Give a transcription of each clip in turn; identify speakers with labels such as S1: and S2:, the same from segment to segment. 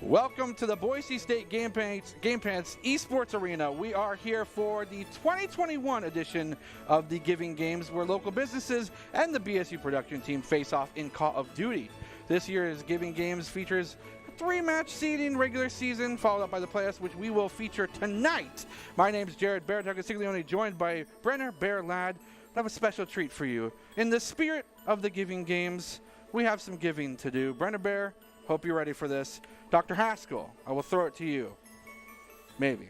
S1: Welcome to the Boise State Game Pants Esports Arena. We are here for the 2021 edition of the Giving Games, where local businesses and the BSU production team face off in Call of Duty. This year's Giving Games features a 3-match seeding regular season, followed up by the playoffs, which we will feature tonight. My name is Jared Bear Consiglione, joined by Brenner Bear Ladd. I have a special treat for you. In the spirit of the Giving Games, we have some giving to do. Brenner Bear, hope you're ready for this. Dr. Haskell, I will throw it to you. Maybe.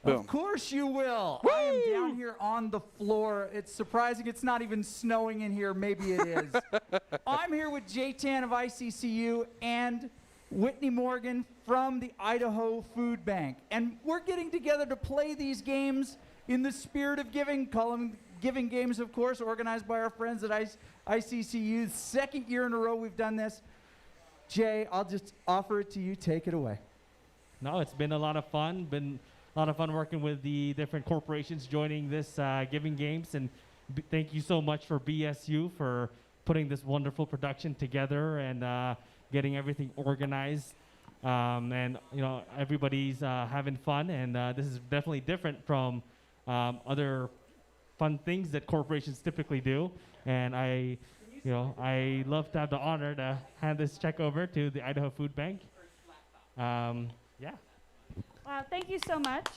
S1: Boom.
S2: Of course you will.
S1: Woo!
S2: I am down here on the floor. It's surprising it's not even snowing in here. Maybe it is. I'm here with Jay Tan of ICCU and Whitney Morgan from the Idaho Food Bank. And we're getting together to play these games in the spirit of giving. Call them Giving Games, of course, organized by our friends at ICCU. Second year in a row we've done this. Jay, I'll just offer it to you. Take it away.
S3: No, it's been a lot of fun. Been a lot of fun working with the different corporations joining this Giving Games. And thank you so much for BSU for putting this wonderful production together and getting everything organized. And, you know, everybody's having fun. And this is definitely different from other fun things that corporations typically do. And I love to have the honor to hand this check over to the Idaho Food Bank. Yeah.
S4: Thank you so much.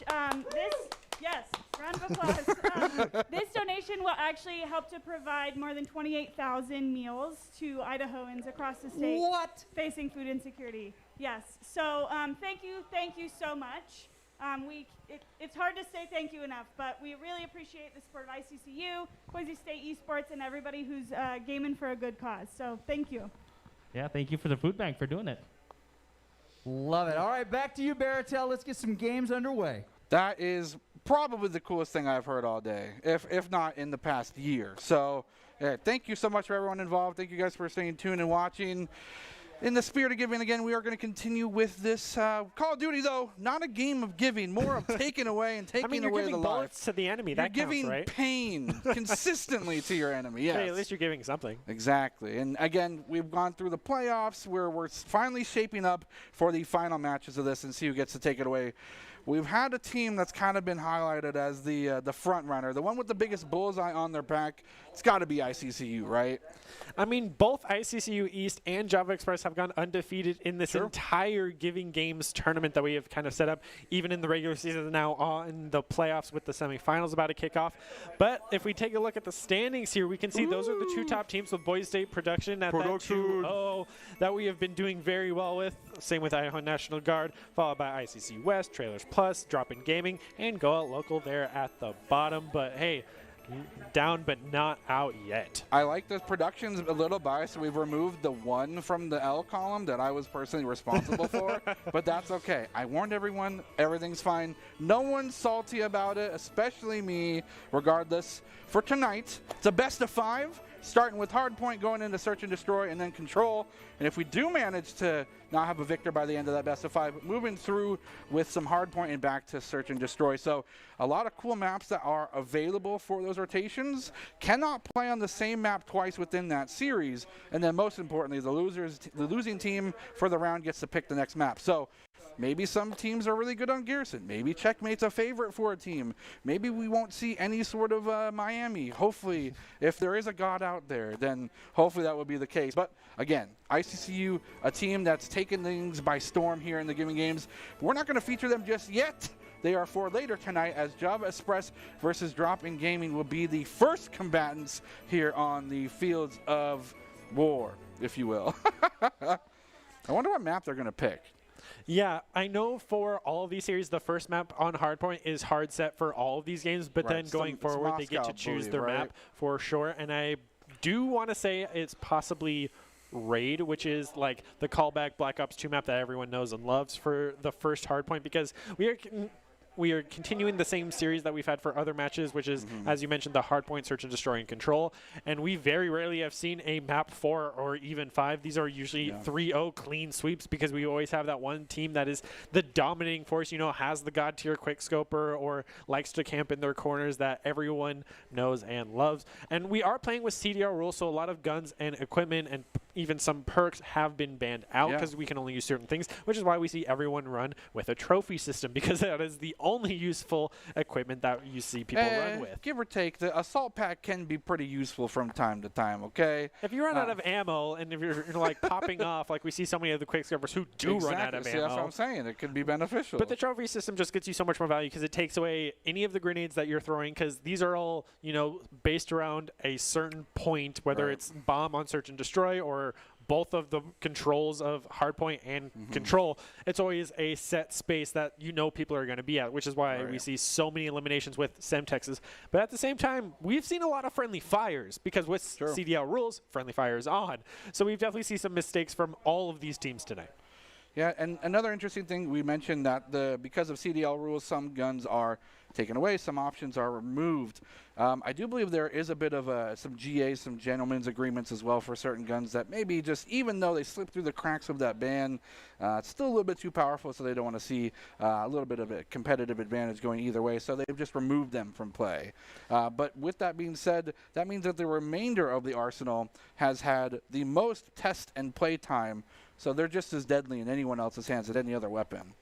S4: Yes, round of applause. This donation will actually help to provide more than 28,000 meals to Idahoans across the state facing food insecurity. Yes, so thank you so much. It's hard to say thank you enough, but we really appreciate the support of ICCU, Boise State Esports, and everybody who's gaming for a good cause. So thank you.
S3: Yeah, thank you for the food bank for doing it.
S2: Love it. All right, back to you, Baratel. Let's get some games underway.
S1: That is probably the coolest thing I've heard all day, if not in the past year. So thank you so much for everyone involved. Thank you guys for staying tuned and watching. In the spirit of giving, again, we are going to continue with this Call of Duty, though, not a game of giving, more of taking away and taking
S5: you're
S1: away
S5: giving
S1: the
S5: bullets
S1: life.
S5: to the enemy.
S1: You're
S5: That counts,
S1: giving
S5: right?
S1: pain consistently to your enemy, yes.
S5: Hey, at least you're giving something.
S1: Exactly. And again, we've gone through the playoffs where we're finally shaping up for the final matches of this and see who gets to take it away. We've had a team that's kind of been highlighted as the front runner, the one with the biggest bullseye on their back. It's got to be ICCU, right?
S5: I mean, both ICCU East and Java Express have gone undefeated in this entire Giving Games tournament that we have kind of set up, even in the regular season, now on the playoffs with the semifinals about to kick off. But if we take a look at the standings here, we can see those are the two top teams with Boise State Production at that 2-0 that we have been doing very well with. Same with Idaho National Guard, followed by ICC West, Trailers Plus, Drop In Gaming, and Go Out Local there at the bottom. But hey, down but not out yet.
S1: I like the production's a little biased, so we've removed the 1 from the L column that I was personally responsible for, but that's okay. I warned everyone, everything's fine. No one's salty about it, especially me, regardless. For tonight, it's a best of 5, starting with Hardpoint, going into Search and Destroy, and then Control. And if we do manage to not have a victor by the end of that best of 5, moving through with some Hardpoint and back to Search and Destroy. So a lot of cool maps that are available for those rotations. Cannot play on the same map twice within that series. And then most importantly, the losing team for the round gets to pick the next map. So maybe some teams are really good on Garrison. Maybe Checkmate's a favorite for a team. Maybe we won't see any sort of Miami. Hopefully, if there is a God out there, then hopefully that will be the case. But again, ICCU, a team that's taken things by storm here in the Giving Games. We're not going to feature them just yet. They are for later tonight, as Java Express versus Drop In Gaming will be the first combatants here on the fields of war, if you will. I wonder what map they're going to pick.
S5: Yeah, I know for all of these series, the first map on Hardpoint is hard set for all of these games, but then going forward, they get to choose their map for sure. And I do want to say it's possibly Raid, which is like the callback Black Ops 2 map that everyone knows and loves for the first Hardpoint, because we are continuing the same series that we've had for other matches, which is, as you mentioned, the Hardpoint, Search and Destroy, and Control. And we very rarely have seen a map 4 or even 5. These are usually 3-0 clean sweeps, because we always have that one team that is the dominating force, you know, has the God tier quickscoper or likes to camp in their corners that everyone knows and loves. And we are playing with CDL rules, so a lot of guns and equipment and even some perks have been banned out because we can only use certain things, which is why we see everyone run with a trophy system, because that is the only useful equipment that you see people run with.
S1: Give or take, the assault pack can be pretty useful from time to time, okay?
S5: If you run out of ammo and if you're like popping off, like we see so many of the quickscopers who do run out of ammo.
S1: That's what I'm saying. It could be beneficial.
S5: But the trophy system just gets you so much more value because it takes away any of the grenades that you're throwing, because these are all, you know, based around a certain point, whether it's bomb on Search and Destroy or both of the controls of Hardpoint and Control. It's always a set space that you know people are going to be at, which is why we see so many eliminations with Semtexes. But at the same time, we've seen a lot of friendly fires, because with CDL rules, friendly fire is on. So we've definitely seen some mistakes from all of these teams tonight.
S1: Yeah, and another interesting thing, we mentioned that because of CDL rules, some guns are taken away, some options are removed. I do believe there is a bit of some GAs, some gentlemen's agreements as well for certain guns that maybe just, even though they slip through the cracks of that ban, it's still a little bit too powerful, so they don't want to see a little bit of a competitive advantage going either way, so they've just removed them from play. But with that being said, that means that the remainder of the arsenal has had the most test and play time, so they're just as deadly in anyone else's hands as any other weapon.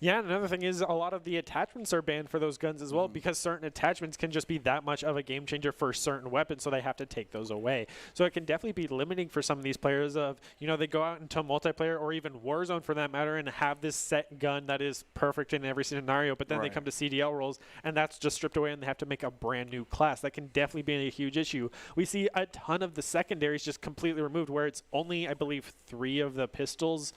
S5: Yeah, and another thing is a lot of the attachments are banned for those guns as well, because certain attachments can just be that much of a game changer for certain weapons, so they have to take those away. So it can definitely be limiting for some of these players of, you know, they go out into multiplayer or even Warzone for that matter and have this set gun that is perfect in every scenario, but then they come to CDL roles and that's just stripped away and they have to make a brand new class. That can definitely be a huge issue. We see a ton of the secondaries just completely removed, where it's only, I believe, 3 of the pistols.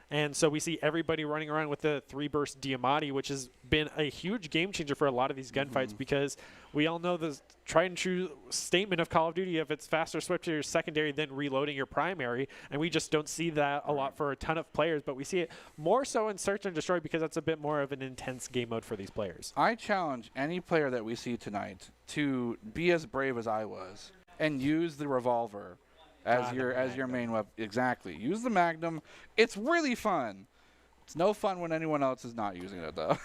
S5: And so we see everybody running around with the 3-burst Diamatti, which has been a huge game changer for a lot of these gunfights, because we all know the tried and true statement of Call of Duty, if it's faster switch to your secondary than reloading your primary, and we just don't see that a lot for a ton of players, but we see it more so in Search and Destroy because that's a bit more of an intense game mode for these players.
S1: I challenge any player that we see tonight to be as brave as I was and use the revolver as your main weapon. Exactly. Use the Magnum. It's really fun. It's no fun when anyone else is not using it, though.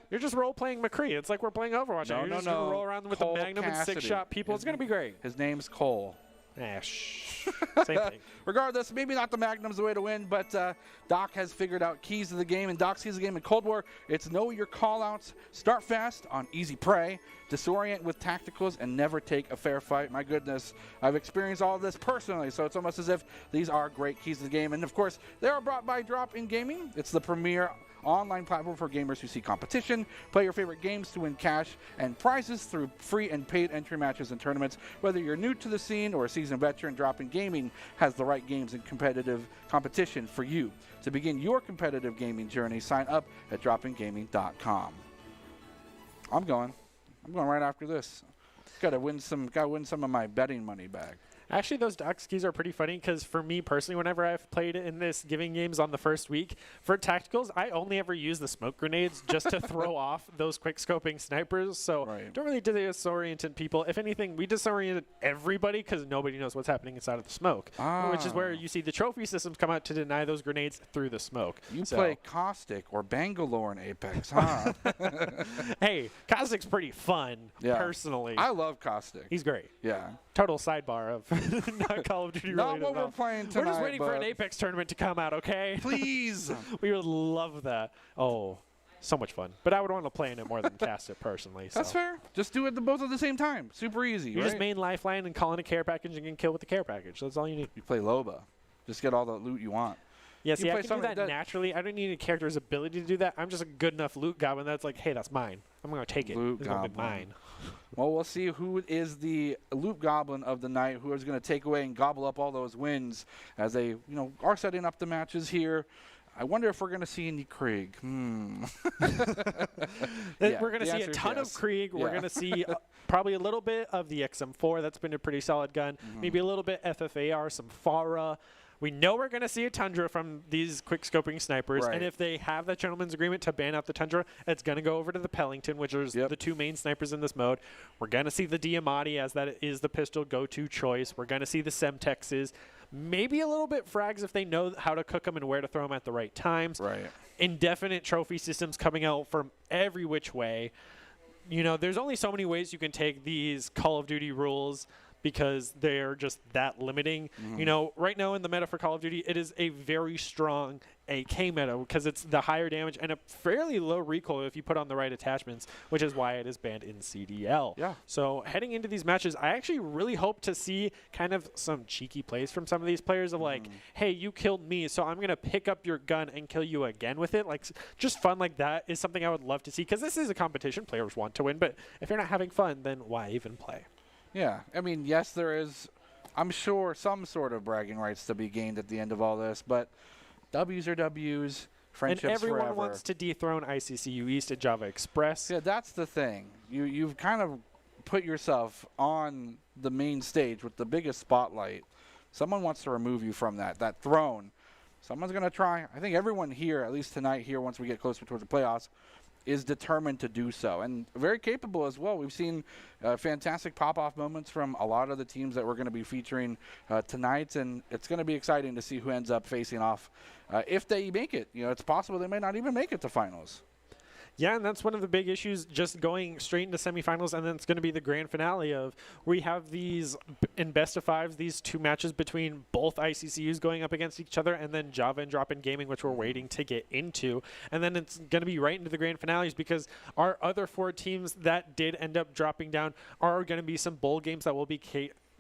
S5: You're just role-playing McCree. It's like we're playing Overwatch. You're just going to roll around with
S1: Cole
S5: the Magnum and
S1: Cassidy.
S5: six-shot people. It's going to be great.
S1: His name's Cole.
S5: Same thing.
S1: Regardless, maybe not the Magnum's the way to win, but Doc has figured out keys to the game, and Doc's keys to the game in Cold War. It's know your call-outs, start fast on easy prey, disorient with tacticals, and never take a fair fight. My goodness, I've experienced all of this personally, so it's almost as if these are great keys to the game. And, of course, they are brought by Drop in Gaming. It's the premier online platform for gamers who seek competition. Play your favorite games to win cash and prizes through free and paid entry matches and tournaments. Whether you're new to the scene or a seasoned veteran, Drop in Gaming has the right games and competitive competition for you. To begin your competitive gaming journey, sign up at dropingaming.com. I'm going right after this. Gotta win some of my betting money back.
S5: Actually, those Docs keys are pretty funny because for me personally, whenever I've played in this giving games on the first week, for tacticals, I only ever use the smoke grenades just to throw off those quick-scoping snipers. So don't really disorient people. If anything, we disoriented everybody because nobody knows what's happening inside of the smoke, which is where you see the trophy systems come out to deny those grenades through the smoke.
S1: You play Caustic or Bangalore in Apex, huh?
S5: Hey, Caustic's pretty fun, personally.
S1: I love Caustic.
S5: He's great.
S1: Yeah.
S5: Total sidebar of not Call of Duty
S1: not what we're playing tonight.
S5: We're just waiting for an Apex tournament to come out, okay?
S1: Please.
S5: We would love that. Oh, so much fun. But I would want to play in it more than cast it personally.
S1: That's fair. Just do it both at the same time. Super easy.
S5: You just main Lifeline and call in a care package and get kill with the care package. That's all you need.
S1: You play Loba. Just get all the loot you want.
S5: Yeah, see, I can do that naturally. I don't need a character's ability to do that. I'm just a good enough loot goblin that's like, hey, that's mine. I'm going to take it. It's going to be mine.
S1: Well, we'll see who is the loot goblin of the night, who is going to take away and gobble up all those wins as they, are setting up the matches here. I wonder if we're going to see any Krieg.
S5: We're going to see a ton of Krieg. We're going to see probably a little bit of the XM4. That's been a pretty solid gun. Maybe a little bit FFAR, some Farah. We know we're going to see a Tundra from these quick-scoping snipers, and if they have that gentleman's agreement to ban out the Tundra, it's going to go over to the Pellington, which are the two main snipers in this mode. We're going to see the Diamatti, as that is the pistol go-to choice. We're going to see the Semtexes. Maybe a little bit frags if they know how to cook them and where to throw them at the right times. Indefinite trophy systems coming out from every which way. There's only so many ways you can take these Call of Duty rules because they're just that limiting. Right now in the meta for Call of Duty, it is a very strong AK meta because it's the higher damage and a fairly low recoil if you put on the right attachments, which is why it is banned in CDL. So heading into these matches, I actually really hope to see kind of some cheeky plays from some of these players of like, hey, you killed me, so I'm going to pick up your gun and kill you again with it. Like, just fun like that is something I would love to see because this is a competition. Players want to win, but if you're not having fun, then why even play?
S1: Yeah, I mean, yes, there is, I'm sure, some sort of bragging rights to be gained at the end of all this, but W's are W's, friendships
S5: and everyone
S1: forever.
S5: wants to dethrone ICCU East at Java Express.
S1: Yeah, that's the thing. You've kind of put yourself on the main stage with the biggest spotlight. Someone wants to remove you from that throne. Someone's going to try. I think everyone here, at least tonight here, once we get closer towards the playoffs, is determined to do so, and very capable as well. We've seen fantastic pop-off moments from a lot of the teams that we're going to be featuring tonight, and it's going to be exciting to see who ends up facing off if they make it. It's possible they may not even make it to finals.
S5: Yeah, and that's one of the big issues, just going straight into semifinals, and then it's going to be the grand finale of we have these in best of fives, these two matches between both ICCUs going up against each other, and then Java and Drop-In Gaming, which we're waiting to get into. And then it's going to be right into the grand finales because our other four teams that did end up dropping down are going to be some bowl games that will be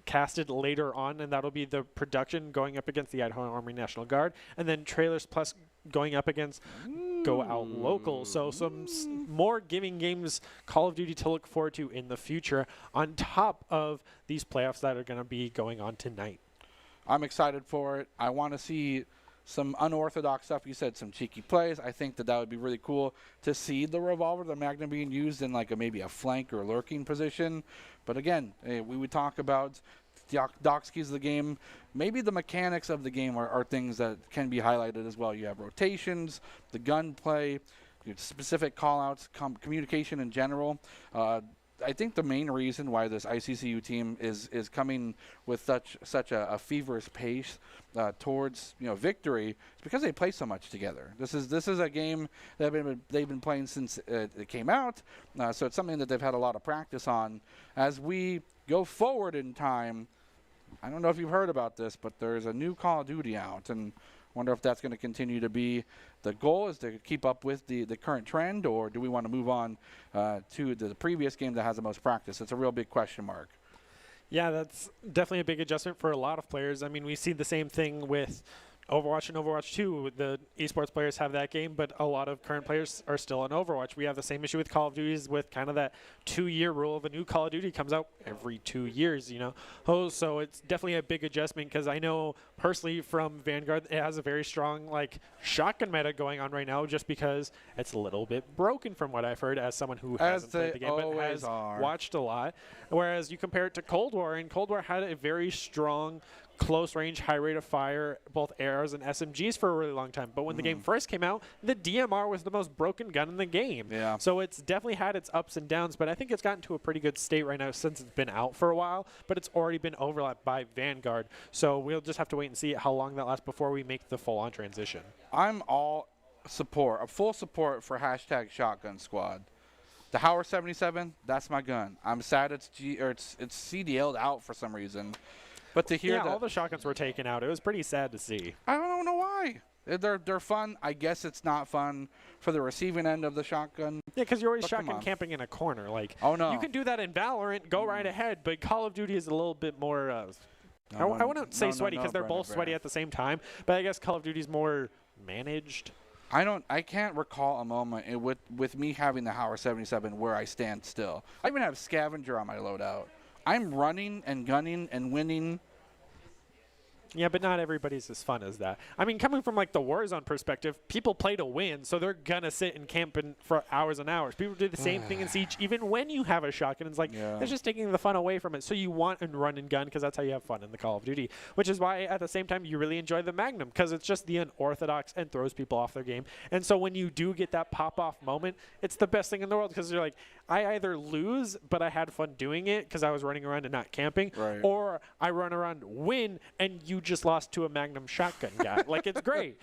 S5: casted later on, and that'll be the production going up against the Idaho Army National Guard, and then Trailers Plus going up against Go Out Local. So some more giving games Call of Duty to look forward to in the future on top of these playoffs that are going to be going on tonight.
S1: I'm excited for it. I want to see some unorthodox stuff. You said some cheeky plays. I think that would be really cool to see the revolver, the Magnum, being used in like maybe a flank or lurking position. But again, we would talk about Doc's keys of the game. Maybe the mechanics of the game are things that can be highlighted as well. You have rotations, the gunplay, specific call-outs, communication in general. I think the main reason why this ICCU team is coming with such a feverish pace towards victory is because they play so much together. This is a game that they've been playing since it came out, so it's something that they've had a lot of practice on. As we go forward in time, I don't know if you've heard about this, but there's a new Call of Duty out, and wonder if that's going to continue to be the goal, is to keep up with the current trend, or do we want to move on to the previous game that has the most practice? It's a real big question mark.
S5: Yeah, that's definitely a big adjustment for a lot of players. I mean, we see the same thing with Overwatch and Overwatch 2. The esports players have that game, but a lot of current players are still on Overwatch. We have the same issue with Call of Duty, with kind of that 2-year rule of a new Call of Duty comes out every 2 years, so it's definitely a big adjustment, because I know personally from Vanguard it has a very strong shotgun meta going on right now, just because it's a little bit broken from what I've heard as someone who hasn't played the game but has watched a lot. Whereas you compare it to Cold War, and Cold War had a very strong close range, high rate of fire, both ARs and SMGs for a really long time. But when the game first came out, the DMR was the most broken gun in the game.
S1: Yeah.
S5: So it's definitely had its ups and downs, but I think it's gotten to a pretty good state right now since it's been out for a while, but it's already been overlapped by Vanguard. So we'll just have to wait and see how long that lasts before we make the full-on transition.
S1: I'm all full support for #Shotgun Squad. The Howard 77, that's my gun. I'm sad it's CDL'd out for some reason. But to hear that
S5: all the shotguns were taken out, it was pretty sad to see.
S1: I don't know why. They're fun. I guess it's not fun for the receiving end of the shotgun.
S5: Yeah, because you're always shotgun camping in a corner.
S1: Oh no,
S5: you can do that in Valorant. Go right ahead. But Call of Duty is a little bit more. I wouldn't say sweaty, because they're both sweaty at the same time. But I guess Call of Duty is more managed.
S1: I can't recall a moment with me having the Howard 77 where I stand still. I even have Scavenger on my loadout. I'm running and gunning and winning.
S5: Yeah, but not everybody's as fun as that. I mean, coming from the Warzone perspective, people play to win, so they're gonna sit and camp for hours and hours. People do the same thing in Siege, even when you have a shotgun. It's it's just taking the fun away from it. So you want and run and gun, because that's how you have fun in the Call of Duty. Which is why, at the same time, you really enjoy the Magnum, because it's just the unorthodox and throws people off their game. And so when you do get that pop-off moment, it's the best thing in the world, because you're like, I either lose, but I had fun doing it because I was running around and not camping, or I run around, win, and you just lost to a Magnum shotgun guy. It's great.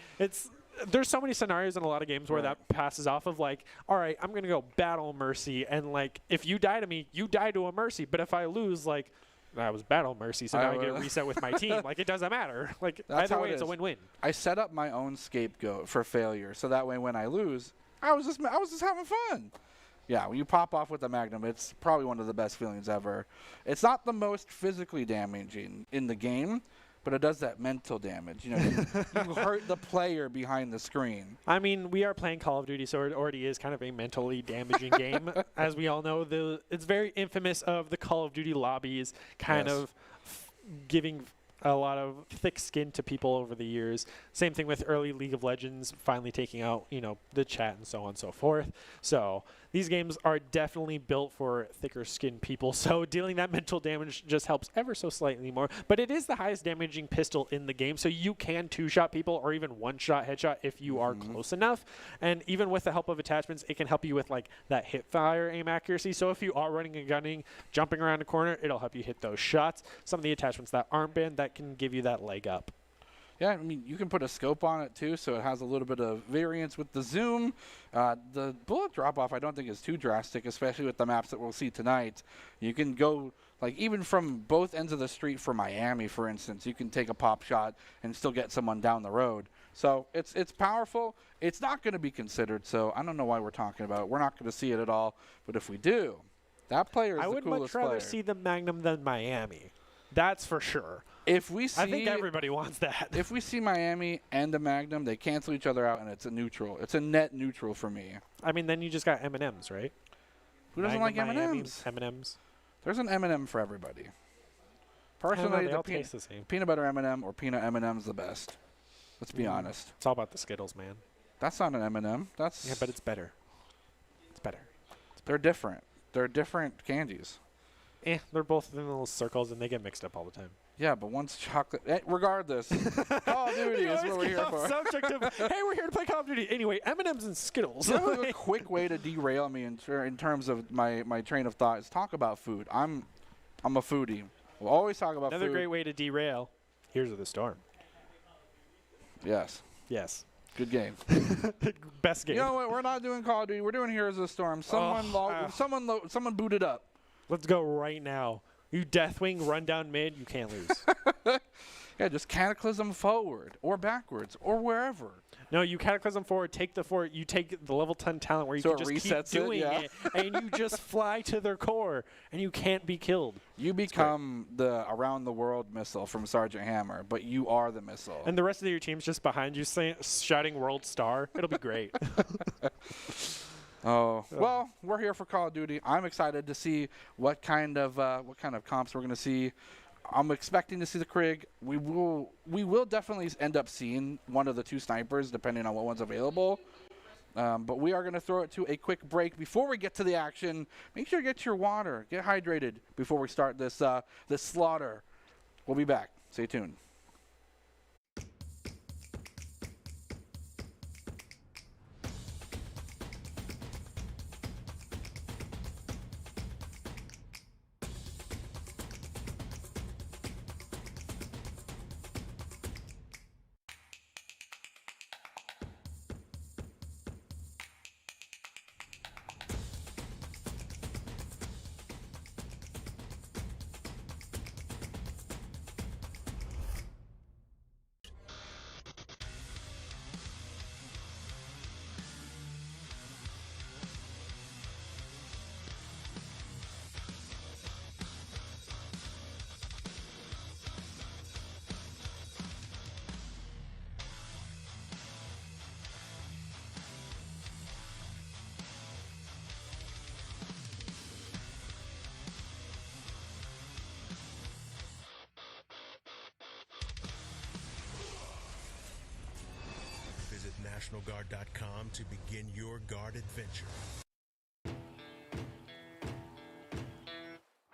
S5: There's so many scenarios in a lot of games where that passes off of all right, I'm going to go battle Mercy, and if you die to me, you die to a Mercy, but if I lose, that was battle Mercy, so now I get a reset with my team. It doesn't matter. Either way, it's a win-win.
S1: I set up my own scapegoat for failure, so that way when I lose, I was just having fun. Yeah, when you pop off with the Magnum, it's probably one of the best feelings ever. It's not the most physically damaging in the game, but it does that mental damage. You hurt the player behind the screen.
S5: I mean, we are playing Call of Duty, so it already is kind of a mentally damaging game. As we all know, it's very infamous of the Call of Duty lobbies kind of giving a lot of thick skin to people over the years. Same thing with early League of Legends finally taking out, the chat and so on and so forth. So these games are definitely built for thicker skinned people. So dealing that mental damage just helps ever so slightly more. But it is the highest damaging pistol in the game. So you can 2-shot people or even 1-shot headshot if you are close enough. And even with the help of attachments, it can help you with that hip fire aim accuracy. So if you are running and gunning, jumping around a corner, it'll help you hit those shots. Some of the attachments that aren't banned, that can give you that leg up.
S1: Yeah, I mean, you can put a scope on it, too, so it has a little bit of variance with the zoom. The bullet drop-off I don't think is too drastic, especially with the maps that we'll see tonight. You can go, even from both ends of the street for Miami, for instance, you can take a pop shot and still get someone down the road. So it's powerful. It's not going to be considered, so I don't know why we're talking about it. We're not going to see it at all, but if we do, that player is the coolest player.
S5: I would much rather see the Magnum than Miami. That's for sure.
S1: If we see,
S5: I think everybody wants that.
S1: If we see Miami and the Magnum, they cancel each other out, and it's a neutral. It's a net neutral for me.
S5: I mean, then you just got M&Ms, right?
S1: Who doesn't like M&Ms?
S5: M&Ms.
S1: There's an M&M for everybody. Personally,
S5: they all taste the same.
S1: Peanut butter M&M or peanut M&M's the best. Let's be honest.
S5: It's all about the Skittles, man.
S1: That's not an M&M. That's
S5: but it's better. It's better.
S1: They're different. They're different candies.
S5: They're both in little circles, and they get mixed up all the time.
S1: Yeah, but one's chocolate. Regardless, Call of Duty is what we're here for.
S5: Subject of, hey, we're here to play Call of Duty. Anyway, M&M's and Skittles.
S1: You know, a quick way to derail me in terms of my train of thought is talk about food. I'm a foodie. We'll always talk about
S5: Another
S1: food.
S5: great way to derail. Here's the Storm.
S1: Yes.
S5: Yes.
S1: Good game.
S5: Best game.
S1: You know what? We're not doing Call of Duty. We're doing Heroes of the Storm. Someone booted up.
S5: Let's go right now. You Deathwing run down mid, you can't lose.
S1: Yeah, just cataclysm forward or backwards or wherever.
S5: No, you cataclysm forward, take the forward, you take the level 10 talent where you
S1: So
S5: can
S1: it
S5: just keep
S1: resets
S5: doing
S1: it,
S5: and you just fly to their core, and you can't be killed.
S1: You become the around the world missile from Sergeant Hammer, but you are the missile.
S5: And the rest of your team's just behind you shouting World Star. It'll be great.
S1: Oh, well, we're here for Call of Duty. I'm excited to see what kind of comps we're going to see. I'm expecting to see the Krieg. We will definitely end up seeing one of the two snipers, depending on what one's available. But we are going to throw it to a quick break. Before we get to the action, make sure you get your water. Get hydrated before we start this slaughter. We'll be back. Stay tuned.
S6: Visit NationalGuard.com to begin your guard adventure.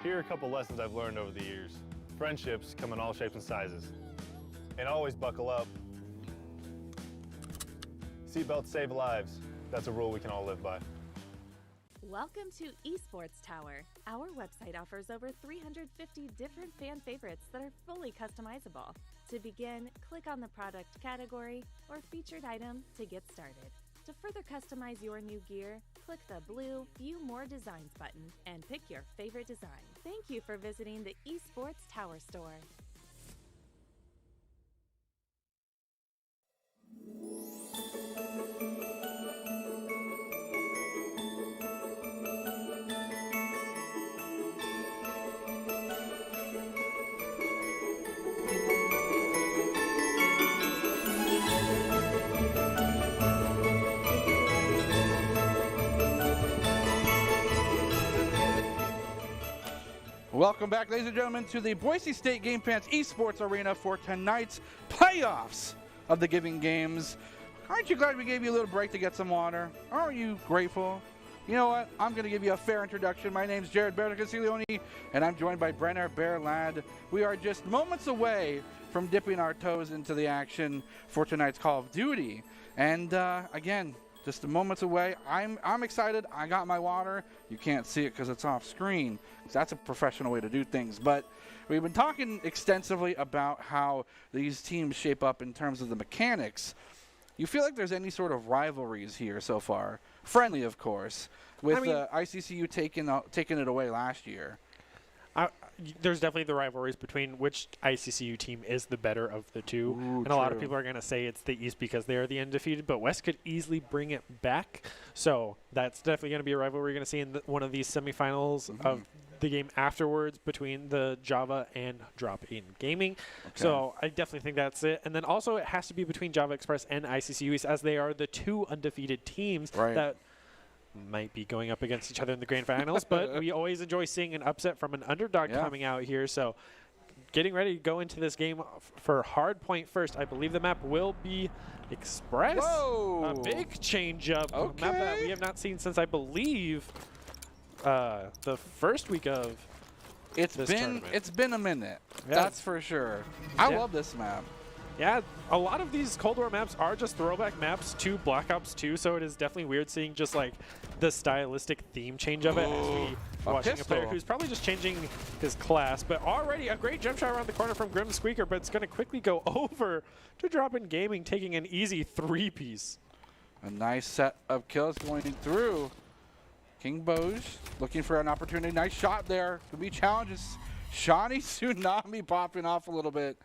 S7: Here are a couple lessons I've learned over the years. Friendships come in all shapes and sizes. And always buckle up. Seatbelts save lives. That's a rule we can all live by.
S8: Welcome to Esports Tower. Our website offers over 350 different fan favorites that are fully customizable. To begin, click on the product category or featured item to get started. To further customize your new gear, click the blue View More Designs button and pick your favorite design. Thank you for visiting the Esports Tower store.
S1: Welcome back, ladies and gentlemen, to the Boise State Game Pants Esports Arena for tonight's playoffs of the Giving Games. Aren't you glad we gave you a little break to get some water? Aren't you grateful? You know what? I'm going to give you a fair introduction. My name's Jared Berticasiglione, and I'm joined by Brenner Bear Ladd. We are just moments away from dipping our toes into the action for tonight's Call of Duty. And again, just moments away. I'm excited. I got my water. You can't see it because it's off screen. That's a professional way to do things. But we've been talking extensively about how these teams shape up in terms of the mechanics. You feel like there's any sort of rivalries here so far? Friendly, of course, with ICCU taking it away last year.
S5: There's definitely the rivalries between which ICCU team is the better of the two.
S1: Ooh,
S5: and a lot of people are going to say it's the East because they are the undefeated, but West could easily bring it back. So that's definitely going to be a rivalry you're going to see in one of these semifinals of the game afterwards between the Java and Drop-In Gaming. Okay. So I definitely think that's it. And then also it has to be between Java Express and ICCU East, as they are the two undefeated teams that might be going up against each other in the grand finals, but we always enjoy seeing an upset from an underdog coming out here. So getting ready to go into this game for Hardpoint first. I believe the map will be Express.
S1: Whoa.
S5: A big change up.
S1: Okay.
S5: A map that we have not seen since, I believe, the first week of
S1: It's been a minute. Yeah. That's for sure. I love this map.
S5: Yeah, a lot of these Cold War maps are just throwback maps to Black Ops 2, so it is definitely weird seeing just like the stylistic theme change of it as we watching a player who's probably just changing his class. But already a great jump shot around the corner from Grim Squeaker, but it's going to quickly go over to Drop In Gaming, taking an easy 3-piece.
S1: A nice set of kills going through. King Boj looking for an opportunity. Nice shot there. Could be challenges. Shawnee Tsunami popping off a little bit.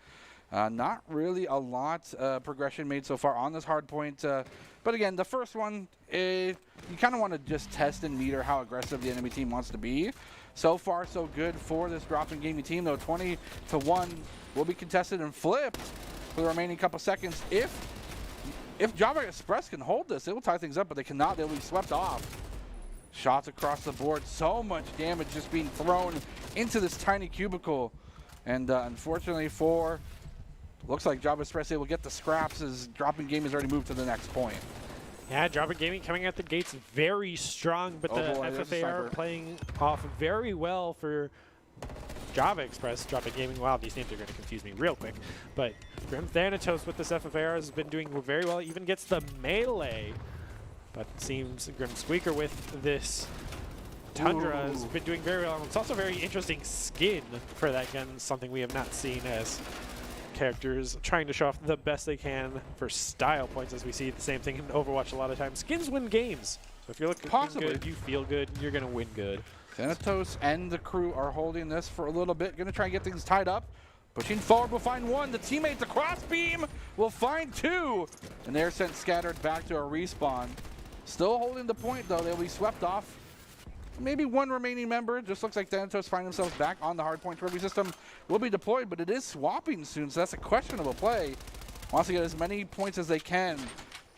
S1: Not really a lot progression made so far on this hard point. But again, the first one, you kind of want to just test and meter how aggressive the enemy team wants to be. So far, so good for this Drop In Gaming team, though. 20-1 will be contested and flipped for the remaining couple seconds. If Java Express can hold this, it will tie things up, but they cannot. They'll be swept off. Shots across the board. So much damage just being thrown into this tiny cubicle. And unfortunately for... looks like Java Express will get the scraps as Drop In Gaming has already moved to the next point.
S5: Yeah, Drop In Gaming coming out the gates very strong, but the FFAR playing off very well for Java Express. Drop In Gaming, wow, these names are going to confuse me real quick. But Grim Thanatos with this FFAR has been doing very well, even gets the melee. But it seems Grim Squeaker with this Tundra has been doing very well. It's also very interesting skin for that gun, something we have not seen as characters trying to show off the best they can for style points, as we see the same thing in Overwatch a lot of times. Skins win games. So if you're looking good, you feel good, you're going to win good.
S1: Thanatos and the crew are holding this for a little bit. Going to try and get things tied up. Pushing forward, we'll find one. The teammate, the cross beam, will find two. And they're sent scattered back to a respawn. Still holding the point, though. They'll be swept off. Maybe one remaining member. It just looks like Thanatos find themselves back on the hardpoint trophy system. Will be deployed, but it is swapping soon, so that's a questionable play. Wants to get as many points as they can.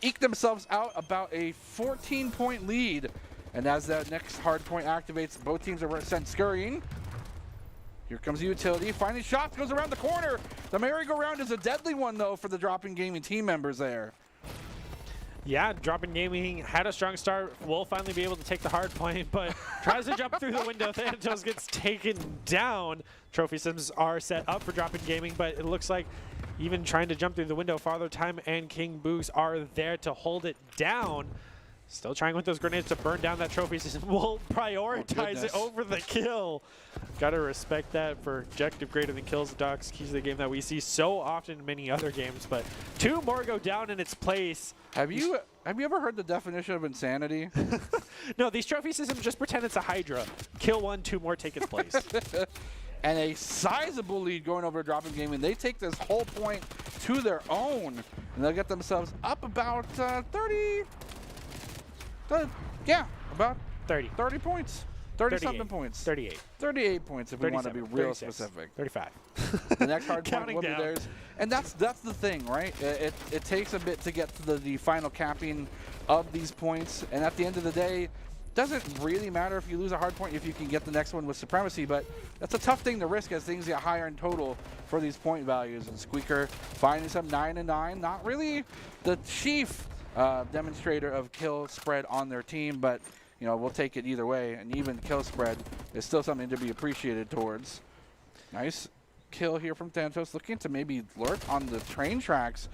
S1: Eke themselves out about a 14-point lead. And as that next hardpoint activates, both teams are sent scurrying. Here comes the utility. Finding shots, goes around the corner. The merry-go-round is a deadly one, though, for the Drop In Gaming team members there.
S5: Yeah, Drop In Gaming had a strong start. Will finally be able to take the hard point, but tries to jump through the window. Thanatos gets taken down. Trophy systems are set up for Drop In Gaming, but it looks like even trying to jump through the window, Father Time and King Boogs are there to hold it down. Still trying with those grenades to burn down that trophy system. Will prioritize it over the kill. Gotta respect that for objective greater than kills. Docs, keys to the game that we see so often in many other games, but two more go down in its place.
S1: Have you ever heard the definition of insanity?
S5: No, these trophy systems just pretend it's a Hydra. Kill one, two more take its place.
S1: And a sizable lead going over Drop In Gaming. They take this whole point to their own, and they'll get themselves up about 30. Yeah, about 30 points. 30-something points. 38 points if we want to be real
S5: 36,
S1: specific.
S5: 35.
S1: The next hard point will be theirs. And that's the thing, right? It takes a bit to get to the final capping of these points. And at the end of the day, doesn't really matter if you lose a hard point if you can get the next one with supremacy. But that's a tough thing to risk as things get higher in total for these point values. And Squeaker finding some 9-9. Not really the chief demonstrator of kill spread on their team, but you know, we'll take it either way. And even kill spread is still something to be appreciated towards. Nice kill here from Thanatos, looking to maybe lurk on the train tracks.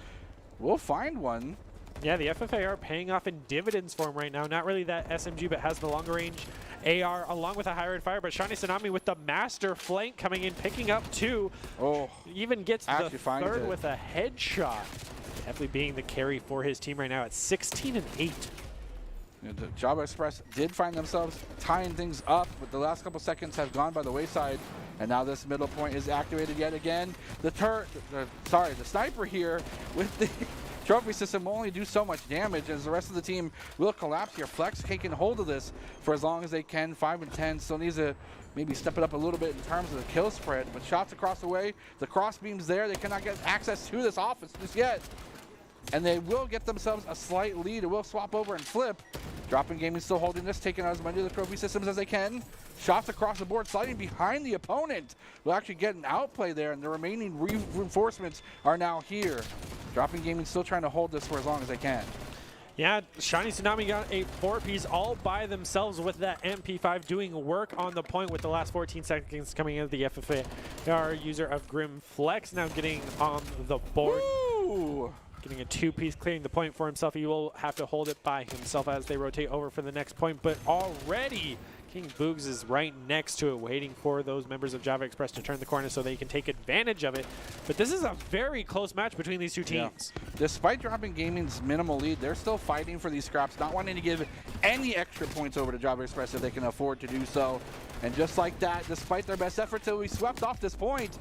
S1: We'll find one.
S5: Yeah, the FFAR paying off in dividends for him right now. Not really that SMG, but has the longer range AR along with a high rate fire. But Shawnee Tsunami with the master flank coming in, picking up two.
S1: Oh,
S5: even gets the third with a headshot. Definitely being the carry for his team right now at 16-8.
S1: The Java Express did find themselves tying things up, but the last couple seconds have gone by the wayside, and now this middle point is activated yet again. The sniper here with the trophy system will only do so much damage, as the rest of the team will collapse here. Flex taking hold of this for as long as they can. 5 and 10 still needs to maybe step it up a little bit in terms of the kill spread, but shots across the way. The cross beam's there. They cannot get access to this office just yet. And they will get themselves a slight lead. It will swap over and flip. Drop In Gaming still holding this, taking out as many of the trophy systems as they can. Shots across the board, sliding behind the opponent. Will actually get an outplay there, and the remaining reinforcements are now here. Drop In Gaming still trying to hold this for as long as they can.
S5: Yeah, Shiny Tsunami got a 4-piece all by themselves with that MP5 doing work on the point with the last 14 seconds coming in. The FFAR user of Grim Flex now getting on the board.
S1: Woo!
S5: Getting a 2-piece, clearing the point for himself. He will have to hold it by himself as they rotate over for the next point. But already, King Boogs is right next to it, waiting for those members of Java Express to turn the corner so they can take advantage of it. But this is a very close match between these two teams.
S1: Yeah. Despite dropping Gaming's minimal lead, they're still fighting for these scraps, not wanting to give any extra points over to Java Express if they can afford to do so. And just like that, despite their best effort till we swept off this point,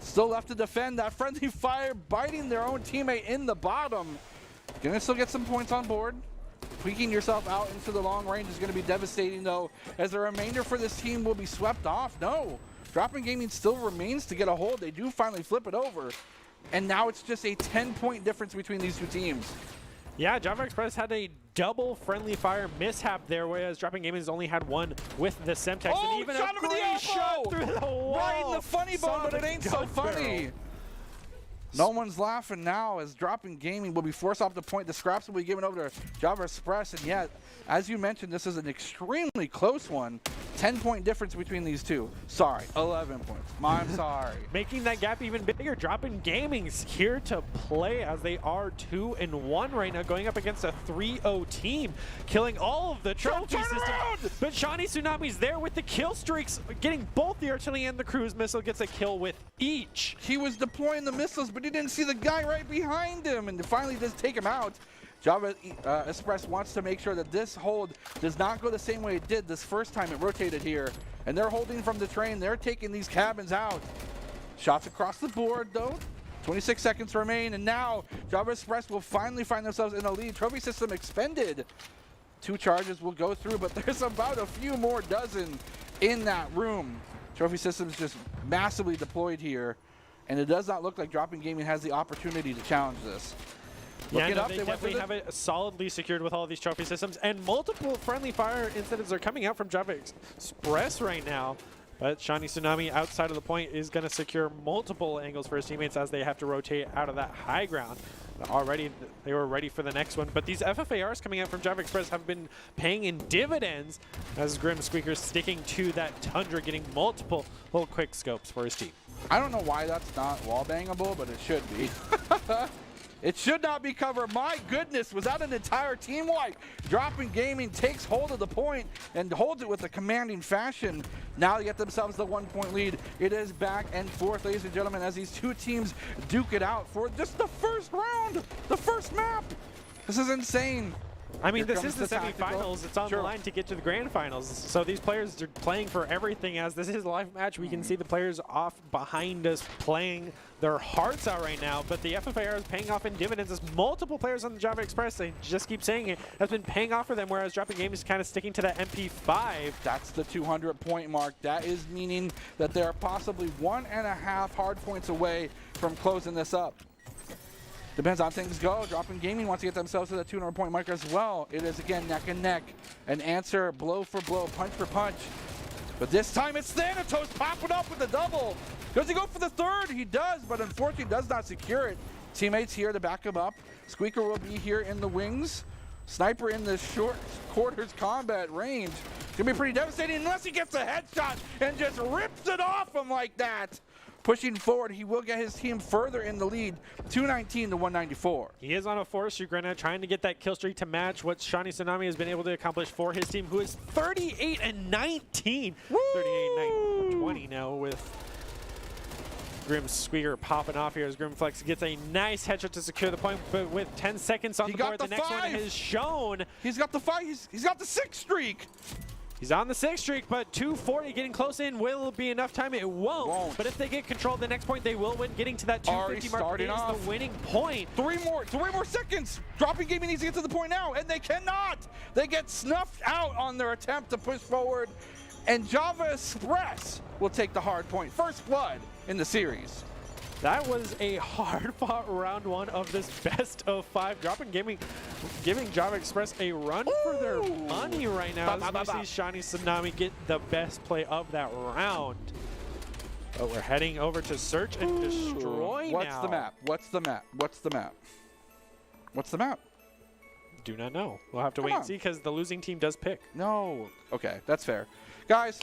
S1: still left to defend. That friendly fire biting their own teammate in the bottom. Gonna still get some points on board. Tweaking yourself out into the long range is going to be devastating, though, as the remainder for this team will be swept off. No, Dropping Gaming still remains to get a hold. They do finally flip it over, and now it's just a 10-point difference between these two teams.
S5: Yeah, Java Express had a double friendly fire mishap there, whereas Dropping Gaming has only had one with the Semtex.
S1: Oh,
S5: and even
S1: shot
S5: a
S1: him in the
S5: great shot
S1: elbow!
S5: through the wall.
S1: Right in the funny bone, but it ain't so funny. No one's laughing now as Dropping Gaming will be forced off the point. The scraps will be given over to Java Express. And yet, as you mentioned, this is an extremely close one. 10-point difference between these two. Sorry, 11 points. I'm sorry.
S5: Making that gap even bigger. Dropping Gaming's here to play as they are 2-1 right now, going up against a 3-0 team, killing all of the trophy system. But Shiny Tsunami's there with the kill streaks, getting both the artillery and the cruise missile, gets a kill with each.
S1: He was deploying the missiles, but he didn't see the guy right behind him, and finally does take him out. Java Espress wants to make sure that this hold does not go the same way it did this first time it rotated here. And they're holding from the train. They're taking these cabins out. Shots across the board, though. 26 seconds remain, and now Java Express will finally find themselves in a lead. Trophy system expended. 2 charges will go through, but there's about a few more dozen in that room. Trophy system is just massively deployed here, and it does not look like Dropping Gaming has the opportunity to challenge this.
S5: Yeah, no, they definitely have it solidly secured with all of these trophy systems, and multiple friendly fire incidents are coming out from Java Express right now. But Shiny Tsunami outside of the point is going to secure multiple angles for his teammates as they have to rotate out of that high ground. Already, they were ready for the next one, but these FFARs coming out from Java Express have been paying in dividends as Grim Squeaker's sticking to that Tundra, getting multiple quick scopes for his team.
S1: I don't know why that's not wall bangable, but it should be. It should not be covered. My goodness, was that an entire team wipe? Dropping Gaming takes hold of the point and holds it with a commanding fashion. Now they get themselves the 1-point lead. It is back and forth, ladies and gentlemen, as these two teams duke it out for just the first round, the first map. This is insane.
S5: I mean, this is the semifinals. It's on the line to get to the grand finals. So these players are playing for everything. As this is a live match, we can see the players off behind us playing their hearts out right now. But the FFAR is paying off in dividends as multiple players on the Java Express, they just keep saying it, has been paying off for them, whereas Dropping Game is kind of sticking to that MP5.
S1: That's the 200-point mark. That is meaning that they are possibly 1.5 hard points away from closing this up. Depends on things go. Dropping Gaming wants to get themselves to the 200-point mark as well. It is, again, neck and neck. An answer, blow for blow, punch for punch. But this time it's Thanatos popping up with a double. Does he go for the third? He does, but unfortunately does not secure it. Teammates here to back him up. Squeaker will be here in the wings. Sniper in the short quarters combat range. It's gonna be pretty devastating unless he gets a headshot and just rips it off him like that. Pushing forward, he will get his team further in the lead, 219 to 194.
S5: He is on a force grenade, trying to get that kill streak to match what Shiny Tsunami has been able to accomplish for his team, who is 38-19. 38-20 now with Grim Squeaker popping off here as Grim Flex gets a nice headshot to secure the point, but with 10 seconds on the board, the next one has shown.
S1: He's got the 5, he's got the 6 streak.
S5: He's on the 6 streak, but 240 getting close in. Will it be enough time? It won't. But if they get control of the next point, they will win. Getting to that 250 mark is the winning point.
S1: 3 more seconds. Dropping Gaming needs to get to the point now, and they cannot. They get snuffed out on their attempt to push forward, and Java Express will take the hard point. First blood in the series.
S5: That was a hard-fought round 1 of this best of 5. Dropping Gaming giving Java Express a run for their money right now. As we see Shiny Tsunami get the best play of that round. But we're heading over to search and destroy now.
S1: What's the map? What's the map? What's the map? What's the map?
S5: do not know. We'll have to wait and see because the losing team does pick.
S1: No. Okay, that's fair. Guys,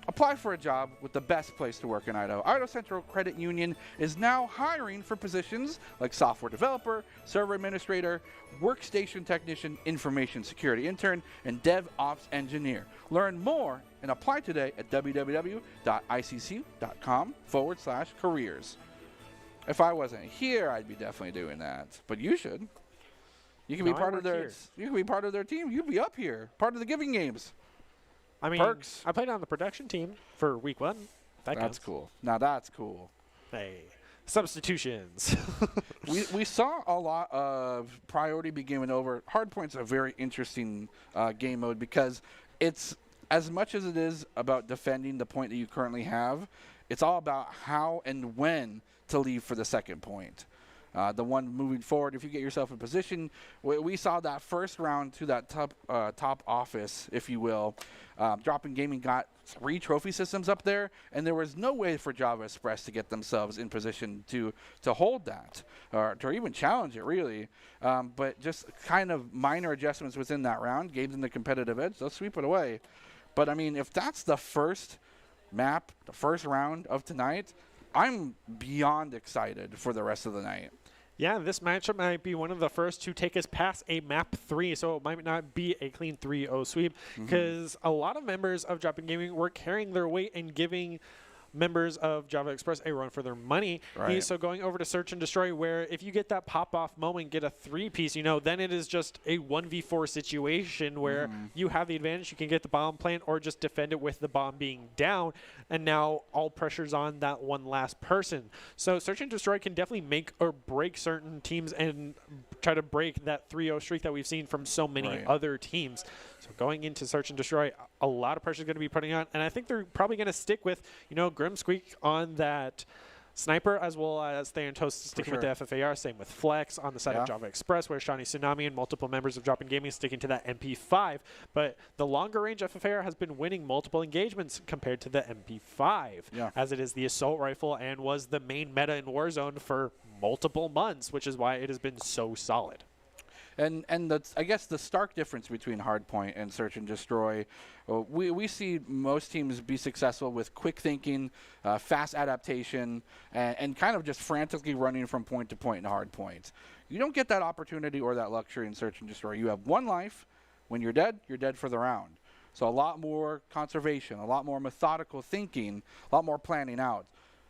S1: apply for a job with the best place to work in Idaho. Idaho Central Credit Union is now hiring for positions like software developer, server administrator, workstation technician, information security intern, and DevOps engineer. Learn more and apply today at www.iccu.com/careers. If I wasn't here, I'd be definitely doing that. But you should. You can be part of their. You can be part of their team. You'd be up here, part of the Giving Games.
S5: I mean,
S1: Perks.
S5: I played on the production team for week 1. That's
S1: cool. Now that's cool.
S5: Hey, substitutions.
S1: we saw a lot of priority be given over. Hardpoint's a very interesting game mode because it's as much as it is about defending the point that you currently have. It's all about how and when to leave for the second point. The one moving forward, if you get yourself in position, we saw that first round to that top office, if you will. Dropping Gaming got 3 trophy systems up there, and there was no way for Java Express to get themselves in position to hold that, or to even challenge it, really. But just kind of minor adjustments within that round gave them the competitive edge. They'll sweep it away. But, I mean, if that's the first map, the first round of tonight, I'm beyond excited for the rest of the night.
S5: Yeah, this matchup might be one of the first to take us past a map 3, so it might not be a clean 3-0 sweep because a lot of members of Dropping Gaming were carrying their weight and giving members of Java Express a run for their money.
S1: Right.
S5: So going over to Search and Destroy, where if you get that pop-off moment, get a 3-piece, then it is just a 1v4 situation where you have the advantage. You can get the bomb plant or just defend it with the bomb being down, and now all pressure's on that one last person. So Search and Destroy can definitely make or break certain teams and try to break that 3-0 streak that we've seen from so many other teams. So going into Search and Destroy, a lot of pressure is going to be putting on, and I think they're probably going to stick with, Grimsqueak on that Sniper, as well as Thanatos sticking with the FFAR. Same with Flex on the side of Java Express, where Shawnee Tsunami and multiple members of Dropping Gaming sticking to that MP5. But the longer range FFAR has been winning multiple engagements compared to the MP5, as it is the assault rifle and was the main meta in Warzone for multiple months, which is why it has been so solid.
S1: And I guess the stark difference between Hardpoint and Search and Destroy, we see most teams be successful with quick thinking, fast adaptation, and kind of just frantically running from point to point in Hardpoint. You don't get that opportunity or that luxury in Search and Destroy. You have one life. When you're dead for the round. So a lot more conservation, a lot more methodical thinking, a lot more planning out.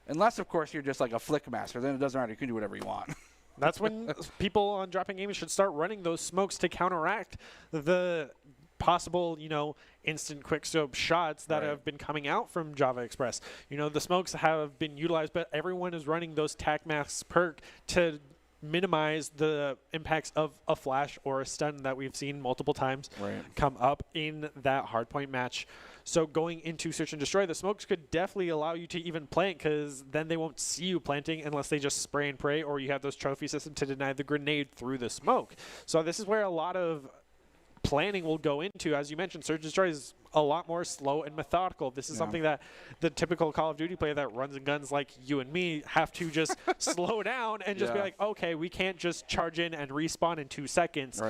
S1: Unless, of course, you're just like a flick master. Then it doesn't matter. You can do whatever you want.
S5: That's when people on Dropping Gaming should start running those smokes to counteract the possible, instant quick scope shots that have been coming out from Java Express. The smokes have been utilized, but everyone is running those tac masks perk to minimize the impacts of a flash or a stun that we've seen multiple times come up in that hardpoint match. So going into Search and Destroy, the smokes could definitely allow you to even plant, because then they won't see you planting unless they just spray and pray, or you have those trophy systems to deny the grenade through the smoke. So this is where a lot of planning will go into. As you mentioned, Search and Destroy is a lot more slow and methodical. This is something that the typical Call of Duty player that runs and guns like you and me have to just slow down and just be like, okay, we can't just charge in and respawn in 2 seconds.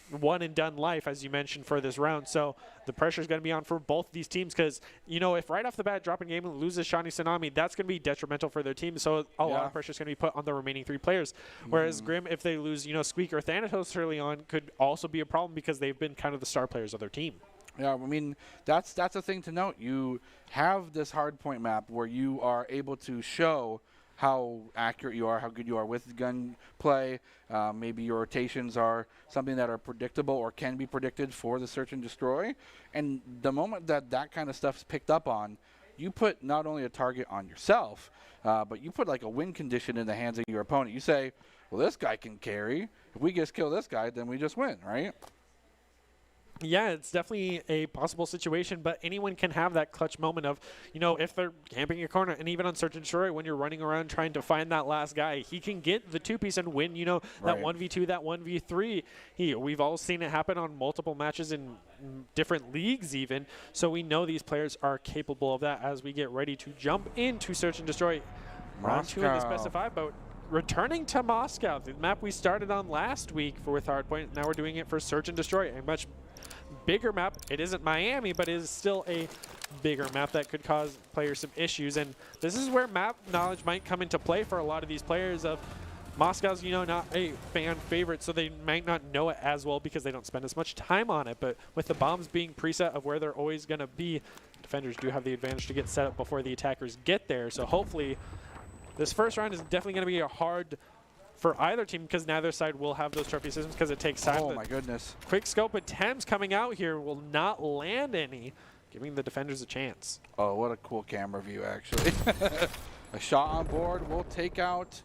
S5: One and done life, as you mentioned, for this round. So the pressure is going to be on for both these teams, because, if right off the bat Dropping Gaming loses Shawnee Tsunami, that's going to be detrimental for their team. So a lot of pressure is going to be put on the remaining 3 players. Whereas Grim, if they lose, Squeak or Thanatos early on, could also be a problem because they've been kind of the star players of their team.
S1: Yeah, I mean, that's a thing to note. You have this hardpoint map where you are able to show how accurate you are, how good you are with gun play. Maybe your rotations are something that are predictable or can be predicted for the Search and Destroy. And the moment that kind of stuff's picked up on, you put not only a target on yourself, but you put like a win condition in the hands of your opponent. You say, well, this guy can carry. If we just kill this guy, then we just win, right?
S5: Yeah, it's definitely a possible situation, but anyone can have that clutch moment of, if they're camping your corner, and even on Search and Destroy, when you're running around trying to find that last guy, he can get the 2-piece and win, that 1v2, that 1v3. We've all seen it happen on multiple matches in different leagues even, so we know these players are capable of that as we get ready to jump into Search and Destroy. Round 2 in the specified, but returning to Moscow, the map we started on last week with Hardpoint. Now we're doing it for Search and Destroy, a much bigger map. It isn't Miami, but it is still a bigger map that could cause players some issues. And this is where map knowledge might come into play for a lot of these players. Of Moscow's, you know, not a fan favorite, so they might not know it as well because they don't spend as much time on it. But with the bombs being preset of where they're always going to be, defenders do have the advantage to get set up before the attackers get there. So hopefully this first round is definitely going to be a hard for either team because neither side will have those trophy systems because it takes time.
S1: Oh, my goodness.
S5: Quick scope attempts coming out here will not land any, giving the defenders a chance.
S1: Oh, what a cool camera view, actually. A shot on board will take out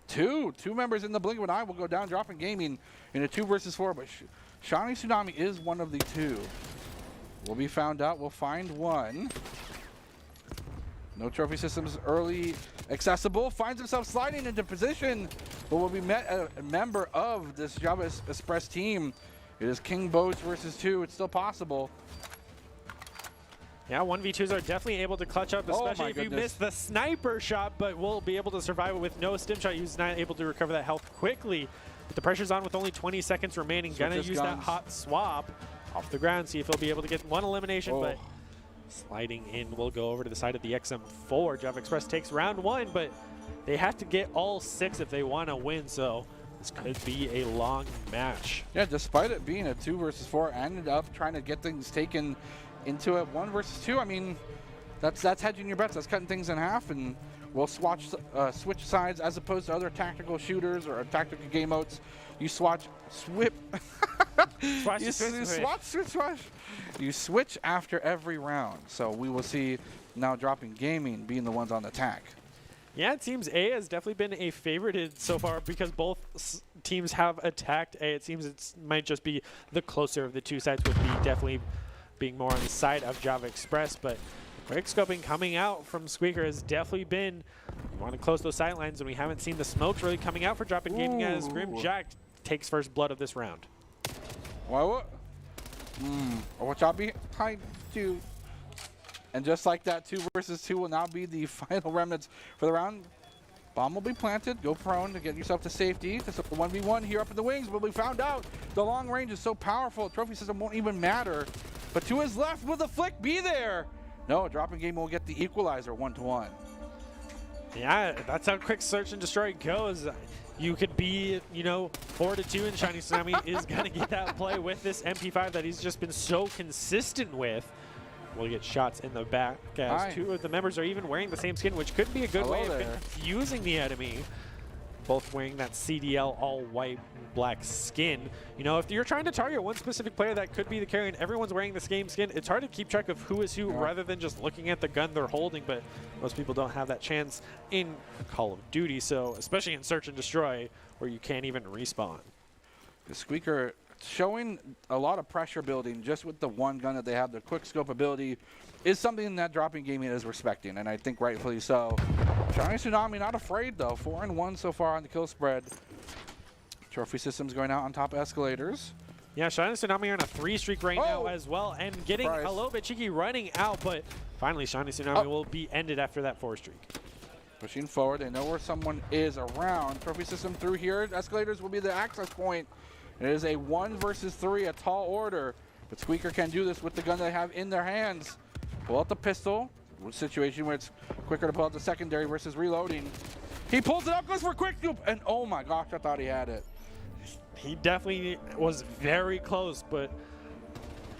S1: two members in the blink of an eye. Will go down, dropping gaming in a 2 versus 4. But Shiny Tsunami is one of the 2. Will be found out. We'll find one. No trophy systems early accessible. Finds himself sliding into position, but will be met a member of this Java Espress team. It is King Boats versus 2. It's still possible.
S5: Yeah, 1v2s are definitely able to clutch up, especially if you miss the sniper shot, but will be able to survive it with no stim shot. He's not able to recover that health quickly. But the pressure's on with only 20 seconds remaining. Gonna use that hot swap off the ground, see if he'll be able to get one elimination, but sliding in will go over to the side of the XM4. Java Express takes round 1, but they have to get all 6 if they want to win, so this could be a long match.
S1: Yeah, despite it being a 2 versus 4, ended up trying to get things taken into a 1 versus 2. I mean, that's hedging your bets. That's cutting things in half, and we'll switch sides as opposed to other tactical shooters or tactical game modes. You switch after every round. So we will see now Dropping Gaming being the ones on the attack.
S5: Yeah, it seems A has definitely been a favorited so far because both teams have attacked A. It seems it might just be the closer of the 2 sides would be definitely being more on the side of Java Express, but quick scoping coming out from Squeaker has definitely been, we want to close those sidelines, and we haven't seen the smokes really coming out for Dropping Gaming as Grim Jack takes first blood of this round.
S1: What? Watch out behind 2. And just like that, 2 versus 2 will now be the final remnants for the round. Bomb will be planted. Go prone to get yourself to safety. This is a 1v1 here up in the wings, but we found out the long range is so powerful. Trophy system won't even matter. But to his left, will the flick be there? No, Dropping Game will get the equalizer 1-1.
S5: Yeah, that's how quick search and destroy goes. You could be, you know, 4-2, and Shiny Tsunami is going to get that play with this MP5 that he's just been so consistent with. We'll get shots in the back as 2 of the members are even wearing the same skin, which could be a good way of confusing the enemy. Both wearing that CDL all white and black skin. You know, if you're trying to target one specific player that could be the carry and everyone's wearing the same skin, it's hard to keep track of who is who rather than just looking at the gun they're holding, but most people don't have that chance in Call of Duty, so especially in Search and Destroy where you can't even respawn.
S1: The Squeaker showing a lot of pressure building just with the one gun that they have. The quick scope ability is something that Dropping Gaming is respecting, and I think rightfully so. Shiny Tsunami not afraid though. 4-1 so far on the kill spread. Trophy systems going out on top of escalators.
S5: Yeah, Shiny Tsunami are on a 3 streak right now as well, and getting a little bit cheeky running out, but finally Shiny Tsunami will be ended after that 4 streak.
S1: Pushing forward, they know where someone is around. Trophy system through here. Escalators will be the access point. It is a 1 versus 3, a tall order, but Squeaker can do this with the gun they have in their hands. Pull out the pistol, situation where it's quicker to pull out the secondary versus reloading. He pulls it up, goes for a quick scoop, and oh my gosh, I thought he had it.
S5: He definitely was very close, but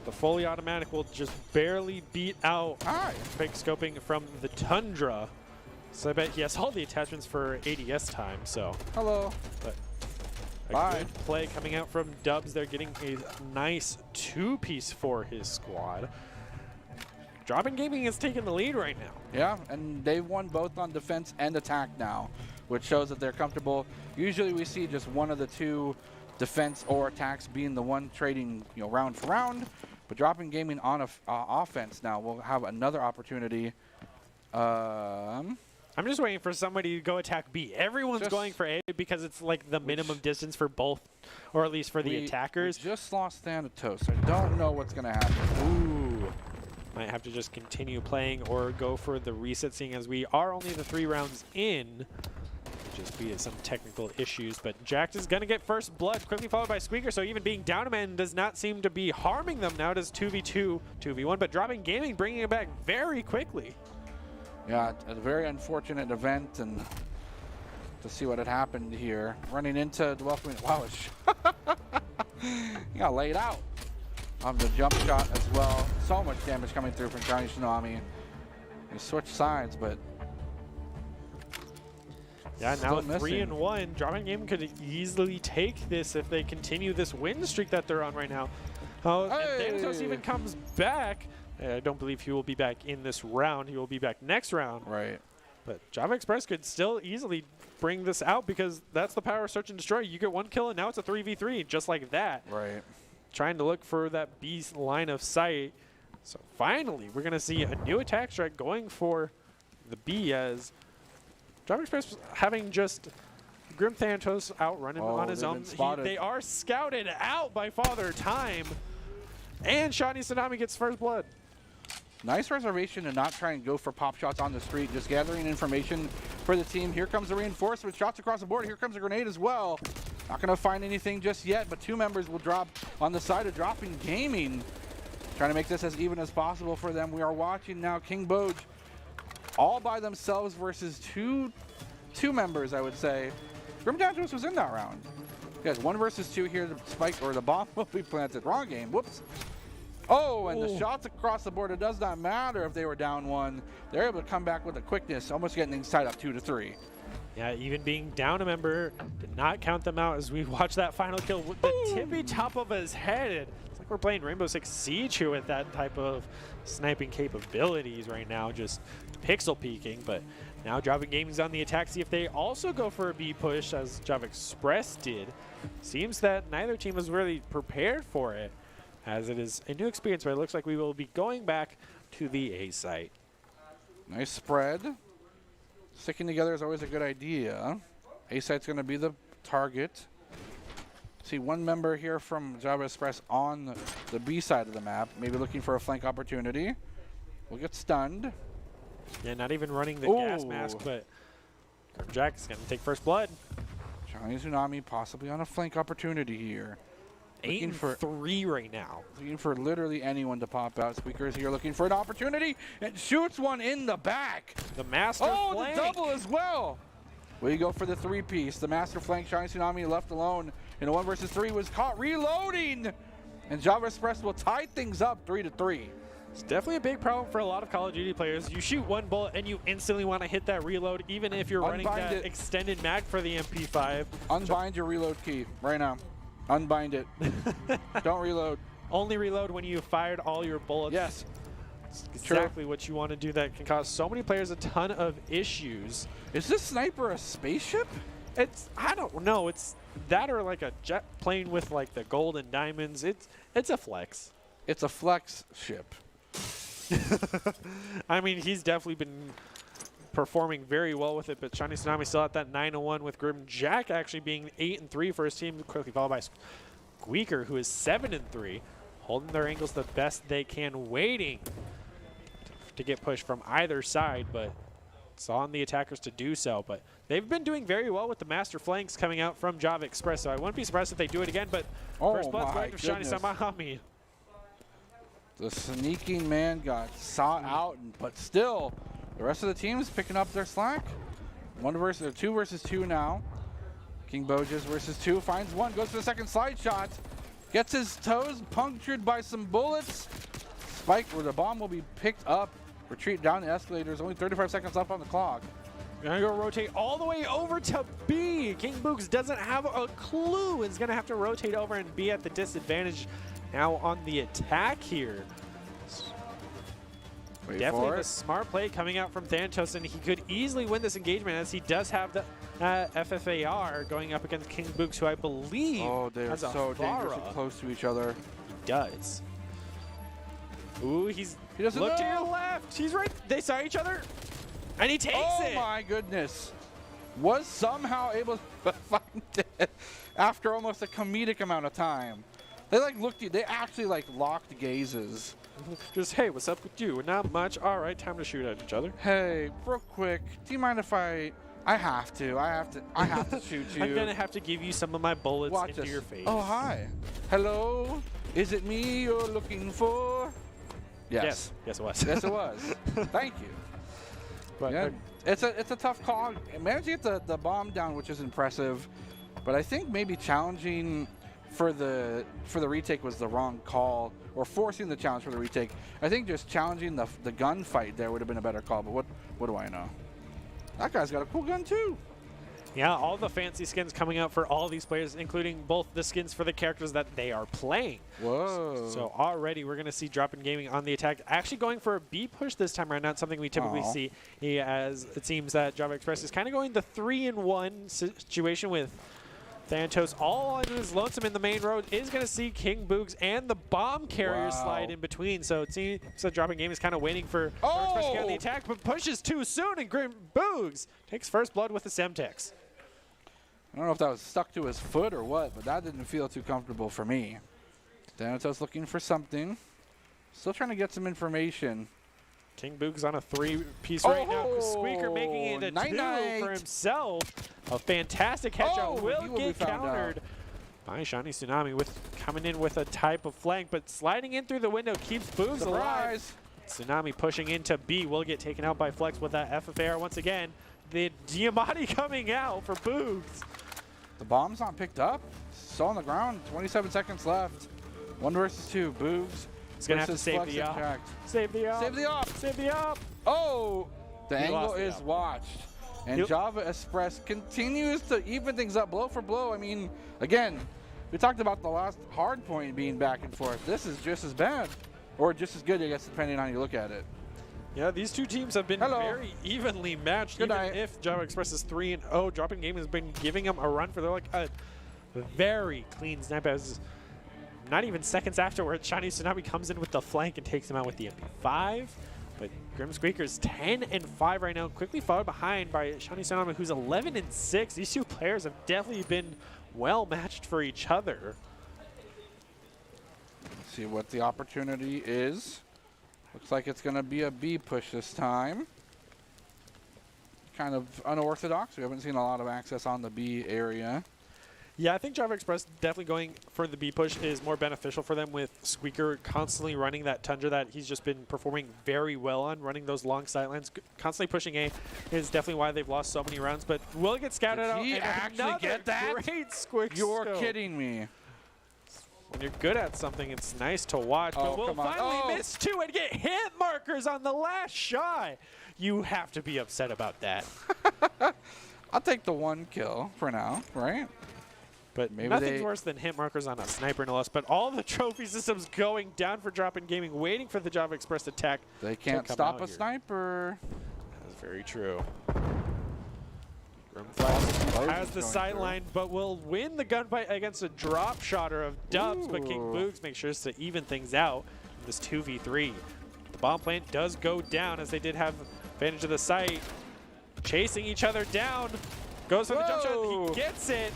S5: the fully automatic will just barely beat out quick scoping from the Tundra. So I bet he has all the attachments for ADS time, so.
S1: Hello.
S5: But a good play coming out from Dubs. They're getting a nice 2-piece for his squad. Dropping Gaming is taking the lead right now.
S1: Yeah, and they've won both on defense and attack now, which shows that they're comfortable. Usually we see just one of the 2 defense or attacks being the one trading, you know, round for round. But Dropping Gaming on offense now will have another opportunity.
S5: I'm just waiting for somebody to go attack B. Everyone's going for A because it's like the minimum distance for both, or at least for the attackers.
S1: We just lost Thanatos. I don't know what's going to happen.
S5: Ooh. Might have to just continue playing or go for the reset, seeing as we are only the 3 rounds in. just be some technical issues, but Jack is going to get first blood, quickly followed by Squeaker, so even being down a man does not seem to be harming them. Now it is 2v2, 2v1, but dropping Gaming, bringing it back very quickly.
S1: Yeah, a very unfortunate event, and to see what had happened here. Running into the welcoming, wow, he got laid out on the jump shot as well. So much damage coming through from Johnny Tsunami. He switched sides, but
S5: yeah, now 3-1. Dropping Game could easily take this if they continue this win streak that they're on right now. Oh, hey. And Thanatos even comes back. I don't believe he will be back in this round. He will be back next round.
S1: Right.
S5: But Java Express could still easily bring this out because that's the power of Search and Destroy. You get one kill and now it's a 3v3 just like that.
S1: Right.
S5: Trying to look for that B line of sight. So finally, we're going to see a new attack strike going for the B as Java Express having just Grim Thanatos out running on his own. They are scouted out by Father Time. And Shani Tsunami gets first blood.
S1: Nice reservation to not try and go for pop shots on the street, just gathering information for the team. Here comes the reinforcement, shots across the board. Here comes a grenade as well. Not going to find anything just yet, but 2 members will drop on the side of Dropping Gaming. Trying to make this as even as possible for them. We are watching now King Boj all by themselves versus two members, I would say. Grim Thanatos was in that round. Yes, 1 versus 2 here. The spike or the bomb will be planted. Wrong game. Whoops. Oh, and the shots across the board. It does not matter if they were down 1. They're able to come back with a quickness, almost getting things tied up 2-3.
S5: Yeah, even being down a member did not count them out as we watch that final kill with the tippy top of his head. It's like we're playing Rainbow Six Siege here with that type of sniping capabilities right now, just pixel peeking. But now Java Gaming's on the attack. See if they also go for a B push as Java Express did. Seems that neither team was really prepared for it, as it is a new experience, but it looks like we will be going back to the A site.
S1: Nice spread. Sticking together is always a good idea. A site's going to be the target. See 1 member here from Java Express on the B side of the map, maybe looking for a flank opportunity. Will get stunned.
S5: Yeah, not even running the gas mask, but Jack is going to take first blood.
S1: Johnny Tsunami possibly on a flank opportunity here.
S5: 8-3 right now.
S1: Looking for literally anyone to pop out. Squeaker's here looking for an opportunity and shoots one in the back.
S5: The master flank.
S1: The double as well. We go for the 3-piece. The master flank, Shiny Tsunami left alone in a 1 versus 3 was caught reloading. And Java Express will tie things up 3-3.
S5: It's definitely a big problem for a lot of Call of Duty players. You shoot 1 bullet and you instantly want to hit that reload, even if you're running that extended mag for the MP5.
S1: Unbind your reload key right now. Unbind it. Don't reload.
S5: Only reload when you fired all your bullets.
S1: Yes.
S5: It's exactly what you want to do. That can cause so many players a ton of issues.
S1: Is this sniper a spaceship?
S5: I don't know. It's that or like a jet plane with like the gold and diamonds. It's a flex.
S1: It's a flex ship.
S5: I mean, he's definitely been performing very well with it, but Shiny Tsunami still at that 9-1 with Grim Jack actually being 8-3 for his team, quickly followed by Squeaker, who is 7-3, holding their angles the best they can, waiting to get pushed from either side, but it's on the attackers to do so. But they've been doing very well with the master flanks coming out from Java Express, so I wouldn't be surprised if they do it again, but first blood's going to Shiny Tsunami.
S1: The sneaking man got sought out, but still, the rest of the team is picking up their slack. 2 versus 2 now. King Bojas versus 2, finds 1, goes for the second slide shot. Gets his toes punctured by some bullets. Spike, where the bomb will be picked up. Retreat down the escalators, only 35 seconds left on the clock.
S5: Gonna go rotate all the way over to B. King Books doesn't have a clue. Is gonna have to rotate over and be at the disadvantage now on the attack here. Definitely a smart play coming out from Thanatos, and he could easily win this engagement as he does have the FFAR going up against King Books, who I believe
S1: they are so dangerously close to each other.
S5: He does. Ooh, he doesn't look to your left. He's right. They saw each other, and he takes it.
S1: Oh my goodness! Was somehow able to find it after almost a comedic amount of time. They they actually locked gazes.
S5: Just, hey, what's up with you? Not much. All right, time to shoot at each other.
S1: Hey, real quick, do you mind if I I have to shoot you.
S5: I'm gonna have to give you some of my bullets
S1: Watch
S5: into
S1: this.
S5: your face.
S1: Oh, hi. Hello? Is it me you're looking for? Yes.
S5: Yes, it was.
S1: Yes, it was. Thank you.
S5: But
S1: Yeah, it's a tough call. Managed to get the bomb down, which is impressive. But I think maybe challenging for the retake was the wrong call, or forcing the challenge for the retake. I think just challenging the gunfight there would have been a better call. But what do I know? That guy's got a cool gun too.
S5: yeah, all the fancy skins coming out for all these players, including both the skins for the characters that they are playing.
S1: Whoa.
S5: So already we're going to see Drop-In Gaming on the attack, actually going for a B push this time around, not something we typically see, as it seems that Java Express is kind of going the 3-in-1 situation with Thanatos all on his lonesome in the main road. Is going to see King Boogs and the bomb carrier slide in between. So it seems that Drop-In Gaming is kind of waiting for Java Express to get on the attack, but pushes too soon, and King Boogs takes first blood with the Semtex.
S1: I don't know if that was stuck to his foot or what, but that didn't feel too comfortable for me. Thanatos looking for something. Still trying to get some information.
S5: King Boog's on a 3-piece right now. Squeaker making it a 2 for himself. A fantastic headshot will get countered by Shiny Tsunami with coming in with a type of flank, but sliding in through the window keeps Boogs alive. Tsunami pushing into B will get taken out by Flex with that FFAR once again. The Diamante coming out for Boogs.
S1: The bomb's not picked up. Still on the ground. 27 seconds left. 1 versus 2. Boogs.
S5: He's going to have to save the op. Save the op.
S1: Save the op.
S5: Save the op.
S1: Oh! The
S5: He
S1: angle
S5: lost the
S1: is
S5: op.
S1: watched. And Java Express continues to even things up blow for blow. I mean, again, we talked about the last hard point being back and forth. This is just as bad. Or just as good, I guess, depending on how you look at it.
S5: Yeah, these two teams have been very evenly matched.
S1: Good
S5: even
S1: night.
S5: if Java Express is 3-0, Drop-In Gaming has been giving them a run for like a very clean snap. As not even seconds afterwards, Shiny Tsunami comes in with the flank and takes him out with the MP5. But Grim Squeaker's 10-5 right now, quickly followed behind by Shiny Tsunami, who's 11-6. These two players have definitely been well matched for each other.
S1: Let's see what the opportunity is. Looks like it's going to be a B push this time. Kind of unorthodox. We haven't seen a lot of access on the B area.
S5: Yeah, I think Java Express definitely going for the B push is more beneficial for them, with Squeaker constantly running that Tundra that he's just been performing very well on, running those long sightlines. Constantly pushing A is definitely why they've lost so many rounds, but will get scouted out.
S1: Did he actually get that?
S5: Great Squick
S1: You're
S5: scope.
S1: kidding me.
S5: When you're good at something, it's nice to watch, but we'll finally miss 2 and get hit markers on the last shot. You have to be upset about that.
S1: I'll take the 1 kill for now, right?
S5: But
S1: maybe
S5: nothing's worse than hit markers on a sniper no less. But all the trophy systems going down for Drop-In Gaming, waiting for the Java Express attack.
S1: They can't stop a sniper.
S5: That's very true. Grimflash has the sideline, but will win the gunfight against a drop shotter of Dubs. But King Boogs makes sure to even things out in this 2v3. The bomb plant does go down, as they did have advantage of the site. Chasing each other down. Goes for the jump shot. He gets it.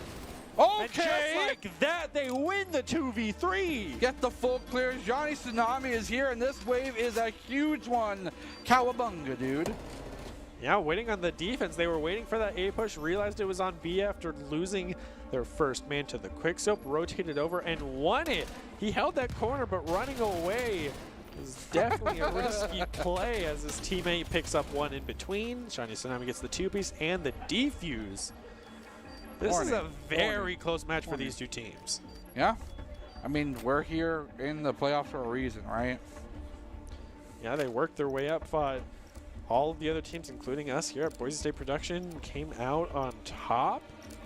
S1: Okay.
S5: And just like that, they win the 2v3.
S1: Get the full clear. Johnny Tsunami is here, and this wave is a huge one. Cowabunga, dude.
S5: Yeah, waiting on the defense. They were waiting for that A push, realized it was on B after losing their first man to the quickscope, rotated over and won it. He held that corner, but running away is definitely a risky play, as his teammate picks up 1 in between. Shiny Tsunami gets the 2-piece and the defuse. This is a very close match for these two teams.
S1: Yeah. I mean, we're here in the playoffs for a reason, right?
S5: Yeah, they worked their way up, fought all of the other teams, including us here at Boise State Production, came out on top.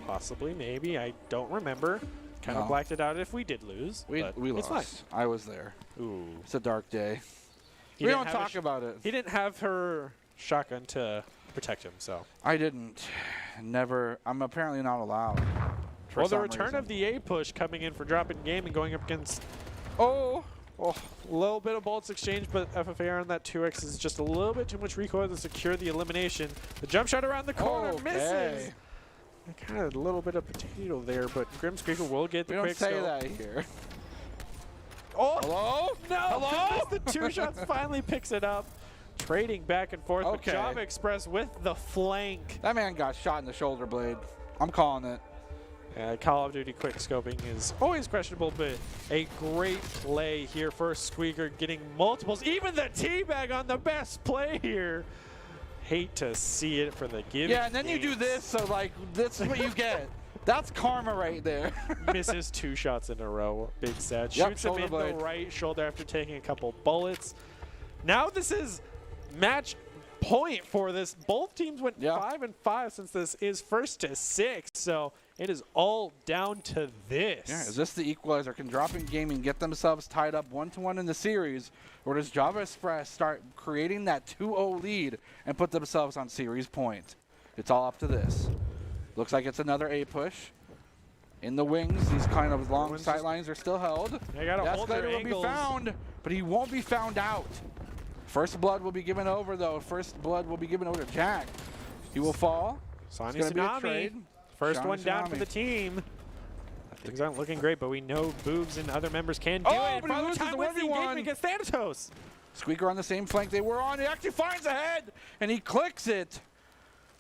S5: Possibly, maybe. I don't remember. Kind of blacked it out if we did lose.
S1: We
S5: lost.
S1: Fine. I was there.
S5: Ooh.
S1: It's a dark day. We don't talk about it.
S5: He didn't have her shotgun to protect him, so.
S1: I didn't. Never. I'm apparently not allowed.
S5: Well, the return of the A push coming in for Drop-In Gaming, going up against. A little bit of bullets exchange, but FFAR on that 2X is just a little bit too much recoil to secure the elimination. The jump shot around the corner misses. Kind of a little bit of potato there, but Grim Squeaker will get the quick
S1: scope. We don't say that here.
S5: Oh!
S1: Hello?
S5: No!
S1: Hello?
S5: The 2 shots finally picks it up. trading back and forth.
S1: Okay.
S5: But Java Express with the flank.
S1: That man got shot in the shoulder blade. I'm calling it.
S5: Call of Duty quick scoping is always questionable, but a great play here for Squeaker, getting multiples. Even the teabag on the best play here. Hate to see it for the Giving
S1: Yeah, and then you do this, so like, this is what you get. That's karma right there.
S5: Misses 2 shots in a row. Big sad.
S1: Yep,
S5: Shoots him in
S1: blade.
S5: the right shoulder after taking a couple bullets. Now this is match point for this. Both teams went 5 and 5 since this is 1st to 6. So it is all down to this.
S1: Yeah, is this the equalizer? Can Dropping Gaming get themselves tied up 1-1 in the series, or does Java Express start creating that 2-0 lead and put themselves on series point? It's all up to this. Looks like it's another A push. In the wings, these kind of long sight lines are still held.
S5: They gotta hold their
S1: will be
S5: angles.
S1: found, but he won't be found out. First blood will be given over, though. First blood will be given over to Jack. He will fall.
S5: Sonny
S1: It's gonna be a
S5: Tsunami.
S1: trade.
S5: First
S1: Sonny
S5: one down for
S1: Tsunami.
S5: the team. Things aren't looking great, but we know Boogs and other members can do
S1: Oh,
S5: it.
S1: but he
S5: Father
S1: loses
S5: Time
S1: the
S5: wins the
S1: 1v1.
S5: engagement against Thanatos.
S1: Squeaker on the same flank they were on. He actually finds a head, and he clicks it.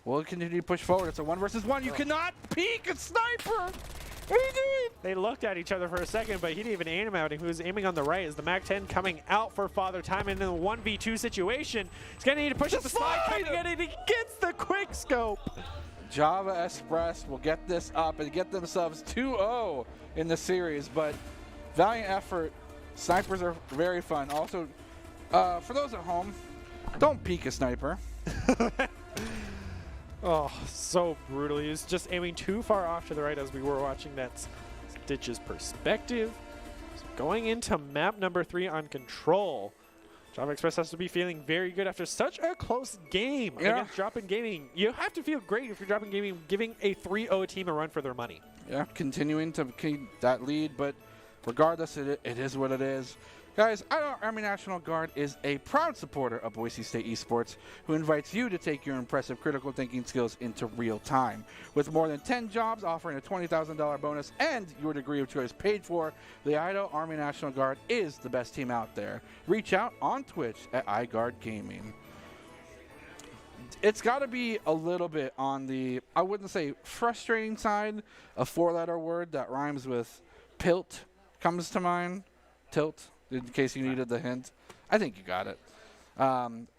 S1: Will continue to push forward. It's a 1 versus 1. You cannot peek a sniper. What are you doing?
S5: They looked at each other for a second, but he didn't even aim out. He was aiming on the right as the MAC-10 coming out for Father Time in a 1v2 situation. He's going to need to push up the slide, coming in, and he gets the quick scope.
S1: Java Express will get this up and get themselves 2-0 in the series, but valiant effort. Snipers are very fun. Also, for those at home, don't peek a sniper.
S5: Oh, so brutal. He was just aiming too far off to the right as we were watching that Stitch's perspective. So going into map number 3 on Control. Java Express has to be feeling very good after such a close game against Dropping Gaming. You have to feel great if you're Dropping Gaming, giving a 3-0 team a run for their money.
S1: Yeah, continuing to keep that lead, but regardless, it is what it is. Guys, Army National Guard is a proud supporter of Boise State Esports, who invites you to take your impressive critical thinking skills into real time. With more than 10 jobs offering a $20,000 bonus and your degree of choice paid for, the Idaho Army National Guard is the best team out there. Reach out on Twitch at iGuard Gaming. It's got to be a little bit on the, I wouldn't say frustrating side. A 4-letter word that rhymes with pilt comes to mind. Tilt. In case you needed the hint. I think you got it.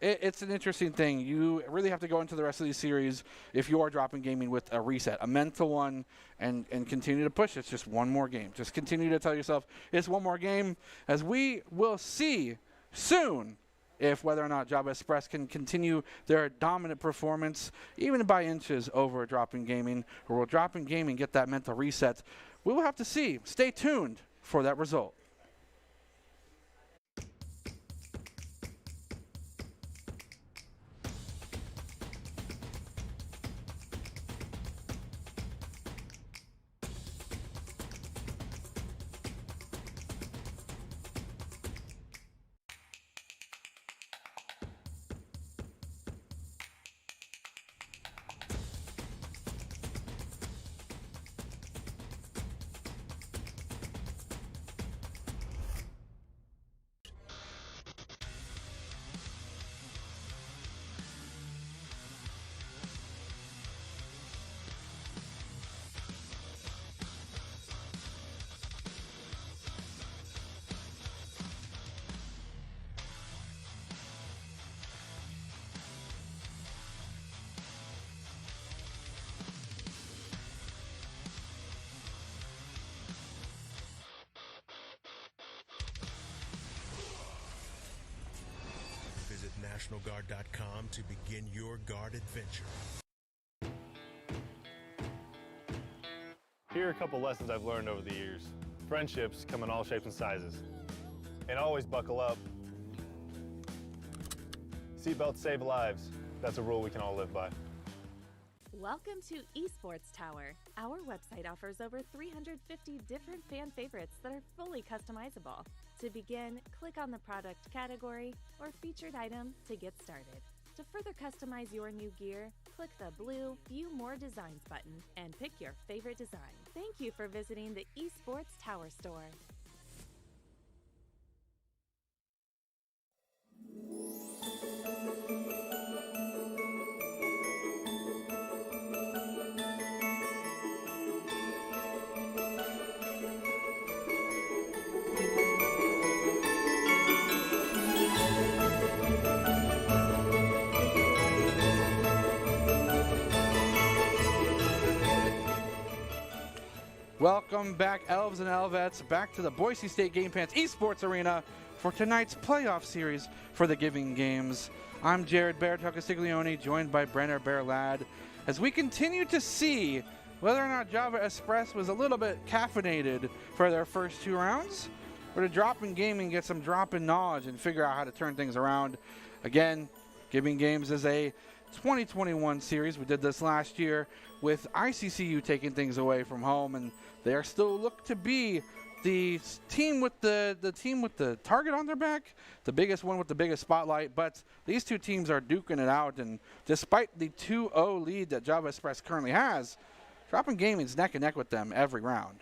S1: It's an interesting thing. You really have to go into the rest of these series if you are Dropping Gaming with a reset, a mental one, and continue to push. It's just one more game. Just continue to tell yourself it's one more game, as we will see soon if whether or not Java Express can continue their dominant performance, even by inches over Dropping Gaming, or will Dropping Gaming get that mental reset? We will have to see. Stay tuned for that result.
S6: Visit NationalGuard.com to begin your guard adventure.
S7: Here are a couple lessons I've learned over the years. Friendships come in all shapes and sizes. And always buckle up. Seatbelts save lives. That's a rule we can all live by.
S8: Welcome to Esports Tower. Our website offers over 350 different fan favorites that are fully customizable. To begin, click on the product category or featured item to get started. To further customize your new gear, click the blue View More Designs button and pick your favorite design. Thank you for visiting the Esports Tower store.
S1: Welcome back, Elves and Elvettes, back to the Boise State Game Pants Esports Arena for tonight's playoff series for the Giving Games. I'm Jared Bear Castiglione, joined by Brenner Bear Ladd, as we continue to see whether or not Java Espress was a little bit caffeinated for their first 2 rounds, or to drop in gaming, get some drop in knowledge, and figure out how to turn things around. Again, Giving Games is a 2021 series. We did this last year with ICCU taking things away from home, and they are still looked to be the team with the target on their back, the biggest one with the biggest spotlight. But these 2 teams are duking it out, and despite the 2-0 lead that Java Express currently has, Dropping Gaming's neck and neck with them every round.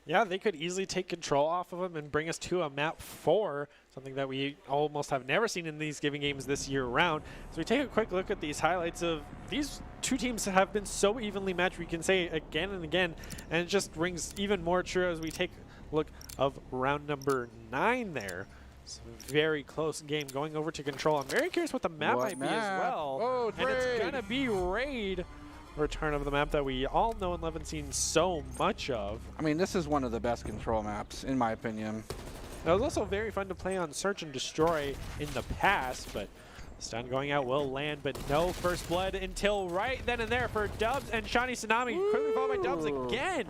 S5: Yeah, they could easily take control off of them and bring us to a map 4, something that we almost have never seen in these Giving Games this year round. So we take a quick look at these highlights of these 2 teams that have been so evenly matched, we can say again and again, and it just rings even more true as we take a look of round number 9 there. It's a very close game going over to control. I'm very curious what the map might be as well.
S1: Oh,
S5: and it's going to be Raid. Return of the map that we all know and love and seen so much of.
S1: I mean, this is one of the best control maps, in my opinion.
S5: It was also very fun to play on Search and Destroy in the past, but stun going out will land, but no first blood until right then and there for Dubs and Shani Tsunami. Quickly followed by Dubs again.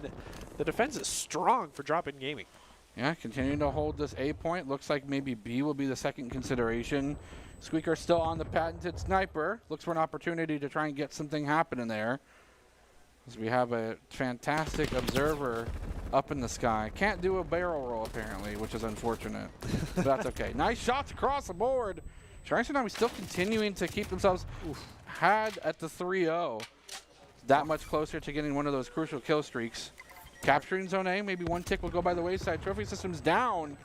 S5: The defense is strong for Drop-In Gaming.
S1: Yeah, continuing to hold this A point. Looks like maybe B will be the second consideration. Squeaker still on the patented sniper. Looks for an opportunity to try and get something happening there. As we have a fantastic observer up in the sky. Can't do a barrel roll apparently, which is unfortunate. But that's okay. Nice shots across the board. Tsunami still continuing to keep themselves had at the 3-0. That much closer to getting one of those crucial kill streaks. Capturing Zone A, maybe 1 tick will go by the wayside. Trophy systems down.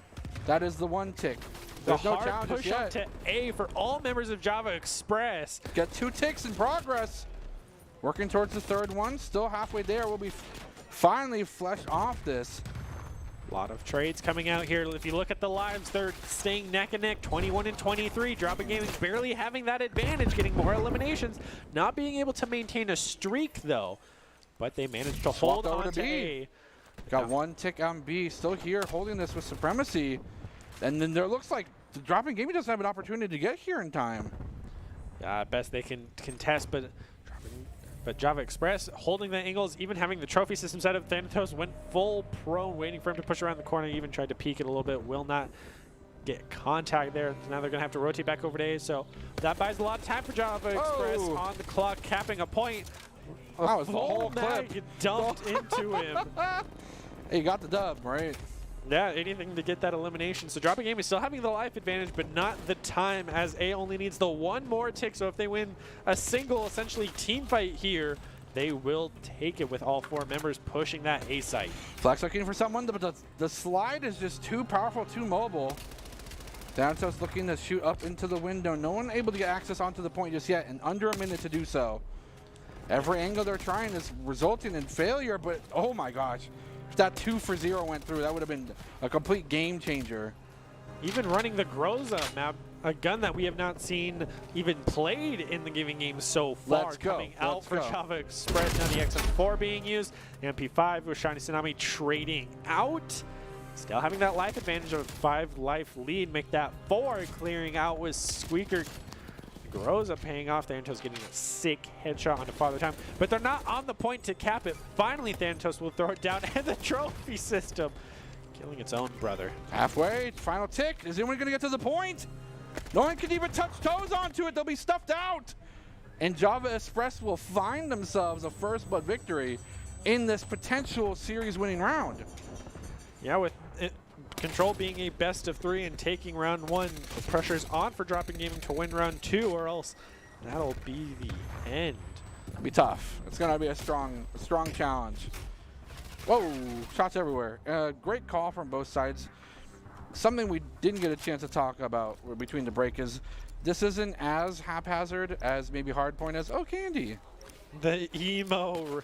S1: That is the 1 tick. There's
S5: the
S1: no
S5: hard
S1: challenges
S5: push
S1: yet.
S5: up to A for all members of Java Express.
S1: Get 2 ticks in progress. Working towards the 3rd one. Still halfway there. We'll be finally fleshed off this.
S5: A lot of trades coming out here. If you look at the lives, they're staying neck and neck, 21 and 23. Drop-In Gaming barely having that advantage, getting more eliminations. Not being able to maintain a streak, though. But they managed to hold on to A.
S1: Got 1 tick on B. Still here, holding this with supremacy. And then there looks like the Drop-In Gaming doesn't have an opportunity to get here in time.
S5: Best they can contest, but Java Express holding the angles, even having the trophy system set up. Thanatos went full prone, waiting for him to push around the corner, even tried to peek it a little bit. Will not get contact there. Now they're going to have to rotate back over to A, so that buys a lot of time for Java Express on the clock, capping a point.
S1: That was the whole clip.
S5: Dumped into him.
S1: Hey, you got the dub, right?
S5: Yeah, anything to get that elimination. So Drop-In Gaming is still having the life advantage, but not the time, as A only needs the 1 more tick. So if they win a single, essentially, team fight here, they will take it with all 4 members pushing that A site.
S1: Flex looking for someone, but the slide is just too powerful, too mobile. Thanatos looking to shoot up into the window. No one able to get access onto the point just yet, and under a minute to do so. Every angle they're trying is resulting in failure, but oh my gosh. If that 2 for 0 went through, that would have been a complete game changer.
S5: Even running the Groza map, a gun that we have not seen even played in the Giving Games so far.
S1: Let's go.
S5: Coming out for Java Express. Now the XM4 being used. MP5 with Shiny Tsunami trading out. Still having that life advantage of a 5 life lead. Make that 4, clearing out with Squeaker. Groza paying off. Thanatos getting a sick headshot onto Father Time, but they're not on the point to cap it. Finally, Thanatos will throw it down, and the trophy system killing its own brother.
S1: Halfway, final tick. Is anyone going to get to the point? No one can even touch toes onto it. They'll be stuffed out. And Java Express will find themselves a first blood victory in this potential series-winning round.
S5: Yeah, with Control being a best of 3 and taking round 1, the pressure's on for Drop-In Gaming to win round 2, or else that'll be the end.
S1: It'll be tough. It's going to be a strong challenge. Whoa, shots everywhere. Great call from both sides. Something we didn't get a chance to talk about between the break is this isn't as haphazard as maybe Hardpoint is. Oh, Candy.
S5: The emo.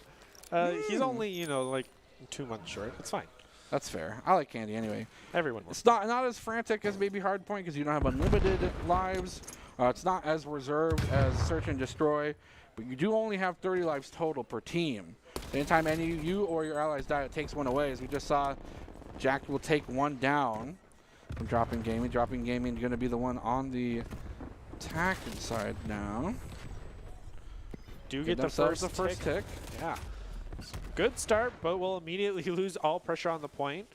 S5: He's only, you know, like 2 months short. It's fine.
S1: That's fair. I like Candy anyway.
S5: Everyone will.
S1: It's not as frantic as maybe Hardpoint because you don't have unlimited lives. It's not as reserved as Search and Destroy, but you do only have 30 lives total per team. Anytime any of you or your allies die, it takes one away. As we just saw, Jack will take one down from Dropping Gaming. Dropping Gaming is going to be the one on the attacking side now.
S5: Do get the first tick. Yeah. Good start, but will immediately lose all pressure on the point.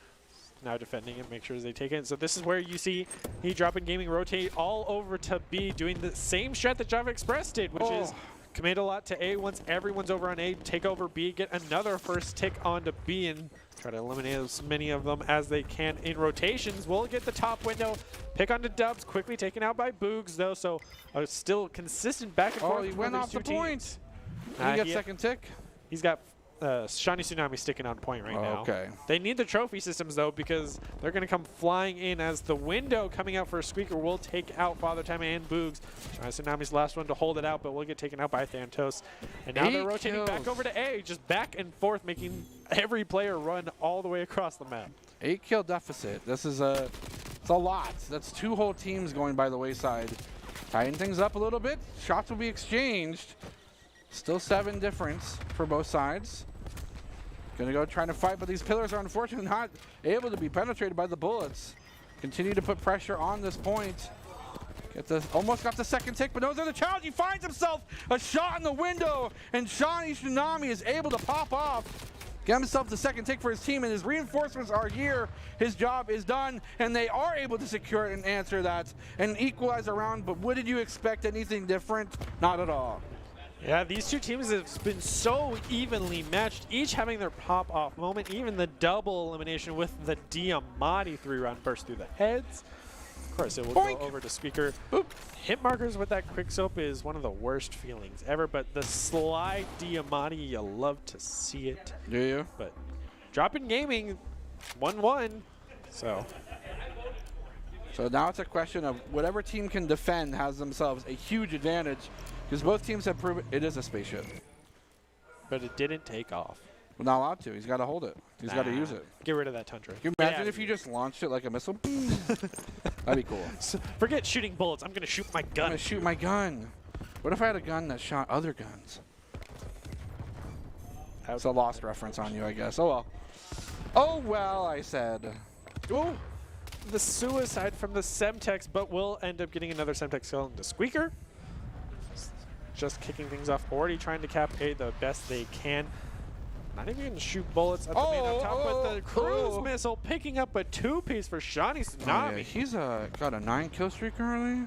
S5: Now defending and make sure they take it. So this is where you see he Dropping Gaming rotate all over to B, doing the same strat that Java Express did, which is commit a lot to A. Once everyone's over on A, take over B, get another first tick onto B, and try to eliminate as many of them as they can in rotations. We'll get the top window, pick onto Dubs, quickly taken out by Boogs though, so still consistent back and forth.
S1: He went off the point. He got second tick.
S5: He's got Shiny Tsunami sticking on point right now.
S1: Okay.
S5: They need the trophy systems though, because they're going to come flying in as the window coming out for a Squeaker will take out Father Time and Boogs. Shiny Tsunami's the last one to hold it out, but will get taken out by Thantos. And now they're rotating back over to A, just back and forth, making every player run all the way across the map.
S1: 8 kill deficit. This is it's a lot. That's 2 whole teams going by the wayside. Tighten things up a little bit. Shots will be exchanged. Still 7 difference for both sides. Gonna go trying to fight, but these pillars are unfortunately not able to be penetrated by the bullets. Continue to put pressure on this point. Almost got the second tick, but those are the challenge. He finds himself a shot in the window, and Shiny Tsunami is able to pop off. Get himself the second tick for his team, and his reinforcements are here. His job is done, and they are able to secure it and answer that and equalize around. But what did you expect? Anything different? Not at all.
S5: Yeah, these two teams have been so evenly matched, each having their pop-off moment. Even the double elimination with the Diamatti 3-round burst through the heads. Of course, it will go over to Squeaker. Hit markers with that quick soap is one of the worst feelings ever, but the slide Diamatti, you love to see it.
S1: Do you?
S5: But Dropping Gaming, 1-1, so
S1: now it's a question of whatever team can defend has themselves a huge advantage, because both teams have proven it is a spaceship.
S5: But it didn't take off.
S1: Well, not allowed to. He's got to hold it. He's got to use it.
S5: Get rid of that Tundra.
S1: Can you imagine if you just launched it like a missile? That'd be cool.
S5: So forget shooting bullets. I'm going to shoot my gun.
S1: I'm going to shoot my gun. What if I had a gun that shot other guns? That's a lost reference on you, I guess. Oh, well. Oh, well, I said.
S5: Ooh. The suicide from the Semtex, but will end up getting another Semtex kill into Squeaker. Just kicking things off, already trying to cap A the best they can. Not even going to shoot bullets at the man on top with the cruise missile, picking up a 2-piece for Shiny Tsunami.
S1: Yeah, he's got a 9 kill streak currently,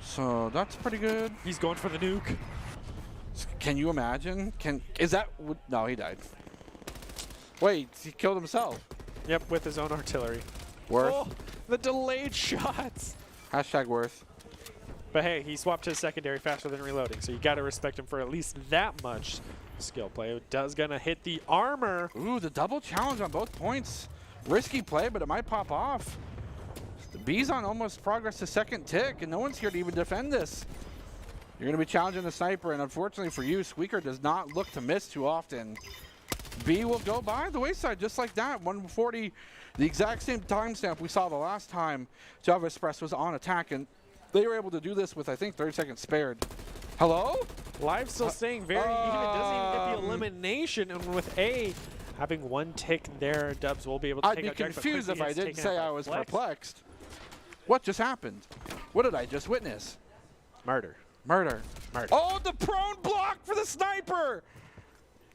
S1: so that's pretty good.
S5: He's going for the nuke.
S1: Can you imagine? No, he died. Wait, he killed himself.
S5: Yep, with his own artillery.
S1: Worth.
S5: Oh, the delayed shots.
S1: Hashtag worth.
S5: But hey, he swapped his secondary faster than reloading, so you got to respect him for at least that much skill play. It does gonna hit the armor.
S1: Ooh, the double challenge on both points. Risky play, but it might pop off. The B's on almost progress to second tick, and no one's here to even defend this. You're gonna be challenging the sniper, and unfortunately for you, Squeaker does not look to miss too often. B will go by the wayside just like that. 140, the exact same timestamp we saw the last time Java Express was on attack, and they were able to do this with, I think, 30 seconds spared. Hello?
S5: Live still staying very even. Doesn't even get the elimination. And with A having 1 tick there, Dubs will be able to take out
S1: I'd be confused if I didn't say I was perplexed. What just happened? What did I just witness?
S5: Murder.
S1: Murder.
S5: Murder.
S1: Oh, the prone block for the sniper!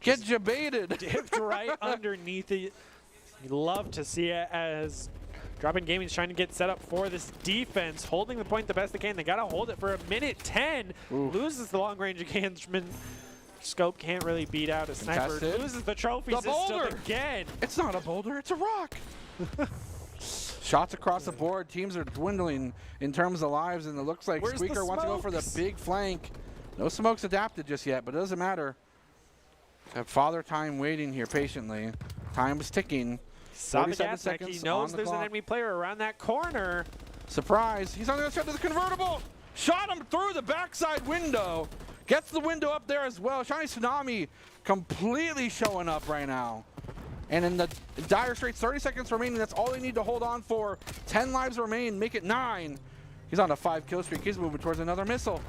S1: Get jebaited.
S5: Dipped right underneath it. You love to see it as Dropping Gaming's trying to get set up for this defense, holding the point the best they can. They got to hold it for a minute 10.
S1: Ooh.
S5: Loses the long-range engagement. Scope can't really beat out a sniper.
S1: Contested.
S5: Loses the trophy system again.
S1: It's not a boulder, it's a rock. Shots across the board. Teams are dwindling in terms of lives, and it looks like Squeaker wants to go for the big flank. No smokes adapted just yet, but it doesn't matter. Have Father Time waiting here patiently. Time is ticking.
S5: Saw the gas neck. He knows there's an enemy player around that corner.
S1: Surprise. He's on the other side of the convertible. Shot him through the backside window. Gets the window up there as well. Shiny Tsunami completely showing up right now. And in the dire straits, 30 seconds remaining. That's all they need to hold on for. 10 lives remain. Make it 9. He's on a 5 kill streak. He's moving towards another missile.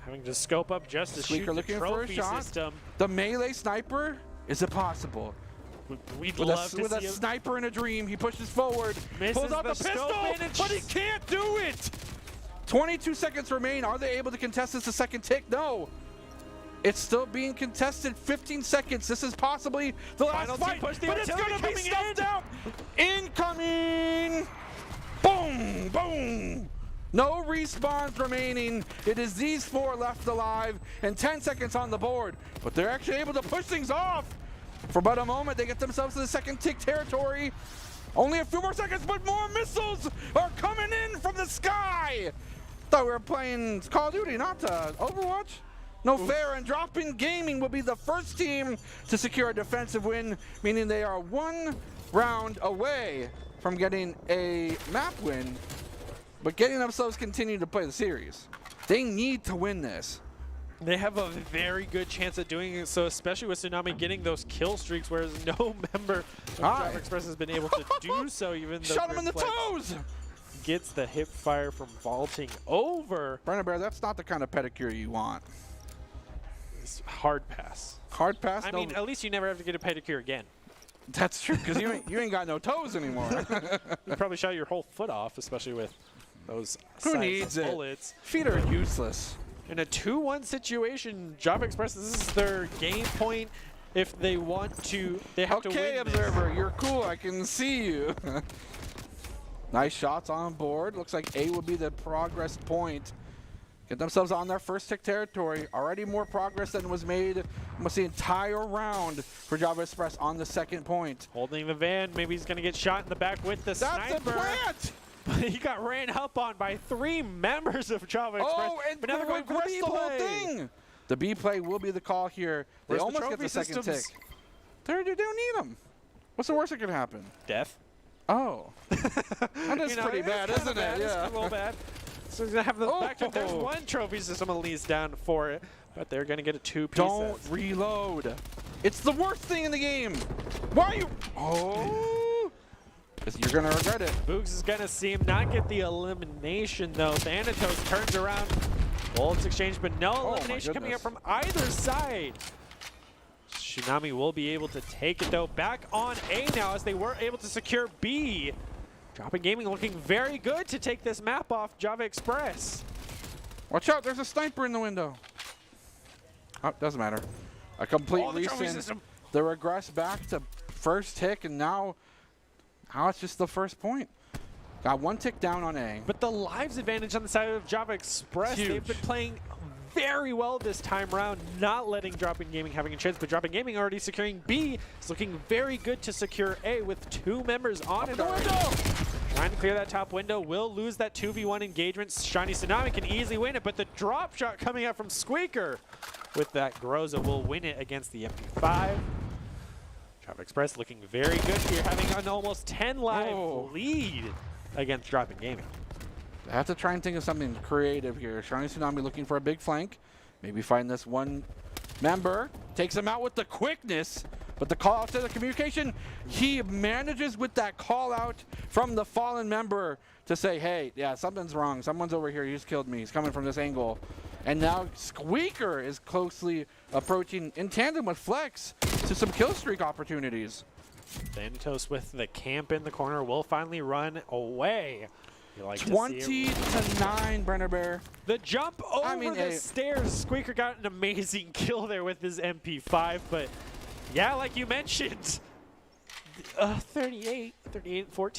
S5: Having to scope up just to
S1: Squeaker
S5: shoot the
S1: looking for a
S5: trophy
S1: shot.
S5: system.
S1: The melee sniper, is it possible?
S5: We'd
S1: With
S5: love
S1: a,
S5: to
S1: with a
S5: see
S1: sniper in a dream, he pushes forward,
S5: Misses
S1: pulls out
S5: the
S1: the
S5: scope
S1: pistol,
S5: and
S1: but he can't do it! 22 seconds remain. Are they able to contest this a second tick? No. It's still being contested. 15 seconds. This is possibly the last
S5: Final
S1: fight,
S5: push, the
S1: but it's
S5: artillery
S1: going to be
S5: coming
S1: stuffed
S5: in.
S1: out. Incoming. Boom, boom. No respawns remaining. It is these 4 left alive and 10 seconds on the board, but they're actually able to push things off. For about a moment, they get themselves to the second tick territory. Only a few more seconds, but more missiles are coming in from the sky. Thought we were playing Call of Duty, not Overwatch. No fair, and Drop-In Gaming will be the first team to secure a defensive win, meaning they are 1 round away from getting a map win, but getting themselves continue to play the series. They need to win this.
S5: They have a very good chance at doing it, so especially with Tsunami getting those kill streaks, whereas no member of Java Express has been able to do so, even though
S1: Shot him in the
S5: Reflex
S1: toes!
S5: gets the hip fire from vaulting over.
S1: Brenna Bear, that's not the kind of pedicure you want.
S5: It's hard pass.
S1: Hard pass?
S5: I
S1: No,
S5: mean, at least you never have to get a pedicure again.
S1: that's true, because you ain't got no toes anymore.
S5: You probably shot your whole foot off, especially with those
S1: Who
S5: size
S1: needs
S5: of
S1: it?
S5: bullets.
S1: Feet are useless.
S5: In a 2-1 situation, Java Express, this is their game point. If they want to, they have to win
S1: Okay,
S5: this.
S1: Observer, you're cool. I can see you. Nice shots on board. Looks like A will be the progress point. Get themselves on their first tick territory. Already more progress than was made almost the entire round for Java Express on the second point.
S5: Holding the van, maybe he's gonna get shot in the back with the
S1: That's
S5: sniper.
S1: the plant!
S5: He got ran up on by 3 members of Java Express.
S1: Oh, and
S5: but now they're going for the
S1: regress
S5: B
S1: the whole
S5: play.
S1: thing. The B play will be the call here. They
S5: Where's the
S1: almost get
S5: trophy
S1: the second tick.
S5: systems?
S1: They don't need them. What's the worst that could happen?
S5: Death.
S1: Oh. That is pretty bad,
S5: it's
S1: isn't
S5: kinda
S1: it?
S5: bad. It's
S1: Yeah.
S5: a little bad. So he's gonna have the back to there's
S1: Oh.
S5: 1 trophy system at least down for it, but they're gonna get a 2-piece.
S1: Don't reload. It's the worst thing in the game. Why are you? Oh. You're going to regret it.
S5: Boogs is gonna see him not get the elimination though. Thanatos turns around. Bullets exchange, but no
S1: my
S5: elimination coming up
S1: goodness.
S5: from either side. Tsunami will be able to take it though. Back on A now as they were able to secure B. Drop-In Gaming looking very good to take this map off Java Express.
S1: Watch out. There's a sniper in the window. Oh, doesn't matter. A complete
S5: Oh, the trophy
S1: resync.
S5: system.
S1: They regress back to first tick, and now it's just the first point. Got 1 tick down on A.
S5: But the lives advantage on the side of Java Express,
S1: Huge.
S5: they've been playing very well this time around, not letting Drop-In Gaming having a chance, but Drop-In Gaming already securing B. Is looking very good to secure A with 2 members on it already. Trying to clear that top window, will lose that 2v1 engagement. Shiny Tsunami can easily win it, but the drop shot coming out from Squeaker. With that, Groza will win it against the MP5. Java Express looking very good here, having an almost 10 live lead against Drop-In Gaming.
S1: I have to try and think of something creative here. Shiny Tsunami looking for a big flank. Maybe find this 1 member. Takes him out with the quickness. But the call out to the communication, he manages with that call out from the fallen member to say, hey, yeah, something's wrong. Someone's over here. He just killed me. He's coming from this angle. And now Squeaker is closely approaching in tandem with Flex to some kill streak opportunities.
S5: Thanatos with the camp in the corner will finally run away. You like
S1: 20
S5: to see it.
S1: to 9, Brenner Bear.
S5: The jump over the
S1: hey.
S5: stairs. Squeaker got an amazing kill there with his MP5, but yeah, like you mentioned, 38-14.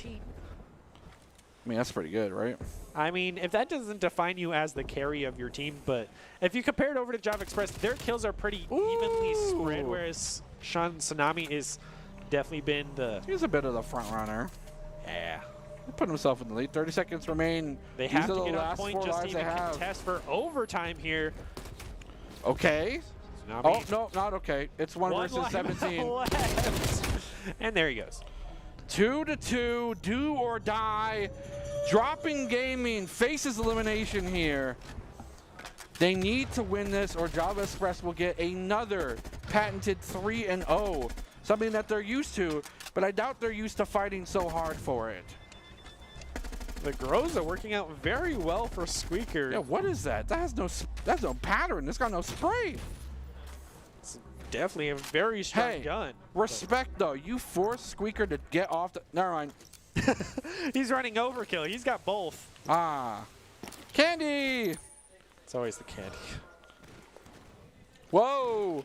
S1: I mean, that's pretty good, right?
S5: I mean, if that doesn't define you as the carry of your team, but if you compare it over to Java Express, their kills are pretty evenly spread, whereas Sean Tsunami is definitely been the...
S1: He's a bit of the front runner.
S5: Yeah.
S1: He put himself in the lead. 30 seconds remain.
S5: They
S1: These
S5: have
S1: are
S5: to
S1: the
S5: get on
S1: last
S5: point
S1: 4
S5: just to
S1: lives they
S5: even
S1: have.
S5: contest for overtime here.
S1: Okay.
S5: Tsunami.
S1: Oh, no, not okay. It's 1
S5: One
S1: versus
S5: life
S1: 17.
S5: left. And there he goes.
S1: 2 to 2, do or die. Drop-In Gaming faces elimination here. They need to win this or Java Express will get another patented 3-0. Something that they're used to, but I doubt they're used to fighting so hard for it.
S5: The Groza working out very well for Squeaker.
S1: Yeah, what is that? That's no pattern. It's got no spray.
S5: It's definitely a very strong
S1: Hey,
S5: gun.
S1: Respect, though. You forced Squeaker to get off the... Never mind.
S5: He's running overkill. He's got both.
S1: Ah. Candy!
S5: It's always the candy.
S1: Whoa!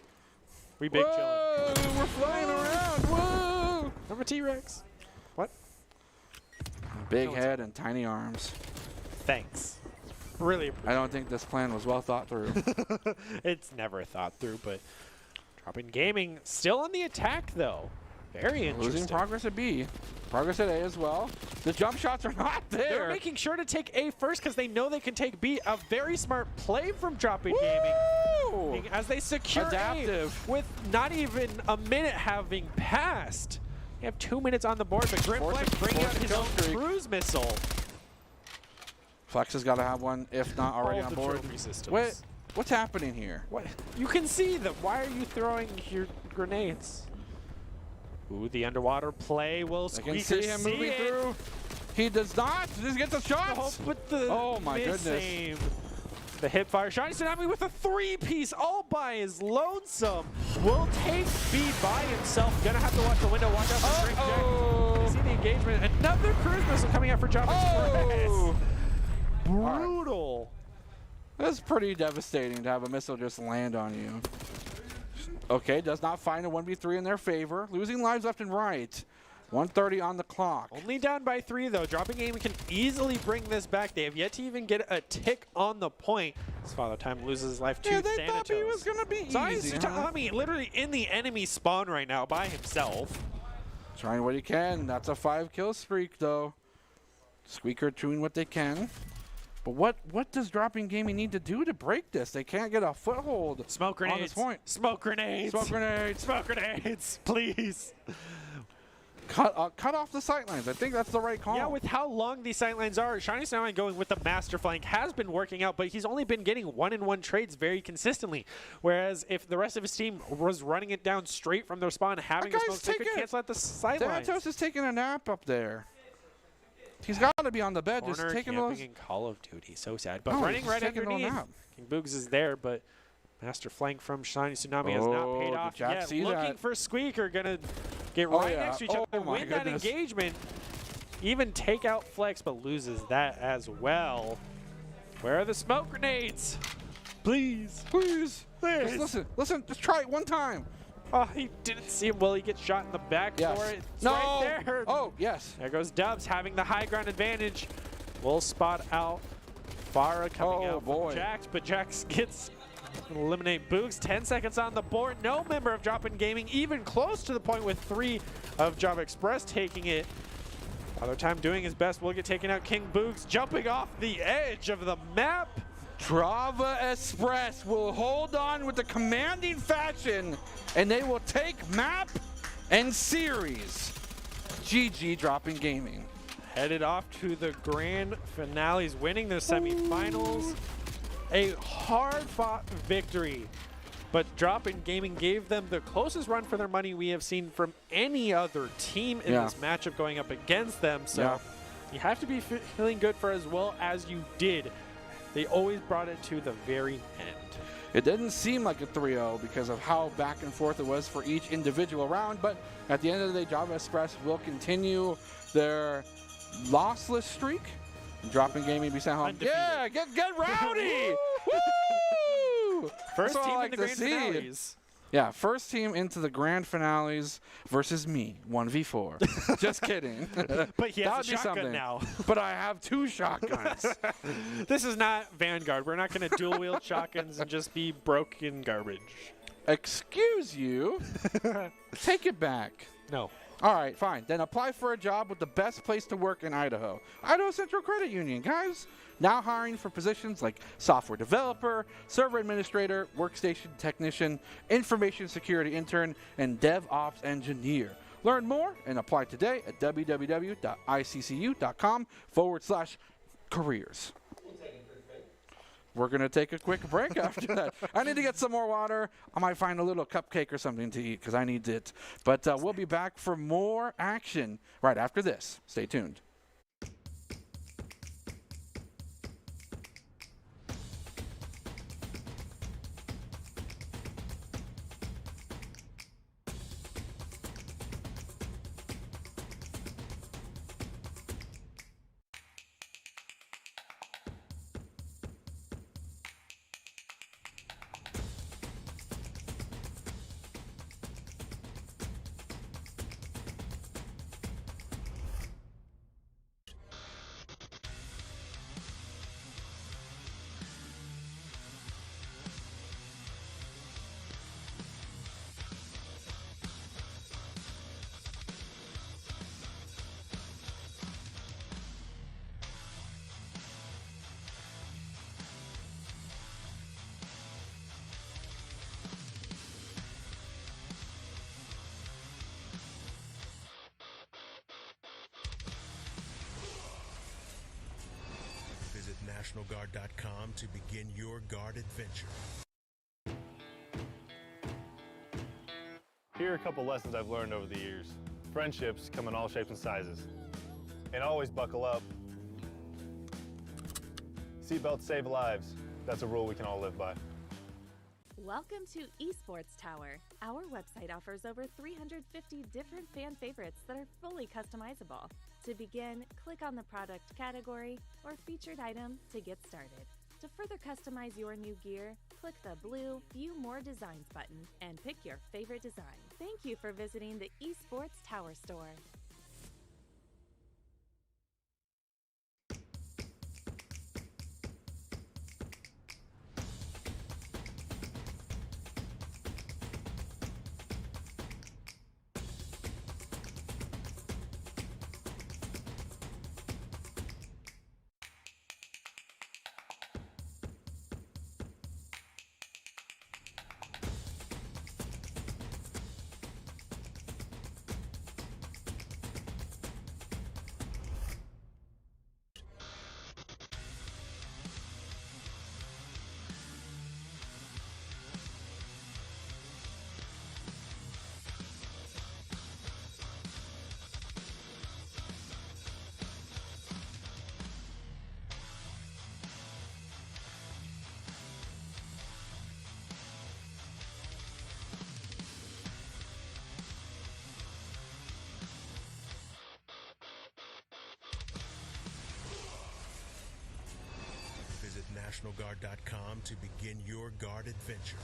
S5: We big chillin'.
S1: Whoa! We're flying around. Whoa!
S5: Remember T-Rex? What?
S1: Big head and tiny arms.
S5: Thanks. Really appreciate
S1: I don't think this plan was well thought through.
S5: It's never thought through, but Dropping Gaming still on the attack, though. Very interesting.
S1: Losing progress at B. Progress at A as well. The jump shots are not there.
S5: They're making sure to take A first because they know they can take B. A very smart play from Dropping Gaming as they secure
S1: Adaptive.
S5: A with not even a minute having passed. They have 2 minutes on the board, but Grimflex bringing out his own cruise missile.
S1: Flex has got to have one, if not already
S5: All
S1: on
S5: the
S1: board.
S5: trophy systems.
S1: Wait, what's happening here?
S5: What? You can see them. Why are you throwing your grenades? Ooh, the underwater play will
S1: I can
S5: Squeaker
S1: see him moving
S5: it.
S1: through. He does not. Just gets the shots.
S5: Oh, but the
S1: Oh my goodness.
S5: missing. The hip fire. Shiny Tsunami with a 3-piece all by his lonesome. Will take B by himself. Gonna have to watch the window. Watch out for Drink Jack. You see the engagement. Another cruise missile coming out for Job Express. Brutal.
S1: That's pretty devastating to have a missile just land on you. Okay, does not find a 1v3 in their favor. Losing lives left and right. 1:30 on the clock.
S5: Only down by 3, though. Dropping Gaming can easily bring this back. They have yet to even get a tick on the point. As Father Time loses his life to
S1: Yeah, they
S5: Thanatos.
S1: thought he was going to be easy.
S5: I mean, literally in the enemy spawn right now by himself.
S1: Trying what he can. That's a 5-kill streak, though. Squeaker doing what they can. But what does Dropping Gaming need to do to break this? They can't get a foothold.
S5: Smoke
S1: on
S5: grenades.
S1: this point.
S5: Smoke grenades.
S1: Smoke grenades.
S5: Smoke grenades. Please.
S1: Cut off the sightlines. I think that's the right call.
S5: Yeah, with how long these sightlines are, Shiny Tsunami going with the master flank has been working out, but he's only been getting 1-in-1 trades very consistently. Whereas if the rest of his team was running it down straight from their spawn, having a smoke, they could cancel out the sightlines.
S1: Thanatos is taking a nap up there. He's got to be on the bed,
S5: Corner
S1: just taking
S5: camping
S1: those.
S5: in Call of Duty, so sad. But
S1: Oh,
S5: running
S1: he's
S5: right
S1: taking a little
S5: underneath,
S1: nap.
S5: King Boogs is there, but master flank from Shiny Tsunami has not paid
S1: Oh,
S5: off
S1: did Jack
S5: yet.
S1: see
S5: Looking
S1: that?
S5: for Squeaker, gonna get
S1: Oh,
S5: right
S1: yeah.
S5: next to each
S1: Oh,
S5: other,
S1: my
S5: win that
S1: goodness.
S5: engagement, even take out Flex, but loses that as well. Where are the smoke grenades? Please.
S1: Please.
S5: Please.
S1: Just listen, just try it one time.
S5: Oh, he didn't see him. Will he get shot in the back
S1: Yes.
S5: for it? It's
S1: No.
S5: right there.
S1: Oh, yes.
S5: There goes Dubs having the high ground advantage. Will spot out Farah coming
S1: Oh,
S5: out
S1: boy.
S5: from Jax, but Jax gets eliminate Boogs. 10 seconds on the board. No member of Drop-In Gaming even close to the point with 3 of Job Express taking it. Other Time doing his best will get taken out. King Boogs jumping off the edge of the map.
S1: Drava Espress will hold on with the commanding fashion, and they will take map and series. GG Dropping Gaming.
S5: Headed off to the grand finales, winning their semifinals. A hard-fought victory, but Drop-In Gaming gave them the closest run for their money we have seen from any other team in this matchup going up against them. So you have to be feeling good for as well as you did. They always brought it to the very end.
S1: It didn't seem like a 3-0 because of how back and forth it was for each individual round, but at the end of the day, Java Express will continue their lossless streak. Dropping Gaming be sent home.
S5: Undefeated.
S1: Yeah, get rowdy! Woo!
S5: First
S1: That's what
S5: team
S1: I
S5: in
S1: like
S5: the
S1: to
S5: grand
S1: see.
S5: finales.
S1: Yeah, first team into the grand finales versus me, 1v4. Just kidding.
S5: But he has
S1: That
S5: a
S1: would be
S5: shotgun
S1: something.
S5: now.
S1: But I have 2 shotguns.
S5: This is not Vanguard. We're not going to dual wield shotguns and just be broken garbage.
S1: Excuse you. Take it back.
S5: No.
S1: All right, fine. Then apply for a job with the best place to work in Idaho. Idaho Central Credit Union, guys. Now hiring for positions like software developer, server administrator, workstation technician, information security intern, and DevOps engineer. Learn more and apply today at www.iccu.com/careers. We're going to take a quick break after that. I need to get some more water. I might find a little cupcake or something to eat because I need it. But we'll be back for more action right after this. Stay tuned.
S6: NationalGuard.com to begin your guard adventure.
S7: Here are a couple lessons I've learned over the years. Friendships come in all shapes and sizes. And always buckle up. Seatbelts save lives. That's a rule we can all live by.
S8: Welcome to Esports Tower. Our website offers over 350 different fan favorites that are fully customizable. To begin, click on the product category or featured item to get started. To further customize your new gear, click the blue View More Designs button and pick your favorite design. Thank you for visiting the Esports Tower store.
S6: Visit NationalGuard.com to begin your guard adventure.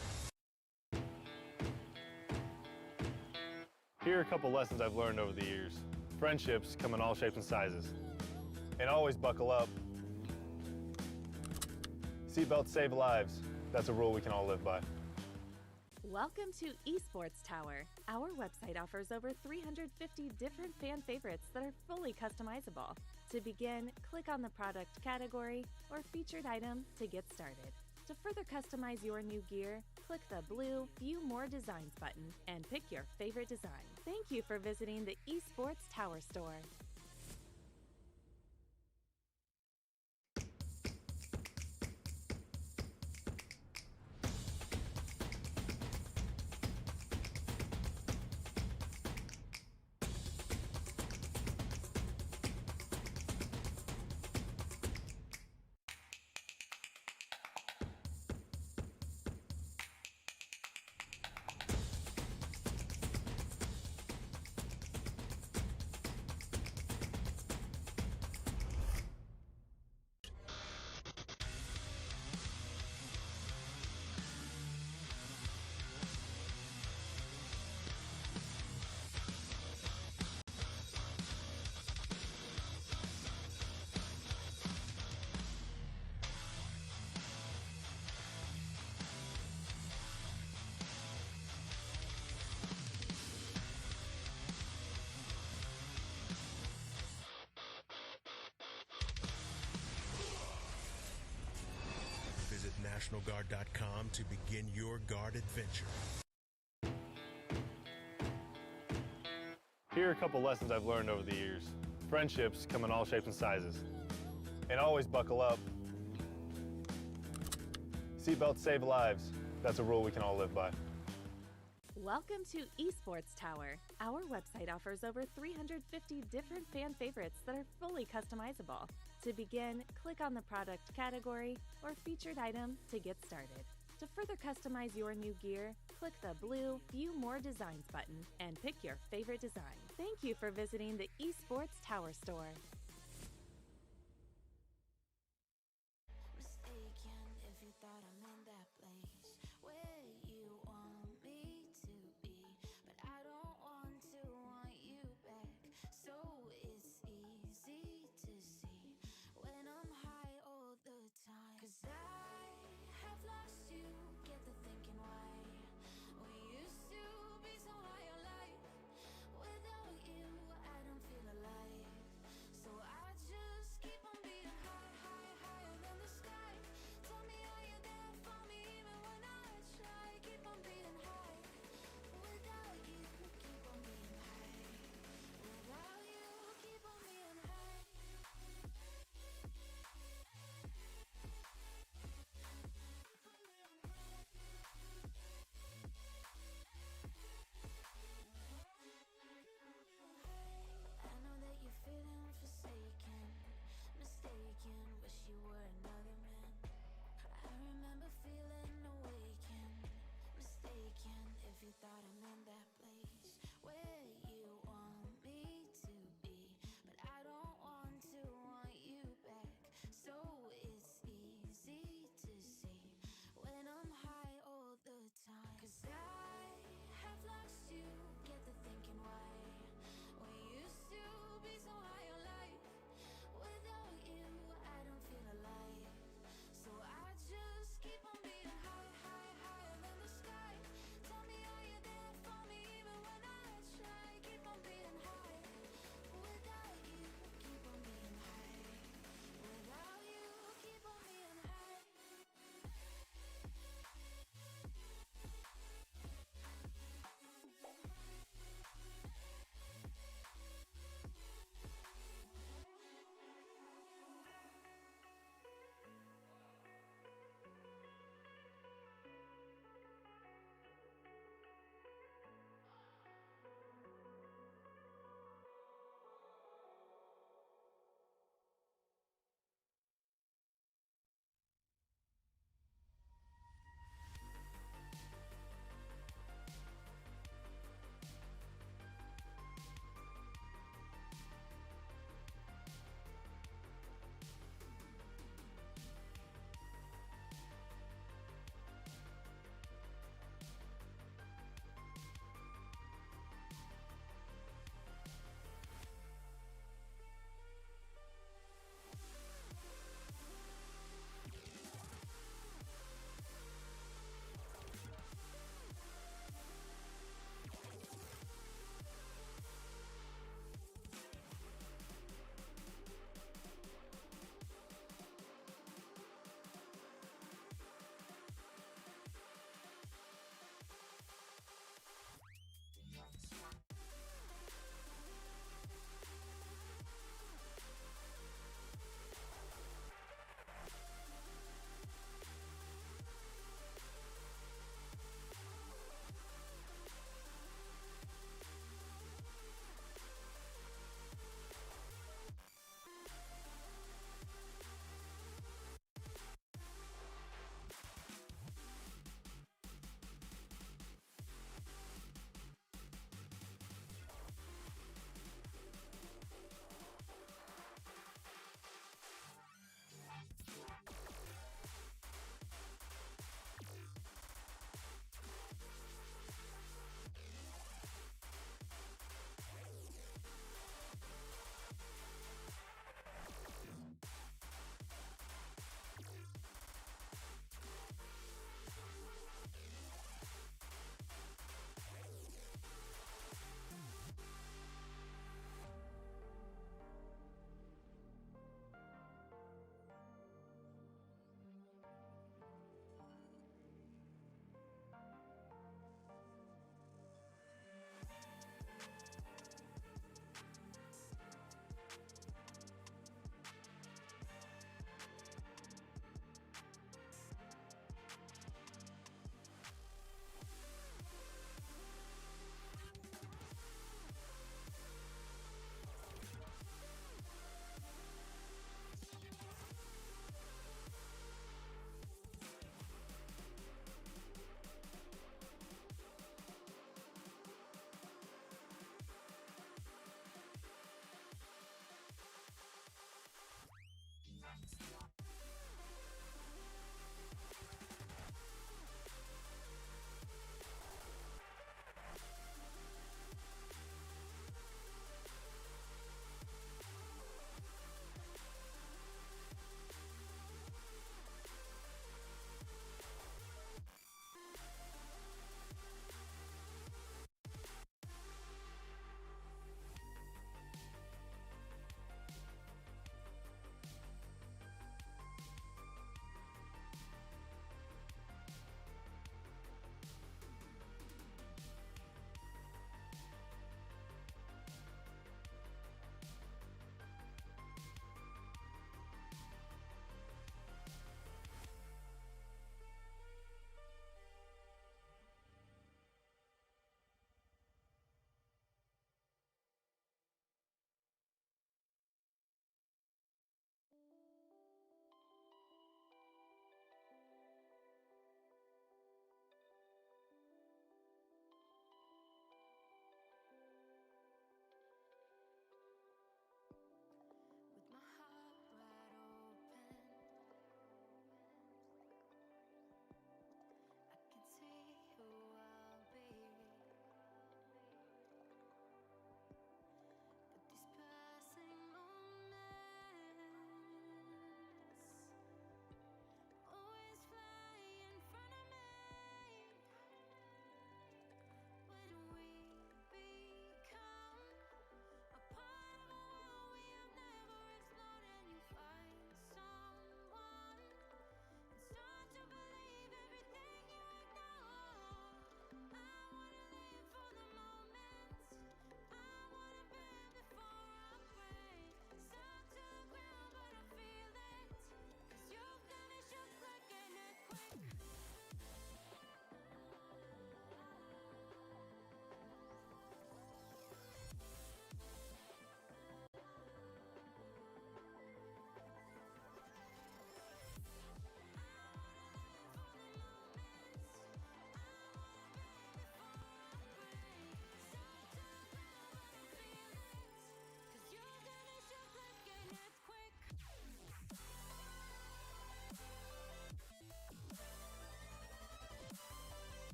S7: Here are a couple lessons I've learned over the years. Friendships come in all shapes and sizes. And always buckle up. Seatbelts save lives. That's a rule we can all live by.
S8: Welcome to Esports Tower. Our website offers over 350 different fan favorites that are fully customizable. To begin, click on the product category or featured item to get started. To further customize your new gear, click the blue View More Designs button and pick your favorite design. Thank you for visiting the Esports Tower store.
S6: Visit NationalGuard.com to begin your guard adventure.
S7: Here are a couple lessons I've learned over the years. Friendships come in all shapes and sizes. And always buckle up. Seatbelts save lives. That's a rule we can all live by.
S8: Welcome to Esports Tower. Our website offers over 350 different fan favorites that are fully customizable. To begin, click on the product category or featured item to get started. To further customize your new gear, click the blue View More Designs button and pick your favorite design. Thank you for visiting the Esports Tower store.
S9: Mistaken if you thought I'm in that place where you want me to be, but I don't want you back. So it's easy to see when I'm high all the time. 'Cause I have lost you, get the thinking why we used to be so high on life. Without you, I don't feel alive. So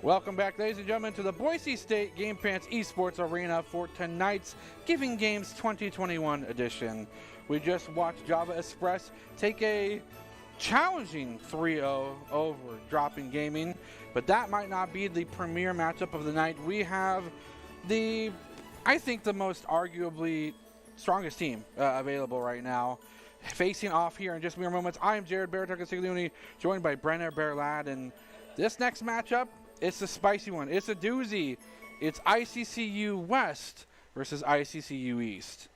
S1: Welcome back, ladies and gentlemen, to the Boise State Game Pants Esports Arena for tonight's Giving Games 2021 edition. We just watched Java Espress take a challenging 3-0 over Dropping Gaming, but that might not be the premier matchup of the night. We have I think the most arguably strongest team available right now. Facing off here in just mere moments, I am Jared Baratucasiglione, joined by Brenner Berlad, and this next matchup, it's a spicy one. It's a doozy. It's ICCU West versus ICCU East.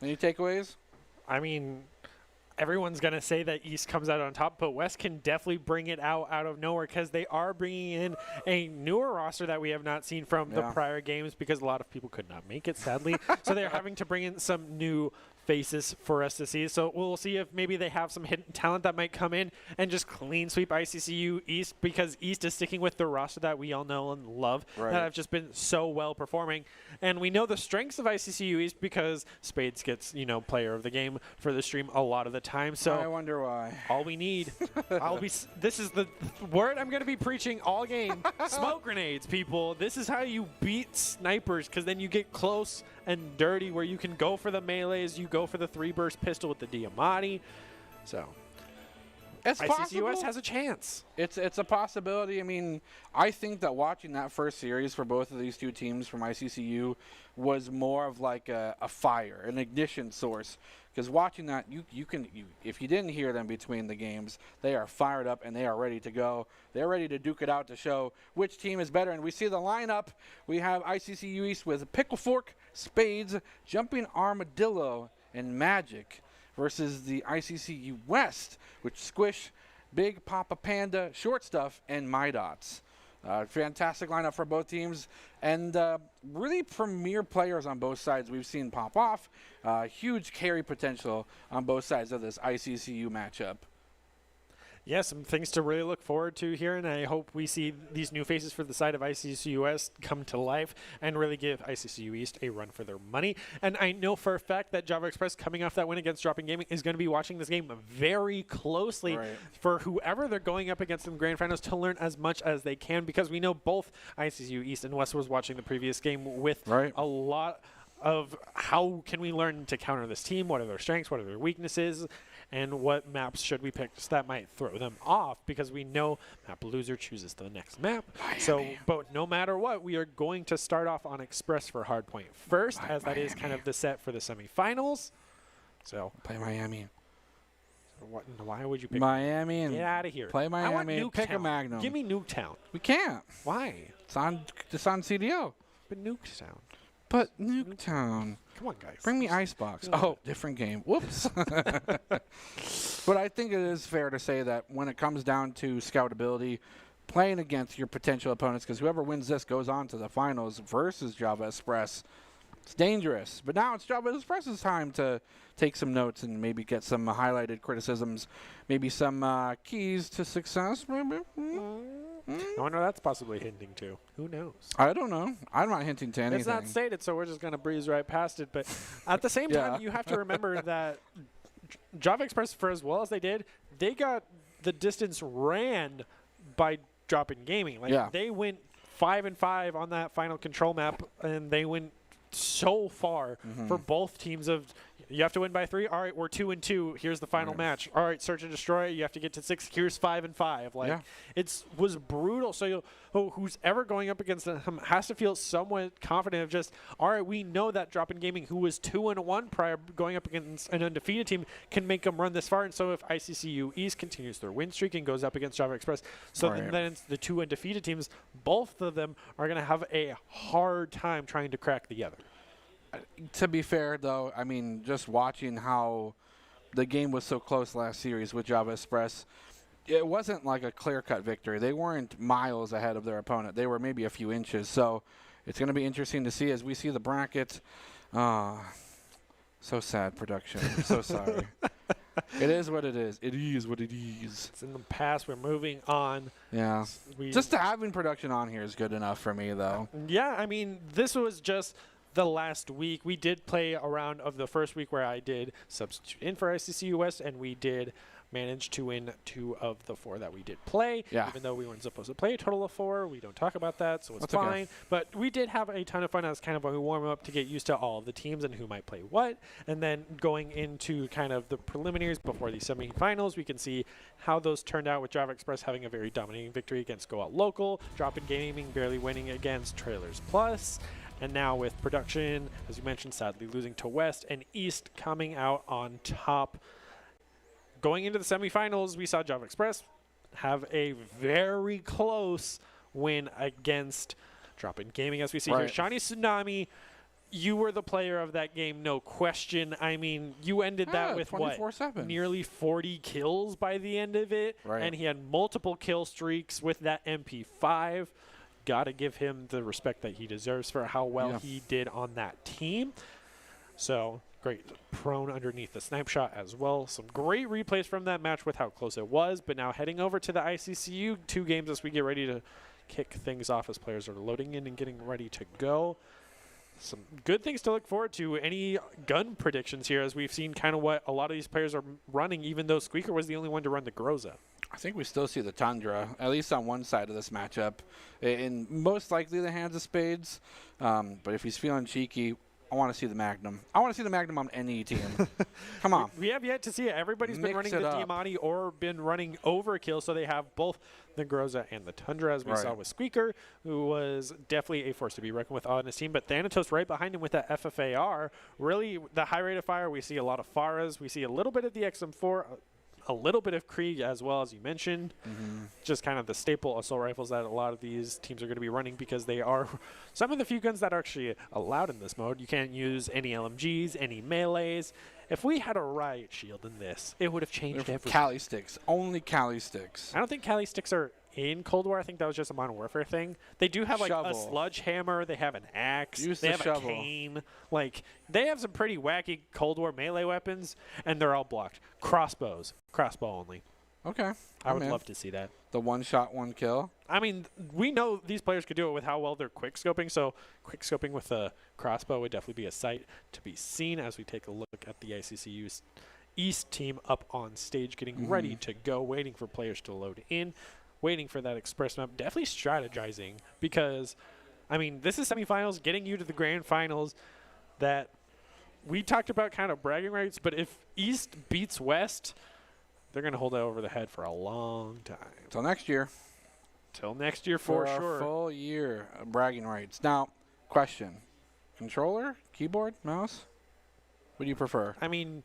S1: Any takeaways?
S5: I mean, everyone's going to say that East comes out on top, but West can definitely bring it out of nowhere because they are bringing in a newer roster that we have not seen from the prior games because a lot of people could not make it, sadly. So they're having to bring in some new faces for us to see. So we'll see if maybe they have some hidden talent that might come in and just clean sweep ICCU East, because East is sticking with the roster that we all know and love that have just been so well performing. And we know the strengths of ICCU East because Spades gets, player of the game for the stream a lot of the time. So
S1: I wonder why.
S5: All we need, this is the word I'm going to be preaching all game. Smoke grenades, people. This is how you beat snipers, because then you get close and dirty where you can go for the melees, you go for the 3-burst pistol with the Diamatti. So
S1: it's
S5: ICCUS has a chance.
S1: It's a possibility. I mean, I think that watching that first series for both of these two teams from ICCU was more of like a fire, an ignition source. Because watching that, if you didn't hear them between the games, they are fired up and they are ready to go. They're ready to duke it out to show which team is better. And we see the lineup. We have ICCU East with Pickle Fork, Spades, Jumping Armadillo, and Magic versus the ICCU West, which Squish, Big Papa Panda, Short Stuff, and My Dots. Fantastic lineup for both teams, and really premier players on both sides we've seen pop off. Huge carry potential on both sides of this ICCU matchup.
S5: Yeah, some things to really look forward to here, and I hope we see these new faces for the side of ICCU West come to life and really give ICCU East a run for their money. And I know for a fact that Java Express, coming off that win against Dropping Gaming, is going to be watching this game very closely for whoever they're going up against in the grand finals to learn as much as they can, because we know both ICCU East and West was watching the previous game with a lot of how can we learn to counter this team, what are their strengths, what are their weaknesses, and what maps should we pick that might throw them off, because we know map loser chooses the next map. So, but no matter what, we are going to start off on Express for Hardpoint first, as that is kind of the set for the semifinals. So
S1: play Miami.
S5: Why would you pick
S1: Miami? And
S5: get out of here.
S1: Play Miami.
S5: I want
S1: pick a Magnum.
S5: Give me Nuketown.
S1: We can't.
S5: Why?
S1: It's on CDO.
S5: But Nuketown.
S1: But Nuketown.
S5: Come on, guys.
S1: Bring me Icebox. Oh, different game. Whoops. But I think it is fair to say that when it comes down to scoutability, playing against your potential opponents, because whoever wins this goes on to the finals versus Java Express, it's dangerous. But now it's Java Express's time to take some notes and maybe get some highlighted criticisms, maybe some keys to success, maybe.
S5: I wonder what that's possibly hinting to. Who knows?
S1: I don't know. I'm not hinting to anything.
S5: It's not stated, so we're just going to breeze right past it. But at the same time, you have to remember that Java Express, for as well as they did, they got the distance ran by Dropping Gaming. Like they went 5-5 on that final control map, and they went so far for both teams of you have to win by 3. All right, we're 2-2. Here's the final match. All right, search and destroy. You have to get to 6. Here's 5-5. Like it was brutal. So who's ever going up against them has to feel somewhat confident of just, all right, we know that Dropping Gaming, who was 2-1 prior going up against an undefeated team, can make them run this far. And so if ICCU East continues their win streak and goes up against Java Express, so then it's the 2 undefeated teams, both of them are going to have a hard time trying to crack the other.
S1: To be fair, though, I mean, just watching how the game was so close last series with Java Express, it wasn't like a clear-cut victory. They weren't miles ahead of their opponent. They were maybe a few inches. So it's going to be interesting to see as we see the bracket. So sad, production. I'm so sorry. It is what it is. It is what it is.
S5: It's in the past. We're moving on.
S1: Yeah. Just having production on here is good enough for me, though.
S5: Yeah, I mean, this was just the last week. We did play a round of the first week where I did substitute in for ICCU West, and we did managed to win 2 of the 4 that we did play.
S1: Yeah.
S5: Even though we weren't supposed to play a total of 4, we don't talk about that, so it's
S1: That's okay.
S5: fine. But we did have a ton of fun as kind of a warm-up to get used to all of the teams and who might play what. And then going into kind of the preliminaries before the semifinals, we can see how those turned out with Java Express having a very dominating victory against Go Out Local, Drop-In Gaming barely winning against Trailers Plus, and now with Production, as you mentioned, sadly losing to West, and East coming out on top. Going into the semifinals, we saw Java Express have a very close win against Drop-In Gaming, as we see here. Shani Tsunami, you were the player of that game, no question. I mean, you ended that with what? Nearly 40 kills by the end of it. And he had multiple kill streaks with that MP5. Got to give him the respect that he deserves for how well he did on that team. So great prone underneath the snipe shot as well. Some great replays from that match with how close it was. But now heading over to the ICCU 2 games as we get ready to kick things off as players are loading in and getting ready to go. Some good things to look forward to. Any gun predictions here, as we've seen kind of what a lot of these players are running, even though Squeaker was the only one to run the Groza.
S1: I think we still see the Tundra, at least on one side of this matchup, in most likely the hands of Spades. But if he's feeling cheeky, I want to see the Magnum. I want to see the Magnum on any team. Come on.
S5: We have yet to see it. Everybody's been running the Diamante or been running Overkill, so they have both the Groza and the Tundra, as we saw with Squeaker, who was definitely a force to be reckoned with on his team. But Thanatos right behind him with that FFAR. Really, the high rate of fire, we see a lot of Faras. We see a little bit of the XM4, a little bit of Krieg as well, as you mentioned. Just kind of the staple assault rifles that a lot of these teams are going to be running, because they are some of the few guns that are actually allowed in this mode. You can't use any LMGs, any melees. If we had a riot shield in this, it would have changed everything.
S1: Cali sticks. Only Cali sticks.
S5: I don't think Cali sticks are in Cold War. I think that was just a Modern Warfare thing. They do have like a sledgehammer. They have an axe. They have a cane. Like, they have some pretty wacky Cold War melee weapons, and they're all blocked. Crossbows. Crossbow only.
S1: Okay.
S5: I would love to see that.
S1: The one shot, one kill.
S5: I mean, we know these players could do it with how well they're quick scoping, so quick scoping with a crossbow would definitely be a sight to be seen as we take a look at the ICCU East team up on stage, getting ready to go, waiting for players to load in, waiting for that Express map, definitely strategizing, because, I mean, this is semifinals, getting you to the grand finals. That we talked about kind of bragging rights, but if East beats West, they're going to hold it over the head for a long time.
S1: Till next year.
S5: Till next year for sure.
S1: A full year of bragging rights. Now, question. Controller, keyboard, mouse? What do you prefer?
S5: I mean,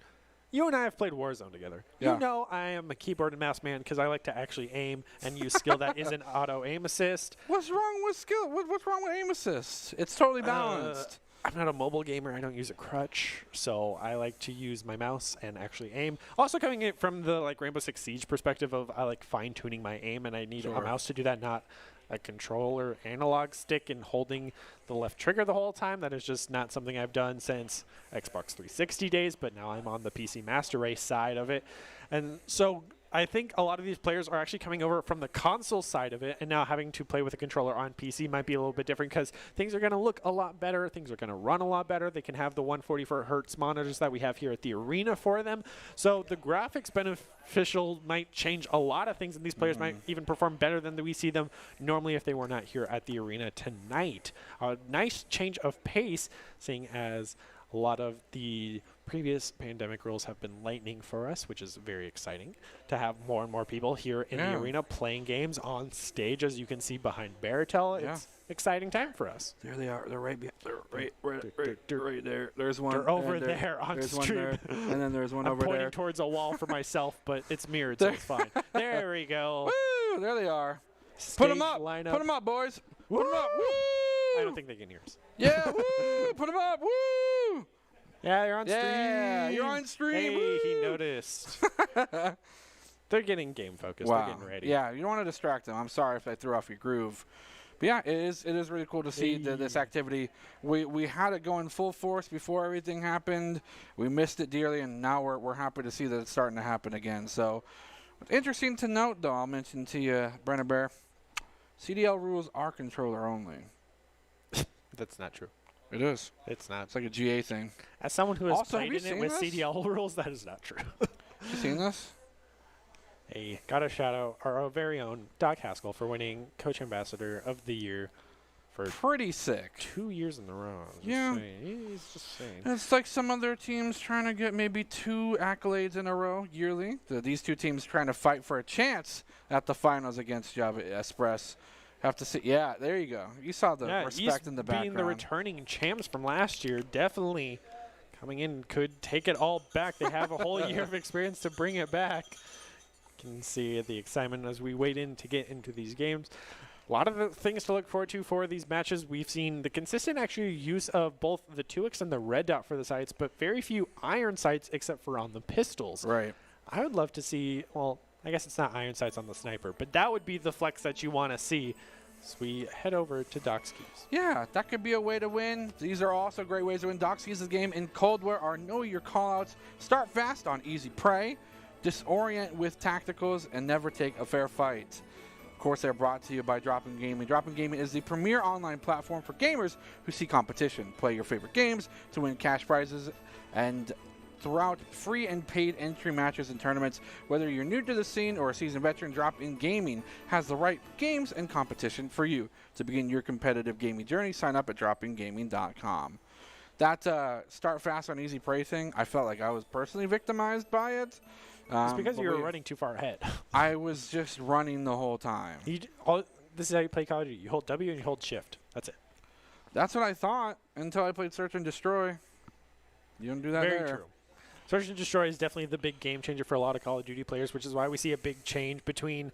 S5: you and I have played Warzone together.
S1: Yeah.
S5: You know I am a keyboard and mouse man because I like to actually aim and use skill that isn't auto aim assist.
S1: What's wrong with skill? What's wrong with aim assist? It's totally balanced.
S5: I'm not a mobile gamer. I don't use a crutch, so I like to use my mouse and actually aim. Also, coming in from the like Rainbow Six Siege perspective of I like fine-tuning my aim, and I need a mouse to do that, not a controller analog stick and holding the left trigger the whole time. That is just not something I've done since Xbox 360 days, but now I'm on the PC Master Race side of it. And so I think a lot of these players are actually coming over from the console side of it, and now having to play with a controller on PC might be a little bit different because things are going to look a lot better. Things are going to run a lot better. They can have the 144 hertz monitors that we have here at the arena for them. So the graphics beneficial might change a lot of things, and these players might even perform better than we see them normally if they were not here at the arena tonight. A nice change of pace, seeing as a lot of the previous pandemic rules have been lightning for us, which is very exciting to have more and more people here in the arena playing games on stage, as you can see behind Baratel. It's exciting time for us.
S1: There they are. They're right behind. They're right there. There's one.
S5: They're over there on stream.
S1: There, and then there's one
S5: I'm
S1: over there.
S5: I'm pointing towards a wall for myself, but it's mirrored, so it's fine. There we go.
S1: Woo! There they are.
S5: Stage
S1: Put them up.
S5: lineup.
S1: Put them up, boys. Put them up. Woo!
S5: I don't think they can hear us.
S1: Yeah. Woo! Put them up. Woo!
S5: Yeah, you're on stream.
S1: Yeah, you're on stream.
S5: Hey,
S1: Woo!
S5: he noticed. They're getting game focused.
S1: Wow.
S5: They're getting ready.
S1: Yeah, you don't want to distract them. I'm sorry if I threw off your groove. But yeah, it is really cool to see this activity. We had it going full force before everything happened. We missed it dearly, and now we're happy to see that it's starting to happen again. So, interesting to note, though, I'll mention to you, Brennan Bear, CDL rules are controller only.
S5: That's not true.
S1: It is.
S5: It's not.
S1: It's like a GA thing.
S5: As someone who has
S1: Also,
S5: played in it with CDL rules, that is not true.
S1: You seen this?
S5: Gotta shout out our very own Doc Haskell for winning Coach Ambassador of the Year for
S1: Pretty sick.
S5: 2 years in a row.
S1: Yeah.
S5: He's just saying.
S1: It's like some other teams trying to get maybe 2 accolades in a row yearly. These 2 teams trying to fight for a chance at the finals against Java Espress. Have to see. Yeah, there you go. You saw the respect in the background.
S5: Being the returning champs from last year, definitely coming in could take it all back. They have a whole year of experience to bring it back. Can see the excitement as we wait in to get into these games. A lot of the things to look forward to for these matches. We've seen the consistent actually use of both the 2X and the red dot for the sights, but very few iron sights except for on the pistols.
S1: Right.
S5: I would love to see, well, I guess it's not iron sights on the sniper, but that would be the flex that you want to see. So we head over to Dockskis.
S1: Yeah, that could be a way to win. These are also great ways to win. Dockskis' game in Cold War are know your callouts, start fast on easy prey, disorient with tacticals, and never take a fair fight. Of course, they're brought to you by Drop-In Gaming. Drop-In Gaming is the premier online platform for gamers who see competition. Play your favorite games to win cash prizes and throughout free and paid entry matches and tournaments. Whether you're new to the scene or a seasoned veteran, Drop-In Gaming has the right games and competition for you. To begin your competitive gaming journey, sign up at dropingaming.com. That start fast on easy prey thing, I felt like I was personally victimized by it.
S5: It's because you were running too far ahead.
S1: I was just running the whole time.
S5: This is how you play Call of Duty. You hold W and you hold Shift. That's it.
S1: That's what I thought until I played Search and Destroy. You don't do that
S5: Very true. Search and Destroy is definitely the big game changer for a lot of Call of Duty players, which is why we see a big change between,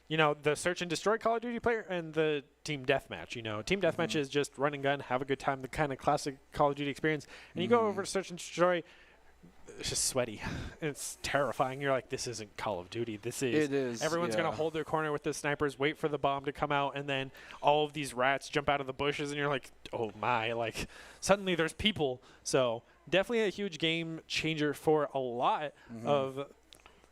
S5: the Search and Destroy Call of Duty player and the Team Deathmatch. Team Deathmatch is just run and gun, have a good time, the kind of classic Call of Duty experience. And you go over to Search and Destroy, it's just sweaty. It's terrifying. You're like, this isn't Call of Duty. This is.
S1: It is.
S5: Everyone's going to hold their corner with the snipers, wait for the bomb to come out, and then all of these rats jump out of the bushes, and you're like, oh my. Like, suddenly there's people. So definitely a huge game changer for a lot of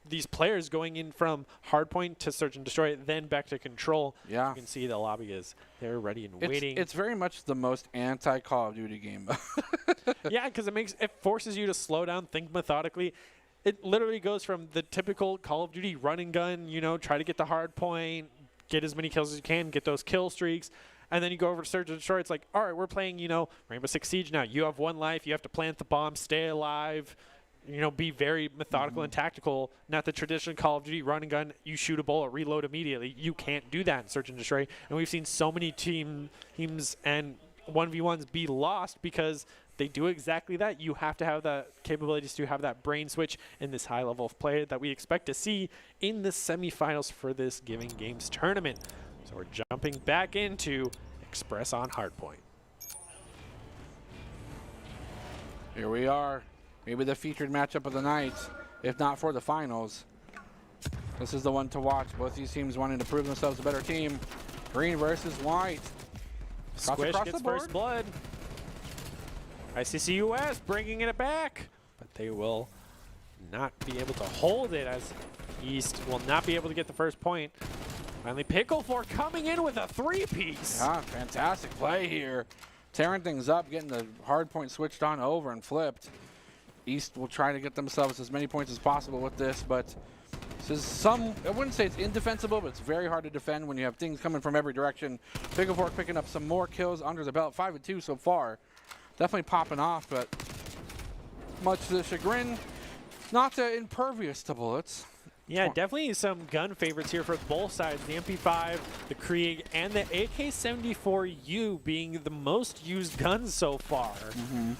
S5: these players going in from hardpoint to Search and Destroy, then back to Control.
S1: Yeah.
S5: You can see the lobby they're ready and waiting.
S1: It's very much the most anti-Call of Duty game.
S5: Yeah, because it forces you to slow down, think methodically. It literally goes from the typical Call of Duty run and gun, try to get the hard point, get as many kills as you can, get those kill streaks. And then you go over to Search and Destroy. It's like, all right, we're playing, Rainbow Six Siege now. You have 1 life. You have to plant the bomb, stay alive, be very methodical and tactical. Not the traditional Call of Duty run and gun. You shoot a bullet, reload immediately. You can't do that in Search and Destroy. And we've seen so many teams and 1v1s be lost because they do exactly that. You have to have the capabilities to have that brain switch in this high level of play that we expect to see in the semifinals for this Giving Games tournament. So we're jumping back into Express on Hardpoint.
S1: Here we are. Maybe the featured matchup of the night, if not for the finals. This is the one to watch. Both these teams wanting to prove themselves a better team. Green versus white.
S5: Squish gets first blood. ICCUS bringing it back, but they will not be able to hold it as East will not be able to get the first point. Finally, Picklefork coming in with a 3-piece.
S1: Yeah, fantastic play here. Tearing things up, getting the hard point switched on over and flipped. East will try to get themselves as many points as possible with this, but this is I wouldn't say it's indefensible, but it's very hard to defend when you have things coming from every direction. Picklefork picking up some more kills under the belt, 5-2 so far. Definitely popping off, but much to the chagrin, not impervious to bullets.
S5: Yeah, definitely some gun favorites here for both sides. The MP5, the Krieg, and the AK-74U being the most used guns so far. We've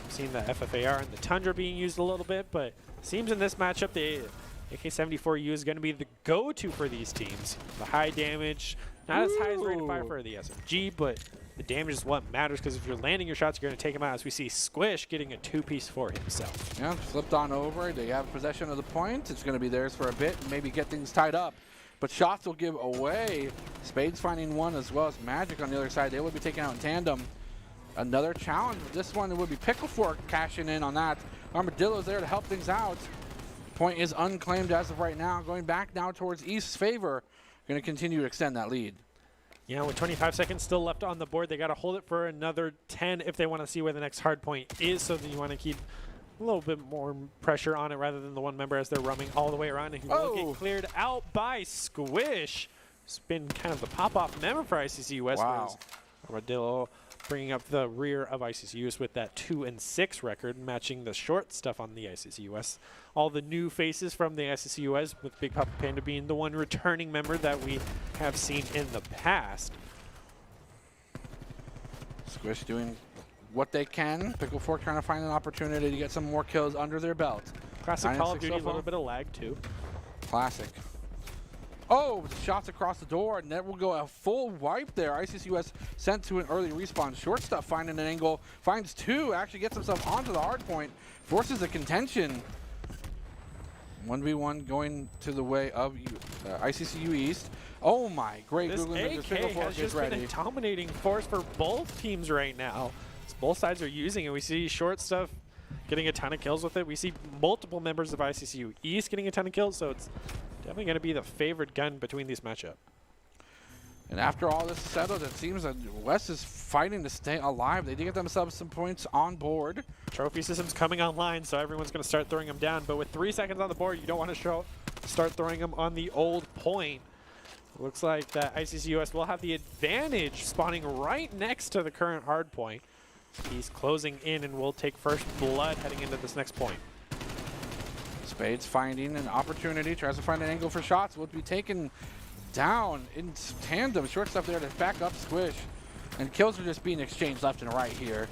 S5: seen the FFAR and the Tundra being used a little bit, but it seems in this matchup the AK-74U is going to be the go-to for these teams. The high damage, not as high as rate of fire for the SMG, but the damage is what matters, because if you're landing your shots, you're going to take them out, as we see Squish getting a 2-piece for himself.
S1: Yeah, flipped on over. They have possession of the point. It's going to be theirs for a bit, and maybe get things tied up. But shots will give away. Spades finding one, as well as Magic on the other side. They will be taken out in tandem. Another challenge. This one, it would be Picklefork cashing in on that. Armadillo's there to help things out. Point is unclaimed as of right now. Going back now towards East's favor. Going to continue to extend that lead.
S5: Yeah, with 25 seconds still left on the board, they got to hold it for another 10 if they want to see where the next hard point is. So that you want to keep a little bit more pressure on it rather than the one member as they're roaming all the way around. And he will get cleared out by Squish. It's been kind of the pop-off member for ICC West.
S1: Wow.
S5: Armadillo bringing up the rear of ICC West with that 2-6 record, matching the short stuff on the ICC West. All the new faces from the ICC West, with Big Papa Panda being the one returning member that we have seen in the past.
S1: Squish doing what they can. Pickle Fork trying to find an opportunity to get some more kills under their belt.
S5: Classic Call of Duty, a little bit of lag too.
S1: Classic. Oh, shots across the door, and that will go a full wipe there. ICC West sent to an early respawn. Short stuff finding an angle, finds two, actually gets himself onto the hard point, forces a contention. 1v1 going to the way of ICCU East. Oh my, great
S5: This
S1: Googling
S5: AK has just been a dominating force for both teams right now. Both sides are using it. We see short stuff getting a ton of kills with it. We see multiple members of ICCU East getting a ton of kills, so it's definitely going to be the favored gun between these matchup.
S1: And after all this is settled, it seems that West is fighting to stay alive. They did get themselves some points on board.
S5: Trophy system's coming online, so everyone's going to start throwing them down. But with 3 seconds on the board, you don't want to start throwing them on the old point. Looks like that ICC West will have the advantage, spawning right next to the current hard point. He's closing in and will take first blood heading into this next point.
S1: Spades finding an opportunity, tries to find an angle for shots, will be taken down in tandem. Short stuff there to back up Squish. And kills are just being exchanged left and right here.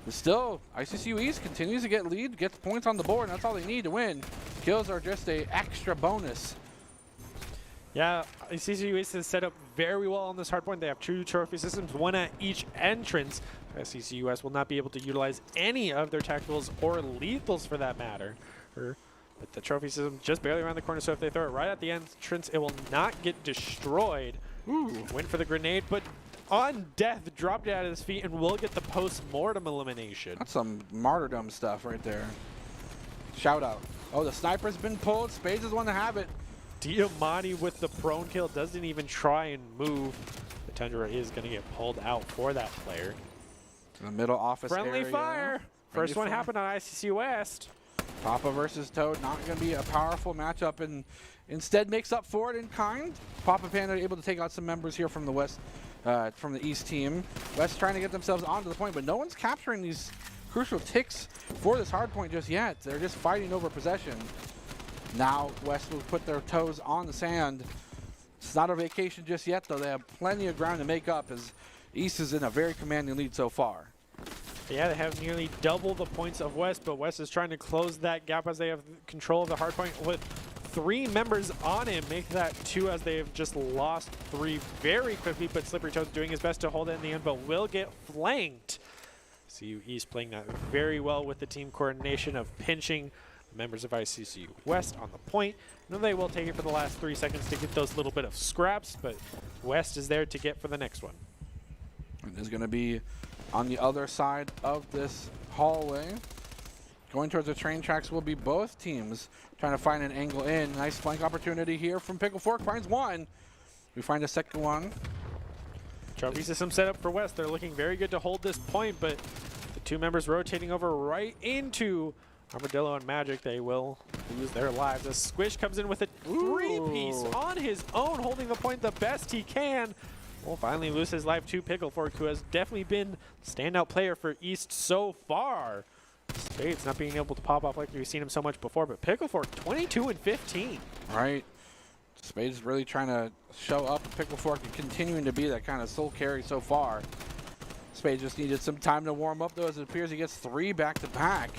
S1: But still, ICCU East continues to get lead, gets points on the board, and that's all they need to win. Kills are just a extra bonus.
S5: Yeah, ICCU East is set up very well on this hard point. They have 2 trophy systems, 1 at each entrance. ICCU West will not be able to utilize any of their tacticals or lethals for that matter. But the trophy system just barely around the corner, so if they throw it right at the entrance, it will not get destroyed. Ooh, went for the grenade, but on death, dropped it out of his feet and will get the post-mortem elimination.
S1: That's some martyrdom stuff right there. Shout out. Oh, the sniper's been pulled. Spades is one to have it.
S5: Diamante with the prone kill doesn't even try and move. The Tundra is going to get pulled out for that player.
S1: In the middle office
S5: Friendly
S1: area.
S5: fire. First one happened on ICC West.
S1: Papa versus Toad, not going to be a powerful matchup, and instead makes up for it in kind. Papa Panda able to take out some members here from the West, from the East team. West trying to get themselves onto the point, but no one's capturing these crucial ticks for this hard point just yet. They're just fighting over possession. Now West will put their toes on the sand. It's not a vacation just yet, though. They have plenty of ground to make up as East is in a very commanding lead so far.
S5: Yeah, they have nearly double the points of West, but West is trying to close that gap as they have control of the hard point with 3 members on him. Make that 2 as they have just lost 3 very quickly, but Slippery Toad's doing his best to hold it in the end, but will get flanked. CU East playing that very well with the team coordination of pinching members of ICCU West on the point. And they will take it for the last 3 seconds to get those little bit of scraps, but West is there to get for the next one.
S1: And is going to be on the other side of this hallway. Going towards the train tracks will be both teams trying to find an angle in. Nice flank opportunity here from Pickle Fork. Finds one. We find a second one.
S5: Trophy system set up for West. They're looking very good to hold this point, but the 2 members rotating over right into Armadillo and Magic. They will lose their lives as Squish comes in with a 3-piece on his own, holding the point the best he can. Will finally lose his life to Pickle Fork, who has definitely been the standout player for East so far. Spades not being able to pop off like we've seen him so much before, but Pickle Fork 22-15.
S1: Right. Spades really trying to show up. Pickle Fork and continuing to be that kind of soul carry so far. Spades just needed some time to warm up, though, as it appears he gets 3 back-to-back.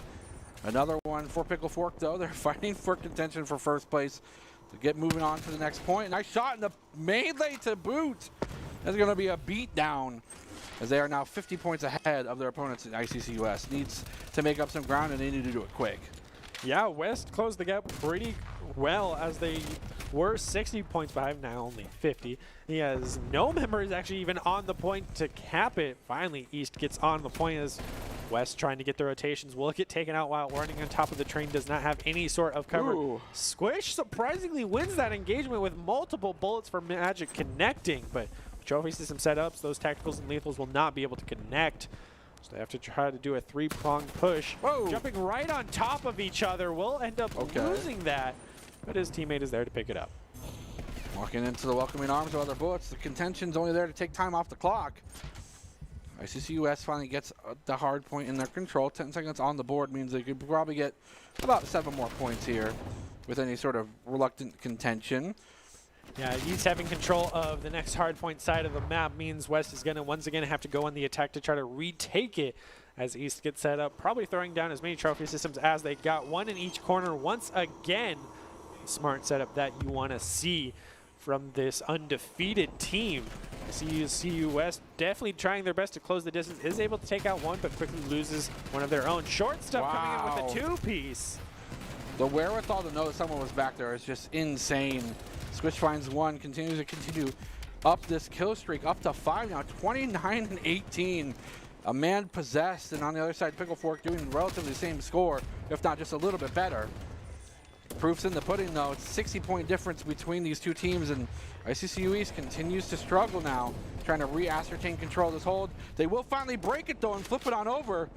S1: Another one for Pickle Fork, though. They're fighting for contention for first place to get moving on to the next point. Nice shot in the melee to boot. That's going to be a beatdown as they are now 50 points ahead of their opponents in ICC West. Needs to make up some ground, and they need to do it quick.
S5: Yeah, West closed the gap pretty well as they were 60 points behind, now only 50. He has no members actually even on the point to cap it. Finally, East gets on the point as West trying to get the rotations. Will get taken out while running on top of the train. Does not have any sort of cover.
S1: Ooh.
S5: Squish surprisingly wins that engagement with multiple bullets for Magic connecting, but trophy system setups, those tacticals and lethals will not be able to connect. So they have to try to do a three-prong push.
S1: Whoa.
S5: Jumping right on top of each other. Will end up losing that, but his teammate is there to pick it up.
S1: Walking into the welcoming arms of other bullets. The contention's only there to take time off the clock. ICCUS finally gets the hard point in their control. 10 seconds on the board means they could probably get about 7 more points here with any sort of reluctant contention.
S5: Yeah, East having control of the next hardpoint side of the map means West is going to once again have to go on the attack to try to retake it as East gets set up, probably throwing down as many trophy systems as they got. One in each corner once again. Smart setup that you want to see from this undefeated team. CU West definitely trying their best to close the distance, is able to take out one, but quickly loses one of their own. Short stuff coming in with a two-piece.
S1: The wherewithal to know that someone was back there is just insane. Squish finds one, continues to continue up this kill streak, up to 5 now, 29 and 18. A man possessed, and on the other side, Pickle Fork doing relatively the same score, if not just a little bit better. Proof's in the pudding, though. It's a 60-point difference between these two teams, and ICCU East continues to struggle now, trying to re-ascertain control of this hold. They will finally break it, though, and flip it on over.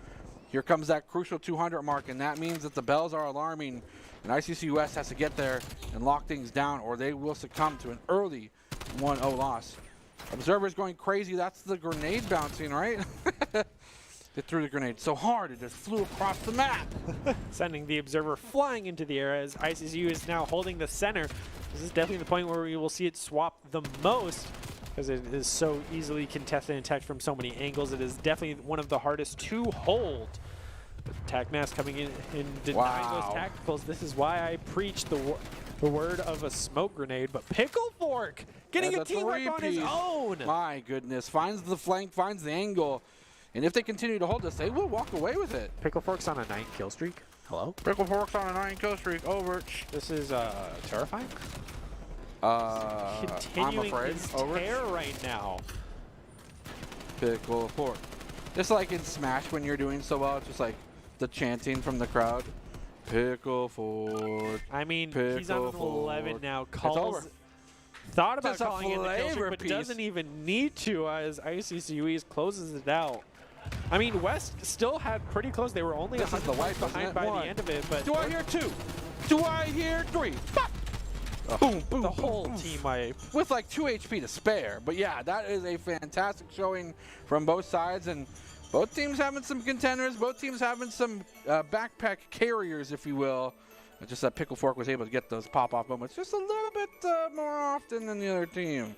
S1: Here comes that crucial 200 mark, and that means that the bells are alarming, and ICCU West has to get there and lock things down, or they will succumb to an early 1-0 loss. Observers going crazy. That's the grenade bouncing, right? They threw the grenade so hard it just flew across the map.
S5: Sending the Observer flying into the air as ICCU is now holding the center. This is definitely the point where we will see it swap the most because it is so easily contested and attacked from so many angles. It is definitely one of the hardest to hold. But TacMass coming in and denying those tacticals. This is why I preach the word of a smoke grenade. But Pickle Fork getting a team up on his own.
S1: My goodness. Finds the flank, finds the angle. And if they continue to hold this, they will walk away with it.
S5: Pickle Fork's on a 9 kill streak. Hello?
S1: Pickle Fork's on a 9 kill streak. Over.
S5: This is terrifying.
S1: I'm
S5: Continuing
S1: afraid.
S5: his
S1: Over.
S5: tear right now.
S1: Pickle Fork. Just like in Smash when you're doing so well, it's just like the chanting from the crowd. Pickle Fork.
S5: I mean,
S1: Pickle
S5: he's on an 11 now. Calls. Thought about
S1: Just a
S5: calling in the kill streak,
S1: flavor
S5: but
S1: piece.
S5: doesn't even need to as ICCU East closes it out. I mean, West still had pretty close. They were only 100 points behind by the end of it. But
S1: do I hear 2? Do I hear 3? Boom, boom,
S5: the
S1: boom,
S5: whole
S1: boom.
S5: team wipe.
S1: With like 2 HP to spare. But yeah, that is a fantastic showing from both sides. And both teams having some contenders. Both teams having some backpack carriers, if you will. It's just that Pickle Fork was able to get those pop-off moments just a little bit more often than the other team.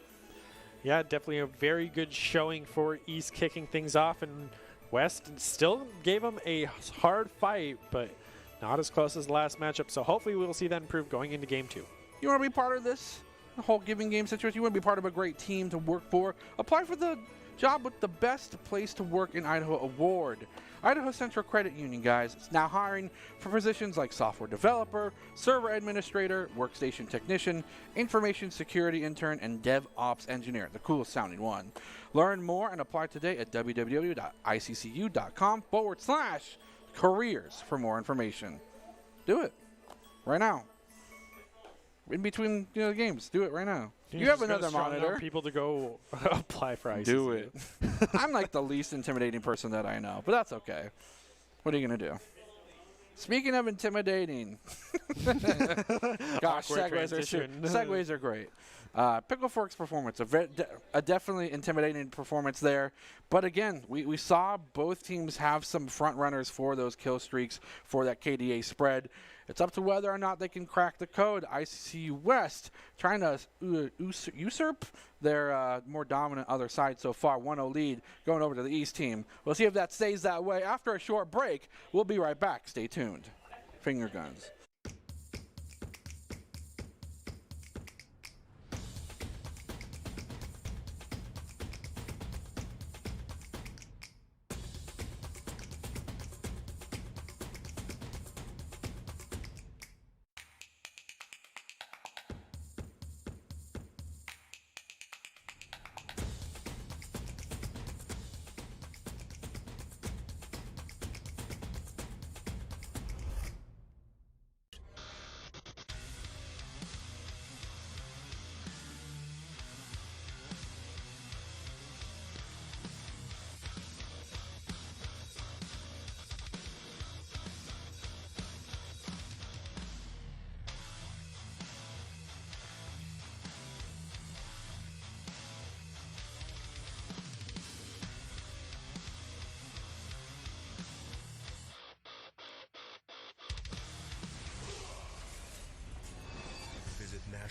S5: Yeah, definitely a very good showing for East kicking things off. And West still gave them a hard fight, but not as close as the last matchup. So hopefully we'll see that improve going into game 2.
S1: You want to be part of this the whole giving game situation? You want to be part of a great team to work for? Apply for the job with the best place to work in Idaho award. Idaho Central Credit Union, guys, is now hiring for positions like software developer, server administrator, workstation technician, information security intern, and DevOps engineer, the coolest sounding one. Learn more and apply today at www.iccu.com/careers for more information. Do it right now. In between the games, do it right now. You have another monitor.
S5: People to go apply for ICCU.
S1: Do it. I'm like the least intimidating person that I know, but that's okay. What are you going to do? Speaking of intimidating. Gosh, segues are great. Pickle Fork's performance, a definitely intimidating performance there. But again, we saw both teams have some front runners for those kill streaks for that KDA spread. It's up to whether or not they can crack the code. ICCU West trying to usurp their more dominant other side so far. 1-0 lead going over to the East team. We'll see if that stays that way. After a short break, we'll be right back. Stay tuned. Finger guns.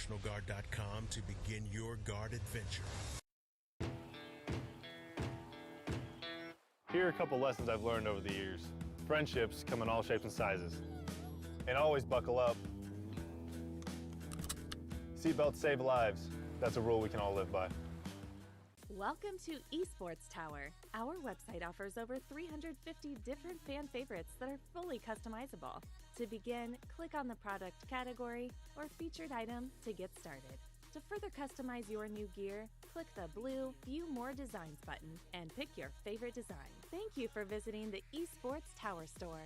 S6: NationalGuard.com to begin your guard adventure.
S7: Here are a couple lessons I've learned over the years. Friendships come in all shapes and sizes. And always buckle up. Seatbelts save lives. That's a rule we can all live by.
S8: Welcome to Esports Tower. Our website offers over 350 different fan favorites that are fully customizable. To begin, click on the product category or featured item to get started. To further customize your new gear, click the blue View More Designs button and pick your favorite design. Thank you for visiting the Esports Tower store.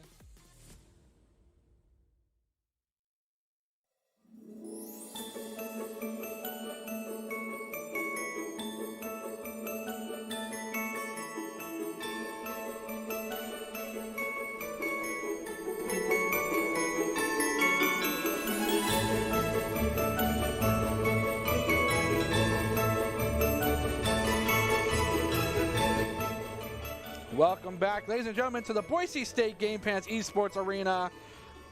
S1: Welcome back, ladies and gentlemen, to the Boise State Game Pants Esports Arena.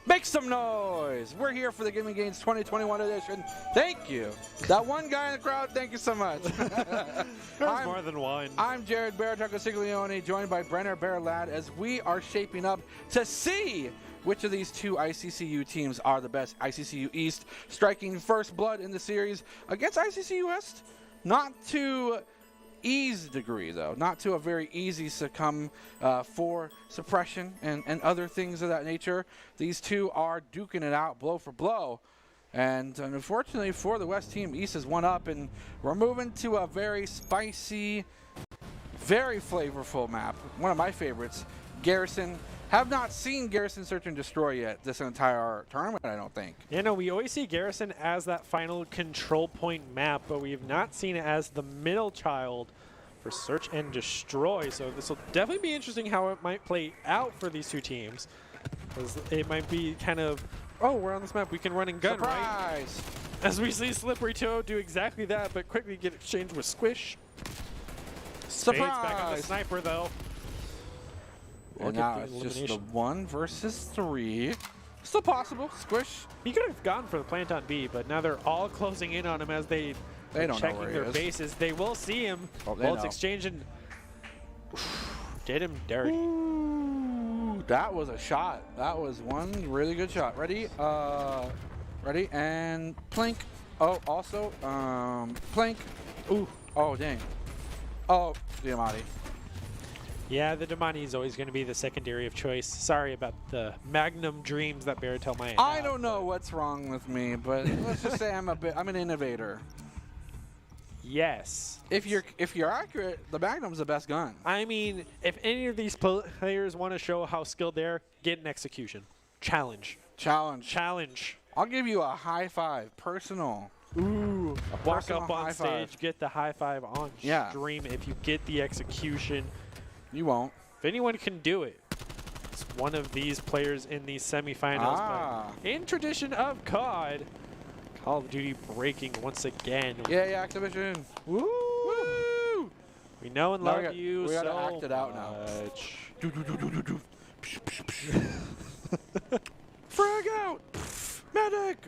S1: Make some noise! We're here for the Giving Games 2021 edition. Thank you. That one guy in the crowd, thank you so much.
S5: There's more than one.
S1: I'm Jared Barratucco-Siglione, joined by Brenner Bear-Lad, as we are shaping up to see which of these two ICCU teams are the best. ICCU East striking first blood in the series against ICCU West. Not to ease degree, though, not to a very easy succumb for suppression and other things of that nature. These two are duking it out blow for blow, and unfortunately for the West team, East has won up, and we're moving to a very spicy, very flavorful map, one of my favorites, Garrison. Have not seen Garrison Search and Destroy yet this entire tournament, I don't think.
S5: Yeah, no, we always see Garrison as that final control point map, but we have not seen it as the middle child for Search and Destroy. So this will definitely be interesting how it might play out for these two teams. Because it might be kind of, oh, we're on this map, we can run and gun,
S1: Surprise!
S5: Right? As we see Slippery Toe do exactly that, but quickly get exchanged with Squish.
S1: Surprise!
S5: Spades back on the sniper, though.
S1: And now it's just the 1 versus 3. Still possible. Squish.
S5: He could have gone for the plant on B, but now they're all closing in on him as they
S1: don't
S5: checking
S1: know where
S5: their
S1: he is.
S5: bases. They will see him.
S1: Oh, they
S5: Bullets
S1: know.
S5: exchanging. Did him dirty.
S1: Ooh, that was a shot. That was one really good shot. Ready? Ready? And plink. Oh, also, plink. Ooh. Oh, dang. Oh, Diamante.
S5: Yeah, the Damani is always going to be the secondary of choice. Sorry about the Magnum dreams that Baratel might have.
S1: I don't know what's wrong with me, but let's just say I'm an innovator.
S5: Yes.
S1: If you're accurate, the Magnum's the best gun.
S5: I mean, if any of these players want to show how skilled they are, get an execution. Challenge.
S1: Challenge. I'll give you a high five, personal.
S5: Ooh. Walk
S1: personal
S5: up on
S1: high
S5: stage,
S1: five.
S5: get the high five on stream if you get the execution.
S1: You won't.
S5: If anyone can do it, it's one of these players in these semifinals. But in tradition of COD, Call of Duty breaking once again.
S1: Yeah, Activision.
S5: Woo! Woo! We know and love you
S1: we
S5: so
S1: gotta act it out now. Frag out! Medic!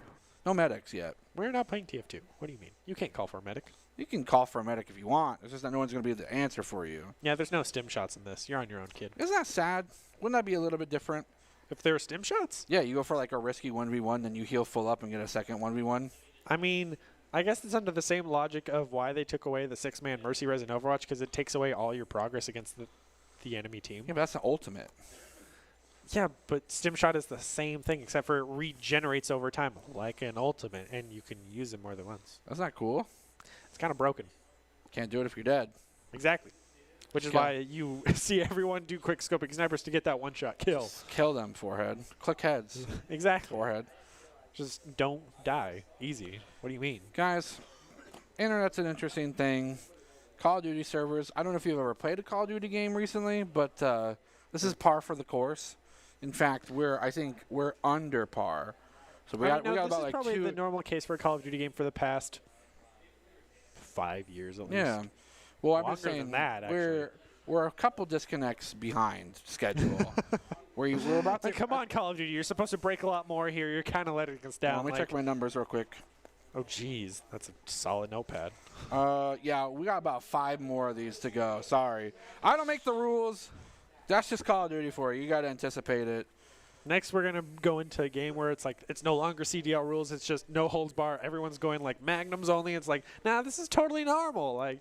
S1: No medics yet.
S5: We're not playing TF2. What do you mean? You can't call for a medic.
S1: You can call for a medic if you want. It's just that no one's going to be the answer for you.
S5: Yeah, there's no stim shots in this. You're on your own, kid.
S1: Isn't that sad? Wouldn't that be a little bit different?
S5: If there were stim shots?
S1: Yeah, you go for like a risky 1v1, then you heal full up and get a second 1v1.
S5: I mean, I guess it's under the same logic of why they took away the 6-man Mercy Res in Overwatch, because it takes away all your progress against the enemy team.
S1: Yeah, but that's the ultimate.
S5: Yeah, but stim shot is the same thing, except for it regenerates over time, like an ultimate, and you can use it more than once.
S1: That's not cool.
S5: It's kind of broken.
S1: Can't do it if you're dead.
S5: Exactly. Which is why you see everyone do quick scoping snipers to get that one-shot kill.
S1: Just kill them, forehead. Click heads.
S5: Exactly.
S1: Forehead.
S5: Just don't die. Easy. What do you mean?
S1: Guys, internet's an interesting thing. Call of Duty servers. I don't know if you've ever played a Call of Duty game recently, but this is par for the course. In fact, I think we're under par. So we got about like
S5: probably the normal case for a Call of Duty game for the past 5 years at least.
S1: Yeah. Well, I'm
S5: Longer
S1: just saying
S5: than that,
S1: we're a couple disconnects behind schedule. we're about to
S5: come on, Call of Duty. You're supposed to break a lot more here. You're kind of letting us down.
S1: Let me check my numbers real quick.
S5: Oh, geez. That's a solid notepad.
S1: Yeah, we got about 5 more of these to go. Sorry. I don't make the rules. That's just Call of Duty for you. You got to anticipate it.
S5: Next, we're going to go into a game where it's like, it's no longer CDL rules. It's just no holds bar. Everyone's going like Magnums only. It's like, nah, this is totally normal. Like,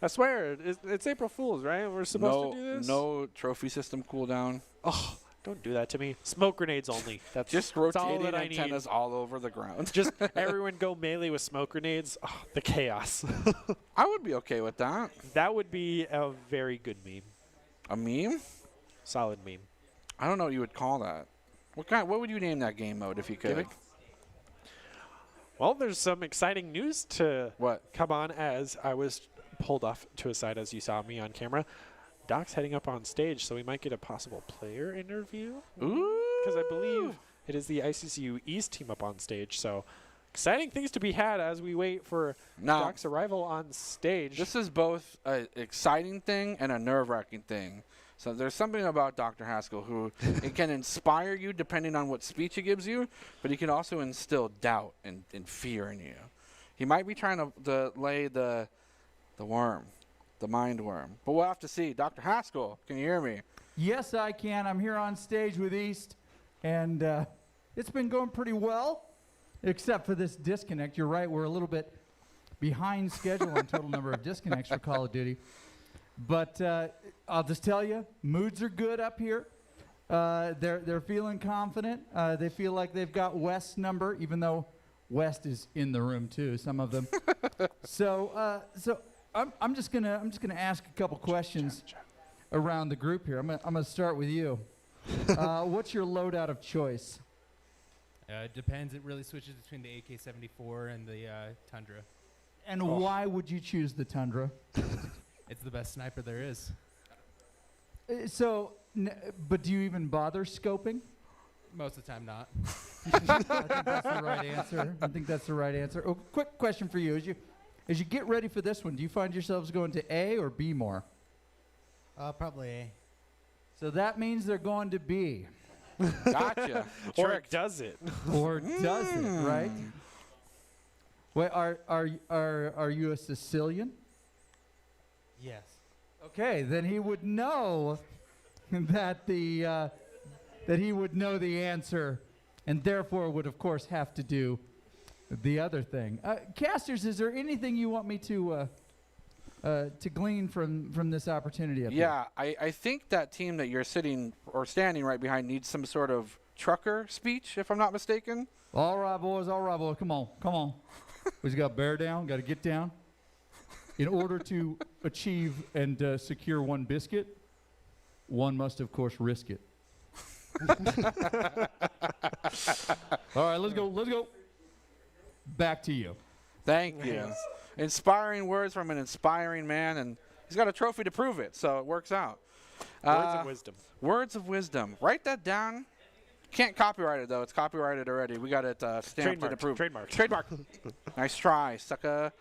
S5: I swear, it's April Fool's, right? We're supposed to do this?
S1: No trophy system cooldown.
S5: Oh, don't do that to me. Smoke grenades only. That's
S1: just
S5: all
S1: rotating
S5: that I
S1: antennas
S5: need.
S1: all over the ground.
S5: Just everyone go melee with smoke grenades. Oh, the chaos.
S1: I would be okay with that.
S5: That would be a very good meme.
S1: A meme?
S5: Solid meme.
S1: I don't know what you would call that. What would you name that game mode if you could?
S5: Well, there's some exciting news to come on as I was pulled off to a side as you saw me on camera. Doc's heading up on stage, so we might get a possible player interview.
S1: Ooh!
S5: Because I believe it is the ICCU East team up on stage. So exciting things to be had as we wait for Doc's arrival on stage.
S1: This is both an exciting thing and a nerve-wracking thing. So there's something about Dr. Haskell who it can inspire you depending on what speech he gives you, but he can also instill doubt and fear in you. He might be trying to lay the worm, the mind worm. But we'll have to see. Dr. Haskell, can you hear me?
S2: Yes, I can. I'm here on stage with East, and it's been going pretty well, except for this disconnect. You're right. We're a little bit behind schedule on total number of disconnects for Call of Duty. But I'll just tell you, moods are good up here. They're feeling confident. They feel like they've got West's number, even though West is in the room too. Some of them. So I'm just gonna ask a couple questions around the group here. I'm gonna start with you. What's your loadout of choice?
S10: It depends. It really switches between the AK-74 and the Tundra.
S2: And why would you choose the Tundra?
S10: It's the best sniper there is.
S2: But do you even bother scoping?
S10: Most of the time, not.
S2: I think that's the right answer. I think that's the right answer. Oh, quick question for you: as you get ready for this one, do you find yourselves going to A or B more?
S10: Probably A.
S2: So that means they're going to B.
S1: Gotcha.
S5: Or does it?
S2: Or does it? Right? Wait, are you a Sicilian?
S10: Yes.
S2: Okay, then he would know that he would know the answer, and therefore would of course have to do the other thing. Casters, is there anything you want me to glean from this opportunity up here?
S1: Yeah, I think that team that you're sitting or standing right behind needs some sort of trucker speech, if I'm not mistaken.
S2: All right, boys. Come on. We just got to bear down. Got to get down. In order to achieve and secure one biscuit, one must, of course, risk it. All right, let's go. Back to you.
S1: Thank you. Inspiring words from an inspiring man, and he's got a trophy to prove it, so it works out.
S5: Words of wisdom.
S1: Words of wisdom. Write that down. Can't copyright it, though. It's copyrighted already. We got it stamped and approved.
S5: Trademark.
S1: Nice try, sucker.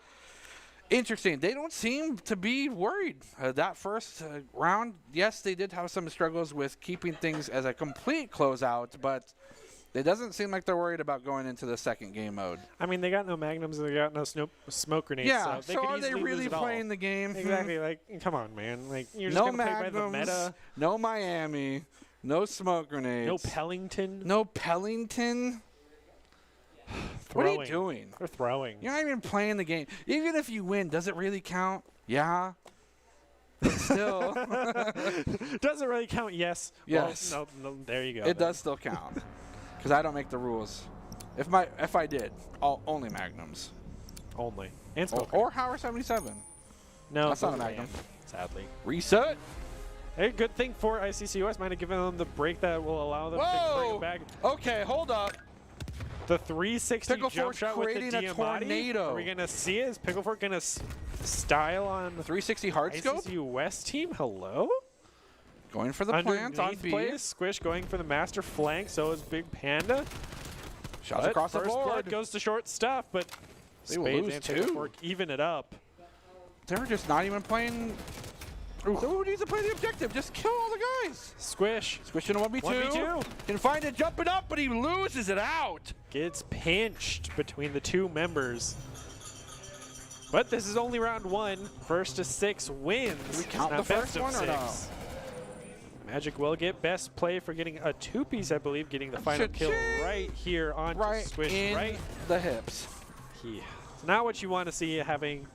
S1: Interesting. They don't seem to be worried. That first round, yes, they did have some struggles with keeping things as a complete closeout, but it doesn't seem like they're worried about going into the second game mode.
S5: I mean, they got no magnums and they got no smoke grenades.
S1: Yeah,
S5: so,
S1: so are they really playing the game?
S5: Exactly. Like, come on, man. Like, you're just
S1: no
S5: going to play by the
S1: magnums,
S5: meta.
S1: no Miami, no smoke grenades.
S5: No Pellington.
S1: No Pellington? What are you doing?
S5: They're throwing.
S1: You're not even playing the game. Even if you win, does it really count? Yeah. But still.
S5: Does it really count? Yes.
S1: Yes.
S5: Well, no, there you go.
S1: It does still count. Because I don't make the rules. If I did, only magnums.
S5: Only. And smoke
S1: or Howard 77.
S5: No,
S1: that's not a magnum.
S5: Sadly.
S1: Reset.
S5: Hey, good thing for ICCUS might have given them the break that will allow them to bring it back.
S1: Okay, hold up.
S5: The 360
S1: Pickle
S5: jump
S1: Fort's
S5: shot with the
S1: creating a tornado.
S5: Are we going to see it? Is Pickle Fort going to style on the
S1: 360 hard scope?
S5: ICCU West team? Hello?
S1: Going for the plant on B.
S5: Plays, Squish going for the master flank. So is Big Panda.
S1: Shots across the board.
S5: First blood goes to short stuff, but
S1: they will
S5: Spades
S1: lose
S5: and
S1: too.
S5: Pickle Fort even it up.
S1: They're just not even playing So who needs to play the objective? Just kill all the guys.
S5: Squish.
S1: Squish in a 1v2.
S5: 1v2.
S1: Can find it jumping up, but he loses it out.
S5: Gets pinched between the two members. But this is only round 1. First to 6 wins.
S1: We count
S5: It's
S1: the
S5: not
S1: first
S5: best of
S1: one or
S5: 6. Magic will get best play for getting a 2-piece, I believe, getting the final kill right here on Squish.
S1: In
S5: right
S1: the hips.
S5: It's not what you want to see, having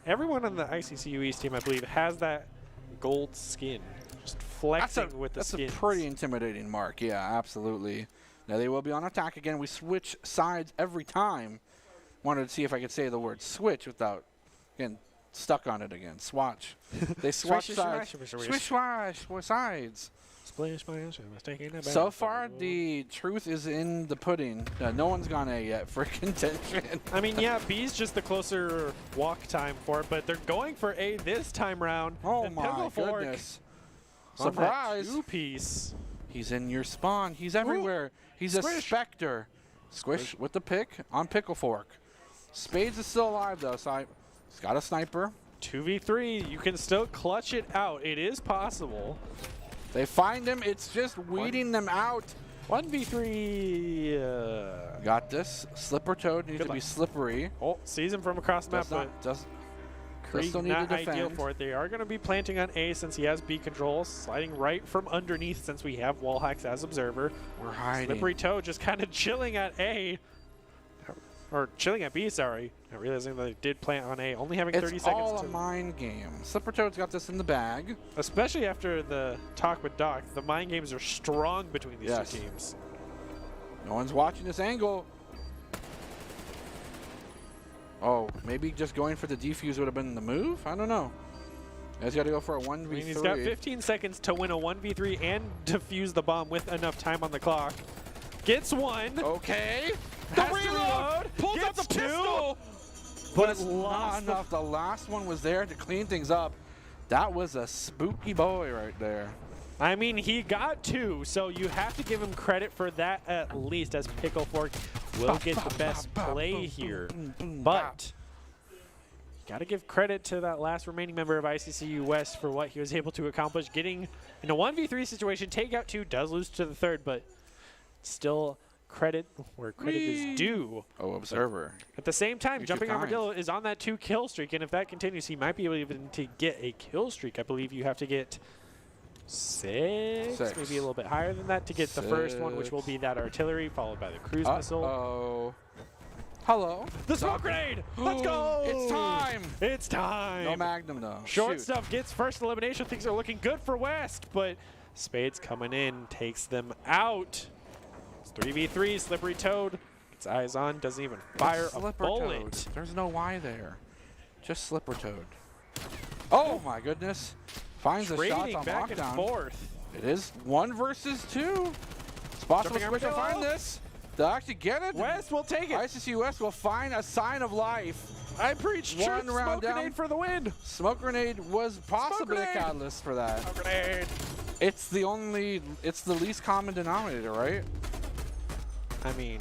S5: everyone on the ICCU East team, I believe, has that gold skin. Just flexing with the skins.
S1: That's a pretty intimidating mark. Yeah, absolutely. Now they will be on attack again. We switch sides every time. Wanted to see if I could say the word switch without getting stuck on it again. Swatch. They swatch sides. Swish, swash, sides.
S5: Splish, splash, I was taking a bath.
S1: So far, the truth is in the pudding. No one's gone A yet for contention.
S5: I mean, yeah, B's just the closer walk time for it, but they're going for A this time round.
S1: Oh
S5: and
S1: my goodness. Surprise.
S5: 2-piece.
S1: He's in your spawn. He's everywhere. He's a specter. Squish with the pick on Pickle Fork. Spades is still alive, though, so he's got a sniper.
S5: 2v3. You can still clutch it out. It is possible.
S1: They find him. It's just weeding them out.
S5: 1v3.
S1: Got this. Slipper Toad needs to be slippery.
S5: Oh, sees him from across the map,
S1: Does
S5: Krieg
S1: still need
S5: not
S1: to defend.
S5: ideal for it. They are going to be planting on A since he has B control, sliding right from underneath since we have wall hacks as observer.
S1: We're hiding.
S5: Slippery Toad just kind of chilling at A. Or chilling at B, sorry. Not realizing that they did plant on A, only having 30 seconds.
S1: It's all a mind game. Slipper Toad's got this in the bag.
S5: Especially after the talk with Doc, the mind games are strong between these two teams.
S1: No one's watching this angle. Oh, maybe just going for the defuse would have been the move? I don't know. He's got to go for a 1v3.
S5: I mean, he's got 15 seconds to win a 1v3 and defuse the bomb with enough time on the clock. Gets one.
S1: Okay. The reload. Pulls out the pistol. But it's not enough. The last one was there to clean things up. That was a spooky boy right there.
S5: I mean, he got 2, so you have to give him credit for that at least, as Pickle Fork will get the best play here. But got to give credit to that last remaining member of ICCU West for what he was able to accomplish. Getting in a 1v3 situation, take out 2, does lose to the 3rd, but still credit where credit is due.
S1: Oh, observer.
S5: At the same time, Jumping Armadillo is on that 2-kill streak, and if that continues, he might be able even to get a kill streak. I believe you have to get 6, maybe a little bit higher than that to get the first one, which will be that artillery, followed by the cruise missile.
S1: Oh. Hello.
S5: The smoke grenade! Let's go!
S1: It's time!
S5: It's time!
S1: No Magnum, though.
S5: Short stuff gets first elimination. Things are looking good for West, but Spades coming in, takes them out. It's 3v3, Slippery Toad gets eyes on, doesn't even fire a bullet.
S1: Toad. There's no Y there. Just Slipper Toad. Oh my goodness. Finds the shots on
S5: back
S1: lockdown.
S5: And forth.
S1: It is 1 versus 2. It's possible Squish will find this. They'll actually get it.
S5: West will take it.
S1: ICC West will find a sign of life.
S5: I preach truth. Smoke grenade for the win.
S1: Smoke grenade was possibly the catalyst for that.
S5: Smoke grenade.
S1: It's the least common denominator, right?
S5: I mean,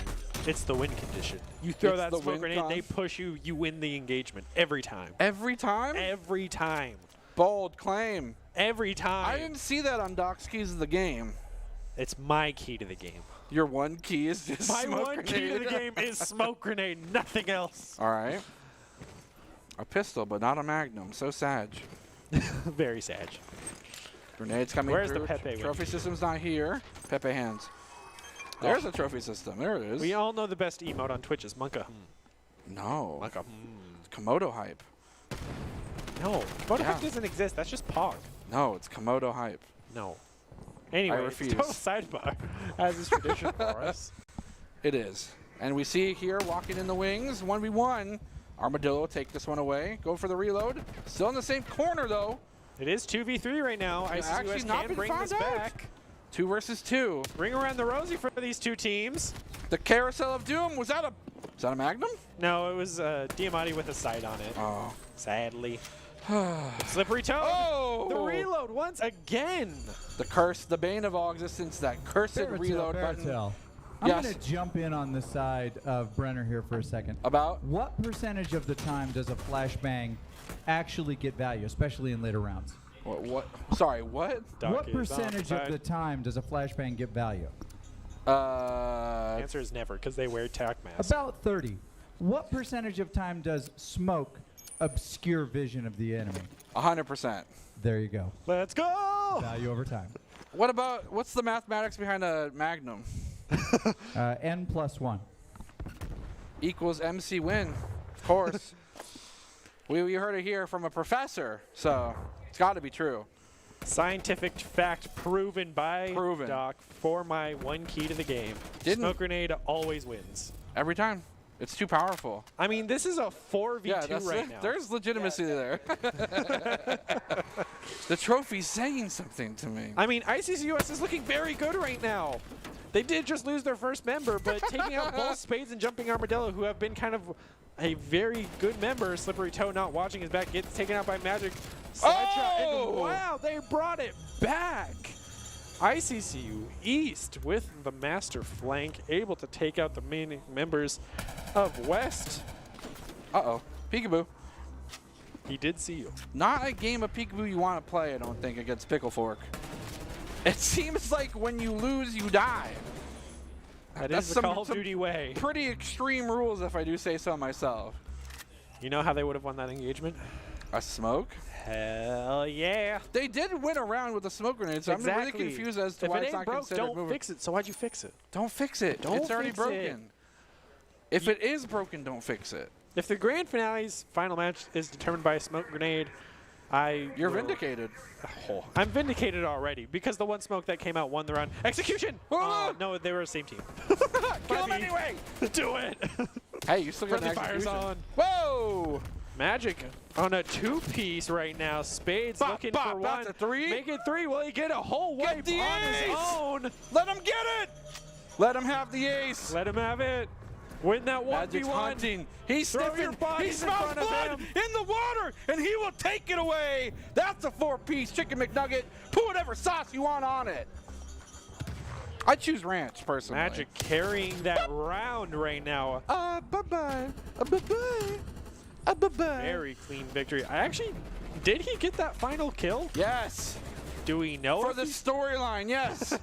S5: it's the win condition. You throw that smoke grenade, they push you, you win the engagement every time.
S1: Every time?
S5: Every time.
S1: Bold claim.
S5: Every time.
S1: I didn't see that on Doc's keys of the game.
S5: It's my key to the game.
S1: Your one key is just
S5: my
S1: smoke
S5: one
S1: grenade.
S5: key to the game is smoke grenade, nothing else.
S1: All right. A pistol, but not a Magnum. So sad.
S5: Very sad.
S1: Grenades coming
S5: Where's
S1: through.
S5: the Pepe
S1: Trophy system's not here. Pepe hands. There's a trophy system. There it is.
S5: We all know the best emote on Twitch is Monka.
S1: No.
S5: Monka.
S1: Komodo hype.
S5: No. Komodo hype doesn't exist. That's just Pog.
S1: No, it's Komodo hype.
S5: No. Anyway, it's total sidebar, as is tradition for us.
S1: It is. And we see here walking in the wings, 1v1. Armadillo take this one away. Go for the reload. Still in the same corner, though.
S5: It is 2v3 right now. ICCUS can bring this back.
S1: 2 versus 2.
S5: Ring around the rosy for these two teams.
S1: The Carousel of Doom. Was that a Magnum?
S5: No, it was Diamatti with a sight on it.
S1: Oh.
S5: Sadly. Slippery Toad.
S1: Oh!
S5: The reload once again.
S1: The curse, the bane of all existence, that cursed reload button.
S2: I'm going to jump in on the side of Brenner here for a second.
S1: About?
S2: What percentage of the time does a flashbang actually get value, especially in later rounds?
S1: What? Sorry, what?
S2: What percentage of the time does a flashbang get value?
S5: Answer is never, because they wear tack masks.
S2: About 30. What percentage of time does smoke obscure vision of the enemy?
S1: 100%.
S2: There you go.
S5: Let's go!
S2: Value over time.
S1: What's the mathematics behind a Magnum?
S2: N+1.
S1: Equals MC win, of course. we heard it here from a professor, so it's got to be true.
S5: Scientific fact proven by Doc for my one key to the game. Smoke grenade always wins.
S1: Every time. It's too powerful.
S5: I mean, this is a 4v2 right now.
S1: There's legitimacy there. The trophy's saying something to me.
S5: I mean, ICCUS is looking very good right now. They did just lose their first member, but taking out both Spades and Jumping Armadillo, who have been kind of a very good member, Slippery Toe not watching his back, gets taken out by Magic. Slide shot, and wow, they brought it back. ICCU East with the master flank, able to take out the main members of West.
S1: Uh-oh. Peekaboo.
S5: He did see you.
S1: Not a game of peekaboo you want to play, I don't think, against Pickle Fork. It seems like when you lose, you die.
S5: That's the Call of Duty way.
S1: Pretty extreme rules, if I do say so myself.
S5: You know how they would have won that engagement?
S1: A smoke?
S5: Hell yeah.
S1: They did win a round with a smoke grenade, so I'm really confused as to why it's not considered moving.
S5: Don't fix it, so why'd you fix it?
S1: Don't fix it. It's already broken. If it is broken, don't fix it.
S5: If the grand finale's final match is determined by a smoke grenade,
S1: You're vindicated.
S5: Oh, I'm vindicated already because the one smoke that came out won the round. Execution! No, they were the same team.
S1: Kill him anyway!
S5: Do it!
S1: Hey, you still got an
S5: fire's
S1: execution.
S5: on.
S1: Whoa!
S5: Magic on a two-piece right now. Spades looking for one.
S1: That's a 3.
S5: Make it 3. Will he get a whole wipe on his own?
S1: Let him get it! Let him have the ace.
S5: Let him have it. Win that 1v1.
S1: Magic's hunting. He's sniffing. He smells blood in the water, and he will take it away. That's a 4-piece chicken McNugget. Put whatever sauce you want on it. I choose ranch, personally.
S5: Magic carrying that round right now.
S1: Bye-bye. Bye-bye. Bye-bye.
S5: Very clean victory. Did he get that final kill?
S1: Yes.
S5: Do we know?
S1: For the storyline, yes.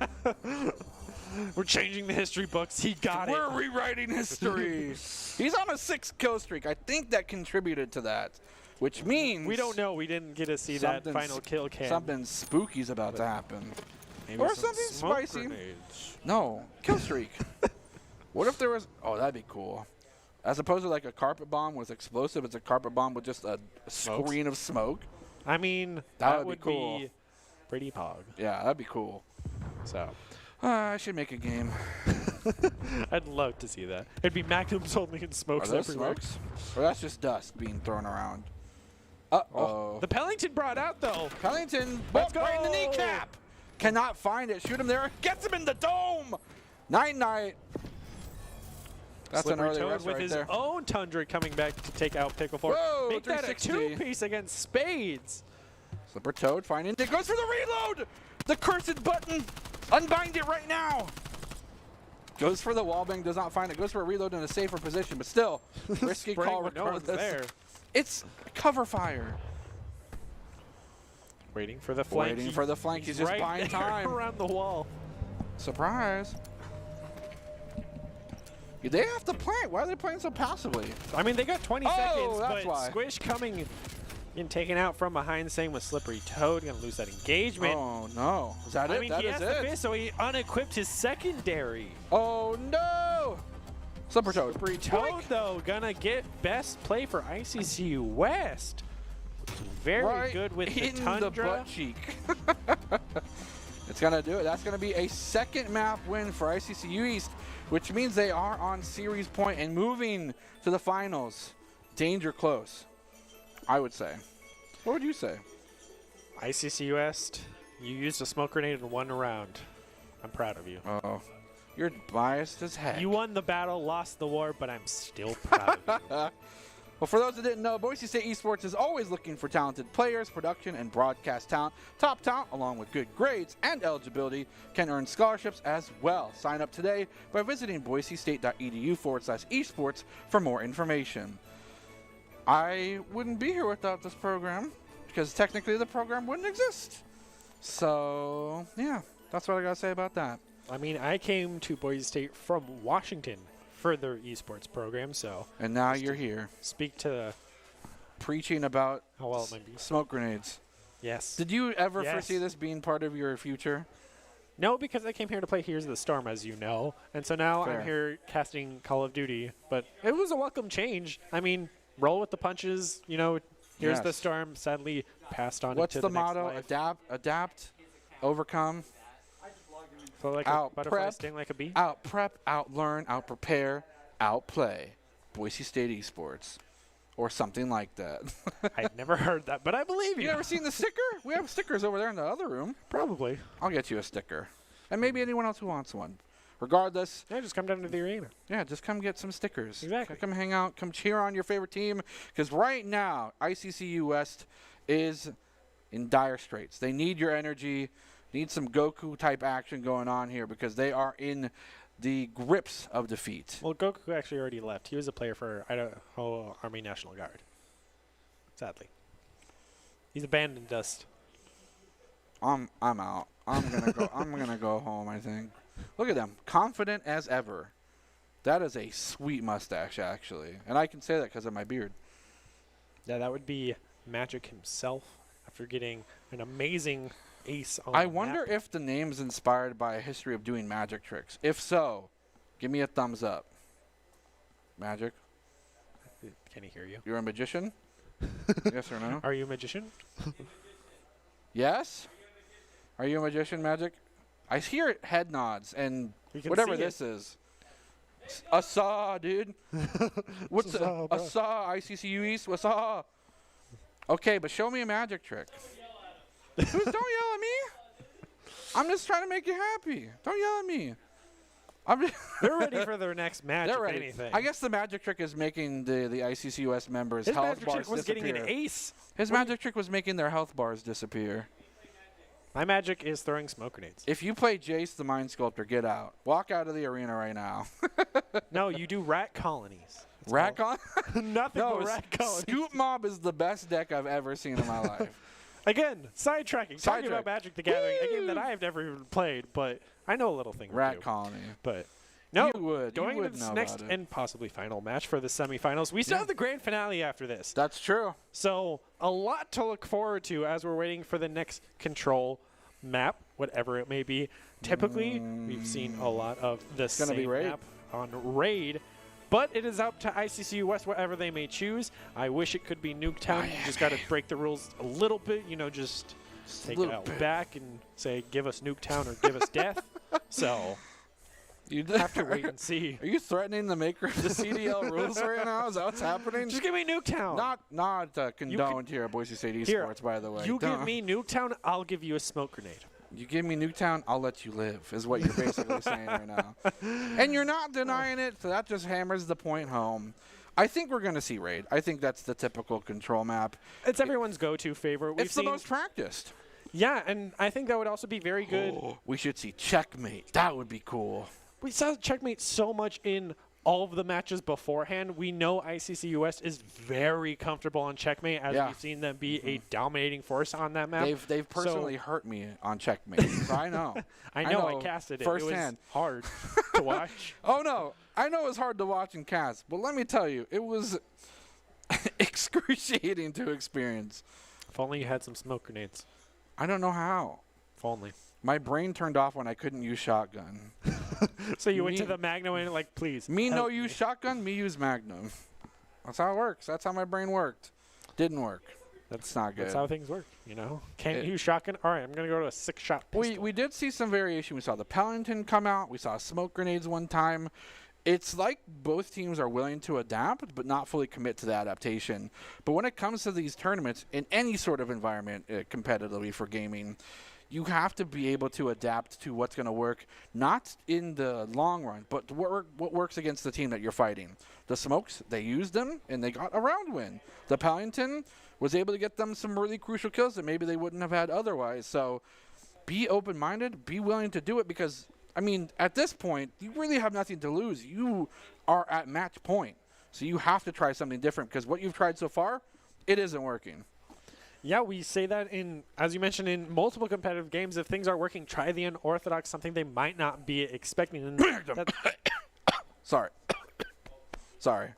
S5: We're changing the history books. He got it.
S1: We're rewriting history. He's on a 6-kill streak. I think that contributed to that, which means...
S5: We don't know. We didn't get to see that final kill cam.
S1: Something spooky's about to happen.
S5: Maybe
S1: or something spicy.
S5: Grenades.
S1: No, kill streak. What if there was... Oh, that'd be cool. As opposed to like a carpet bomb with explosive, it's a carpet bomb with just a screen of smoke.
S5: I mean,
S1: that would be cool.
S5: Pretty pog.
S1: Yeah, that'd be cool.
S5: So...
S1: I should make a game.
S5: I'd love to see that. It'd be Magnums only and smokes
S1: Are those
S5: everywhere.
S1: smokes? Or that's just dust being thrown around. Uh-oh.
S5: The Pellington brought out, though.
S1: Pellington,
S5: Let's go!
S1: right in the kneecap. Cannot find it. Shoot him there. Gets him in the dome. Night-night. That's an early rest
S5: with
S1: right
S5: his
S1: there.
S5: own Tundra coming back to take out Pickle Fork.
S1: Whoa,
S5: Make that a
S1: 360.
S5: 2-piece against Spades.
S1: Slipper Toad finding it. Goes for the reload. The cursed button. Unbind it right now. Goes for the wallbang, does not find it. Goes for a reload in a safer position, but still, risky call regardless.
S5: There.
S1: It's cover fire.
S5: Waiting for the flank.
S1: Waiting for the flank. He's just
S5: right
S1: buying time.
S5: Around the wall.
S1: Surprise. They have to plant. Why are they playing so passively?
S5: I mean, they got 20 seconds,
S1: that's
S5: but
S1: why.
S5: Squish coming and taken out from behind. Same with Slippery Toad. Gonna lose that engagement.
S1: Oh, no. Is that it?
S5: I mean,
S1: That
S5: he
S1: is
S5: has
S1: it.
S5: the fist, so he unequipped his secondary.
S1: Oh, no. Slipper Toad.
S5: Slippery Toad, though, gonna get best play for ICCU West. Very good with the Tundra.
S1: In the butt cheek. It's going to do it. That's going to be a second map win for ICCU East, which means they are on series point and moving to the finals. Danger close, I would say. What would you say?
S5: ICCU West, you used a smoke grenade in one round. I'm proud of you.
S1: Oh, you're biased as heck.
S5: You won the battle, lost the war, but I'm still proud of you.
S1: Well, for those that didn't know, Boise State Esports is always looking for talented players, production, and broadcast talent. Top talent, along with good grades and eligibility, can earn scholarships as well. Sign up today by visiting boisestate.edu/esports for more information. I wouldn't be here without this program. because technically the program wouldn't exist. So, yeah, that's what I got to say about that.
S5: I mean, I came to Boise State from Washington for their esports program, so.
S1: And now you're here.
S5: Speak to
S1: preaching about
S5: how well it might be.
S1: Smoke grenades.
S5: Yes.
S1: Did you ever foresee this being part of your future?
S5: No, because I came here to play Here's the Storm, as you know. And so now I'm here casting Call of Duty. But it was a welcome change. I mean, roll with the punches. You know, Here's the Storm sadly passed on
S1: What's
S5: into
S1: the
S5: the next
S1: motto?
S5: life.
S1: Adapt, overcome.
S5: So like
S1: out
S5: a butterfly
S1: prep,
S5: sting like a bee?
S1: Out prep, out learn, out prepare, out play. Boise State Esports. Or something like that.
S5: I've never heard that, but I believe you.
S1: You ever seen the sticker? We have stickers over there in the other room.
S5: Probably.
S1: I'll get you a sticker. And maybe anyone else who wants one. Regardless.
S5: Yeah, just come down to the arena.
S1: Yeah, just come get some stickers.
S5: Exactly.
S1: Come hang out. Come cheer on your favorite team. Because right now, ICCU West is in dire straits. They need your energy. Need some Goku-type action going on here because they are in the grips of defeat.
S5: Well, Goku actually already left. He was a player for Idaho Army National Guard. Sadly. He's abandoned us.
S1: I'm out. I'm gonna go home, I think. Look at them. Confident as ever. That is a sweet mustache, actually. And I can say that because of my beard.
S5: Yeah, that would be Magic himself after getting an amazing ace on
S1: I
S5: the
S1: wonder
S5: map.
S1: if the name's inspired by a history of doing magic tricks. If so, give me a thumbs up. Magic?
S5: Can he hear you?
S1: You're a magician? Yes or no?
S5: Are you a magician?
S1: Yes? Are you a magician, Magic? I hear head nods and whatever this is. A saw, dude. What's a saw? ICCU East? What's a? Okay, but show me a magic trick. Don't yell at me. I'm just trying to make you happy. Don't yell at me.
S5: They're ready for their next match.
S1: They're
S5: if
S1: ready.
S5: anything.
S1: I guess the magic trick is making the ICCUS members'
S5: His
S1: health
S5: magic
S1: bars
S5: trick was
S1: disappear.
S5: getting an ace.
S1: His magic trick was making their health bars disappear.
S5: My magic is throwing smoke grenades.
S1: If you play Jace the Mind Sculptor, get out. Walk out of the arena right now.
S5: No, you do rat colonies.
S1: Rat colony?
S5: Nothing
S1: No,
S5: but rat colonies.
S1: Scoop Mob is the best deck I've ever seen in my life.
S5: Again, sidetracking. Talking about
S1: Sidetrack.
S5: Magic the Gathering, a game that I have never even played, but I know a little thing or
S1: Rat
S5: two.
S1: colony.
S5: But no,
S1: You would.
S5: going
S1: You
S5: into
S1: would
S5: this
S1: know
S5: next
S1: about it.
S5: and possibly final match for the semifinals, we still have the grand finale after this.
S1: That's true.
S5: So a lot to look forward to as we're waiting for the next control map, whatever it may be. Typically, we've seen a lot of the
S1: gonna be
S5: same
S1: Raid.
S5: map on Raid, but it is up to ICCU West, whatever they may choose. I wish it could be Nuketown. You just got to break the rules a little bit, just take it out back and say, give us Nuketown or give us death. So
S1: You
S5: have to wait and see.
S1: Are you threatening the maker of the CDL rules right now? Is that what's happening?
S5: Just give me Nuketown.
S1: Not condoned here at Boise State Esports,
S5: Here,
S1: by the way.
S5: You
S1: Don't.
S5: give me Nuketown, I'll give you a smoke grenade.
S1: You give me Nuketown, I'll let you live, is what you're basically saying right now. And you're not denying it, so that just hammers the point home. I think we're going to see Raid. I think that's the typical control map.
S5: It's everyone's go-to favorite.
S1: It's the most practiced.
S5: Yeah, and I think that would also be very good.
S1: We should see Checkmate. That would be cool.
S5: We saw Checkmate so much in all of the matches beforehand. We know ICCU West is very comfortable on Checkmate, as we've seen them be a dominating force on that map.
S1: They've personally hurt me on Checkmate, so I know.
S5: I know. I casted it.
S1: Firsthand.
S5: It was hard to watch.
S1: Oh, no. I know it's hard to watch and cast, but let me tell you, it was excruciating to experience.
S5: If only you had some smoke grenades.
S1: I don't know how.
S5: If only.
S1: My brain turned off when I couldn't use shotgun.
S5: So you went to the Magnum and please.
S1: Me no use shotgun, me use Magnum. That's how it works. That's how my brain worked. Didn't work. That's not good.
S5: That's how things work, Can't use shotgun? All right, I'm going to go to a 6-shot pistol.
S1: We did see some variation. We saw the Paladin come out. We saw smoke grenades one time. It's like both teams are willing to adapt, but not fully commit to the adaptation. But when it comes to these tournaments, in any sort of environment competitively for gaming, you have to be able to adapt to what's going to work, not in the long run, but what works against the team that you're fighting. The Smokes, they used them, and they got a round win. The Paladin was able to get them some really crucial kills that maybe they wouldn't have had otherwise. So be open-minded, be willing to do it, because, I mean, at this point, you really have nothing to lose. You are at match point. So you have to try something different, because what you've tried so far, it isn't working.
S5: Yeah, we say that as you mentioned, in multiple competitive games. If things are working, try the unorthodox, something they might not be expecting. And
S1: Sorry. Sorry.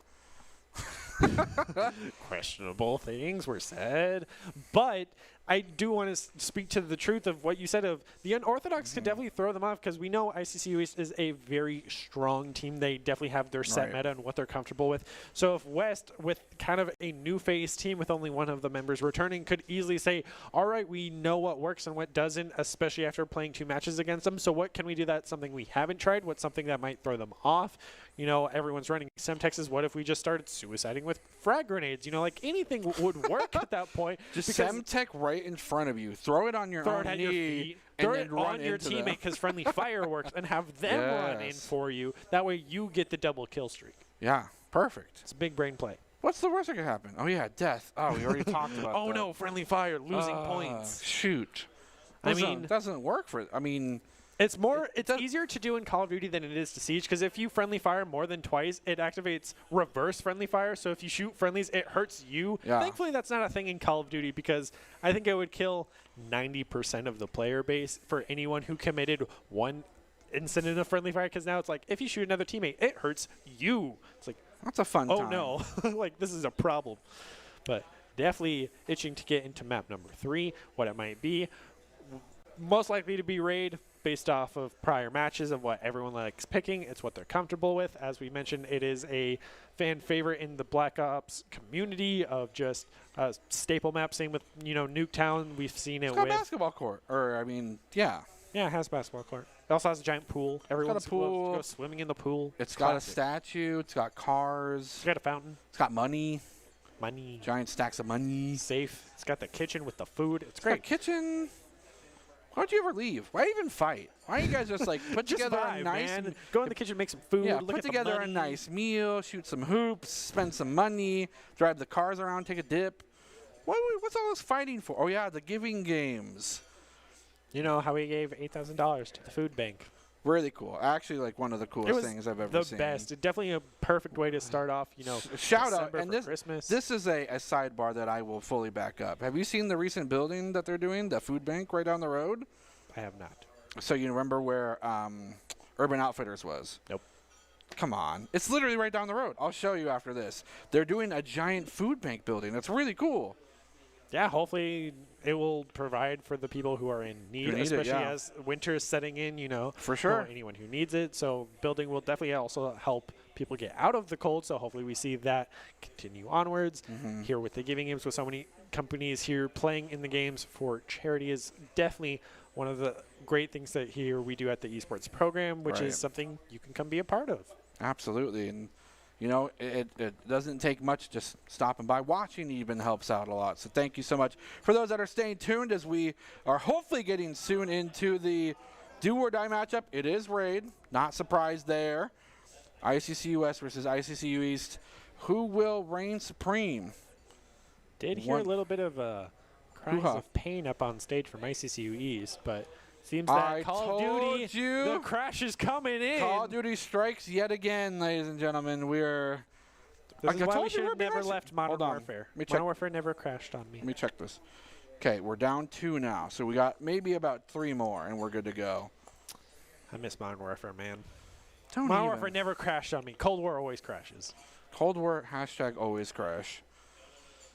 S5: Questionable things were said, but I do want to speak to the truth of what you said of the unorthodox could definitely throw them off, because we know ICCU East is a very strong team. They definitely have their set meta and what they're comfortable with. So if West, with kind of a new face team with only one of the members returning, could easily say, all right, we know what works and what doesn't, especially after playing 2 matches against them. So what can we do that's something we haven't tried? What's something that might throw them off? You know, everyone's running Semtexes. What if we just started suiciding with frag grenades? You know, like anything would work at that point.
S1: Just Semtech right in front of you. Throw it on your own knee.
S5: Throw it on your teammate, because friendly fire works, and have them run in for you. That way you get the double kill streak.
S1: Yeah, perfect.
S5: It's a big brain play.
S1: What's the worst that could happen? Oh, yeah, death. Oh, we already talked about that.
S5: Oh, no, friendly fire, losing points.
S1: Shoot.
S5: I mean,
S1: it doesn't work for it. I mean,
S5: it's easier to do in Call of Duty than it is to Siege, because if you friendly fire more than twice, it activates reverse friendly fire. So if you shoot friendlies, it hurts you.
S1: Yeah.
S5: Thankfully, that's not a thing in Call of Duty, because I think it would kill 90% of the player base for anyone who committed one incident of friendly fire, because now it's like, if you shoot another teammate, it hurts you. It's like,
S1: that's a fun time.
S5: Oh, no. Like, this is a problem. But definitely itching to get into map number 3, what it might be. Most likely to be raid, based off of prior matches of what everyone likes picking. It's what they're comfortable with. As we mentioned, it is a fan favorite in the Black Ops community of just a staple map. Same with, Nuketown. We've seen it with
S1: basketball court. Yeah,
S5: it has a basketball court. It also has a giant pool. Everyone's
S1: got a pool.
S5: loves to go swimming in the pool.
S1: It's got a statue. It's got cars.
S5: It's got a fountain.
S1: It's got money.
S5: Money.
S1: Giant stacks of money.
S5: Safe. It's got the kitchen with the food. It's
S1: got
S5: great.
S1: a kitchen. Why don't you ever leave? Why even fight? Why don't you guys just put together a nice
S5: man. Go in the kitchen, make some food.
S1: Yeah,
S5: look
S1: put
S5: at
S1: together
S5: the
S1: a nice meal, shoot some hoops, spend some money, drive the cars around, take a dip. What's all this fighting for? Oh yeah, the giving games.
S5: You know how we gave $8,000 to the food bank.
S1: Really cool. Actually, one of the coolest things I've ever seen.
S5: The best. It's definitely a perfect way to start off.
S1: Shout out, and
S5: Christmas.
S1: This is a sidebar that I will fully back up. Have you seen the recent building that they're doing, the food bank right down the road?
S5: I have not.
S1: So you remember where Urban Outfitters was?
S5: Nope.
S1: Come on. It's literally right down the road. I'll show you after this. They're doing a giant food bank building. That's really cool.
S5: Yeah, hopefully it will provide for the people who are in need, especially as winter is setting in,
S1: For sure.
S5: Or anyone who needs it. So building will definitely also help people get out of the cold. So hopefully we see that continue onwards. Here with the giving games, with so many companies here playing in the games for charity, is definitely one of the great things that here we do at the esports program, which is something you can come be a part of.
S1: Absolutely. And it doesn't take much. Just stopping by, watching even helps out a lot. So thank you so much for those that are staying tuned, as we are hopefully getting soon into the do or die matchup. It is raid. Not surprised there. ICCU West versus ICCU East. Who will reign supreme?
S5: Did hear a little bit of cries of pain up on stage from ICCU East, but seems that Call of Duty, the crash is coming in.
S1: Call of Duty strikes yet again, ladies and gentlemen.
S5: This is why we should have never left Modern Warfare. Modern Warfare never crashed on me.
S1: Let me check this. Okay, we're down 2 now, so we got maybe about 3 more, and we're good to go.
S5: I miss Modern Warfare, man.
S1: Modern
S5: Warfare never crashed on me. Cold War always crashes.
S1: Cold War #always crash.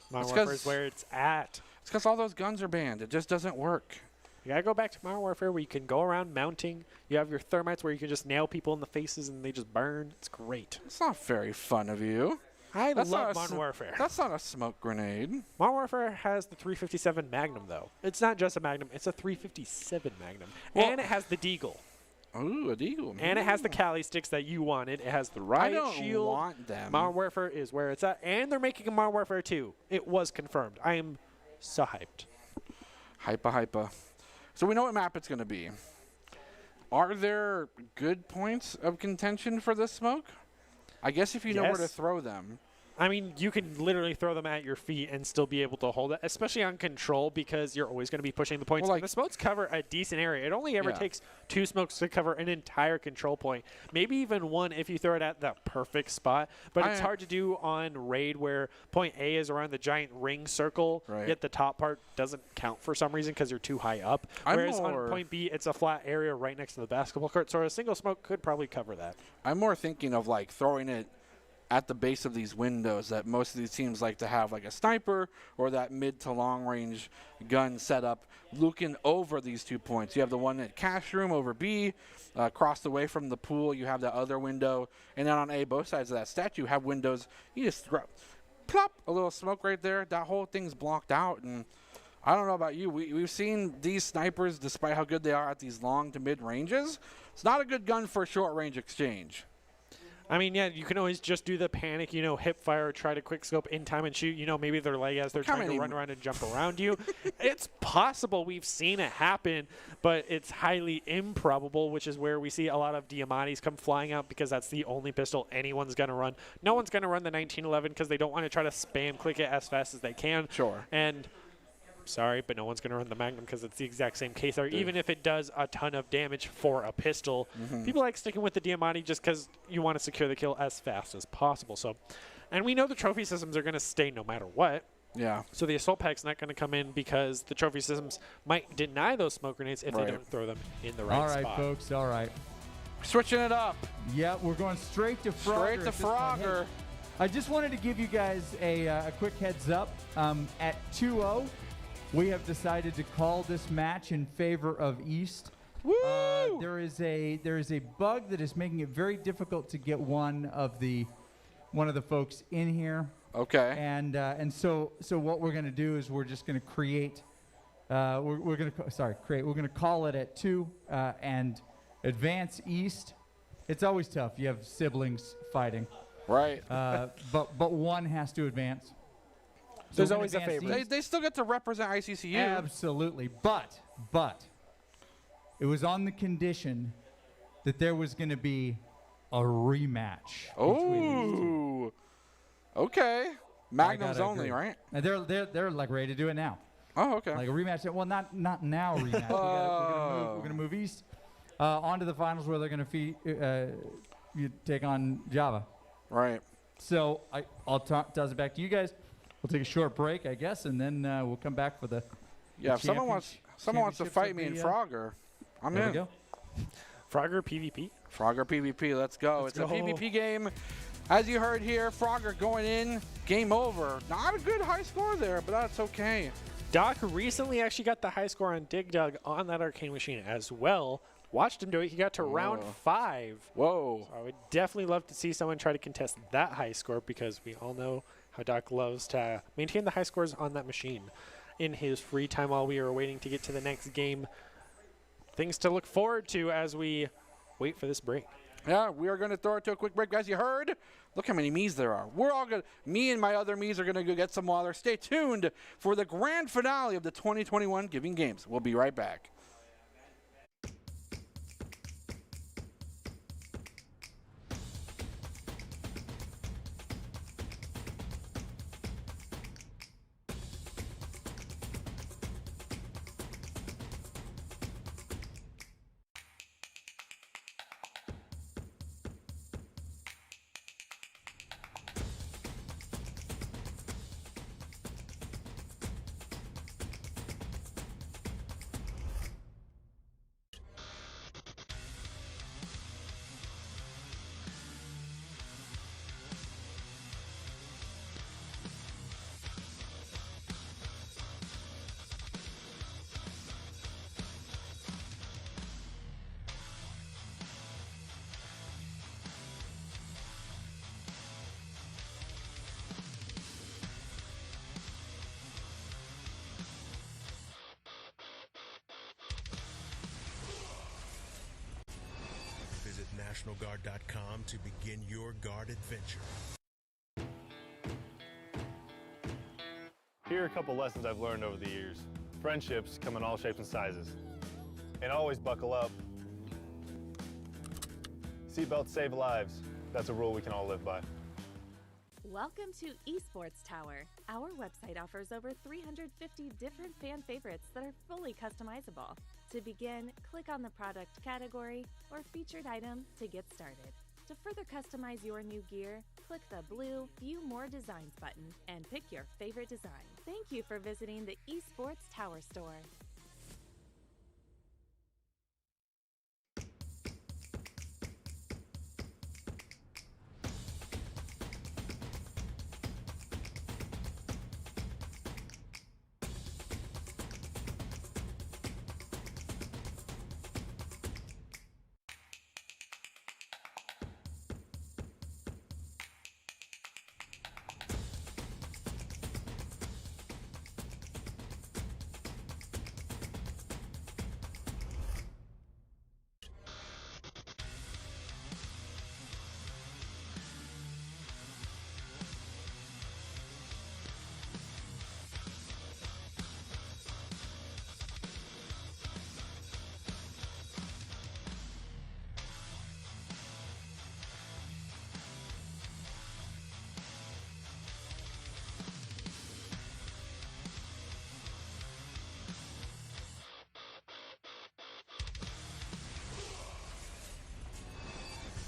S5: Modern Warfare is where it's at.
S1: It's because all those guns are banned. It just doesn't work.
S5: You gotta go back to Modern Warfare where you can go around mounting. You have your thermites where you can just nail people in the faces and they just burn. It's great.
S1: It's not very fun of you.
S5: I love Modern Warfare.
S1: That's not a smoke grenade.
S5: Modern Warfare has the 357 Magnum, though. It's not just a Magnum. It's a 357 Magnum. And it has the Deagle.
S1: Ooh, a Deagle.
S5: And it has the Cali sticks that you wanted. It has the riot shield.
S1: I don't want them.
S5: Modern Warfare is where it's at. And they're making a Modern Warfare 2. It was confirmed. I am so hyped.
S1: Hypa. So we know what map it's going to be. Are there good points of contention for this smoke? I guess if you know where to throw them.
S5: I mean, you can literally throw them at your feet and still be able to hold it, especially on control, because you're always going to be pushing the points.
S1: Well,
S5: And the smokes cover a decent area. It only ever takes 2 smokes to cover an entire control point, maybe even 1 if you throw it at that perfect spot. But it's hard to do on Raid, where point A is around the giant ring circle, yet the top part doesn't count for some reason because you're too high up. Whereas on point B, it's a flat area right next to the basketball court, so a single smoke could probably cover that.
S1: I'm more thinking of like throwing it at the base of these windows that most of these teams like to have, like a sniper or that mid to long range gun set up looking over these 2 points. You have the one at cash room over B, across away from the pool. You have that other window, and then on A, both sides of that statue have windows. You just throw, plop, a little smoke right there. That whole thing's blocked out, and I don't know about you. We've seen these snipers, despite how good they are at these long to mid ranges, it's not a good gun for short range exchange.
S5: I mean, yeah, you can always just do the panic, hip fire, try to quick scope in time and shoot. Maybe their leg as they're trying to run around and jump around you. It's possible. We've seen it happen, but it's highly improbable, which is where we see a lot of Diamantes come flying out, because that's the only pistol anyone's going to run. No one's going to run the 1911 because they don't want to try to spam click it as fast as they can.
S1: Sure.
S5: And sorry, but no one's going to run the Magnum because it's the exact same case there. Even if it does a ton of damage for a pistol, people like sticking with the Diamante just because you want to secure the kill as fast as possible. So, and we know the trophy systems are going to stay no matter what.
S1: Yeah.
S5: So the assault pack's not going to come in because the trophy systems might deny those smoke grenades if they don't throw them in the right spot.
S2: All right, folks. All right.
S1: Switching it up.
S2: Yeah, we're going straight to Frogger.
S1: Straight to Frogger.
S2: I just wanted to give you guys a quick heads up. At 2-0, we have decided to call this match in favor of East.
S1: Woo!
S2: There is a bug that is making it very difficult to get one of the folks in here.
S1: Okay.
S2: And so what we're going to do is we're just going to create. We're going to call it at 2 and advance East. It's always tough. You have siblings fighting.
S1: Right.
S2: But one has to advance. So
S5: there's always a favorite.
S1: They still get to represent ICCU.
S2: Absolutely. But it was on the condition that there was going to be a rematch.
S1: Oh. Okay. Magnums only, right?
S2: And they're like ready to do it now.
S1: Oh, okay.
S2: Like a rematch. Well, not now rematch. We're going to move East on to the finals where they're going to you take on Java.
S1: Right.
S2: So I'll toss it back to you guys. We'll take a short break, I guess, and then we'll come back for the
S1: if someone wants to fight me in Frogger, I'm in.
S2: There we go.
S5: Frogger PvP?
S1: Frogger PvP, let's go. It's a PvP game. As you heard here, Frogger going in, game over. Not a good high score there, but that's okay.
S5: Doc recently actually got the high score on Dig Dug on that arcade machine as well. Watched him do it. He got to round 5.
S1: Whoa.
S5: So I would definitely love to see someone try to contest that high score, because we all know how Doc loves to maintain the high scores on that machine in his free time while we are waiting to get to the next game. Things to look forward to as we wait for this break.
S1: Yeah, we are going to throw it to a quick break. Guys, you heard? Look how many me's there are. We're all good. Me and my other me's are going to go get some water. Stay tuned for the grand finale of the 2021 Giving Games. We'll be right back.
S6: Visit NationalGuard.com to begin your guard adventure.
S7: Here are a couple lessons I've learned over the years. Friendships come in all shapes and sizes. And always buckle up. Seatbelts save lives. That's a rule we can all live by.
S8: Welcome to Esports Tower. Our website offers over 350 different fan favorites that are fully customizable. To begin, click on the product category or featured item to get started. To further customize your new gear, click the blue View More Designs button and pick your favorite design. Thank you for visiting the Esports Tower store.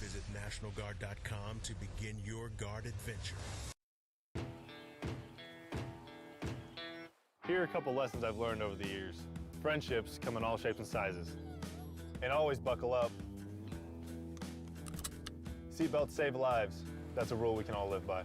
S6: Visit NationalGuard.com to begin your guard adventure.
S7: Here are a couple lessons I've learned over the years. Friendships come in all shapes and sizes. And always buckle up. Seatbelts save lives. That's a rule we can all live by.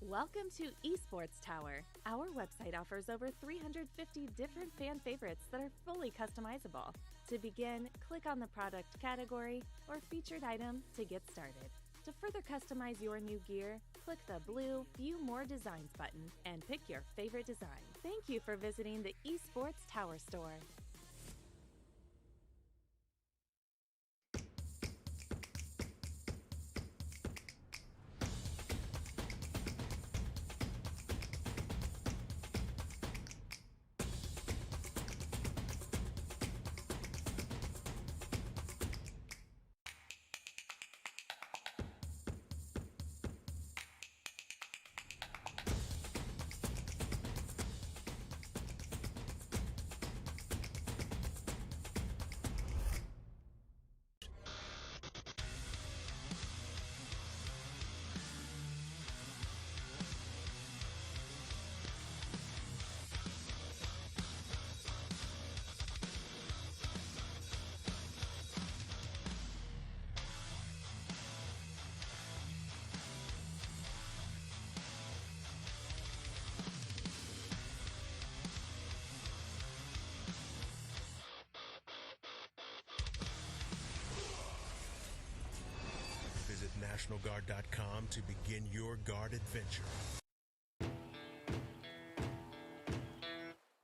S8: Welcome to Esports Tower. Our website offers over 350 different fan favorites that are fully customizable. To begin, click on the product category or featured item to get started. To further customize your new gear, click the blue View More Designs button and pick your favorite design. Thank you for visiting the Esports Tower store.
S6: Visit NationalGuard.com to begin your guard adventure.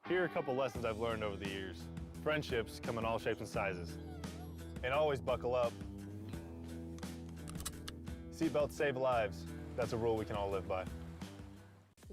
S7: Here are a couple lessons I've learned over the years. Friendships come in all shapes and sizes. And always buckle up. Seatbelts save lives. That's a rule we can all live by.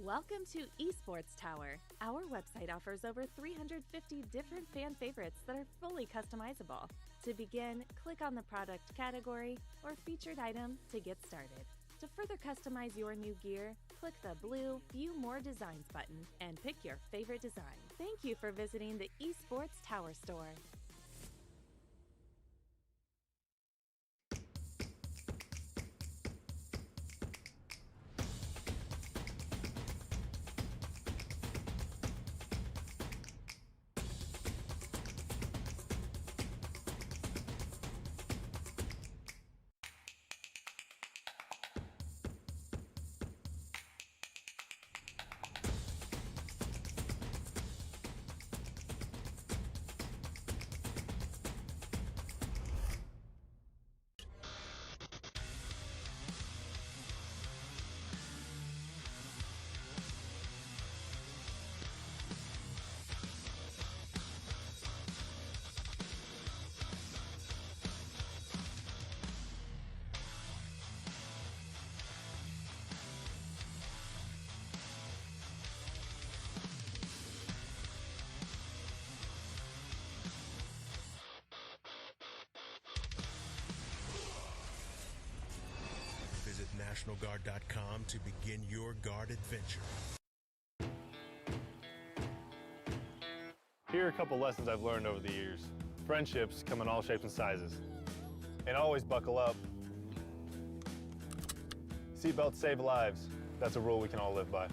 S8: Welcome to Esports Tower. Our website offers over 350 different fan favorites that are fully customizable. To begin, click on the product category or featured item to get started. To further customize your new gear, click the blue View More Designs button and pick your favorite design. Thank you for visiting the Esports Tower store.
S6: NationalGuard.com to begin your guard adventure.
S7: Here are a couple lessons I've learned over the years. Friendships come in all shapes and sizes. And always buckle up. Seatbelts save lives. That's a rule we can all live by.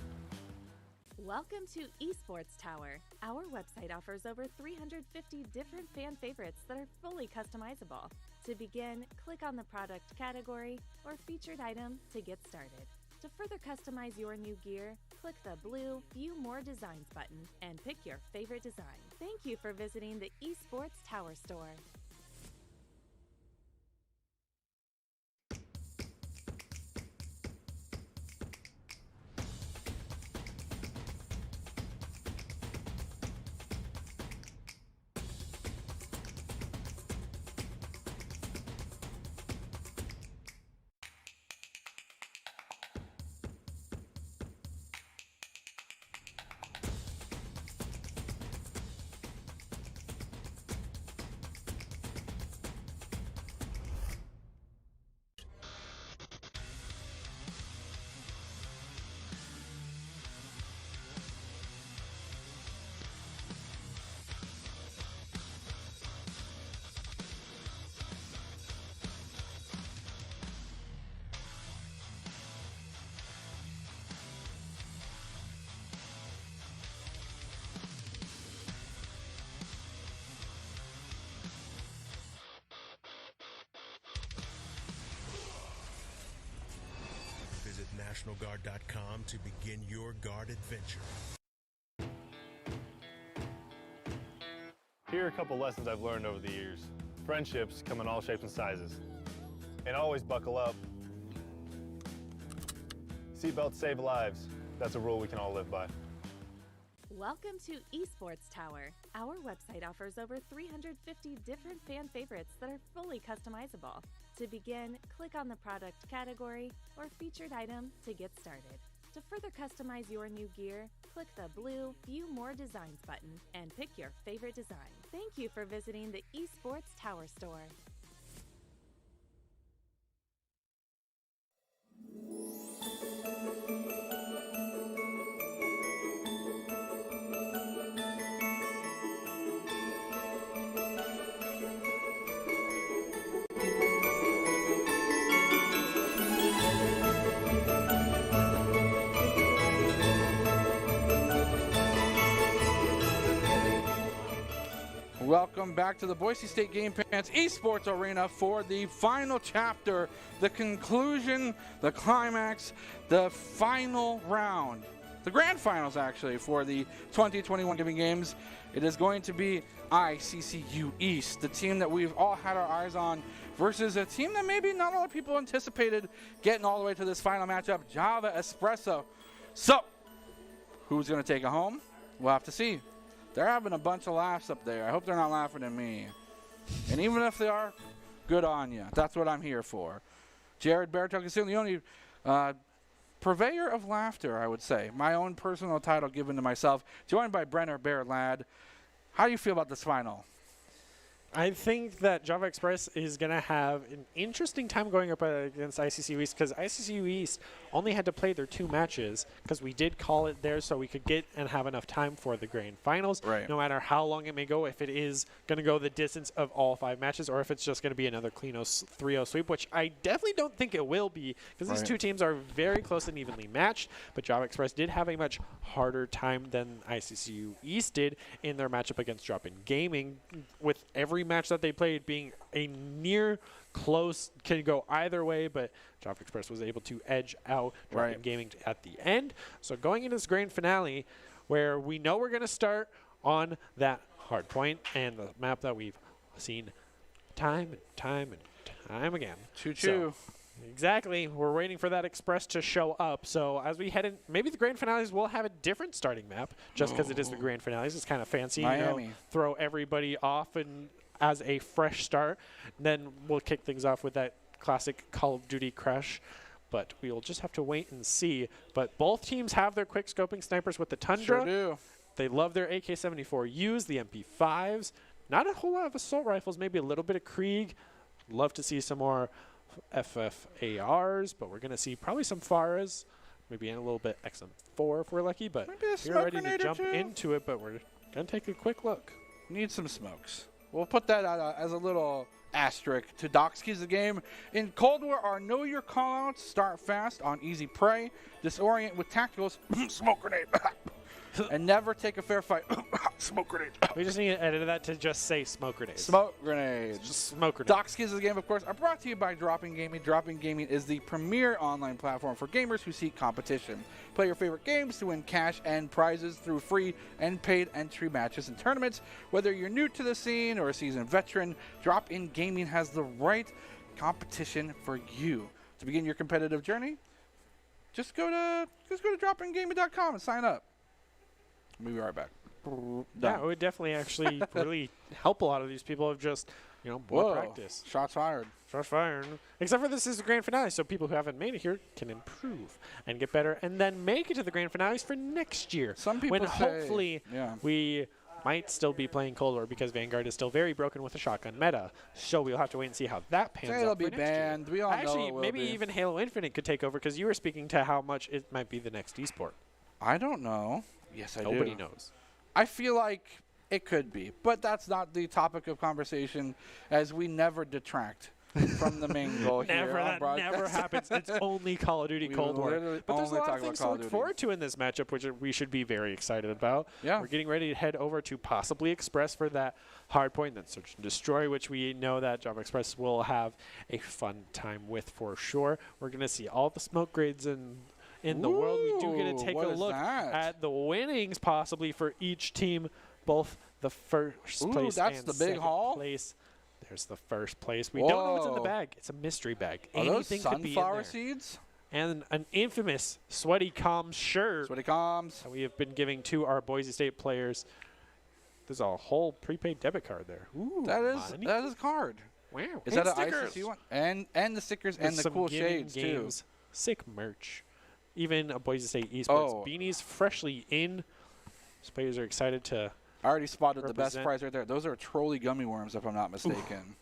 S8: Welcome to Esports Tower. Our website offers over 350 different fan favorites that are fully customizable. To begin, click on the product category or featured item to get started. To further customize your new gear, click the blue View More Designs button and pick your favorite design. Thank you for visiting the Esports Tower store.
S6: Visit NationalGuard.com to begin your guard adventure.
S7: Here are a couple lessons I've learned over the years. Friendships come in all shapes and sizes. And always buckle up. Seatbelts save lives. That's a rule we can all live by.
S8: Welcome to Esports Tower. Our website offers over 350 different fan favorites that are fully customizable. To begin, click on the product category or featured item to get started. To further customize your new gear, click the blue View More Designs button and pick your favorite design. Thank you for visiting the Esports Tower store.
S1: Welcome back to the Boise State Game Pants Esports Arena for the final chapter, the conclusion, the climax, the final round. The grand finals, actually, for the 2021 Giving Games. It is going to be ICCU East, the team that we've all had our eyes on, versus a team that maybe not a lot of people anticipated getting all the way to this final matchup, Java Espresso. So, who's going to take it home? We'll have to see. They're having a bunch of laughs up there. I hope they're not laughing at me. And even if they are, good on you. That's what I'm here for. Jared Beartuck is the only purveyor of laughter, I would say. My own personal title given to myself, joined by Brenner Bear Lad. How do you feel about this final?
S5: I think that Java Express is going to have an interesting time going up against ICCU East, because ICCU East only had to play their 2 matches because we did call it there so we could get and have enough time for the grand finals.
S1: Right.
S5: No matter how long it may go, if it is going to go the distance of all 5 matches or if it's just going to be another clean 3-0 sweep, which I definitely don't think it will be, because these 2 teams are very close and evenly matched. But Java Express did have a much harder time than ICCU East did in their matchup against Drop-In Gaming, with every match that they played being a near close, can go either way, but Java Express was able to edge out Drop-In Gaming at the end. So going into this grand finale, where we know we're going to start on that hard point and the map that we've seen time and time and time again.
S1: Choo-choo.
S5: So, exactly. We're waiting for that Express to show up. So as we head in, maybe the grand finales will have a different starting map, just because it is the grand finales. It's kind of fancy.
S1: Miami.
S5: You know, throw everybody off and as a fresh start. Then we'll kick things off with that classic Call of Duty crush. But we will just have to wait and see. But both teams have their quick scoping snipers with the Tundra.
S1: Sure do.
S5: They love their AK-74Us, the MP5s. Not a whole lot of assault rifles, maybe a little bit of Krieg. Love to see some more FFARs, but we're going to see probably some FARs, maybe a little bit XM4 if we're lucky, but
S1: Maybe a
S5: we're ready
S1: smoke
S5: to jump
S1: grenade or two?
S5: into it, but we're going to take a quick look.
S1: Need some smokes. We'll put that out as a little asterisk to Doc's Keys of the Game. In Cold War, our Know Your Callouts start fast on easy prey, disorient with tacticals, smoke grenade, and never take a fair fight, smoke grenade.
S5: We just need to edit that to just say smoke grenades.
S1: Smoke grenades.
S5: Just smoke grenades.
S1: Doc's Keys of the Game, of course, are brought to you by Dropping Gaming. Dropping Gaming is the premier online platform for gamers who seek competition. Play your favorite games to win cash and prizes through free and paid entry matches and tournaments. Whether you're new to the scene or a seasoned veteran, Drop-In Gaming has the right competition for you. To begin your competitive journey, just go to dropingaming.com and sign up. We'll be right back.
S5: Yeah, it would definitely actually really help a lot of these people of just, more practice.
S1: Shots fired.
S5: Shots fired. Except for this is the grand finale, so people who haven't made it here can improve and get better and then make it to the grand finales for next year.
S1: Some people
S5: when
S1: say,
S5: hopefully we might still be playing Cold War because Vanguard is still very broken with the shotgun meta. So we'll have to wait and see how that pans out.
S1: It'll
S5: for
S1: be
S5: next
S1: banned.
S5: Year.
S1: We all know
S5: Actually,
S1: it will
S5: maybe
S1: be.
S5: even Halo Infinite could take over because you were speaking to how much it might be the next esport.
S1: I don't know. Yes, I do.
S5: Nobody knows.
S1: I feel like it could be, but that's not the topic of conversation, as we never detract from the main goal here.
S5: Never,
S1: on
S5: that
S1: broadcast.
S5: never happens. It's only Call of Duty
S1: We
S5: Cold War.
S1: literally
S5: But there's a
S1: only
S5: lot
S1: talk
S5: of
S1: about
S5: things to
S1: Call of
S5: look
S1: Duty.
S5: forward to in this matchup, which we should be very excited about.
S1: Yeah.
S5: We're getting ready to head over to possibly Express for that hard point, then Search and Destroy, which we know that Java Express will have a fun time with for sure. We're going to see all the smoke grades in the world. We do get to take
S1: what
S5: a
S1: is
S5: look
S1: that?
S5: at the winnings possibly for each team, both the first
S1: Ooh,
S5: place
S1: that's
S5: and
S1: the big
S5: second
S1: haul?
S5: place. There's the first place. We don't know what's in the
S1: Whoa.
S5: bag. It's a mystery bag.
S1: Are those
S5: Anything could be in
S1: sunflower
S5: there.
S1: seeds?
S5: And an infamous Sweaty Comms shirt
S1: That's what it comes.
S5: that we have been giving to our Boise State players. There's a whole prepaid debit card there. Ooh,
S1: That
S5: money.
S1: is a card.
S5: Wow.
S1: Is
S5: And
S1: that
S5: stickers.
S1: an ICC one? And the stickers
S5: There's
S1: and the
S5: some
S1: cool
S5: Giving
S1: shades
S5: Games
S1: too.
S5: Sick merch. Even a Boise State Esports
S1: Oh.
S5: beanies freshly in. So players are excited to.
S1: I already spotted the best
S5: Represent.
S1: prize right there. Those are trolley gummy worms, if I'm not mistaken.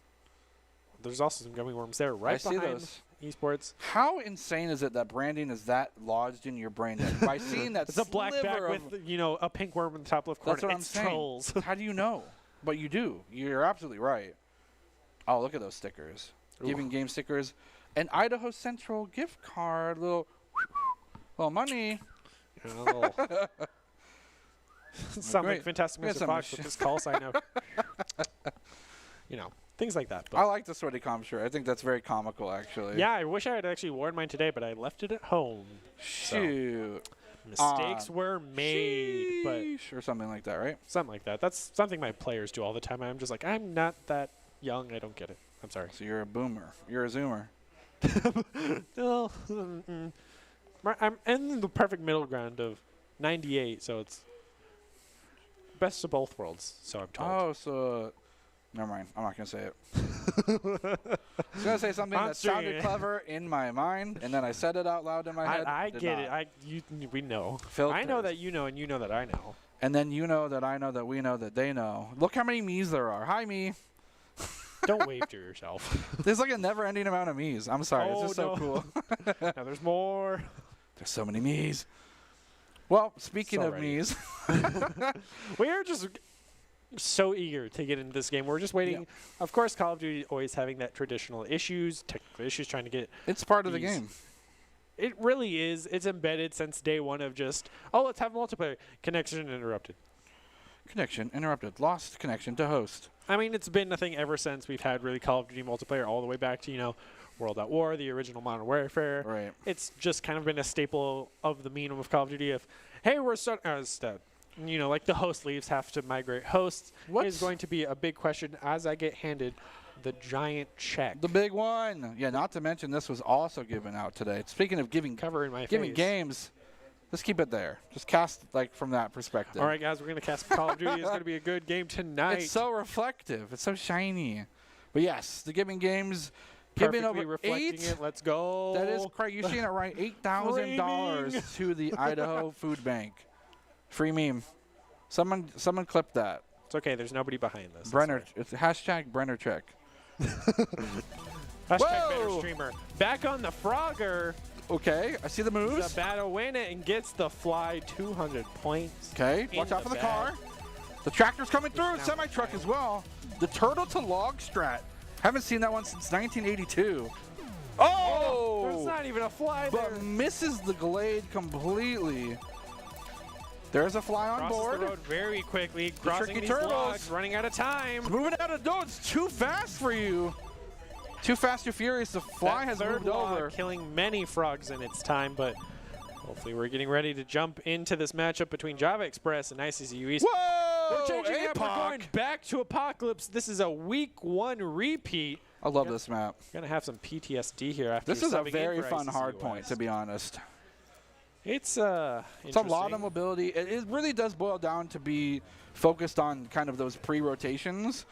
S5: There's also some gummy worms there right
S1: I see
S5: behind
S1: those.
S5: Esports.
S1: How insane is it that branding is that lodged in your brain? That by seeing that
S5: It's a black bag
S1: sliver of-
S5: with, a pink worm in the top left corner.
S1: That's what I'm
S5: It's
S1: saying.
S5: trolls.
S1: How do you know? But you do. You're absolutely right. Oh, look at those stickers.
S5: Ooh.
S1: Giving game stickers. An Idaho Central gift card. Little money.
S5: Sound like
S1: Great.
S5: Fantastic
S1: We had
S5: Mr.
S1: some
S5: Fox with this call sign out. Things like that. But
S1: I like the sweaty com shirt. I think that's very comical, actually.
S5: yeah, I wish I had actually worn mine today, but I left it at home.
S1: Shoot.
S5: Mistakes were made, but
S1: Sheesh, or something like that, right?
S5: something like that. That's something my players do all the time. I'm just like, I'm not that young. I don't get it. I'm sorry.
S1: So you're a boomer. You're a zoomer.
S5: No, I'm in the perfect middle ground of 98, so it's best of both worlds. So I'm told.
S1: Oh, so never mind. I'm not gonna say it. I was gonna say something
S5: I'm
S1: that sounded
S5: serious.
S1: clever in my mind, and then I said it out loud in my head.
S5: I
S1: did
S5: get
S1: not.
S5: it. We know. I
S1: Filters.
S5: know that you know, and you know that I know.
S1: And then you know that I know that we know that they know. Look how many me's there are. Hi, me.
S5: Don't wave to yourself.
S1: There's like a never-ending amount of me's. I'm sorry. It's
S5: Oh,
S1: just so
S5: no.
S1: cool.
S5: Now there's more.
S1: There's so many me's. Well, speaking of
S5: Alrighty.
S1: me's,
S5: We are just so eager to get into this game. We're just waiting.
S1: Yeah.
S5: Of course, Call of Duty always having that traditional issues, technical issues, trying to get.
S1: it's part of the
S5: These-
S1: game.
S5: It really is. It's embedded since day one of just, oh, let's have multiplayer. Connection interrupted.
S1: Connection interrupted. Lost connection to host.
S5: I mean, it's been a thing ever since we've had really Call of Duty multiplayer all the way back to, World at War, the original Modern Warfare.
S1: Right.
S5: It's just kind of been a staple of the meme of Call of Duty of, hey, we're starting, like the host leaves, have to migrate hosts.
S1: What's-
S5: Is going to be a big question as I get handed the giant check.
S1: The big one. Yeah, not to mention this was also given out today. Speaking of giving
S5: Cover in my
S1: giving
S5: face.
S1: games, let's keep it there. Just cast from that perspective.
S5: All right, guys, we're going to cast Call of Duty. It's going to be a good game tonight.
S1: It's so reflective. It's so shiny. But yes, the giving games
S5: Perfectly
S1: giving over
S5: reflecting
S1: 8.
S5: it. Let's go.
S1: That is, Craig, you're seeing it right. $8,000 to the Idaho Food Bank. Free meme. Someone clip that.
S5: It's okay. There's nobody behind this.
S1: Brenner. It's hashtag Brenner check.
S5: Hashtag better streamer. Back on the Frogger.
S1: Okay, I see the moves.
S5: The battle win it and gets the fly 200 points.
S1: Okay, watch out for the car. The tractor's coming through, semi-truck as well. The turtle to log strat. Haven't seen that one since 1982. Oh!
S5: There's not even a fly there.
S1: But misses the glade completely. There's a fly on board.
S5: The road very quickly, crossing these
S1: turtles.
S5: logs, running out of time.
S1: Moving out of no, it's too fast for you. Too fast, too furious. The fly has moved over.
S5: Killing many frogs in its time, but hopefully we're getting ready to jump into this matchup between Java Express and ICCU East.
S1: Whoa!
S5: We're changing up. We're going back to Apocalypse. This is a week 1 repeat.
S1: I love this map.
S5: Gonna have some PTSD here after
S1: this is a
S5: subbing
S1: very
S5: in for
S1: fun
S5: ICCU
S1: hard point,
S5: West.
S1: to be honest.
S5: It's
S1: a lot of mobility. It really does boil down to be focused on kind of those pre-rotations.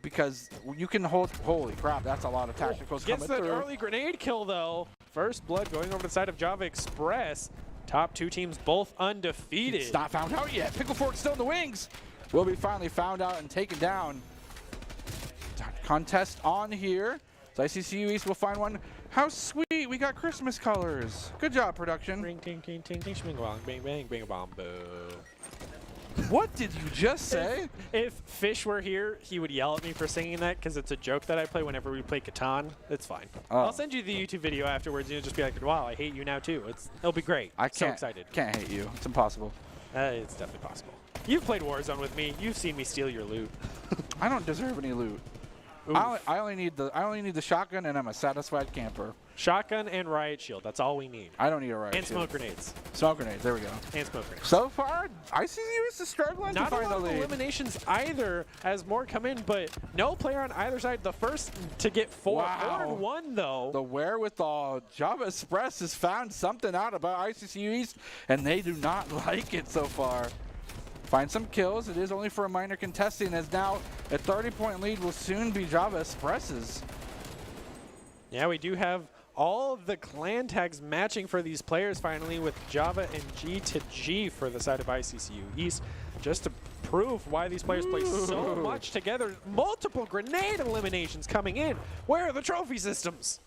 S1: Because you can hold, holy crap, that's a lot of tacticals
S5: Gets
S1: coming through.
S5: the early grenade kill though. First blood going over to the side of Java Express. Top 2 teams both undefeated.
S1: It's not found out yet. Pickle Fork still in the wings. Will be finally found out and taken down. Contest on here. So ICCU East will find one. How sweet, we got Christmas colors. Good job, production.
S5: Ring, ting, ting, ting, ting, swing, bang, bang, bang, bang, bang, boo.
S1: What did you just say?
S5: If Fish were here, he would yell at me for singing that because it's a joke that I play whenever we play Catan. It's fine.
S1: Oh.
S5: I'll send you the YouTube video afterwards. You'll just be like, wow, I hate you now too. It'll be great. I'm so excited.
S1: Can't hate you. It's impossible.
S5: It's definitely possible. You've played Warzone with me. You've seen me steal your loot.
S1: I don't deserve any loot. I only need the shotgun, and I'm a satisfied camper.
S5: Shotgun and riot shield. That's all we need.
S1: I don't need a riot
S5: and
S1: shield.
S5: smoke grenades.
S1: Smoke grenades. There we go.
S5: And smoke grenades.
S1: So far, ICCU is struggling to find the lead.
S5: Not a lot of eliminations either, as more come in, but no player on either side. The first to get 4 and 1 though.
S1: The wherewithal. Java Express has found something out about ICCU East, and they do not like it so far. Find some kills. It is only for a minor contesting, as now a 30-point lead will soon be Java Express's.
S5: Yeah, we do have all of the clan tags matching for these players finally, with Java and G to G for the side of ICCU East, just to prove why these players play so much together. Multiple grenade eliminations coming in. Where are the trophy systems?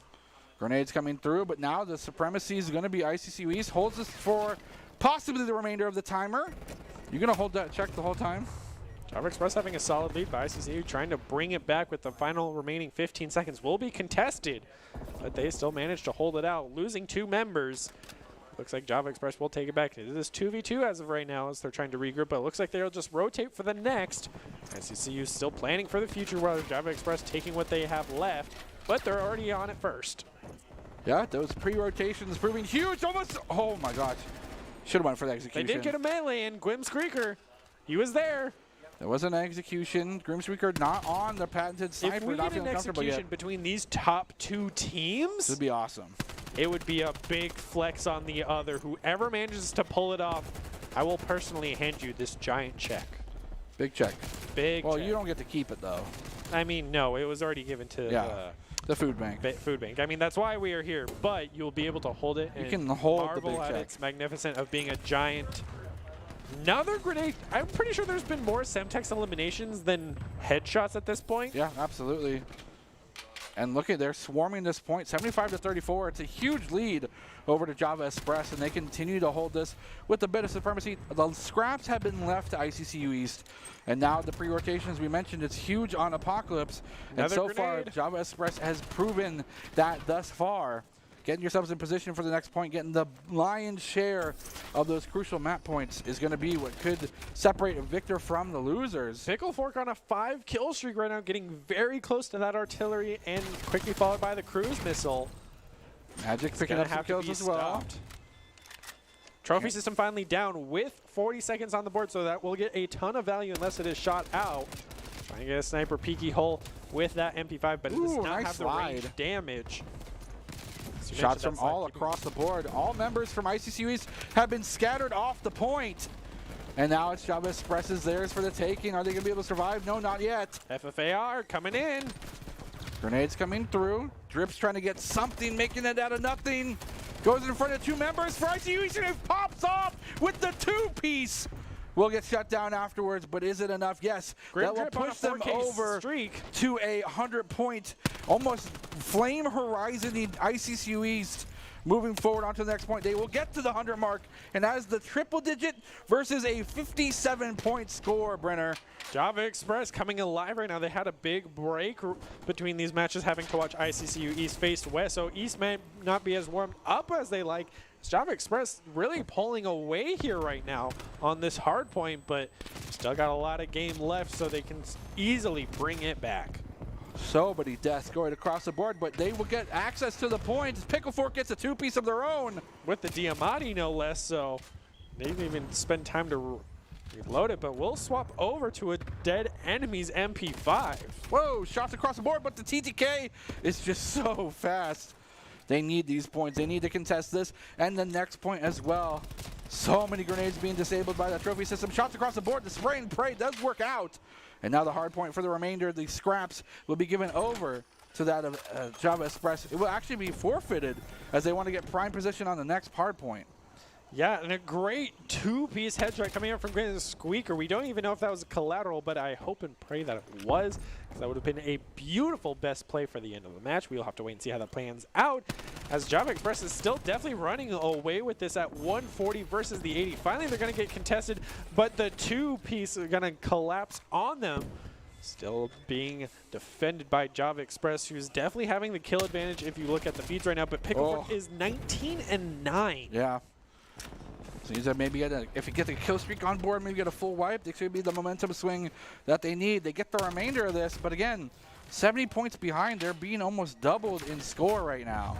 S1: Grenades coming through, but now the supremacy is going to be ICCU East. Holds this for possibly the remainder of the timer. You're going to hold that check the whole time?
S5: Java Express having a solid lead by ICCU, trying to bring it back with the final remaining 15 seconds. Will be contested, but they still managed to hold it out, losing 2 members. Looks like Java Express will take it back. It is 2v2 as of right now as they're trying to regroup, but it looks like they'll just rotate for the next. ICCU still planning for the future, while Java Express taking what they have left, but they're already on it first.
S1: Yeah, those pre-rotations proving huge. Almost, oh my gosh. Should have went for the execution.
S5: They did get a melee in. Gwim Screaker, he was there.
S1: There was an execution. Grim Squeaker not on the patented sniper.
S5: If we
S1: not
S5: get an
S1: feeling comfortable
S5: execution
S1: yet.
S5: between these top 2 teams,
S1: This would be awesome.
S5: It would be a big flex on the other. Whoever manages to pull it off, I will personally hand you this giant check.
S1: Big check.
S5: Big
S1: Well,
S5: check.
S1: you don't get to keep it, though.
S5: I mean, no, it was already given to
S1: the food bank.
S5: Food bank. I mean, that's why we are here, but you'll be able to hold it and
S1: You can hold the
S5: marvel
S1: big
S5: at
S1: check.
S5: its magnificent of being a giant. Another grenade. I'm pretty sure there's been more Semtex eliminations than headshots at this point.
S1: Yeah, absolutely. And look at, they're swarming this point, 75 to 34. It's a huge lead over to Java Express, and they continue to hold this with a bit of supremacy. The scraps have been left to ICCU East, and now the pre-rotation, as we mentioned, it's huge on Apocalypse. And so far, Java Express has proven that thus far. Getting yourselves in position for the next point, getting the lion's share of those crucial map points is going to be what could separate a victor from the losers.
S5: Pickle Fork on a 5-kill streak right now, getting very close to that artillery and quickly followed by the cruise missile.
S1: Magic picking up some kills as well.
S5: Trophy system finally down with 40 seconds on the board, so that will get a ton of value unless it is shot out. Trying to get a sniper peeky hole with that MP5, but it does not have the range damage.
S1: Shots from all across the board. All members from ICCU East have been scattered off the point. And now it's Java Express's theirs for the taking. Are they going to be able to survive? No, not yet.
S5: FFAR coming in.
S1: Grenades coming through. Drip's trying to get something, making it out of nothing. Goes in front of 2 members for ICCU East, and it pops off with the 2-piece. will get shut down afterwards, but is it enough? Yes. That will push them over to a 100-point, almost flame horizon in ICCU East. Moving forward onto the next point, they will get to the 100 mark, and that is the triple digit versus a 57-point score, Brenner.
S5: Java Express coming alive right now. They had a big break between these matches, having to watch ICCU East face West, so East may not be as warmed up as they like. Java Express really pulling away here right now on this hard point, but still got a lot of game left, so they can easily bring it back.
S1: So many deaths going across the board, but they will get access to the points. Pickle Fork gets a two-piece of their own.
S5: With the Diamati, no less, so they didn't even spend time to reload it, but we'll swap over to a dead enemy's MP5.
S1: Whoa, shots across the board, but the TTK is just so fast. They need these points. They need to contest this and the next point as well. So many grenades being disabled by that trophy system. Shots across the board. The spray and pray does work out. And now the hard point for the remainder of the scraps will be given over to that of Java Express. It will actually be forfeited as they want to get prime position on the next hard point.
S5: Yeah, and a great two-piece headshot coming up from Granite Squeaker. We don't even know if that was a collateral, but I hope and pray that it was, because that would have been a beautiful best play for the end of the match. We'll have to wait and see how that plans out, as Java Express is still definitely running away with this at 140 versus the 80. Finally, they're going to get contested, but the two-piece are going to collapse on them. Still being defended by Java Express, who's definitely having the kill advantage if you look at the feeds right now, but Picklefork is 19-9.
S1: Yeah. So you said maybe if you get the kill streak on board, maybe get a full wipe. This should be the momentum swing that they need. They get the remainder of this, but again, 70 points behind. They're being almost doubled in score right now.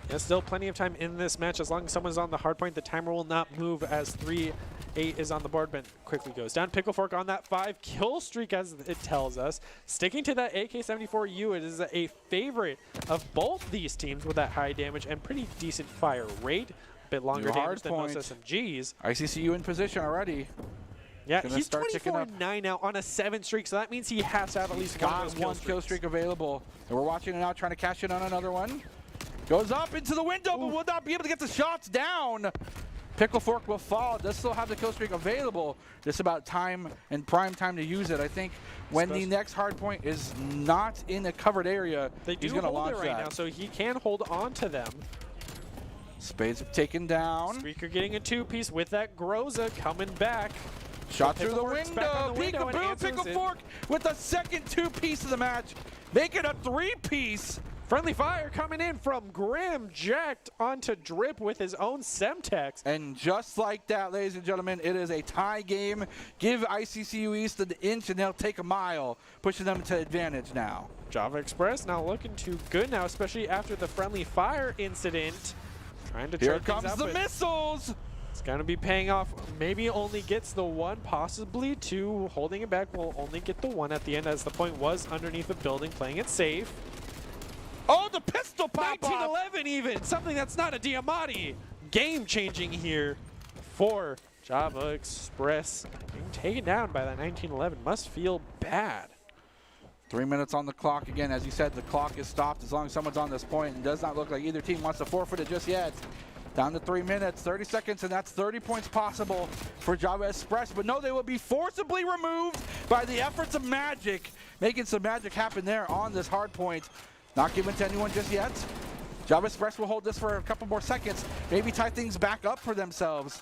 S5: There's still plenty of time in this match. As long as someone's on the hard point, the timer will not move as 3-8 is on the board, but quickly goes down. Picklefork on that 5-kill streak, as it tells us. Sticking to that AK-74U, it is a favorite of both these teams with that high damage and pretty decent fire rate. Bit longer damage than most SMGs.
S1: ICCU in position already.
S5: Yeah, he's 24-9 now on a 7 streak, so that means he has to have at least one
S1: kill streak available. And we're watching it now, trying to cash in on another one. Goes up into the window, but will not be able to get the shots down. Pickle Fork will fall. Does still have the kill streak available. Just about time and prime time to use it. I think when the next hard point is not in a covered area, he's going to launch
S5: it right now, so he can hold on to them.
S1: Spades taken down.
S5: Streaker getting a two-piece with that Groza coming back.
S1: Shot through the window. Peekaboo, Pickle Fork with the second two-piece of the match. Make it a three-piece.
S5: Friendly fire coming in from Grim, jacked onto Drip with his own Semtex.
S1: And just like that, ladies and gentlemen, it is a tie game. Give ICCU East an inch and they'll take a mile, pushing them to advantage now.
S5: Java Express now looking too good now, especially after the friendly fire incident. Trying to
S1: Here comes the missiles.
S5: It's going to be paying off. Maybe only gets the one, possibly two. Holding it back will only get the one at the end, as the point was underneath the building, playing it safe.
S1: Oh, the pistol pop
S5: 1911 even, something that's not a Diamati. Game changing here for Java Express. Being taken down by that 1911 must feel bad.
S1: 3 minutes on the clock. Again, as you said, the clock is stopped as long as someone's on this point. It does not look like either team wants to forfeit it just yet. Down to 3 minutes, 30 seconds, and that's 30 points possible for Java Express. But no, they will be forcibly removed by the efforts of Magic, making some magic happen there on this hard point. Not given to anyone just yet. Java Express will hold this for a couple more seconds, maybe tie things back up for themselves.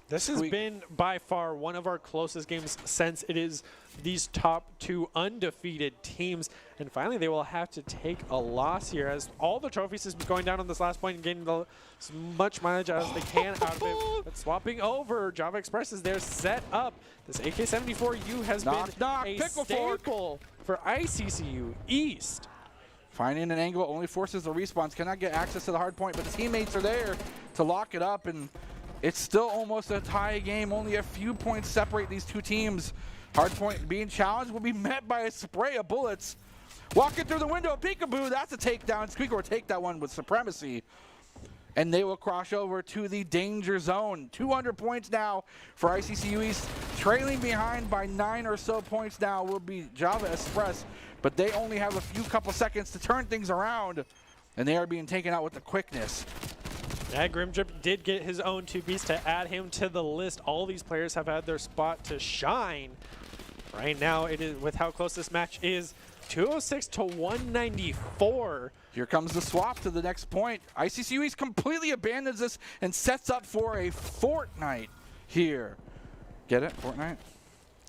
S5: This has been by far one of our closest games since it is these top two undefeated teams. And finally, they will have to take a loss here, as all the trophy systems going down on this last point and getting as much mileage as they can out of it. But swapping over, Java Express is there set up. This AK-74U has been a staple for ICCU East.
S1: Finding an angle only forces the respawns. Cannot get access to the hard point, but the teammates are there to lock it up, and it's still almost a tie game. Only a few points separate these two teams. Hard point being challenged will be met by a spray of bullets. Walking through the window, peekaboo, that's a takedown. Squeaker will take that one with supremacy. And they will cross over to the danger zone. 200 points now for ICCU East. Trailing behind by 9 or so points now will be Java Express, but they only have a couple seconds to turn things around, and they are being taken out with the quickness.
S5: Yeah, Grimdrip did get his own 2-piece to add him to the list. All these players have had their spot to shine. Right now, it is with how close this match is, 206 to 194.
S1: Here comes the swap to the next point. ICCU East completely abandons this and sets up for a Fortnite here. Get it? Fortnite?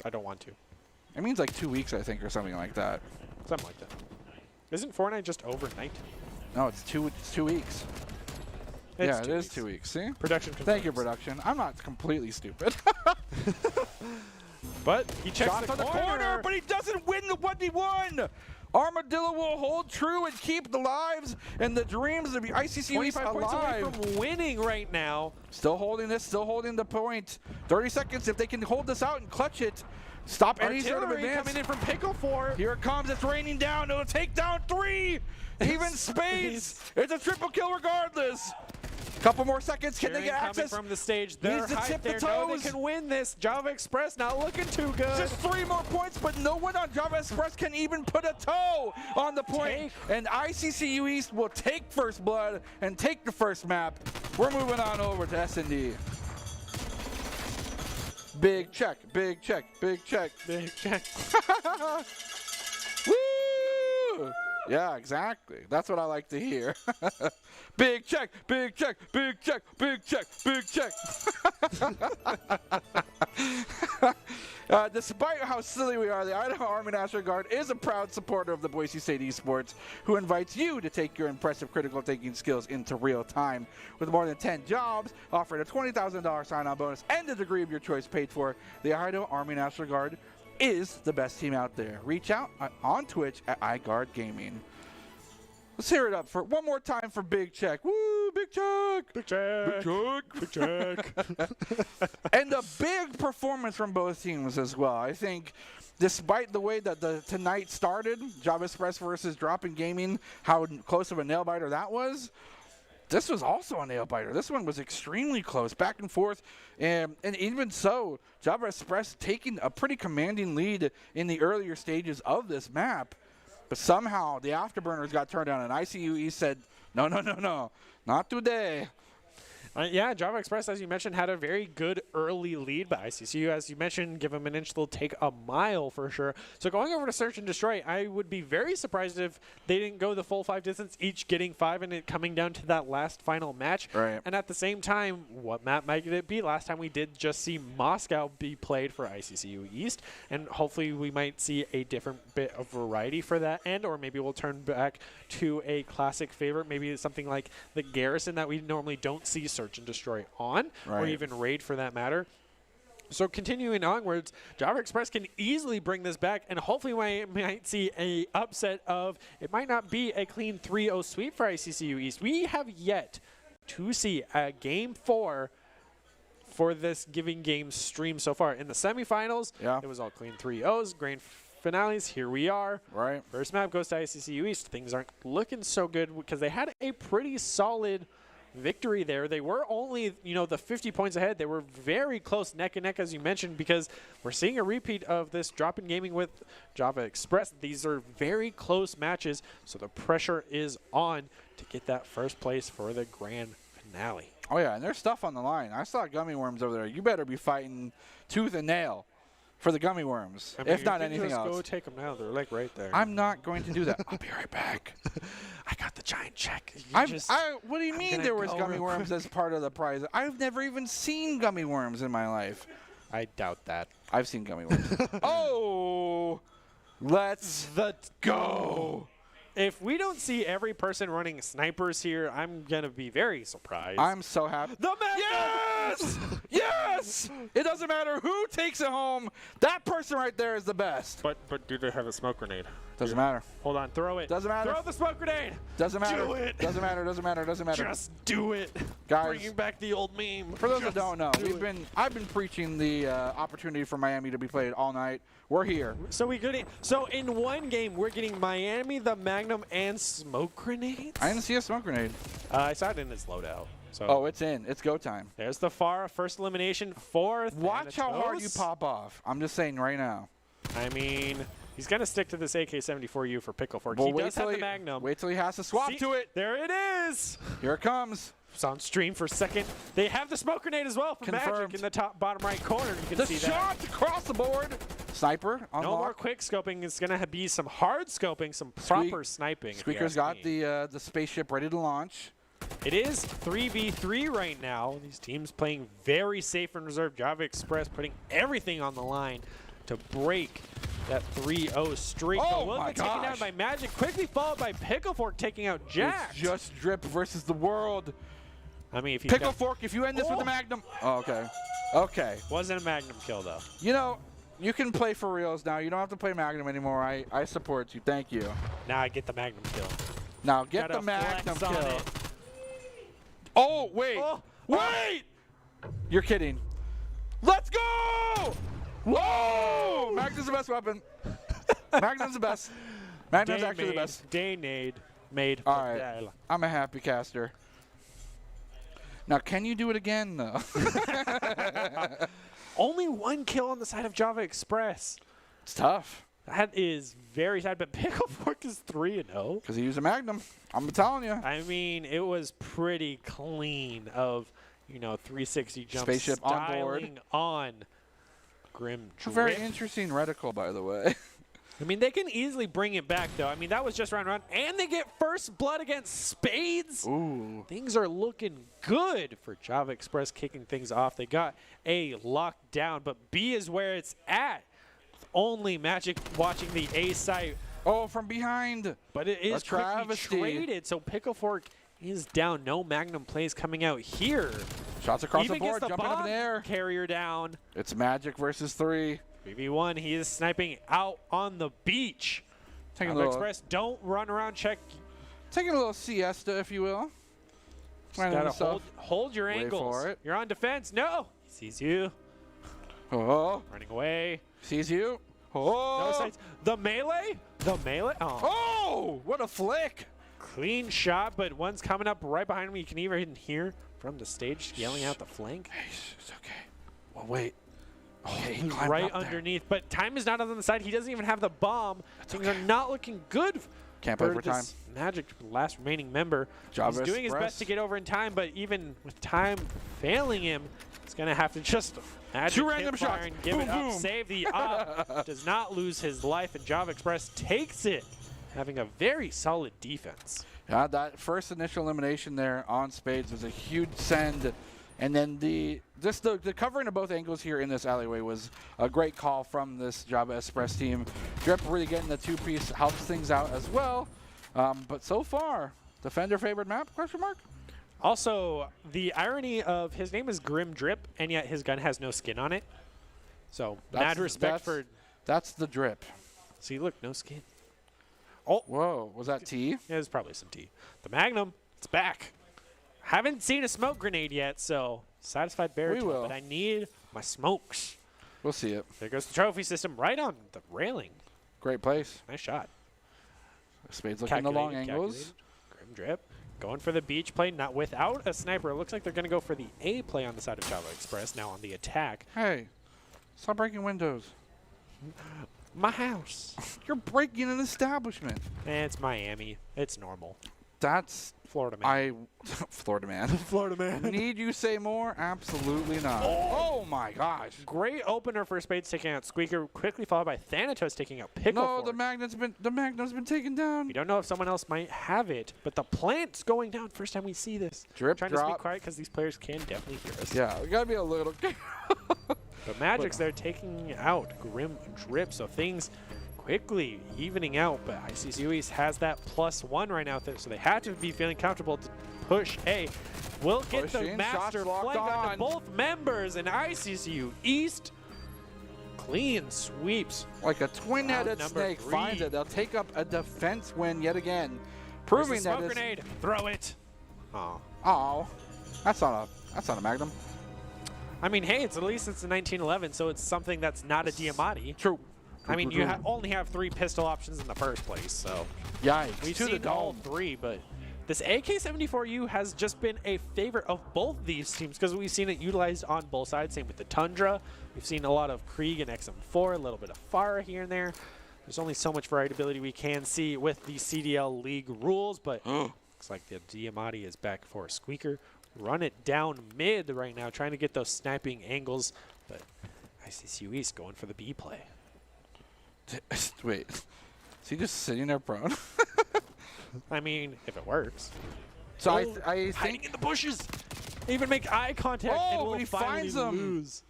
S5: I don't want to.
S1: It means like 2 weeks, I think, or something like that.
S5: Something like that. Isn't Fortnite just overnight?
S1: No, it's 2 weeks. Yeah, it is 2 weeks. See?
S5: Production
S1: Thank you,
S5: confirms.
S1: production. I'm not completely stupid.
S5: But he checks
S1: Shots
S5: the
S1: on the corner, but he doesn't win the 1v1. Armadillo will hold true and keep the lives and the dreams of the ICCU East
S5: 25 points away
S1: alive.
S5: from winning right now.
S1: Still holding this, still holding the point. 30 seconds if they can hold this out and clutch it. Stop any sort of
S5: Artillery
S1: advance.
S5: coming in from Pickle 4.
S1: Here it comes, it's raining down. It'll take down 3. Even spades. It's a triple kill regardless. Couple more seconds. Can they get
S5: Coming
S1: access?
S5: from the stage. They're
S1: Needs to
S5: hyped.
S1: tip the
S5: They know they
S1: toes.
S5: can win this. Java Express not looking too good.
S1: Just 3 more points, but no one on Java Express can even put a toe on the point. And ICCU East will take first blood and take the first map. We're moving on over to S&D. Big check, big check, big check.
S5: Big check.
S1: Woo! Yeah, exactly. That's what I like to hear. Big check, big check, big check, big check, big check. Despite how silly we are, the Idaho Army National Guard is a proud supporter of the Boise State Esports, who invites you to take your impressive critical thinking skills into real time. With more than 10 jobs, offering a $20,000 sign-on bonus and a degree of your choice paid for, the Idaho Army National Guard is the best team out there. Reach out on Twitch at iGuard Gaming. Let's hear it up for one more time for Big Check. Woo, Big Check!
S5: Big check.
S1: Big check! Big check! And a big performance from both teams as well. I think despite the way that tonight started, Java Express versus Dropping Gaming, how close of a nail-biter that was, this was also a nail-biter. This one was extremely close, back and forth. And even so, Java Express taking a pretty commanding lead in the earlier stages of this map. But somehow the afterburners got turned on, and ICU East said, no, no, no, no, not today.
S5: Yeah, Java Express, as you mentioned, had a very good early lead, but ICCU, as you mentioned, give them an inch, they'll take a mile for sure. So going over to Search and Destroy, I would be very surprised if they didn't go the full 5 distance, each getting 5, and it coming down to that last final match.
S1: Right.
S5: And at the same time, what map might it be? Last time we did just see Moscow be played for ICCU East, and hopefully we might see a different bit of variety for that end, or maybe we'll turn back to a classic favorite, maybe something like the Garrison that we normally don't see Search and Destroy on, or even Raid for that matter. So continuing onwards, Java Express can easily bring this back, and hopefully we might see a upset of, it might not be a clean 3-0 sweep for ICCU East. We have yet to see a Game 4 for this Giving Games stream so far. In the semifinals, it was all clean 3-0s, grand finales, here we are.
S1: Right.
S5: First map goes to ICCU East. Things aren't looking so good because they had a pretty solid victory there. They were only, the 50 points ahead. They were very close neck and neck, as you mentioned, because we're seeing a repeat of this drop-in gaming with Java Express. These are very close matches, so the pressure is on to get that first place for the grand finale.
S1: Oh, yeah, and there's stuff on the line. I saw gummy worms over there. You better be fighting tooth and nail for the gummy worms,
S5: I mean,
S1: if not anything else.
S5: Go take them now. They're like right there.
S1: I'm not going to do that. I'll be right back.
S5: I got the giant check.
S1: What do you mean there was gummy worms as part of the prize? I've never even seen gummy worms in my life.
S5: I doubt that.
S1: I've seen gummy worms. Oh, let's go.
S5: If we don't see every person running snipers here, I'm going to be very surprised.
S1: I'm so happy.
S5: The Magnum!
S1: Yes! Yes! It doesn't matter who takes it home. That person right there is the best.
S5: But do they have a smoke grenade?
S1: Doesn't matter.
S5: Hold on. Throw it.
S1: Doesn't matter.
S5: Throw the smoke grenade.
S1: Doesn't matter.
S5: Do it.
S1: Doesn't matter. Doesn't matter. Doesn't matter.
S5: Just do it.
S1: Guys,
S5: bringing back the old meme.
S1: For those that don't know, I've been preaching the opportunity for Miami to be played all night. We're here.
S5: So in one game we're getting Miami, the Magnum, and smoke grenades.
S1: I didn't see a smoke grenade.
S5: I saw it in its loadout. So
S1: oh, it's in. It's go time.
S5: There's the first elimination for
S1: Watch how hard you pop off. I'm just saying right now.
S5: I mean, he's going to stick to this AK-74U for Pickle Fork.
S1: Well,
S5: he does have the Magnum.
S1: Wait till he has to swap to it.
S5: There it is.
S1: Here it comes.
S5: It's on stream for a second. They have the smoke grenade as well from Magic in the top bottom right corner. You can see that.
S1: The shot across the board. Sniper on
S5: No more quick scoping. It's going to be some hard scoping, some proper sniping.
S1: Squeaker's got the spaceship ready to launch.
S5: It is 3v3 right now. These teams playing very safe and reserved. Java Express putting everything on the line to break that 3-0 streak.
S1: Oh,
S5: but will get taken down by Magic, quickly followed by Picklefork taking out Jack.
S1: It's just Drip versus the world.
S5: I mean, if you
S1: Picklefork, if you end this with the Magnum. Oh, okay. Okay.
S5: Wasn't a Magnum kill, though.
S1: You know, you can play for reals now. You don't have to play Magnum anymore. I support you. Thank you.
S5: Now I get the Magnum kill.
S1: Now get the Magnum kill. Oh, wait. Wait! You're kidding. Let's go! Whoa! Magnum's the best weapon. Magnum's the best. Magnum's actually the best.
S5: Day-nade made.
S1: All right. I'm a happy caster. Now, can you do it again, though?
S5: Only one kill on the side of Java Express.
S1: It's tough.
S5: That is very sad, but Picklefork is 3-0.
S1: Because he used a Magnum. I'm telling you.
S5: I mean, it was pretty clean of, 360 jump
S1: spaceship on board.
S5: On Grim Drip.
S1: A very interesting reticle, by the way.
S5: I mean, they can easily bring it back, though. I mean, that was just round one. And they get first blood against Spades.
S1: Ooh.
S5: Things are looking good for Java Express kicking things off. They got A locked down, but B is where it's at. Only Magic watching the A site.
S1: Oh, from behind.
S5: But it is quickly traded, so Picklefork is down. No Magnum plays coming out here.
S1: Shots across
S5: Even
S1: the board,
S5: gets the
S1: jumping up in the air.
S5: Carrier down.
S1: It's Magic versus 3.
S5: 3v1, he is sniping out on the beach.
S1: Taking a little
S5: Express, don't run around, check.
S1: Taking a little siesta, if you will.
S5: Just gotta hold your angles.
S1: For it.
S5: You're on defense. No, he sees you.
S1: Oh.
S5: Running away.
S1: Sees you. Oh.
S5: No sights. The melee.
S1: Oh, what a flick.
S5: Clean shot, but one's coming up right behind him. You can even hear from the stage yelling out the flank.
S1: Hey, it's okay. Well, wait.
S5: Okay, he's right underneath, but time is not on the side. He doesn't even have the bomb. Things are not looking good.
S1: Can't play for time.
S5: Magic, last remaining member.
S1: Java
S5: He's doing his best to get over in time, but even with time failing him, he's going to have to just Magic
S1: 2 random shots
S5: and give it up. Save the up. Does not lose his life, and Java Express takes it, having a very solid defense.
S1: Yeah, that first initial elimination there on Spades was a huge send. And then the covering of both angles here in this alleyway was a great call from this Java Express team. Drip really getting the two-piece helps things out as well. But so far, Defender favored map, question mark?
S5: Also, the irony of his name is Grim Drip, and yet his gun has no skin on it. So, mad respect for...
S1: That's the Drip.
S5: See, look, no skin. Oh.
S1: Whoa, was that T?
S5: Yeah, it was probably some T. The Magnum, it's back. Haven't seen a smoke grenade yet, so satisfied baritone, but I need my smokes.
S1: We'll see it.
S5: There goes the trophy system right on the railing.
S1: Great place.
S5: Nice shot.
S1: Spades looking the long angles.
S5: Grim Drip going for the beach play, not without a sniper. It looks like they're going to go for the A play on the side of Java Express, now on the attack.
S1: Hey, stop breaking windows.
S5: My house.
S1: You're breaking an establishment.
S5: It's Miami. It's normal.
S1: That's...
S5: Florida man.
S1: Florida man.
S5: Florida man.
S1: Need you say more? Absolutely not. Oh my gosh.
S5: Great opener for Spades taking out Squeaker, quickly followed by Thanatos taking out Picklefork.
S1: No, the Magnum's been taken down.
S5: We don't know if someone else might have it, but the plant's going down. First time we see this.
S1: Drip
S5: trying to speak quiet because these players can definitely hear us.
S1: Yeah, we gotta be a little.
S5: But Magic's there taking out Grim Drip, so things quickly evening out, but ICCU East has that +1 right now, so they had to be feeling comfortable to push A. Will get the master flank onto both members, and ICCU East clean sweeps.
S1: Like a twin-headed snake finds it. They'll take up a defense win yet again, proving that
S5: smoke grenade. Throw it.
S1: Oh, that's not a Magnum.
S5: I mean, hey, at least it's a 1911, so it's something that's not a Diamatti.
S1: True.
S5: I mean, you only have 3 pistol options in the first place, so.
S1: Yikes.
S5: We've seen all 3, but this AK-74U has just been a favorite of both these teams because we've seen it utilized on both sides. Same with the Tundra. We've seen a lot of Krieg and XM4, a little bit of Farah here and there. There's only so much variability we can see with the CDL League rules, but looks like the Diamatti is back for Squeaker. run it down mid right now, trying to get those sniping angles. But ICCU East going for the B play.
S1: Wait, is he just sitting there prone?
S5: I mean, if it works.
S1: So I
S5: hiding
S1: think
S5: in the bushes. They even make eye contact and will
S1: but he
S5: finally
S1: finds him.
S5: lose.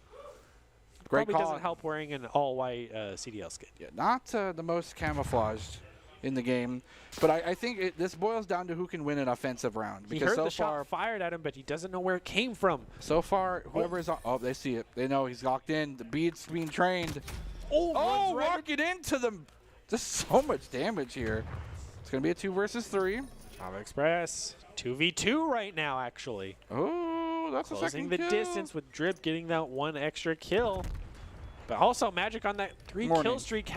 S1: Great
S5: Probably
S1: call.
S5: doesn't help wearing an all-white CDL skin.
S1: Yeah, not the most camouflaged in the game, but I think this boils down to who can win an offensive round.
S5: He
S1: Because
S5: heard
S1: so
S5: the
S1: far,
S5: shot fired at him, but he doesn't know where it came from.
S1: so far, whoever is on, they see it. They know he's locked in. The beat's being trained.
S5: Oh,
S1: walk it into them. Just so much damage here. It's gonna be a 2 versus 3.
S5: Java Express 2v2 right now, actually.
S1: Oh, that's a
S5: Closing
S1: second
S5: the
S1: kill.
S5: distance with Drip getting that 1 extra kill. But also Magic on that 3-kill streak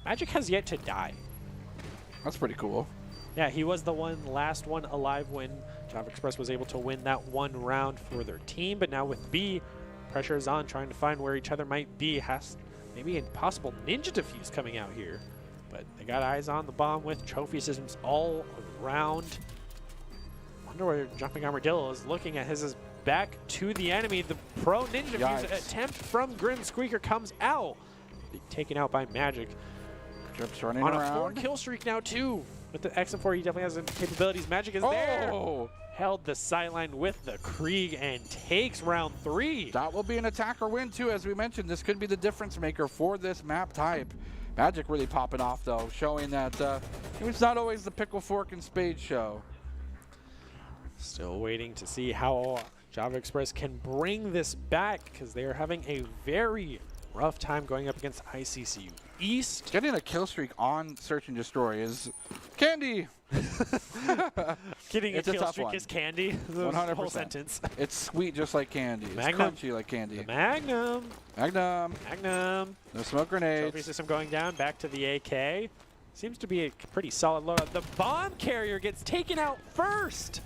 S5: Magic has yet to die.
S1: That's pretty cool.
S5: Yeah, he was the last one alive when Java Express was able to win that 1 round for their team. But now with B, pressure is on, trying to find where each other might be. Has maybe a possible ninja defuse coming out here. But they got eyes on the bomb with trophy systems all around. Wonder where Jumping Armadillo is looking at. His is back to the enemy. The pro ninja defuse attempt from Grim Squeaker comes out. Taken out by Magic.
S1: Drip's running
S5: on
S1: around.
S5: a 4-kill streak now too. With the XM4, he definitely has the capabilities. Magic is there. Held the sideline with the Krieg and takes round 3.
S1: That will be an attacker win too, as we mentioned. This could be the difference maker for this map type. Magic really popping off though, showing that it's not always the pickle, fork, and spade show.
S5: Still waiting to see how Java Express can bring this back, because they are having a very rough time going up against ICCU East.
S1: Getting a kill streak on Search and Destroy is candy.
S5: Getting
S1: It's
S5: a
S1: a
S5: kill
S1: tough
S5: streak
S1: one.
S5: is candy.
S1: 100%.
S5: Whole sentence.
S1: It's sweet just like candy.
S5: Magnum.
S1: It's crunchy like candy.
S5: The Magnum.
S1: Magnum.
S5: Magnum.
S1: No smoke grenades.
S5: Trophy system going down. Back to the AK. Seems to be a pretty solid loadout. The bomb carrier gets taken out first.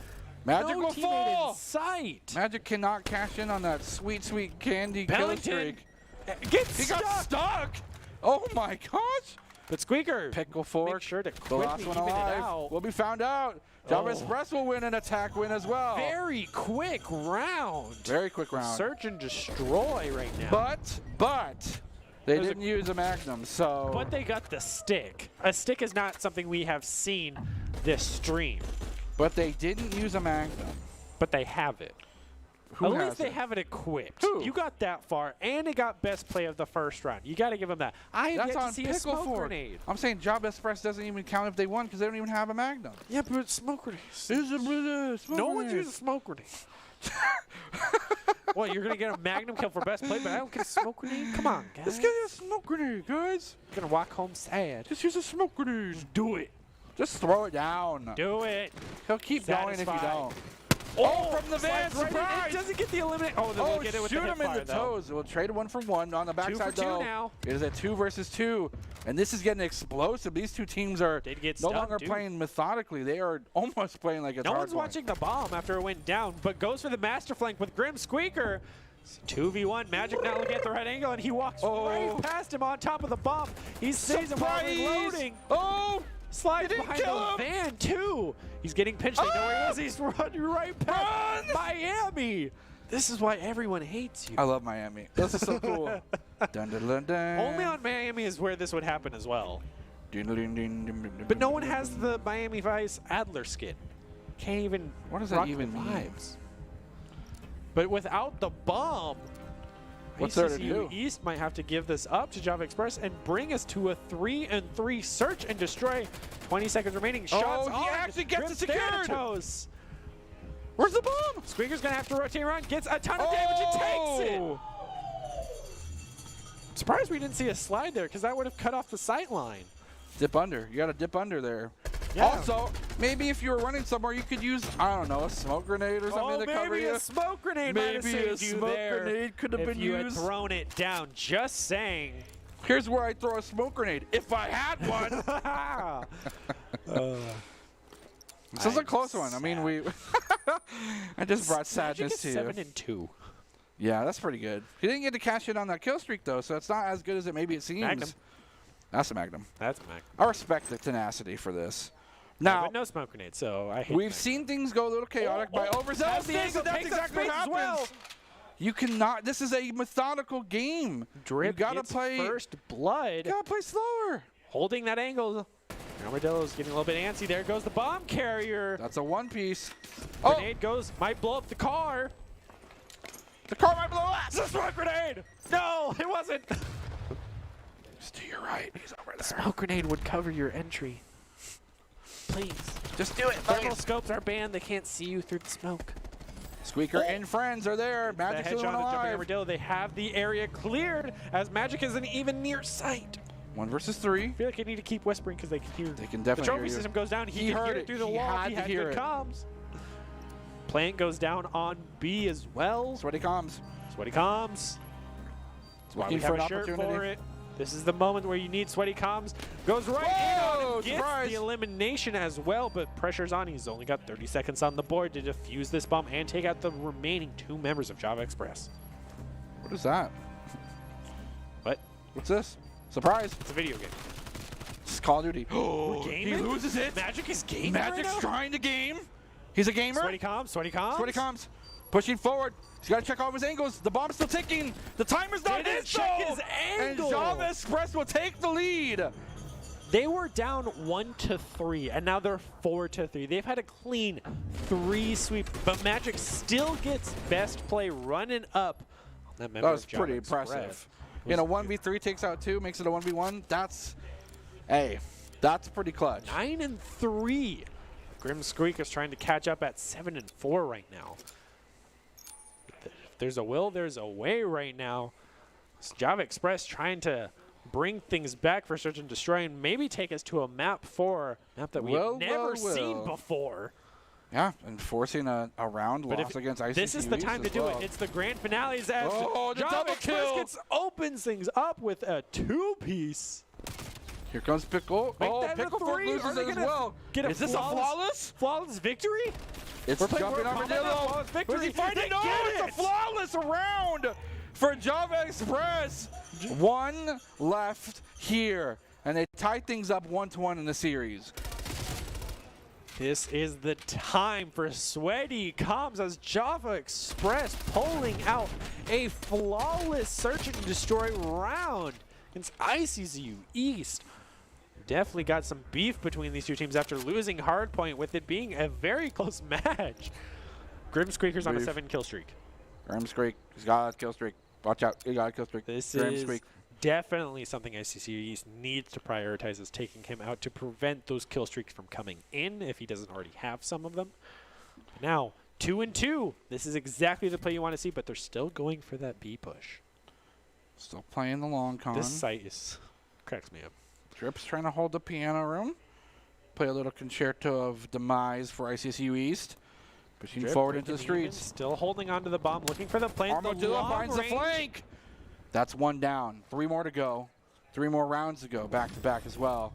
S1: Magic
S5: no
S1: will
S5: teammate
S1: fall.
S5: in sight.
S1: Magic cannot cash in on that sweet, sweet candy kill
S5: Bellington
S1: streak.
S5: gets
S1: He got stuck. Oh my gosh.
S5: But Squeaker,
S1: pickle fork.
S5: make sure to
S1: The last
S5: quickly
S1: one
S5: even it
S1: alive
S5: out.
S1: will be found out. Java Express will win an attack win as well.
S5: Very quick round.
S1: Very quick round.
S5: Search and destroy right now.
S1: But they didn't use a Magnum, so.
S5: But they got the stick. A stick is not something we have seen this stream.
S1: But they didn't use a Magnum.
S5: But they have it.
S1: Who
S5: At
S1: has
S5: least they
S1: it?
S5: have it equipped.
S1: Who?
S5: You got that far, and it got best play of the first round. You got to give them that. I have
S1: That's
S5: yet
S1: on
S5: to see a
S1: pickle
S5: smoke
S1: fork.
S5: grenade.
S1: I'm saying Java Express doesn't even count if they won because they don't even have a Magnum.
S5: Yeah, but smoke grenades.
S1: No
S5: No one's using smoke grenade. What, you're going to get a Magnum kill for best play, but I don't get a smoke grenade? Come on, guys.
S1: Let's get a smoke grenade, guys.
S5: You're going to walk home sad.
S1: Just use a smoke grenade.
S5: Do it.
S1: Just throw it down.
S5: Do it.
S1: He'll keep going if you
S5: Satisfied.
S1: don't. Oh, from the van,
S5: Slides right in.
S1: surprise!
S5: It doesn't get the eliminate. Oh, then we'll get it with
S1: shoot
S5: the
S1: him in the
S5: hipfire, though.
S1: toes. We'll trade 1 for 1 on the
S5: 2
S1: backside
S5: for 2
S1: though.
S5: now.
S1: It is a 2 versus 2, and this is getting explosive. These two teams are
S5: They'd get
S1: no
S5: stunned,
S1: longer
S5: dude.
S1: playing methodically. They are almost playing like it's
S5: No
S1: hard
S5: one's
S1: point.
S5: watching the bomb after it went down, but goes for the master flank with Grim Squeaker. It's 2v1. Magic not looking at the right angle, and he walks right past him on top of the bomb. He saves him while reloading.
S1: Oh!
S5: Slides
S1: didn't
S5: behind
S1: kill
S5: the
S1: him.
S5: van, too. He's getting pinched. They know where he is. He's running right past Miami. This is why everyone hates you.
S1: I love Miami. This is so cool. Dun, dun, dun, dun.
S5: Only on Miami is where this would happen as well.
S1: Dun, dun, dun, dun, dun, dun,
S5: But no
S1: dun,
S5: one
S1: dun,
S5: has
S1: dun.
S5: the Miami Vice Adler skin. Can't even.
S1: What does that
S5: rock
S1: even
S5: the
S1: mean?
S5: vibes. But without the bomb,
S1: What's there to
S5: ICCU
S1: do?
S5: East might have to give this up to Java Express and bring us to a 3-3 search and destroy. 20 seconds remaining. Shots
S1: Oh, he
S5: on.
S1: actually gets
S5: Grim
S1: it secured.
S5: Thanatos.
S1: Where's the bomb?
S5: Squeaker's gonna have to rotate around. Gets a ton of damage and takes it.
S1: Oh!
S5: Surprised we didn't see a slide there, because that would have cut off the sight line.
S1: Dip under. You got to dip under there.
S5: Yeah.
S1: Also, maybe if you were running somewhere, you could use, I don't know, a smoke grenade or something to cover
S5: maybe
S1: you.
S5: a smoke grenade might have
S1: Maybe a
S5: saved you
S1: smoke
S5: there
S1: grenade could have
S5: if
S1: been
S5: you
S1: used.
S5: had thrown it down. Just saying.
S1: Here's where I throw a smoke grenade, if I had one. This is a close one. I mean, we. I just brought sadness to you.
S5: 7-2.
S1: Yeah, that's pretty good. He didn't get to cash in on that kill streak though, so it's not as good as it maybe it seems.
S5: Magnum.
S1: That's a Magnum.
S5: That's Mac.
S1: I respect the tenacity for this. Now,
S5: but no smoke grenade, so I hate
S1: we've
S5: that.
S1: seen things go a little chaotic by overzealous beings, and that's exactly what happens.
S5: Well.
S1: You cannot. This is a methodical game.
S5: Drip
S1: you gotta
S5: gets
S1: play
S5: first blood.
S1: You gotta play slower.
S5: Holding that angle. Armadillo's getting a little bit antsy. There goes the bomb carrier.
S1: That's a one piece.
S5: Grenade goes, might blow up the car.
S1: The car might blow up.
S5: It's a smoke grenade. No, it wasn't.
S1: Just to your right. He's over there.
S5: Smoke grenade would cover your entry. Please.
S1: Just do it.
S5: Thermal scopes are banned. They can't see you through the smoke.
S1: Squeaker and friends are there. Magic's
S5: the
S1: still
S5: headshot of jumping
S1: alive.
S5: armadillo. They have the area cleared as Magic isn't even near sight.
S1: 1 versus 3.
S5: I feel like I need to keep whispering because they can hear.
S1: They can
S5: The
S1: definitely
S5: trophy
S1: hear you.
S5: system goes down. He can
S1: heard
S5: hear
S1: it.
S5: it through the
S1: He
S5: wall.
S1: had
S5: He
S1: to
S5: had
S1: hear
S5: good
S1: it.
S5: comms. Plant goes down on B as well.
S1: Sweaty comms.
S5: Sweaty comms. That's why we
S1: Looking
S5: have
S1: for an
S5: a shirt
S1: opportunity.
S5: for it. This is the moment where you need sweaty comms. Goes right
S1: Whoa,
S5: in on and gets
S1: surprise.
S5: the elimination as well, but pressure's on. He's only got 30 seconds on the board to defuse this bomb and take out the remaining 2 members of Java Express.
S1: What is that?
S5: What?
S1: What's this? Surprise.
S5: It's a video game.
S1: It's Call of Duty. Oh,
S5: We're
S1: he
S5: gaming?
S1: loses it.
S5: Magic is gaming
S1: Magic's
S5: right now?
S1: trying to game. He's a gamer.
S5: Sweaty comms, sweaty comms.
S1: Sweaty comms. Pushing forward. He's got to check all of his angles. The bomb's still ticking. The timer's not
S5: Didn't
S1: in.
S5: check his angle.
S1: And Java Express will take the lead.
S5: They were down 1-3, and now they're 4-3. They've had a clean 3 sweep, but Magic still gets best play running up on that member
S1: That was
S5: of Java
S1: pretty
S5: Express.
S1: impressive. You know, 1v3 takes out 2, makes it a 1v1. That's, hey, that's pretty clutch.
S5: 9-3. Grim Squeak is trying to catch up at 7-4 right now. If there's a will, there's a way right now. It's Java Express trying to bring things back for Search and Destroy and maybe take us to a map 4, map that we've never seen before.
S1: Yeah, and forcing a round
S5: But
S1: loss
S5: if
S1: against ICC.
S5: this is the time to do it. It's the grand finale as Java Express opens things up with a 2-piece.
S1: Here comes Pickle.
S5: Make
S1: Oh,
S5: that a
S1: Pickle
S5: 3.
S1: loses
S5: Are they
S1: it as
S5: gonna
S1: well.
S5: get
S1: Is this a flawless?
S5: victory?
S1: It's
S5: We're playing
S1: jumping
S5: Mortal Kombat now,
S1: armadillo.
S5: flawless victory.
S1: Who's he fighting?
S5: They
S1: No,
S5: get
S1: it's
S5: it.
S1: a flawless round for Java Express. 1 left here, and they tied things up 1-1 in the series.
S5: This is the time for sweaty comms as Java Express pulling out a flawless search and destroy round against ICCU East. Definitely got some beef between these two teams after losing Hardpoint, with it being a very close match. Grim Squeaker's on a 7-kill streak.
S1: Grim Squeak, he's got a kill streak. Watch out, he got a kill streak.
S5: This
S1: Grim
S5: is
S1: Squeak.
S5: definitely something ICCU East needs to prioritize, is taking him out to prevent those kill streaks from coming in if he doesn't already have some of them. Now, 2-2. This is exactly the play you want to see, but they're still going for that B push.
S1: Still playing the long con.
S5: This site cracks me up.
S1: Drip's trying to hold the piano room. Play a little concerto of demise for ICCU East. Pushing
S5: Drip
S1: forward into the
S5: breaking even,
S1: streets.
S5: Still holding on to the bomb, looking for the plant.
S1: Armadillo finds the flank. That's 1 down. 3 more to go. 3 more rounds to go, back to back as well.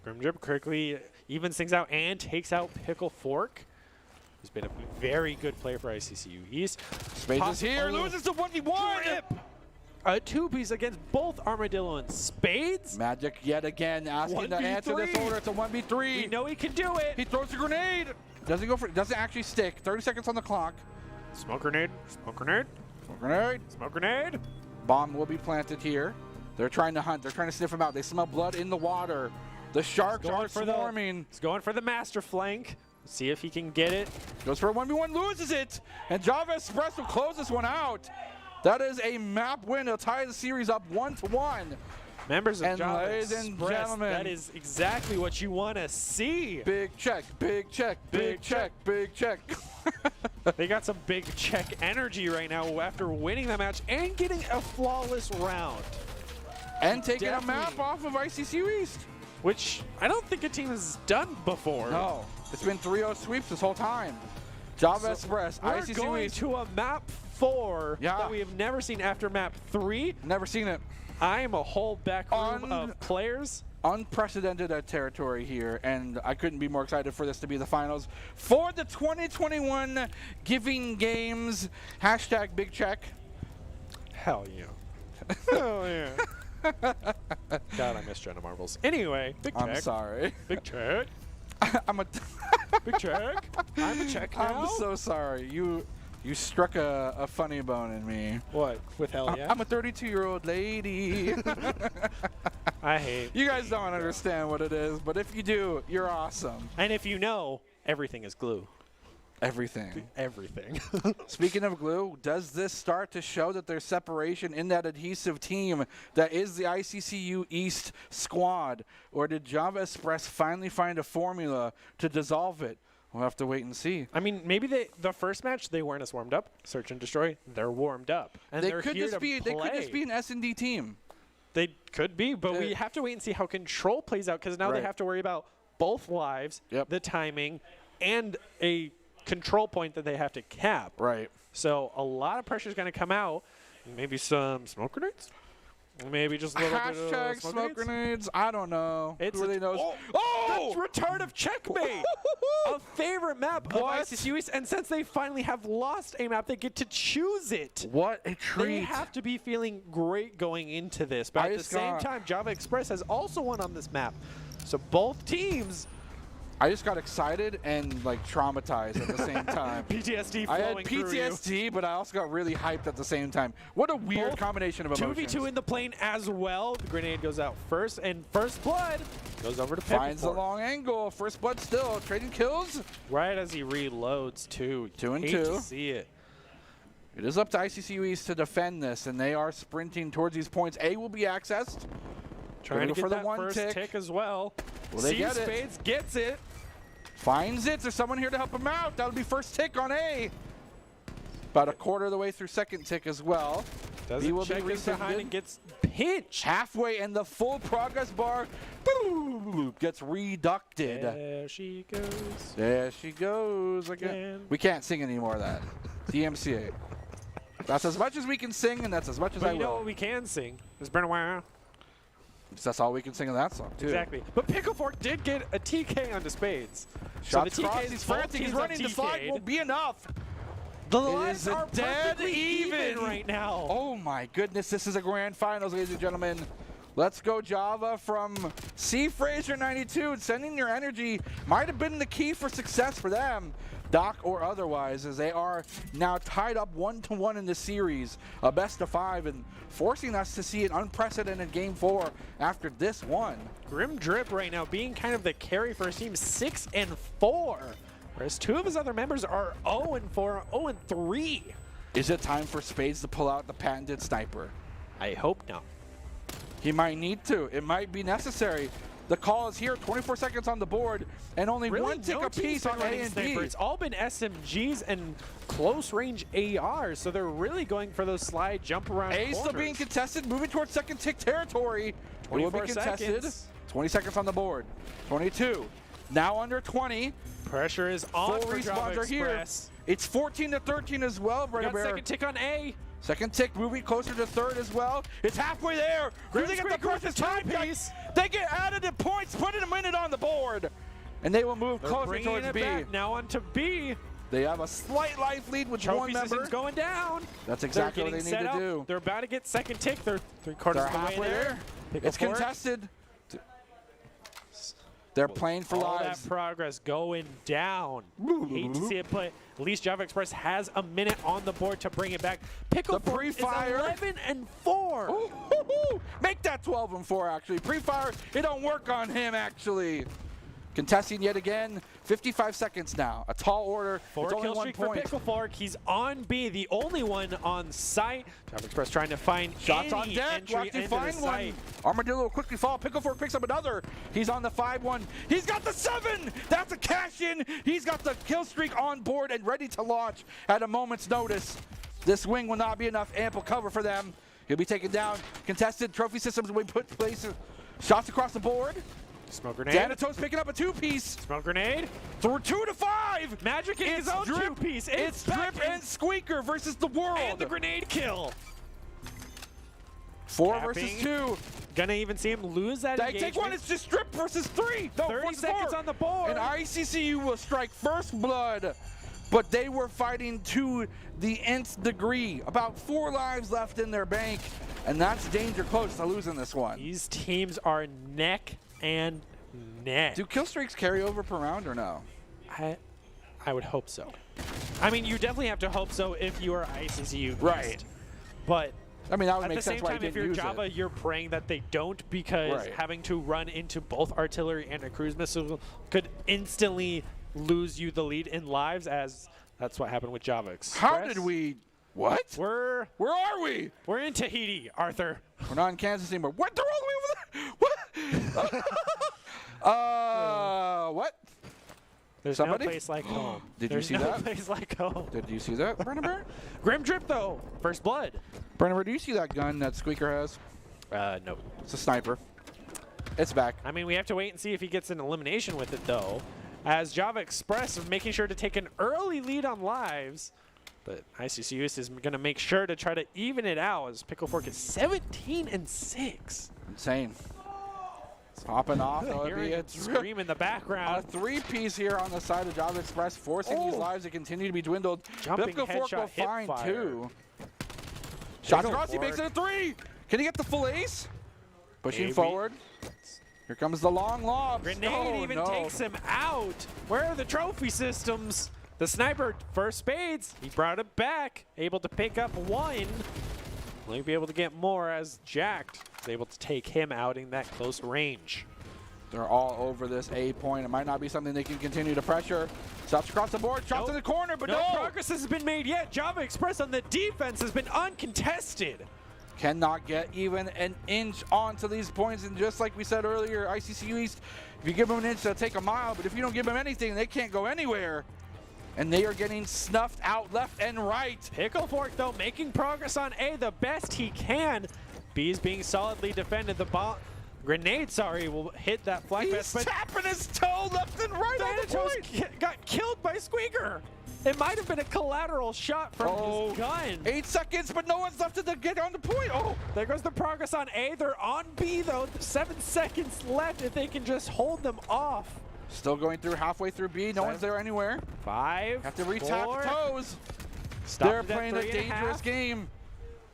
S5: Grim Drip quickly evens things out and takes out Pickle Fork, who's been a very good player for ICCU East.
S1: Spades is here, loses to 1v1.
S5: Drip. A 2-piece against both Armadillo and Spades.
S1: Magic yet again asking to answer this
S5: 1v3.
S1: order. It's a 1v3.
S5: We know he can do it.
S1: He throws a grenade. Doesn't actually stick. 30 seconds on the clock.
S5: Smoke grenade. Smoke grenade.
S1: Smoke grenade.
S5: Smoke grenade.
S1: Bomb will be planted here. They're trying to hunt. They're trying to sniff him out. They smell blood in the water. The sharks are swarming.
S5: He's going for the master flank. See if he can get it.
S1: Goes for a 1v1, loses it. And Java Express will close this one out. That is a map win. It'll tie the series up 1-1.
S5: Members of
S1: And
S5: Java
S1: ladies and
S5: Express,
S1: gentlemen,
S5: that is exactly what you want to see.
S1: Big check, big check, big check, big check.
S5: They got some big check energy right now after winning the match and getting a flawless round.
S1: And taking a map off of ICCU East.
S5: Which I don't think a team has done before.
S1: No, it's been 3-0 sweeps this whole time. Java Express,
S5: We're
S1: ICCU
S5: going
S1: East.
S5: to a map 4
S1: Yeah.
S5: that we have never seen after map 3.
S1: Never seen it.
S5: I am a whole back room of players.
S1: Unprecedented territory here, and I couldn't be more excited for this to be the finals for the 2021 Giving Games. Hashtag Big Check.
S5: Hell yeah. Hell yeah. God, I miss Jenna Marbles. Anyway, big check.
S1: I'm sorry.
S5: Big check.
S1: I'm a
S5: Big check. I'm a check now.
S1: I'm so sorry. You struck a funny bone in me.
S5: What? With hell yeah?
S1: I'm a 32-year-old lady.
S5: I hate.
S1: You guys don't understand what it is, but if you do, you're awesome.
S5: And if you know, everything is glue.
S1: Everything.
S5: Everything.
S1: Speaking of glue, does this start to show that there's separation in that adhesive team that is the ICCU East squad? Or did Java Espress finally find a formula to dissolve it? We'll have to wait and see.
S5: I mean, maybe the first match they weren't as warmed up. Search and Destroy, they're warmed up, and they're here to play.
S1: They could just be an S&D team.
S5: They could be, but we have to wait and see how Control plays out, because now they have to worry about both lives, the timing, and a control point that they have to cap.
S1: Right.
S5: So a lot of pressure is going to come out. Maybe some smoke grenades. Maybe just a little bit of
S1: smoke grenades. I don't know.
S5: It's
S1: Who really knows?
S5: Oh! That's Return of Checkmate! A favorite map of ICCU East, and since they finally have lost a map, they get to choose it.
S1: What a treat.
S5: They have to be feeling great going into this, but at the same time, Java Express has also won on this map. So both teams...
S1: I just got excited and like traumatized at the same time.
S5: PTSD flowing
S1: I had
S5: through
S1: PTSD, but I also got really hyped at the same time. What a weird combination of emotions.
S5: 2v2 in the plane as well. The grenade goes out first, and First Blood goes over to Pickle
S1: Finds the long angle. First Blood still trading kills.
S5: Right as he reloads, too.
S1: 2 and
S5: Hate
S1: 2.
S5: to see it.
S1: It is up to ICCU East to defend this, and they are sprinting towards these points. A will be accessed.
S5: Trying to get
S1: for the
S5: that
S1: one
S5: first tick as well.
S1: Will they get it?
S5: Spades gets it.
S1: Finds it. There's someone here to help him out. That'll be first tick on A. About a quarter of the way through second tick as well.
S5: Doesn't will check his behind and gets pinched.
S1: Halfway, and the full progress bar gets reducted.
S5: There she goes.
S1: There she goes again. We can't sing anymore of that. DMCA. That's as much as we can sing, and that's as much as I will.
S5: You know what we can sing? It's been a while.
S1: That's all we can sing in that song, too.
S5: Exactly. But Pickle Fork did get a TK onto Spades.
S1: Shots
S5: so the
S1: crossed. He's frantic. He's running. The slide won't be enough.
S5: The lines are
S1: dead
S5: even right now.
S1: Oh, my goodness. This is a grand finals, ladies and gentlemen. Let's go, Java, from C. Fraser 92. Sending your energy might have been the key for success for them, Doc or otherwise, as they are now tied up 1-1 in the series, a best of 5, and forcing us to see an unprecedented Game 4 after this one.
S5: Grim Drip right now being kind of the carry for his team, 6 and 4, whereas 2 of his other members are 0 and 4, 0 and 3.
S1: Is it time for Spades to pull out the patented sniper?
S5: I hope not.
S1: He might need to. It might be necessary. The call is here, 24 seconds on the board, and only one tick apiece on A and B.
S5: It's all been SMGs and close-range ARs, so they're really going for those slide, jump around
S1: A still being contested, moving towards second tick territory.
S5: 24
S1: will be contested.
S5: seconds.
S1: 20 seconds on the board. 22. Now under 20.
S5: Pressure is on
S1: Full
S5: for Java
S1: respawns are here.
S5: Express.
S1: It's 14-13 as well, Brother
S5: Got
S1: Bear.
S5: second tick on A.
S1: Second tick moving closer to third as well. It's halfway there. Do they get the precious timepiece? They get additive points, putting a minute on the board. And they will move closer towards B.
S5: Now on to B.
S1: They have a slight life lead with
S5: Trophy
S1: one member.
S5: system's going down.
S1: That's exactly what they need to do.
S5: They're about to get second tick. They're 3/4
S1: They're
S5: of the way
S1: halfway
S5: there.
S1: It's contested. They're playing for
S5: all
S1: lives.
S5: that progress going down. Hate to see it, but at least Java Express has a minute on the board to bring it back. Pickle
S1: The
S5: Fork is
S1: pre-fire.
S5: 11 and 4.
S1: Ooh, make that 12 and 4 actually. Pre-fire, it don't work on him actually. Contesting yet again. 55 seconds now. A tall order.
S5: 4
S1: it's only
S5: kill
S1: 1
S5: streak for
S1: point.
S5: Pickle Fork. He's on B, the only one on site. Java Express trying to find
S1: Shots
S5: any
S1: on deck.
S5: entry
S1: Watch him
S5: into the
S1: find
S5: site.
S1: one. Armadillo will quickly fall. Pickle Fork picks up another. He's on the 5-1. He's got the 7. That's a cash in. He's got the kill streak on board and ready to launch at a moment's notice. This wing will not be enough ample cover for them. He'll be taken down. Contested trophy systems will be put in place. Shots across the board.
S5: Smoke grenade.
S1: Danito's picking up a 2-piece.
S5: Smoke grenade.
S1: Through 2 to 5.
S5: Magic in his own
S1: Drip.
S5: 2-piece.
S1: It's Drip and Squeaker versus the world.
S5: And the grenade kill.
S1: 4
S5: Tapping.
S1: versus 2.
S5: Gonna even see him lose that
S1: They
S5: engagement.
S1: take one. It's just Drip versus 3. No,
S5: 30 seconds
S1: 4.
S5: on the board.
S1: And ICCU will strike first blood. But they were fighting to the nth degree. About 4 lives left in their bank. And that's danger close to losing this one.
S5: These teams are neck and next.
S1: Do kill streaks carry over per round or no?
S5: I would hope so. I mean, you definitely have to hope so if you are ICCU.
S1: Right.
S5: But
S1: I mean, that would
S5: at
S1: make
S5: the
S1: sense
S5: same
S1: why
S5: time,
S1: you
S5: if
S1: didn't
S5: you're
S1: use
S5: Java,
S1: it.
S5: you're praying that they don't, because
S1: Right.
S5: having to run into both artillery and a cruise missile could instantly lose you the lead in lives, as that's what happened with Java Express.
S1: How did we? What?
S5: Where
S1: are we?
S5: We're in Tahiti, Arthur.
S1: We're not in Kansas anymore. What? They're all the way over there. What? What?
S5: There's
S1: Somebody?
S5: no place like home.
S1: Did
S5: There's
S1: you see
S5: no
S1: that?
S5: place like home.
S1: Did you see that, Brennan Bear?
S5: Grim Drip, though. First blood.
S1: Brennan Bear, do you see that gun that Squeaker has?
S5: No.
S1: It's a sniper. It's back.
S5: I mean, we have to wait and see if he gets an elimination with it, though. As Java Express is making sure to take an early lead on lives. But ICCU is going to make sure to try to even it out, as Pickle Fork is 17-6.
S1: Insane. It's popping off.
S5: Hearing it scream in the background.
S1: A three-piece here on the side of Java Express, forcing these lives to continue to be dwindled.
S5: Jumping
S1: Pickle Fork will
S5: headshot, hip
S1: find
S5: fire.
S1: two. Shots
S5: Pickle
S1: across, he makes it a three. Can he get the full ace? Pushing
S5: Maybe.
S1: forward. Here comes the long lob.
S5: Grenade even takes him out. Where are the trophy systems? The sniper, first spades, he brought it back, able to pick up one. Will he be able to get more, as Jacked is able to take him out in that close range?
S1: They're all over this A point. It might not be something they can continue to pressure. Shots across the board, shots in the corner, but no
S5: progress has been made yet. Java Express on the defense has been uncontested.
S1: Cannot get even an inch onto these points, and just like we said earlier, ICCU East, if you give them an inch, they'll take a mile, but if you don't give them anything, they can't go anywhere. And they are getting snuffed out left and right.
S5: Pickle Fork, though, making progress on A the best he can. B is being solidly defended. The bomb grenade, will hit that flag vest,
S1: He's
S5: but
S1: tapping his toe left and right on the point.
S5: got killed by Squeaker. It might have been a collateral shot from his gun.
S1: 8 seconds, but no one's left to get on the point. Oh,
S5: there goes the progress on A. They're on B, though. 7 seconds left if they can just hold them off.
S1: still going through halfway through B. No one's there anywhere.
S5: 5.
S1: Have to retap
S5: 4.
S1: toes.
S5: Stopped
S1: They're
S5: it at
S1: playing a
S5: 3.5.
S1: dangerous game.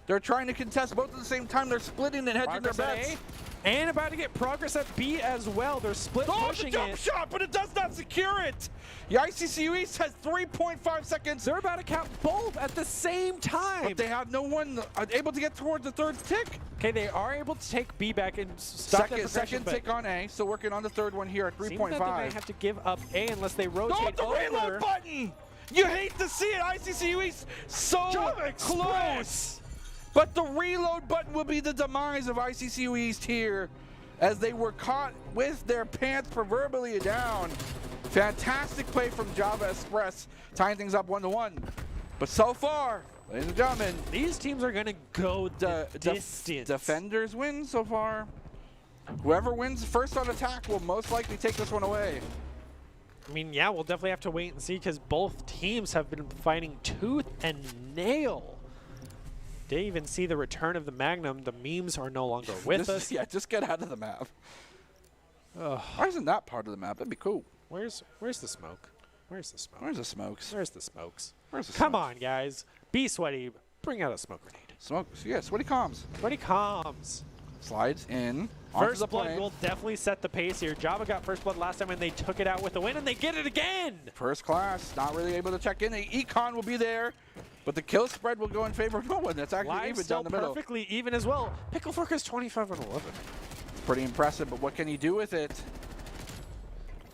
S1: They're trying to contest both at the same time. They're splitting and hedging their
S5: Progress
S1: bets.
S5: at A, and about to get progress at B as well. They're split pushing
S1: the jump
S5: it.
S1: shot, but it does not secure it. The ICCU East has 3.5 seconds.
S5: They're about to count both at the same time.
S1: But they have no one able to get towards the third tick.
S5: Okay, they are able to take B back and stop that
S1: Second
S5: progression,
S1: tick on A. So working on the third one here at
S5: seems that they
S1: 3.5.
S5: may have to give up A unless they
S1: Go
S5: rotate
S1: with the
S5: over.
S1: reload button. You hate to see it. ICCU East so close. But the reload button will be the demise of ICCU East here, as they were caught with their pants proverbially down. Fantastic play from Java Express, tying things up 1-1. But so far, ladies and gentlemen,
S5: these teams are going to go the distance.
S1: Defenders win so far. Whoever wins first on attack will most likely take this one away.
S5: I mean, yeah, we'll definitely have to wait and see, because both teams have been fighting tooth and nail. Didn't even see the return of the Magnum. The memes are no longer with us.
S1: Yeah, just get out of the map. Why isn't that part of the map? That'd be cool.
S5: Where's the smoke? Where's the smoke?
S1: Where's the smokes?
S5: Where's the smokes?
S1: Where's the
S5: Come
S1: smokes?
S5: on, guys. Be sweaty. Bring out a smoke grenade.
S1: Smokes, yeah, sweaty comms.
S5: Sweaty comms.
S1: Slides in. Onto
S5: First
S1: the
S5: blood
S1: plane.
S5: will definitely set the pace here. Java got first blood last time and they took it out with a win, and they get it again.
S1: First class, not really able to check in. The econ will be there, but the kill spread will go in favor of no one. That's actually
S5: Live
S1: even
S5: still
S1: down the middle.
S5: perfectly even as well. Pickle Fork is 25-11.
S1: Pretty impressive, but what can he do with it?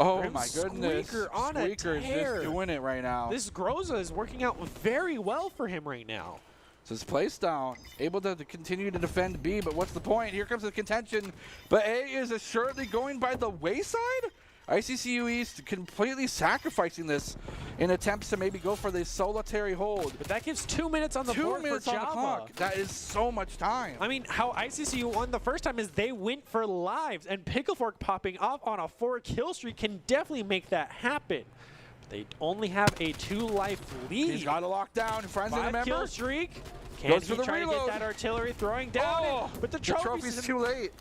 S1: Oh
S5: Grim
S1: my goodness.
S5: Squeaker on a
S1: Squeaker is
S5: tear.
S1: just doing it right now.
S5: This Groza is working out very well for him right now.
S1: So his place down, able to continue to defend B, but what's the point? Here comes the contention, but A is assuredly going by the wayside? ICCU East completely sacrificing this in attempts to maybe go for the solitary hold.
S5: But that gives 2 minutes on the
S1: 2
S5: board
S1: minutes
S5: for
S1: on
S5: Java.
S1: the clock. That is so much time.
S5: I mean, how ICCU won the first time is they went for lives, and Pickle Fork popping off on a 4-kill streak can definitely make that happen. They only have a 2-life lead.
S1: He's got to lock down. Friends and
S5: 5-kill
S1: members.
S5: streak. Can
S1: Goes
S5: he
S1: for the
S5: try to
S1: reload.
S5: get that artillery throwing down? But the
S1: trophy's too late.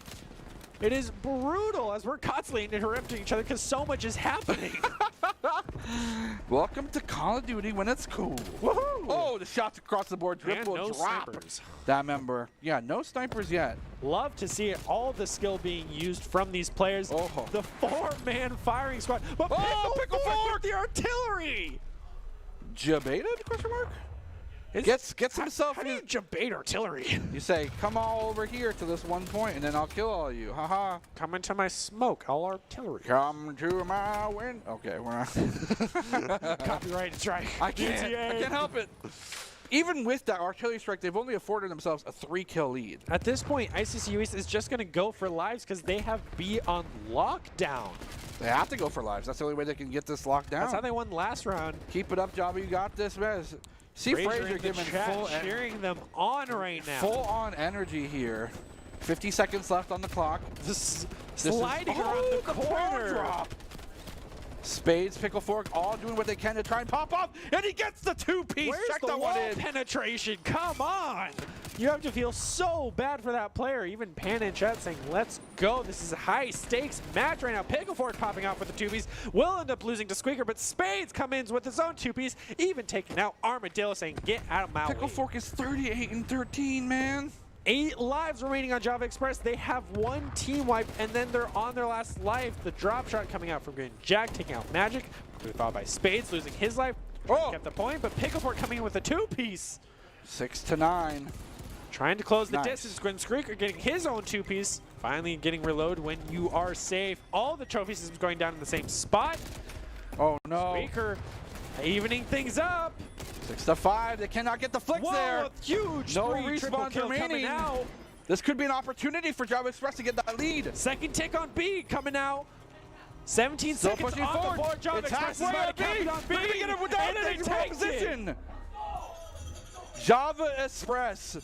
S5: It is brutal as we're constantly interrupting each other because so much is happening.
S1: Welcome to Call of Duty when it's cool. Woohoo! Oh, Oh, the shots across the board. Drip
S5: And
S1: will
S5: no
S1: drop
S5: snipers.
S1: that member. Yeah, no snipers yet.
S5: Love to see all the skill being used from these players.
S1: Oh.
S5: The 4-man firing squad. But Pickle Fork with the artillery!
S1: Jabaited, question mark? Gets himself
S5: How do you
S1: in.
S5: jabate artillery?
S1: You say, come all over here to this one point, and then I'll kill all of you. Haha.
S5: Come into my smoke, all artillery.
S1: Come to my win. Okay, we're not.
S5: Copyright strike.
S1: I can't help it. Even with that artillery strike, they've only afforded themselves a 3-kill lead.
S5: At this point, ICC East is just going to go for lives because they have B on lockdown.
S1: They have to go for lives. That's the only way they can get this locked down.
S5: That's how they won last round.
S1: Keep it up, Java. You got this, man. See Frazier
S5: in the
S1: giving
S5: chat,
S1: full
S5: cheering them on right now.
S1: Full on energy here. 50 seconds left on the clock.
S5: This
S1: Sliding
S5: around the corner.
S1: Drop. Spades, Pickle Fork, all doing what they can to try and pop off, and he gets the 2-piece.
S5: Where's
S1: Check
S5: the
S1: that
S5: wall
S1: one in.
S5: penetration? Come on! You have to feel so bad for that player. Even Pan in chat saying, let's go. This is a high-stakes match right now. Pickle Fork popping out with the 2-piece. Will end up losing to Squeaker, but Spades comes in with his own 2-piece, even taking out Armadillo, saying, get out of my way.
S1: Pickle Fork is 38-13, man.
S5: 8 lives remaining on Java Express. They have 1 team wipe, and then they're on their last life. The drop shot coming out from Green Jack, taking out Magic. Followed by Spades, losing his life. Kept the point, but Picklefort coming in with a 2-piece.
S1: 6-9.
S5: Trying to close the distance. Gwen Squeaker getting his own 2-piece. Finally getting reload when you are safe. All the trophy systems going down in the same spot.
S1: Oh, no.
S5: Squeaker evening things up.
S1: 6-5. They cannot get the flicks there.
S5: Huge
S1: no
S5: 3 triple
S1: respawns
S5: kill
S1: remaining.
S5: coming out.
S1: This could be an opportunity for Java Express to get that lead.
S5: Second tick on B coming out. 17
S1: Still
S5: seconds
S1: pushing
S5: on
S1: forward.
S5: the board. Java
S1: It's
S5: Express is
S1: halfway
S5: about to
S1: on
S5: cap it on B.
S1: They're gonna get it without
S5: And then
S1: taking
S5: they take
S1: position. Java Express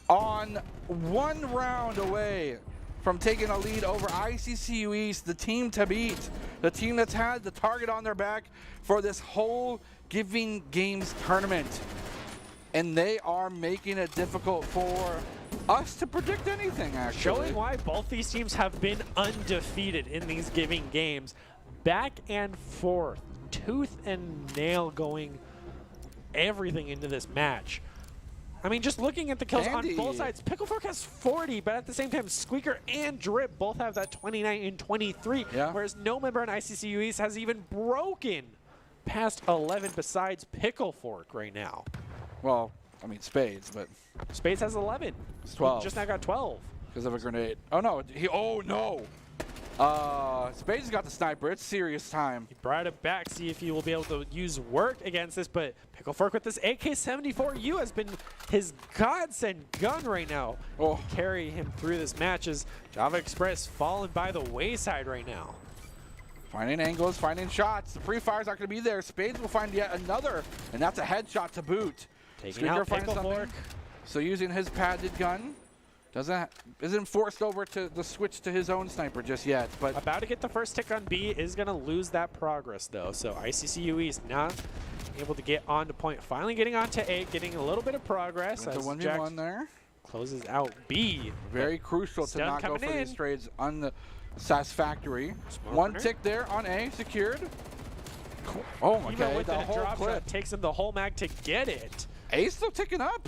S1: on 1 round away from taking a lead over ICCU East, the team to beat, the team that's had the target on their back for this whole Giving Games tournament. And they are making it difficult for us to predict anything, actually.
S5: Showing why both these teams have been undefeated in these Giving Games. Back and forth, tooth and nail going everything into this match. I mean, just looking at the kills on both sides, Picklefork has 40, but at the same time, Squeaker and Drip both have that 29 and 23, whereas no member in ICCU East has even broken past 11 besides Picklefork right now.
S1: Well, I mean, Spades, but...
S5: Spades has 11.
S1: It's 12.
S5: He just now got 12.
S1: Because of a grenade. Oh, no. Oh, no. Spades got the sniper. It's serious time.
S5: He brought it back, see if he will be able to use work against this, but Picklefork with this AK-74U has been his godsend gun right now.
S1: Oh.
S5: Carry him through this match as Java Express fallen by the wayside right now.
S1: Finding angles, finding shots. The pre-fire's not going to be there. Spades will find yet another, and that's a headshot to boot.
S5: Taking out Picklefork.
S1: So using his padded gun. Isn't forced over to the switch to his own sniper just yet, but
S5: about to get the first tick on B, is going to lose that progress though. So ICCU East not able to get onto point. Finally getting onto A, getting a little bit of progress.
S1: It's a 1v1 there.
S5: Closes out B.
S1: Very crucial to not go for these trades unsatisfactory. One tick there on A, secured. Cool. Oh my god,
S5: with
S1: the
S5: that
S1: whole
S5: drop
S1: clip.
S5: shot takes him the whole mag to get it.
S1: A's still ticking up.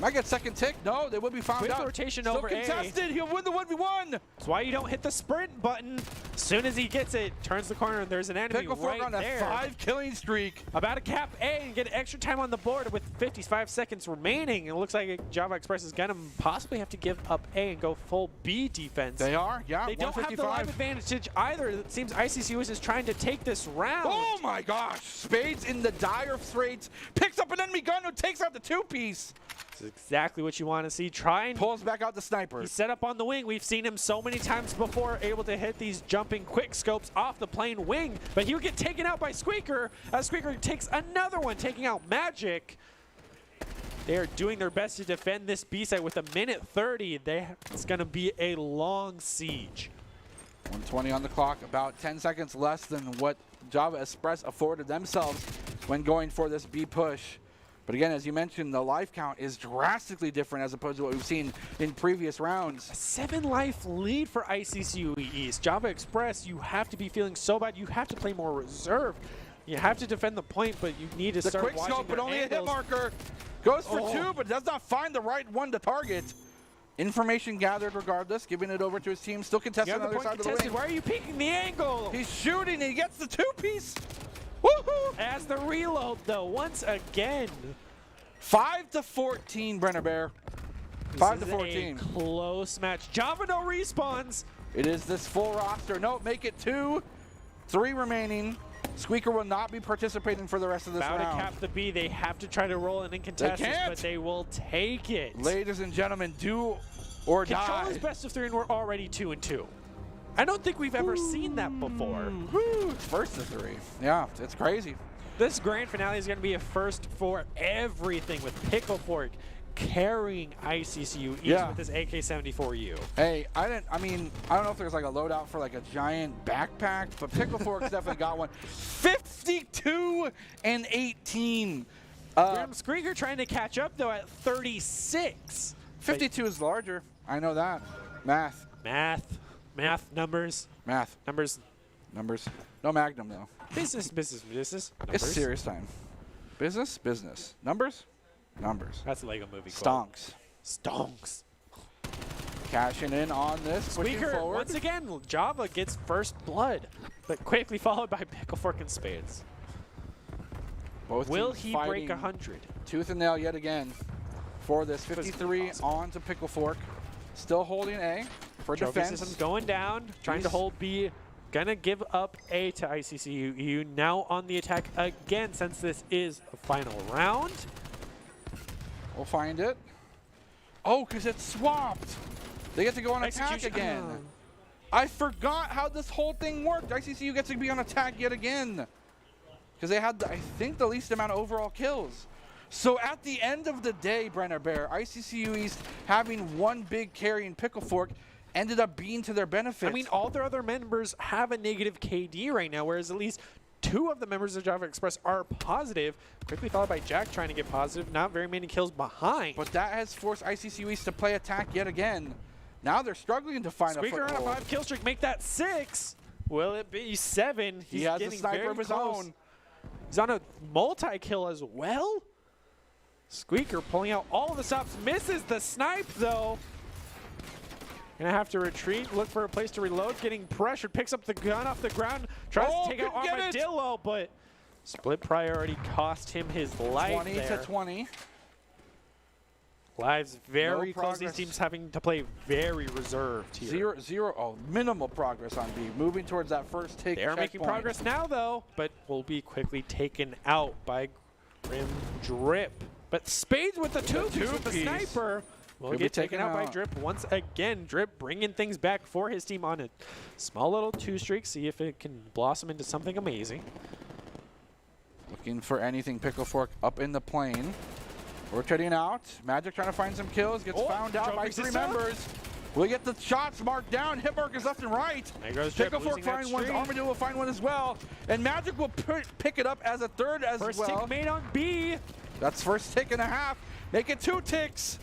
S1: Might get second tick. No, they will be found
S5: Quick
S1: out.
S5: rotation
S1: Still
S5: over
S1: contested. He'll win the 1v1.
S5: That's why you don't hit the sprint button. As soon as he gets it, turns the corner, and there's an enemy right
S1: on
S5: there.
S1: a 5-killing streak.
S5: About to cap A and get extra time on the board with 55 seconds remaining. It looks like Java Express is going to possibly have to give up A and go full B defense.
S1: They are, yeah.
S5: They don't have the live advantage either. It seems ICCU is trying to take this round.
S1: Oh my gosh. Spades in the dire straits. Picks up an enemy gun who takes out the 2-piece.
S5: This is exactly what you want to see.
S1: Pulls back out the sniper.
S5: He's set up on the wing. We've seen him so many times before, able to hit these jumping quick scopes off the plane wing, but he would get taken out by Squeaker as Squeaker takes another one, taking out Magic. They are doing their best to defend this B site with 1:30. It's going to be a long siege.
S1: 120 on the clock, about 10 seconds less than what Java Express afforded themselves when going for this B push. But again, as you mentioned, the life count is drastically different as opposed to what we've seen in previous rounds.
S5: A 7-life lead for ICCU East. Java Express, you have to be feeling so bad. You have to play more reserve. You have to defend the point, but you need to
S1: The
S5: start
S1: quick
S5: watching
S1: scope, but
S5: their
S1: only a hit
S5: angles.
S1: marker. Goes for 2, but does not find the right one to target. Information gathered regardless, giving it over to his team. Still
S5: You
S1: contesting
S5: have
S1: on
S5: the
S1: the other
S5: point
S1: side of the
S5: contested.
S1: lane.
S5: Why are you peeking the angle?
S1: He's shooting, and he gets the 2-piece. Woohoo!
S5: As the reload, though, once again.
S1: 5-14, Brenner Bear. 5-14.
S5: Close match. Java no respawns.
S1: It is this full roster. No, make it 2. 3 remaining. Squeaker will not be participating for the rest of this
S5: About
S1: round.
S5: to cap the B. They have to try to roll in and contest this, but they will take it.
S1: Ladies and gentlemen, do or
S5: Control
S1: die.
S5: is best of 3, and we're already 2-2. I don't think we've ever seen that before.
S1: Woo, it's first to 3. Yeah, it's crazy.
S5: This grand finale is going to be a first for everything, with Pickle Fork carrying ICCU East with his AK-74U.
S1: Hey, I don't know if there's like a loadout for like a giant backpack, but Pickle Fork's definitely got one. 52-18.
S5: Grim Squeaker trying to catch up though at 36.
S1: 52 is larger. I know that. Math.
S5: Numbers.
S1: Numbers. No Magnum though.
S5: Business.
S1: It's
S5: Numbers.
S1: serious time. Business. Numbers.
S5: That's a Lego movie quote. Stonks.
S1: Cashing in on this.
S5: Squeaker,
S1: forward.
S5: once again, Java gets first blood, but quickly followed by Pickle Fork and Spades.
S1: Both
S5: Will
S1: teams
S5: he
S1: fighting
S5: break 100?
S1: Tooth and nail yet again for this. 53 on to Pickle Fork. Still holding A for
S5: Trophy
S1: defense.
S5: system going down, trying to hold B. Gonna give up A to ICCU. Now on the attack again, since this is a final round.
S1: We'll find it. Oh, because it's swapped. They get to go on attack again. I forgot how this whole thing worked. ICCU gets to be on attack yet again. Because they had, I think, the least amount of overall kills. So at the end of the day, Brenner Bear, ICCU East having one big carry in Pickle Fork ended up being to their benefit.
S5: I mean, all their other members have a negative KD right now, whereas at least 2 of the members of Java Express are positive. Quickly followed by Jack trying to get positive. Not very many kills behind.
S1: But that has forced ICCU East to play attack yet again. Now they're struggling to find
S5: Squeaker
S1: a
S5: on a
S1: foothold.
S5: 5 kill streak. Make that 6. Will it be 7?
S1: He has a
S5: getting
S1: sniper
S5: very
S1: of his
S5: close.
S1: own.
S5: He's on a multi-kill as well. Squeaker pulling out all of the stops. Misses the snipe, though. Gonna have to retreat, look for a place to reload. Getting pressured, picks up the gun off the ground. Tries to take out Armadillo, but split priority cost him his life
S1: 20
S5: there.
S1: to 20.
S5: Lives very
S1: No
S5: close. These
S1: progress.
S5: teams having to play very reserved here.
S1: Minimal progress on B. Moving towards that first take.
S5: They are making
S1: checkpoint.
S5: progress now, though, but will be quickly taken out by Grim Drip. But Spades with the two-piece with the sniper will
S1: Could be
S5: get taken
S1: taken
S5: out by
S1: out.
S5: Drip once again. Drip bringing things back for his team on a small little 2-streak. See if it can blossom into something amazing.
S1: Looking for anything. Pickle Fork up in the plane. Rotating out. Magic trying to find some kills. Gets found out by
S5: trophy
S1: 3
S5: system.
S1: members. We get the shots marked down. Hit markers left and right.
S5: There goes Drip,
S1: Pickle Fork
S5: losing that
S1: find one.
S5: streak.
S1: Armadillo will find one as well. And Magic will pick it up as a third as
S5: First
S1: well.
S5: tick made on B.
S1: That's first tick and a half. Make it 2 ticks.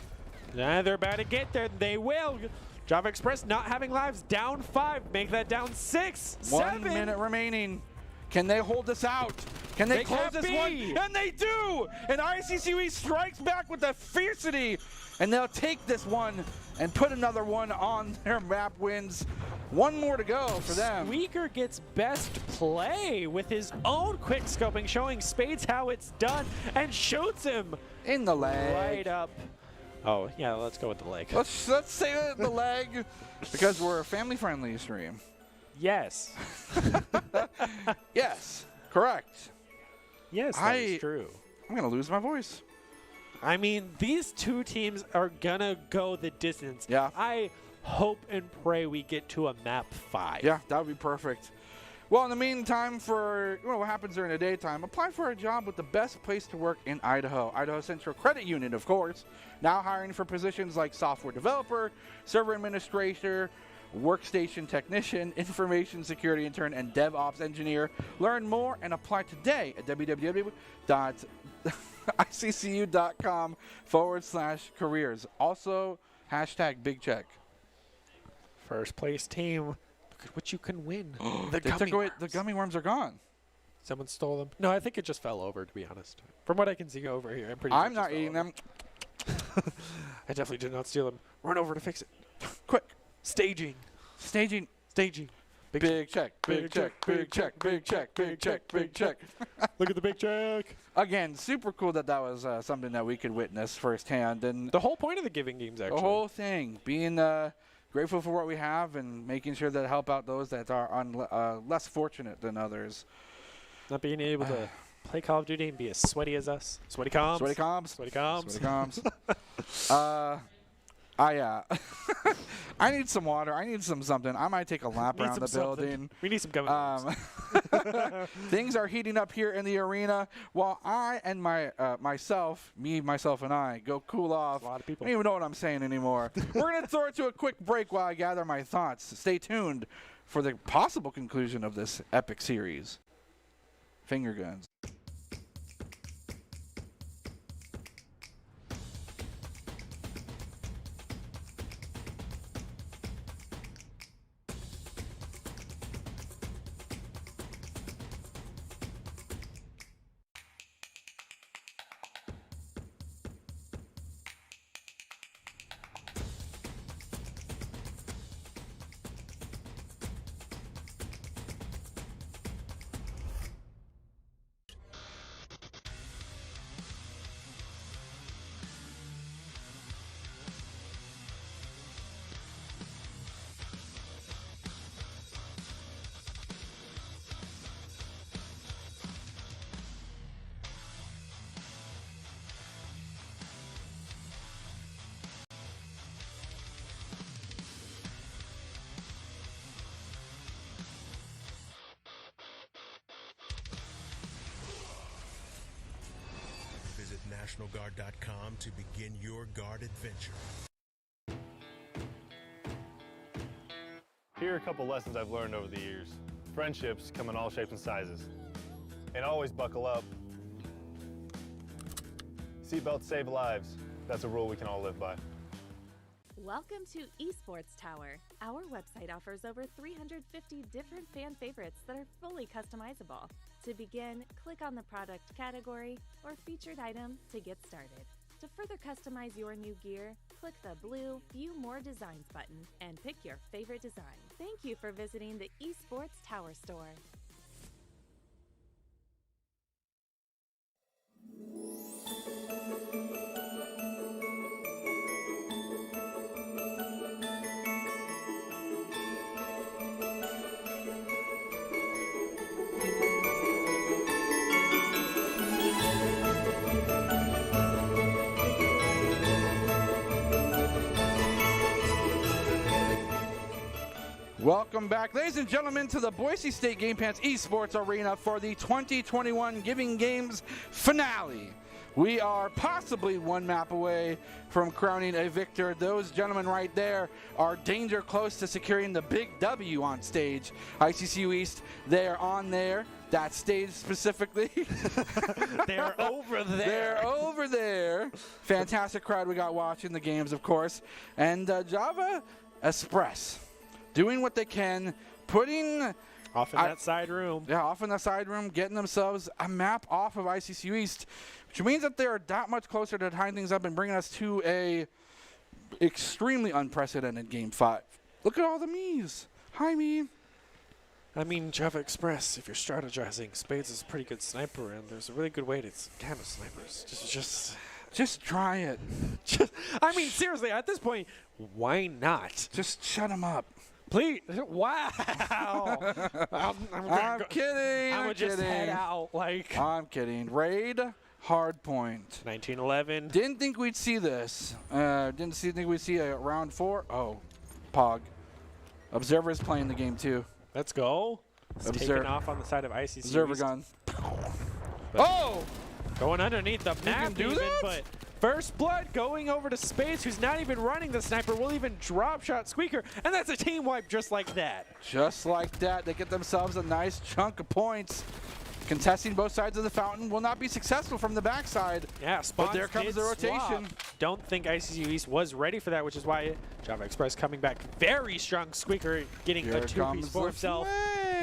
S5: Yeah, they're about to get there. They will. Java Express not having lives. Down 5. Make that down 6.
S1: 1
S5: 7.
S1: minute remaining. Can they hold this out? Can they close
S5: can't
S1: this
S5: be.
S1: one? And they do! And ICCE strikes back with the fiercity. And they'll take this one and put another one on their map wins. 1 more to go for them.
S5: Squeaker gets best play with his own quick scoping, showing Spades how it's done, and shoots him
S1: In the leg.
S5: right up. Oh, yeah, let's go with the leg.
S1: Let's say the leg because we're a family-friendly stream.
S5: Yes.
S1: Yes, correct.
S5: Yes, that is true.
S1: I'm going to lose my voice.
S5: I mean, these 2 teams are going to go the distance.
S1: Yeah.
S5: I hope and pray we get to a map 5.
S1: Yeah, that would be perfect. Well, in the meantime, for what happens during the daytime, apply for a job with the best place to work in Idaho. Idaho Central Credit Union, of course. Now hiring for positions like software developer, server administrator, workstation technician, information security intern, and DevOps engineer. Learn more and apply today at www.iccu.com/careers. Also, #BigCheck.
S5: First place team. Look at what you can win.
S1: They took away, the gummy worms are gone.
S5: Someone stole them. No, I think it just fell over, to be honest. From what I can see over here, I'm pretty
S1: I'm
S5: sure
S1: not eating them.
S5: I definitely did not steal them. Run over to fix it. Quick. Staging.
S1: Staging.
S5: Staging.
S1: Big check, big check, big check, big check, big check, big check.
S5: Look at the big check.
S1: Again, super cool that that was something that we could witness firsthand. And
S5: The whole point of the giving games, actually.
S1: the whole thing, being grateful for what we have and making sure that help out those that are less fortunate than others.
S5: Not being able to play Call of Duty and be as sweaty as us. Sweaty comms.
S1: Sweaty comms.
S5: Sweaty comms.
S1: Sweaty comms. I need some water. I need something. I might take a lap around the building.
S5: We need some gummy.
S1: Things are heating up here in the arena while I and myself and I go cool off.
S5: A lot of people.
S1: I don't even know what I'm saying anymore. We're going to throw it to a quick break while I gather my thoughts. Stay tuned for the possible conclusion of this epic series. Finger guns.
S6: Visit NationalGuard.com to begin your guard adventure.
S7: Here are a couple lessons I've learned over the years. Friendships come in all shapes and sizes. And always buckle up. Seatbelts save lives. That's a rule we can all live by.
S8: Welcome to Esports Tower. Our website offers over 350 different fan favorites that are fully customizable. To begin, click on the product category or featured item to get started. To further customize your new gear, click the blue View More Designs button and pick your favorite design. Thank you for visiting the Esports Tower store.
S1: Welcome back, ladies and gentlemen, to the Boise State Game Pants Esports Arena for the 2021 Giving Games finale. We are possibly one map away from crowning a victor. Those gentlemen right there are danger close to securing the big W on stage. ICCU East, they are on there. That stage specifically.
S5: They're over there.
S1: They're over there. Fantastic crowd we got watching the games, of course. And Java Espress doing what they can, putting
S5: off in that side room.
S1: Yeah, off in the side room, getting themselves a map off of ICCU East, which means that they're that much closer to tying things up and bringing us to a extremely unprecedented Game 5. Look at all the me's. Hi, me.
S5: I mean, Java Express, if you're strategizing, Spades is a pretty good sniper, and there's a really good way to camera snipers.
S1: Just try it.
S5: I mean, seriously, at this point, why not?
S1: Just shut him up.
S5: Please. Wow.
S1: I'm kidding.
S5: I would just head out.
S1: I'm kidding. Raid Hardpoint.
S5: 1911.
S1: Didn't think we'd see this. Think we'd see a round 4. Oh, Pog. Observer's playing the game too.
S5: Let's go. It's taking off on the side of ICC.
S1: Observer gun. Oh!
S5: Going underneath the map
S1: do
S5: even,
S1: that?
S5: but first blood going over to Spades, who's not even running the sniper, will even drop shot Squeaker, and that's a team wipe just like that.
S1: Just like that, they get themselves a nice chunk of points. Contesting both sides of the fountain will not be successful from the backside.
S5: Yeah,
S1: but there comes the rotation.
S5: Swap. Don't think ICCU East was ready for that, which is why Java Express coming back very strong. Squeaker getting a 2-piece for himself.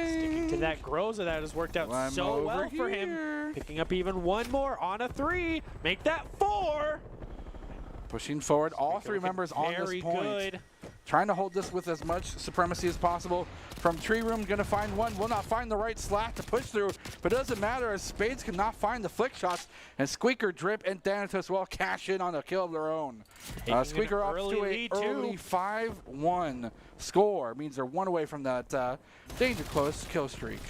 S5: Sticking to that Groza that has worked out so well for him. Picking up even one more on a 3. Make that 4.
S1: Pushing forward, all 3 members on this point.
S5: Good.
S1: Trying to hold this with as much supremacy as possible. From Tree Room, gonna find one. Will not find the right slat to push through, but it doesn't matter as Spades cannot find the flick shots, and Squeaker, Drip, and Thanatos will cash in on a kill of their own. Squeaker up to a early 5-1 score. Means they're 1 away from that danger close kill streak.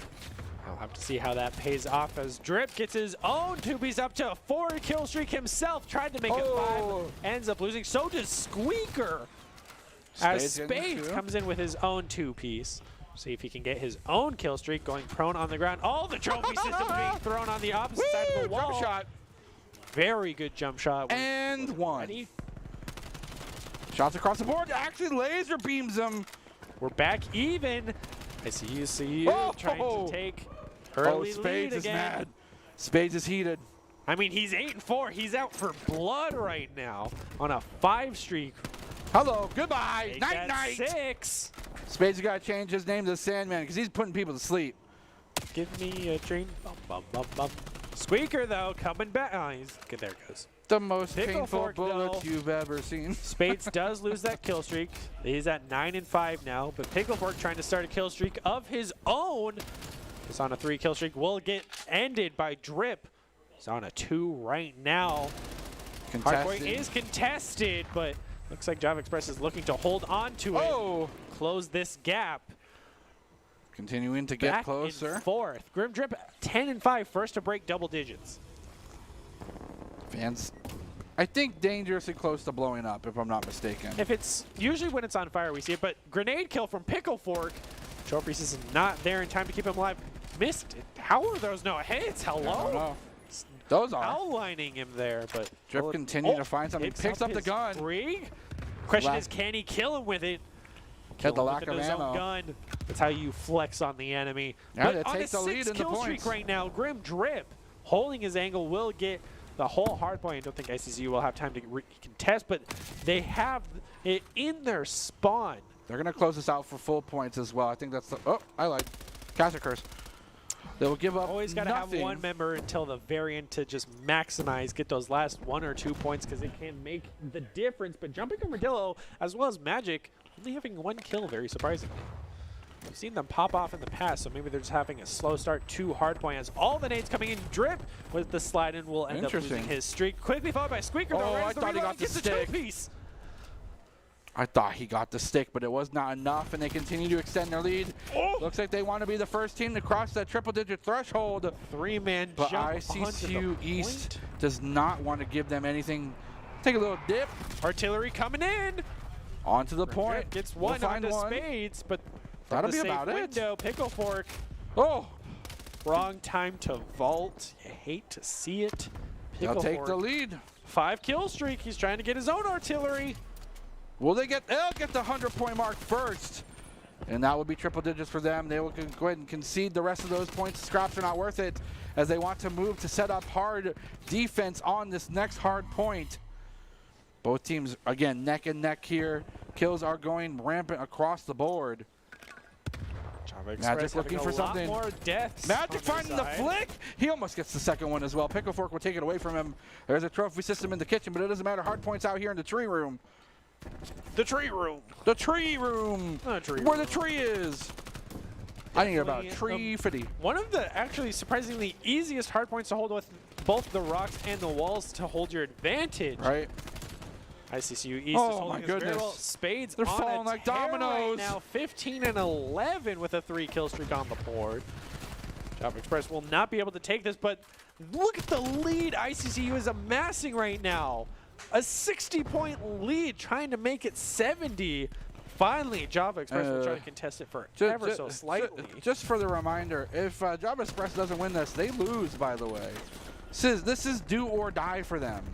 S5: I'll have to see how that pays off as Drip gets his own 2-piece up to a 4 kill streak himself. Tried to make it 5, ends up losing. So does Squeaker. As Spades comes in with his own 2-piece. See if he can get his own kill streak going prone on the ground. Oh, the trophy system being thrown on the opposite side of the wall.
S1: Jump shot.
S5: Very good jump shot.
S1: And 1.
S5: Ready?
S1: Shots across the board. Actually laser beams him.
S5: We're back even. I see you trying to take early
S1: Spades
S5: lead
S1: is
S5: again.
S1: mad. Spades is heated.
S5: I mean, he's 8-4. He's out for blood right now on a 5 streak.
S1: Hello, goodbye,
S5: Make
S1: night.
S5: 6.
S1: Spades got to change his name to Sandman because he's putting people to sleep.
S5: Give me a train. Bum, bum, bum, bum. Squeaker, though, coming back. Oh, he's good. There it goes.
S1: The most
S5: Pickle
S1: painful
S5: fork,
S1: bullet
S5: though.
S1: you've ever seen.
S5: Spades does lose that kill streak. He's at 9-5 now, but Picklefork trying to start a kill streak of his own. He's on a 3 kill streak. Will get ended by Drip. He's on a 2 right now. Hardpoint is contested, but looks like Java Express is looking to hold on to it. Close this gap.
S1: Continuing to get
S5: Back
S1: closer.
S5: in 4th. Grim Drip 10-5, first to break double digits.
S1: Fans, I think dangerously close to blowing up, if I'm not mistaken.
S5: If it's usually when it's on fire, we see it, but grenade kill from Picklefork. Trophies is not there in time to keep him alive. Missed it. How are those no hits? Hello?
S1: I don't know. Those are.
S5: Outlining him there, but
S1: Drip continuing to find something. Picks up the
S5: his
S1: gun.
S5: 3. Question is, can he kill him with it?
S1: Had the
S5: Kill him
S1: lack
S5: with
S1: of
S5: his own
S1: ammo.
S5: gun. That's how you flex on the enemy.
S1: Yeah,
S5: But
S1: they
S5: on
S1: take
S5: a
S1: the lead
S5: 6
S1: in the
S5: kill streak
S1: points.
S5: right now, Grim Drip holding his angle will get the whole hard point. I don't think ICCU will have time to contest, but they have it in their spawn.
S1: They're going to close this out for full points as well. I think that's the. Oh, I like. Caster Curse. They will give up
S5: Always got to have one member until the very end to just maximize, get those last 1 or 2 points because it can make the difference. But Jumping Armadillo, as well as Magic, only having 1 kill, very surprisingly. We've seen them pop off in the past, so maybe they're just having a slow start to hardpoint as all the nades coming in. Drip with the slide and will end up losing his streak. Quickly followed by Squeaker.
S1: Oh, I thought he got the stick. I thought he got the stick, but it was not enough, and they continue to extend their lead. Looks like they want to be the first team to cross that triple-digit threshold.
S5: 3-man
S1: but
S5: jump
S1: ICCU East does not want to give them anything. Take a little dip.
S5: Artillery coming in.
S1: Onto the point.
S5: Gets one onto Spades, but
S1: that'll be
S5: safe
S1: about
S5: window,
S1: it.
S5: Picklefork.
S1: Oh,
S5: wrong time to vault. You hate to see it.
S1: They'll take the lead.
S5: 5 kill streak. He's trying to get his own artillery.
S1: Will they get? They'll get the 100-point mark first, and that will be triple digits for them. They will go ahead and concede the rest of those points. Scraps are not worth it, as they want to move to set up hard defense on this next hard point. Both teams again neck and neck here. Kills are going rampant across the board. Magic looking for something.
S5: More deaths
S1: Magic finding the flick. He almost gets the second one as well. Picklefork will take it away from him. There's a trophy system in the kitchen, but it doesn't matter. Hard points out here in the tree room.
S5: The tree room.
S1: The tree room. Where the tree is. I think about tree fitty.
S5: One of the actually surprisingly easiest hard points to hold with both the rocks and the walls to hold your advantage.
S1: Right.
S5: ICCU East is holding this very well. Spades
S1: They're
S5: on
S1: falling like dominoes.
S5: Right now, 15-11 with a 3 kill streak on the board. Java Express will not be able to take this, but look at the lead ICCU is amassing right now. A 60-point lead, trying to make it 70. Finally, Java Express will try to contest it for ever so slightly.
S1: Just for the reminder, if Java Express doesn't win this, they lose, by the way. This is do or die for them.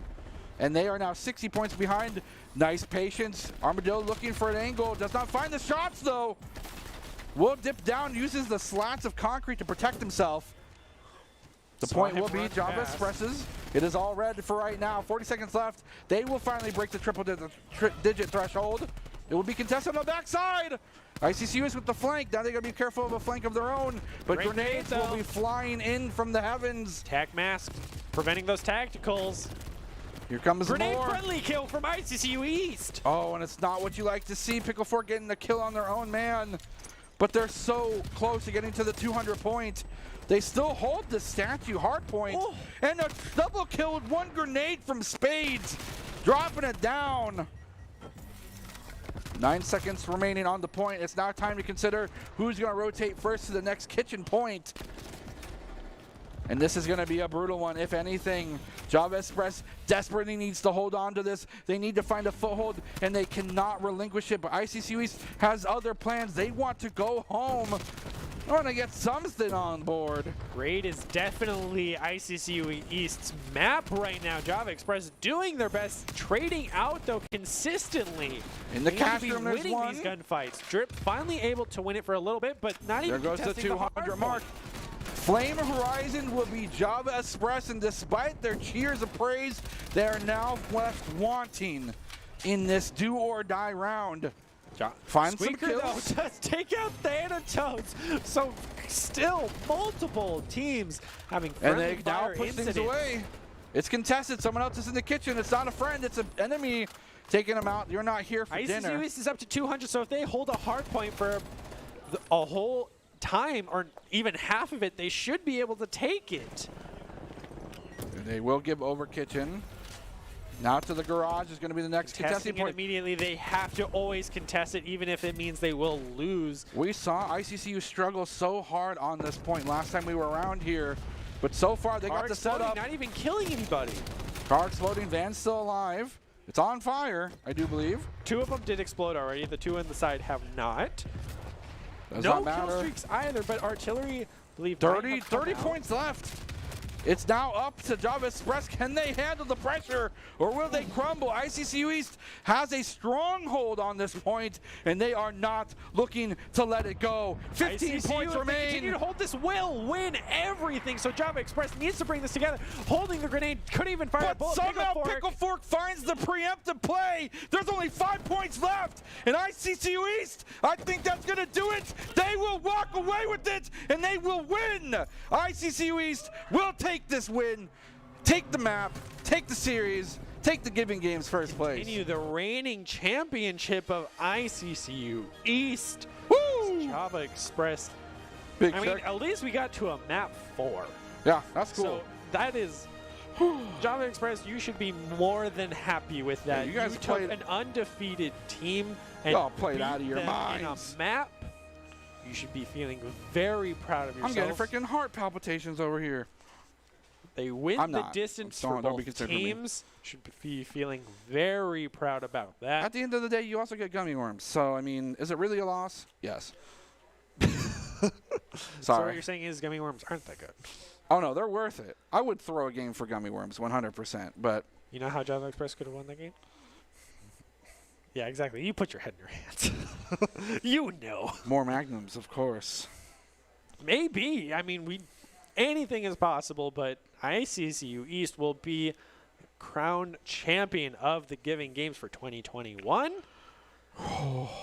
S1: And they are now 60 points behind. Nice patience. Armadillo looking for an angle. Does not find the shots, though. Will dip down, uses the slats of concrete to protect himself. The point will be Java Express's. It is all red for right now. 40 seconds left. They will finally break the triple-digit threshold. It will be contested on the backside. ICCU is with the flank. Now they got to be careful of a flank of their own. But
S5: Great
S1: grenades
S5: grenade,
S1: will be flying in from the heavens.
S5: Tac mask, preventing those tacticals.
S1: Here comes
S5: Grenade
S1: more.
S5: friendly kill from ICCU East.
S1: Oh, and it's not what you like to see. Pickle Fork getting the kill on their own man. But they're so close to getting to the 200 point. They still hold the statue hard point.
S5: Oh.
S1: And a double kill with one grenade from Spades. Dropping it down. 9 seconds remaining on the point. It's now time to consider who's going to rotate first to the next kitchen point. And this is going to be a brutal one, if anything. Java Espress desperately needs to hold on to this. They need to find a foothold, and they cannot relinquish it. But ICCU East has other plans. They want to go home. I want to get something on board.
S5: Raid is definitely ICCU East's map right now. Java Express doing their best, trading out though consistently.
S1: In the
S5: They need to
S1: cash
S5: be
S1: room, there's
S5: winning
S1: one.
S5: these gunfights. Drip finally able to win it for a little bit, but not
S1: There
S5: even
S1: goes the
S5: contesting
S1: 200
S5: hard
S1: mark.
S5: point.
S1: Flame Horizon will be Java Express, and despite their cheers of praise, they are now left wanting in this do or die round. Find
S5: Squeaker,
S1: some kills.
S5: though, does take out Thanatos. So still multiple teams having
S1: And
S5: friendly
S1: they now
S5: fire
S1: push things
S5: incidents.
S1: away. It's contested. Someone else is in the kitchen. It's not a friend. It's an enemy taking them out. You're not here for dinner.
S5: ICCU East is up to 200, so if they hold a hard point for a whole time, or even half of it, they should be able to take it.
S1: They will give over kitchen. Now to the garage is going to be the next contesting
S5: Testing it
S1: point.
S5: immediately, they have to always contest it, even if it means they will lose.
S1: We saw ICCU struggle so hard on this point last time we were around here, but so far they got the setup.
S5: Not even killing anybody.
S1: Car exploding, van's still alive. It's on fire, I do believe.
S5: 2 of them did explode already. The 2 on the side have not.
S1: Does
S5: No
S1: not matter.
S5: kill streaks either, but artillery, I believe,
S1: 30 points left. It's now up to Java Express. Can they handle the pressure, or will they crumble? ICCU East has a stronghold on this point, and they are not looking to let it go. 15
S5: ICCU,
S1: points
S5: if they
S1: remain.
S5: continue to hold this, will win everything. So Java Express needs to bring this together. Holding the grenade, couldn't even fire a
S1: But
S5: bullet.
S1: somehow
S5: Pickle Fork.
S1: Pickle Fork finds the preemptive play. There's only 5 points left. And ICCU East, I think that's going to do it. They will walk away with it, and they will win. ICCU East will take this win, take the map, take the series, take the Giving Games first place.
S5: Continue the reigning championship of ICCU East.
S1: Woo!
S5: Java Express.
S1: Big
S5: I mean,
S1: check.
S5: at least we got to a map 4.
S1: Yeah, that's cool.
S5: So that is Java Express. You should be more than happy with that.
S1: Yeah, you guys
S5: took
S1: played-
S5: an undefeated team and
S1: Y'all played
S5: beat
S1: out of your
S5: them
S1: minds.
S5: in a map. You should be feeling very proud of
S1: I'm
S5: yourself.
S1: getting freaking heart palpitations over here.
S5: They win
S1: I'm
S5: the
S1: not.
S5: distance
S1: Don't
S5: for
S1: be
S5: both
S1: concerned for me.
S5: teams. Should be feeling very proud about that.
S1: At the end of the day, you also get gummy worms. So, I mean, is it really a loss? Yes.
S5: So what
S1: Sorry.
S5: you're saying is gummy worms aren't that good.
S1: Oh, no, they're worth it. I would throw a game for gummy worms, 100%. But
S5: You know how Java Express could have won that game? Yeah, exactly. You put your head in your hands. You know.
S1: more magnums, of course.
S5: Maybe. I mean, anything is possible, but ICCU East will be crowned champion of the Giving Games for 2021.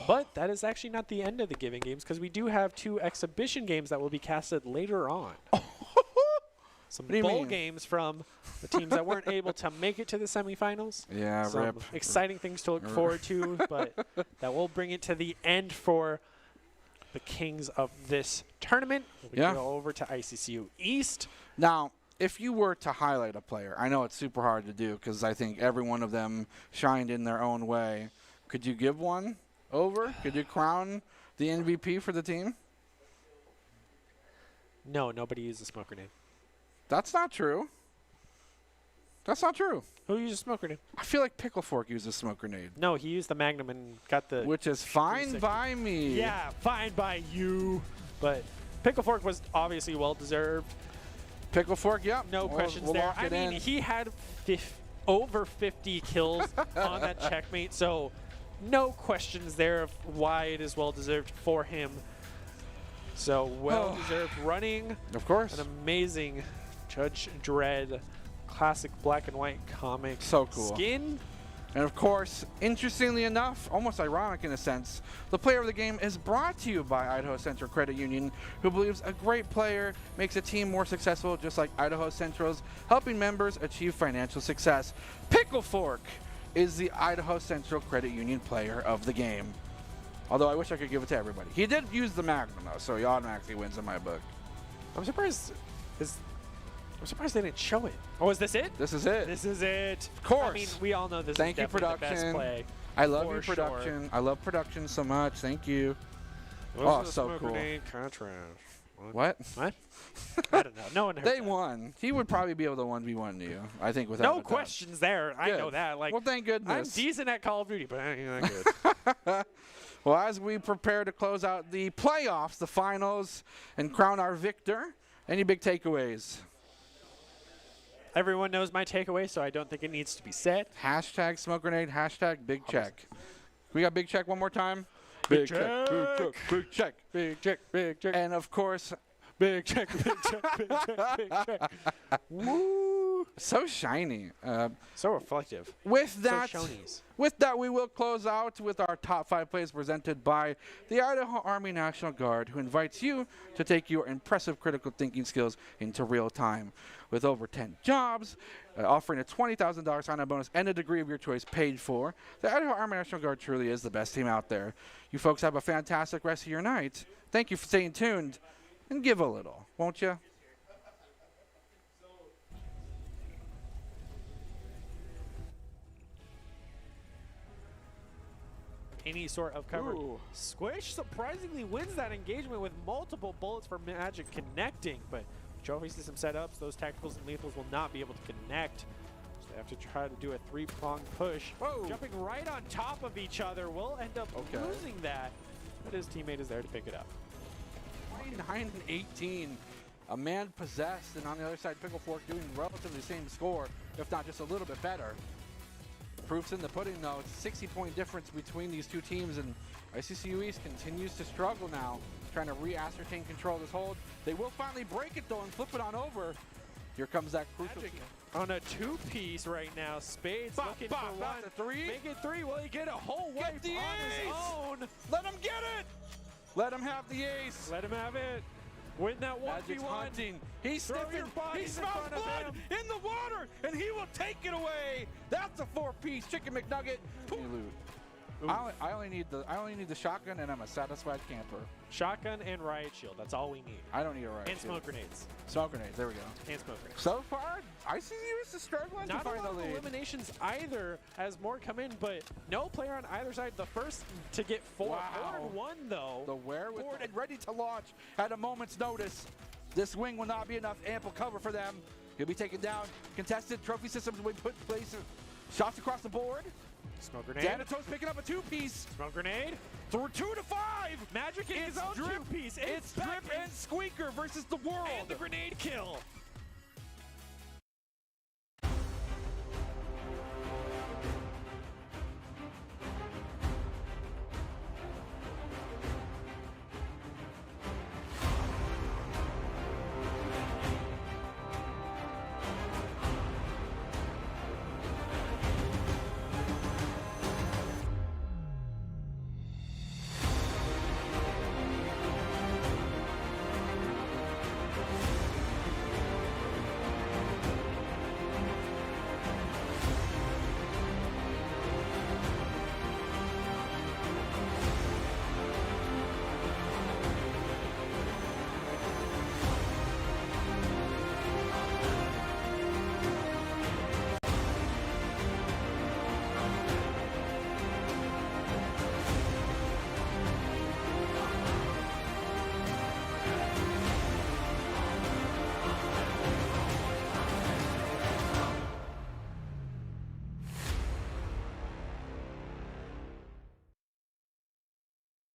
S5: But that is actually not the end of the Giving Games, because we do have 2 exhibition games that will be casted later on. Some
S1: What do you
S5: bowl
S1: mean?
S5: games from the teams that weren't able to make it to the semifinals.
S1: Yeah,
S5: Some
S1: rip.
S5: exciting things to look forward to, but that will bring it to the end for the kings of this tournament. We
S1: Yeah.
S5: go over to ICCU East.
S1: Now, if you were to highlight a player, I know it's super hard to do because I think every one of them shined in their own way. Could you give one over? Could you crown the MVP for the team?
S5: No, nobody used a smoke grenade.
S1: That's not true. That's not true.
S5: Who used a smoke grenade?
S1: I feel like Pickle Fork used a smoke grenade,
S5: No, he used the Magnum and got the...
S1: which is fine
S5: 360.
S1: by me.
S5: Yeah, fine by you. But Pickle Fork was obviously well-deserved.
S1: Pickle Fork, yep.
S5: No
S1: We'll-
S5: questions
S1: we'll
S5: there.
S1: lock
S5: I
S1: it
S5: mean,
S1: in.
S5: he had over 50 kills on that checkmate, so no questions there of why it is well-deserved for him. So well-deserved running.
S1: Of course.
S5: An amazing Judge Dredd classic black and white comic
S1: So cool.
S5: skin.
S1: And of course, interestingly enough, almost ironic in a sense, the player of the game is brought to you by Idaho Central Credit Union, who believes a great player makes a team more successful, just like Idaho Central's helping members achieve financial success. Pickle Fork is the Idaho Central Credit Union player of the game. Although I wish I could give it to everybody. He did use the Magnum though, so he automatically wins in my book.
S5: I'm surprised they didn't show it. Oh, is this it?
S1: This is it.
S5: This is it.
S1: Of course.
S5: I mean, we all know this
S1: Thank
S5: is
S1: you,
S5: definitely the
S1: production.
S5: best play.
S1: I love
S5: for
S1: you, production.
S5: Sure.
S1: I love production so much. Thank you.
S5: Oh,
S1: so cool.
S5: Contrast.
S1: What?
S5: What? I don't know. No one heard
S1: They
S5: that.
S1: won. He would probably be able to 1v1 you, I think, without a
S5: No
S1: doubt.
S5: questions there. I
S1: Good.
S5: know that. Like,
S1: well, thank goodness.
S5: I'm decent at Call of Duty, but I ain't that good.
S1: Well, as we prepare to close out the playoffs, the finals, and crown our victor, any big takeaways?
S5: Everyone knows my takeaway, so I don't think it needs to be said.
S1: Hashtag smoke grenade, hashtag big check. We got big check one more time?
S5: Big check.
S1: Big check.
S5: Big check. Big check.
S1: And of course,
S5: Big check. Big check. Big check. Big check. Woo!
S1: so shiny.
S5: So reflective.
S1: With that,
S5: So shonies.
S1: we will close out with our top 5 plays presented by the Idaho Army National Guard, who invites you to take your impressive critical thinking skills into real time. With over 10 jobs, offering a $20,000 sign-on bonus and a degree of your choice paid for, the Idaho Army National Guard truly is the best team out there. You folks have a fantastic rest of your night. Thank you for staying tuned, and give a little, won't you?
S5: Any sort of cover.
S1: Ooh.
S5: Squish surprisingly wins that engagement with multiple bullets for Magic connecting, but trophy system setups, those tacticals and lethals will not be able to connect. So they have to try to do a 3-pronged push.
S1: Whoa.
S5: Jumping right on top of each other will end up losing that, but his teammate is there to pick it up.
S1: 9 and 18. A man possessed, and on the other side, Pickle Fork doing relatively the same score, if not just a little bit better. Proof's in the pudding, though. It's a 60-point difference between these two teams, and ICCU East continues to struggle now, trying to re-ascertain control of this hold. They will finally break it, though, and flip it on over. Here comes that crucial
S5: Magic on a 2-piece right now. Spades looking for one.
S1: The 3.
S5: Make it 3. Will he get a whole wipe on his own?
S1: Let him get it! Let him have the ace.
S5: Let him have it. Win that 1v1.
S1: Hunting. He's
S5: Throw
S1: sniffing.
S5: your bodies
S1: He
S5: in
S1: smells
S5: front of
S1: blood
S5: him.
S1: in the water, and he will take it away. That's a 4-piece chicken McNugget. Loot. I only need the shotgun, and I'm a satisfied camper.
S5: Shotgun and riot shield. That's all we need.
S1: I don't need a riot
S5: And
S1: shield.
S5: smoke grenades.
S1: Smoke grenades. There we go.
S5: And smoke grenades.
S1: So far, ICCU is struggling to
S5: Not a
S1: find
S5: lot
S1: the
S5: of
S1: lead.
S5: eliminations either as more come in, but no player on either side. The first to get 4.
S1: Wow.
S5: 4 and 1 though.
S1: The wherewithal and ready to launch at a moment's notice. This wing will not be enough ample cover for them. He'll be taken down. Contested trophy systems will be put in place. Shots across the board.
S5: Smoke grenade.
S1: Danito's picking up a 2-piece.
S5: Smoke grenade.
S1: Through 2 to 5.
S5: Magic in his own 2-piece.
S1: It's Drip and Squeaker versus the world.
S5: And the grenade kill.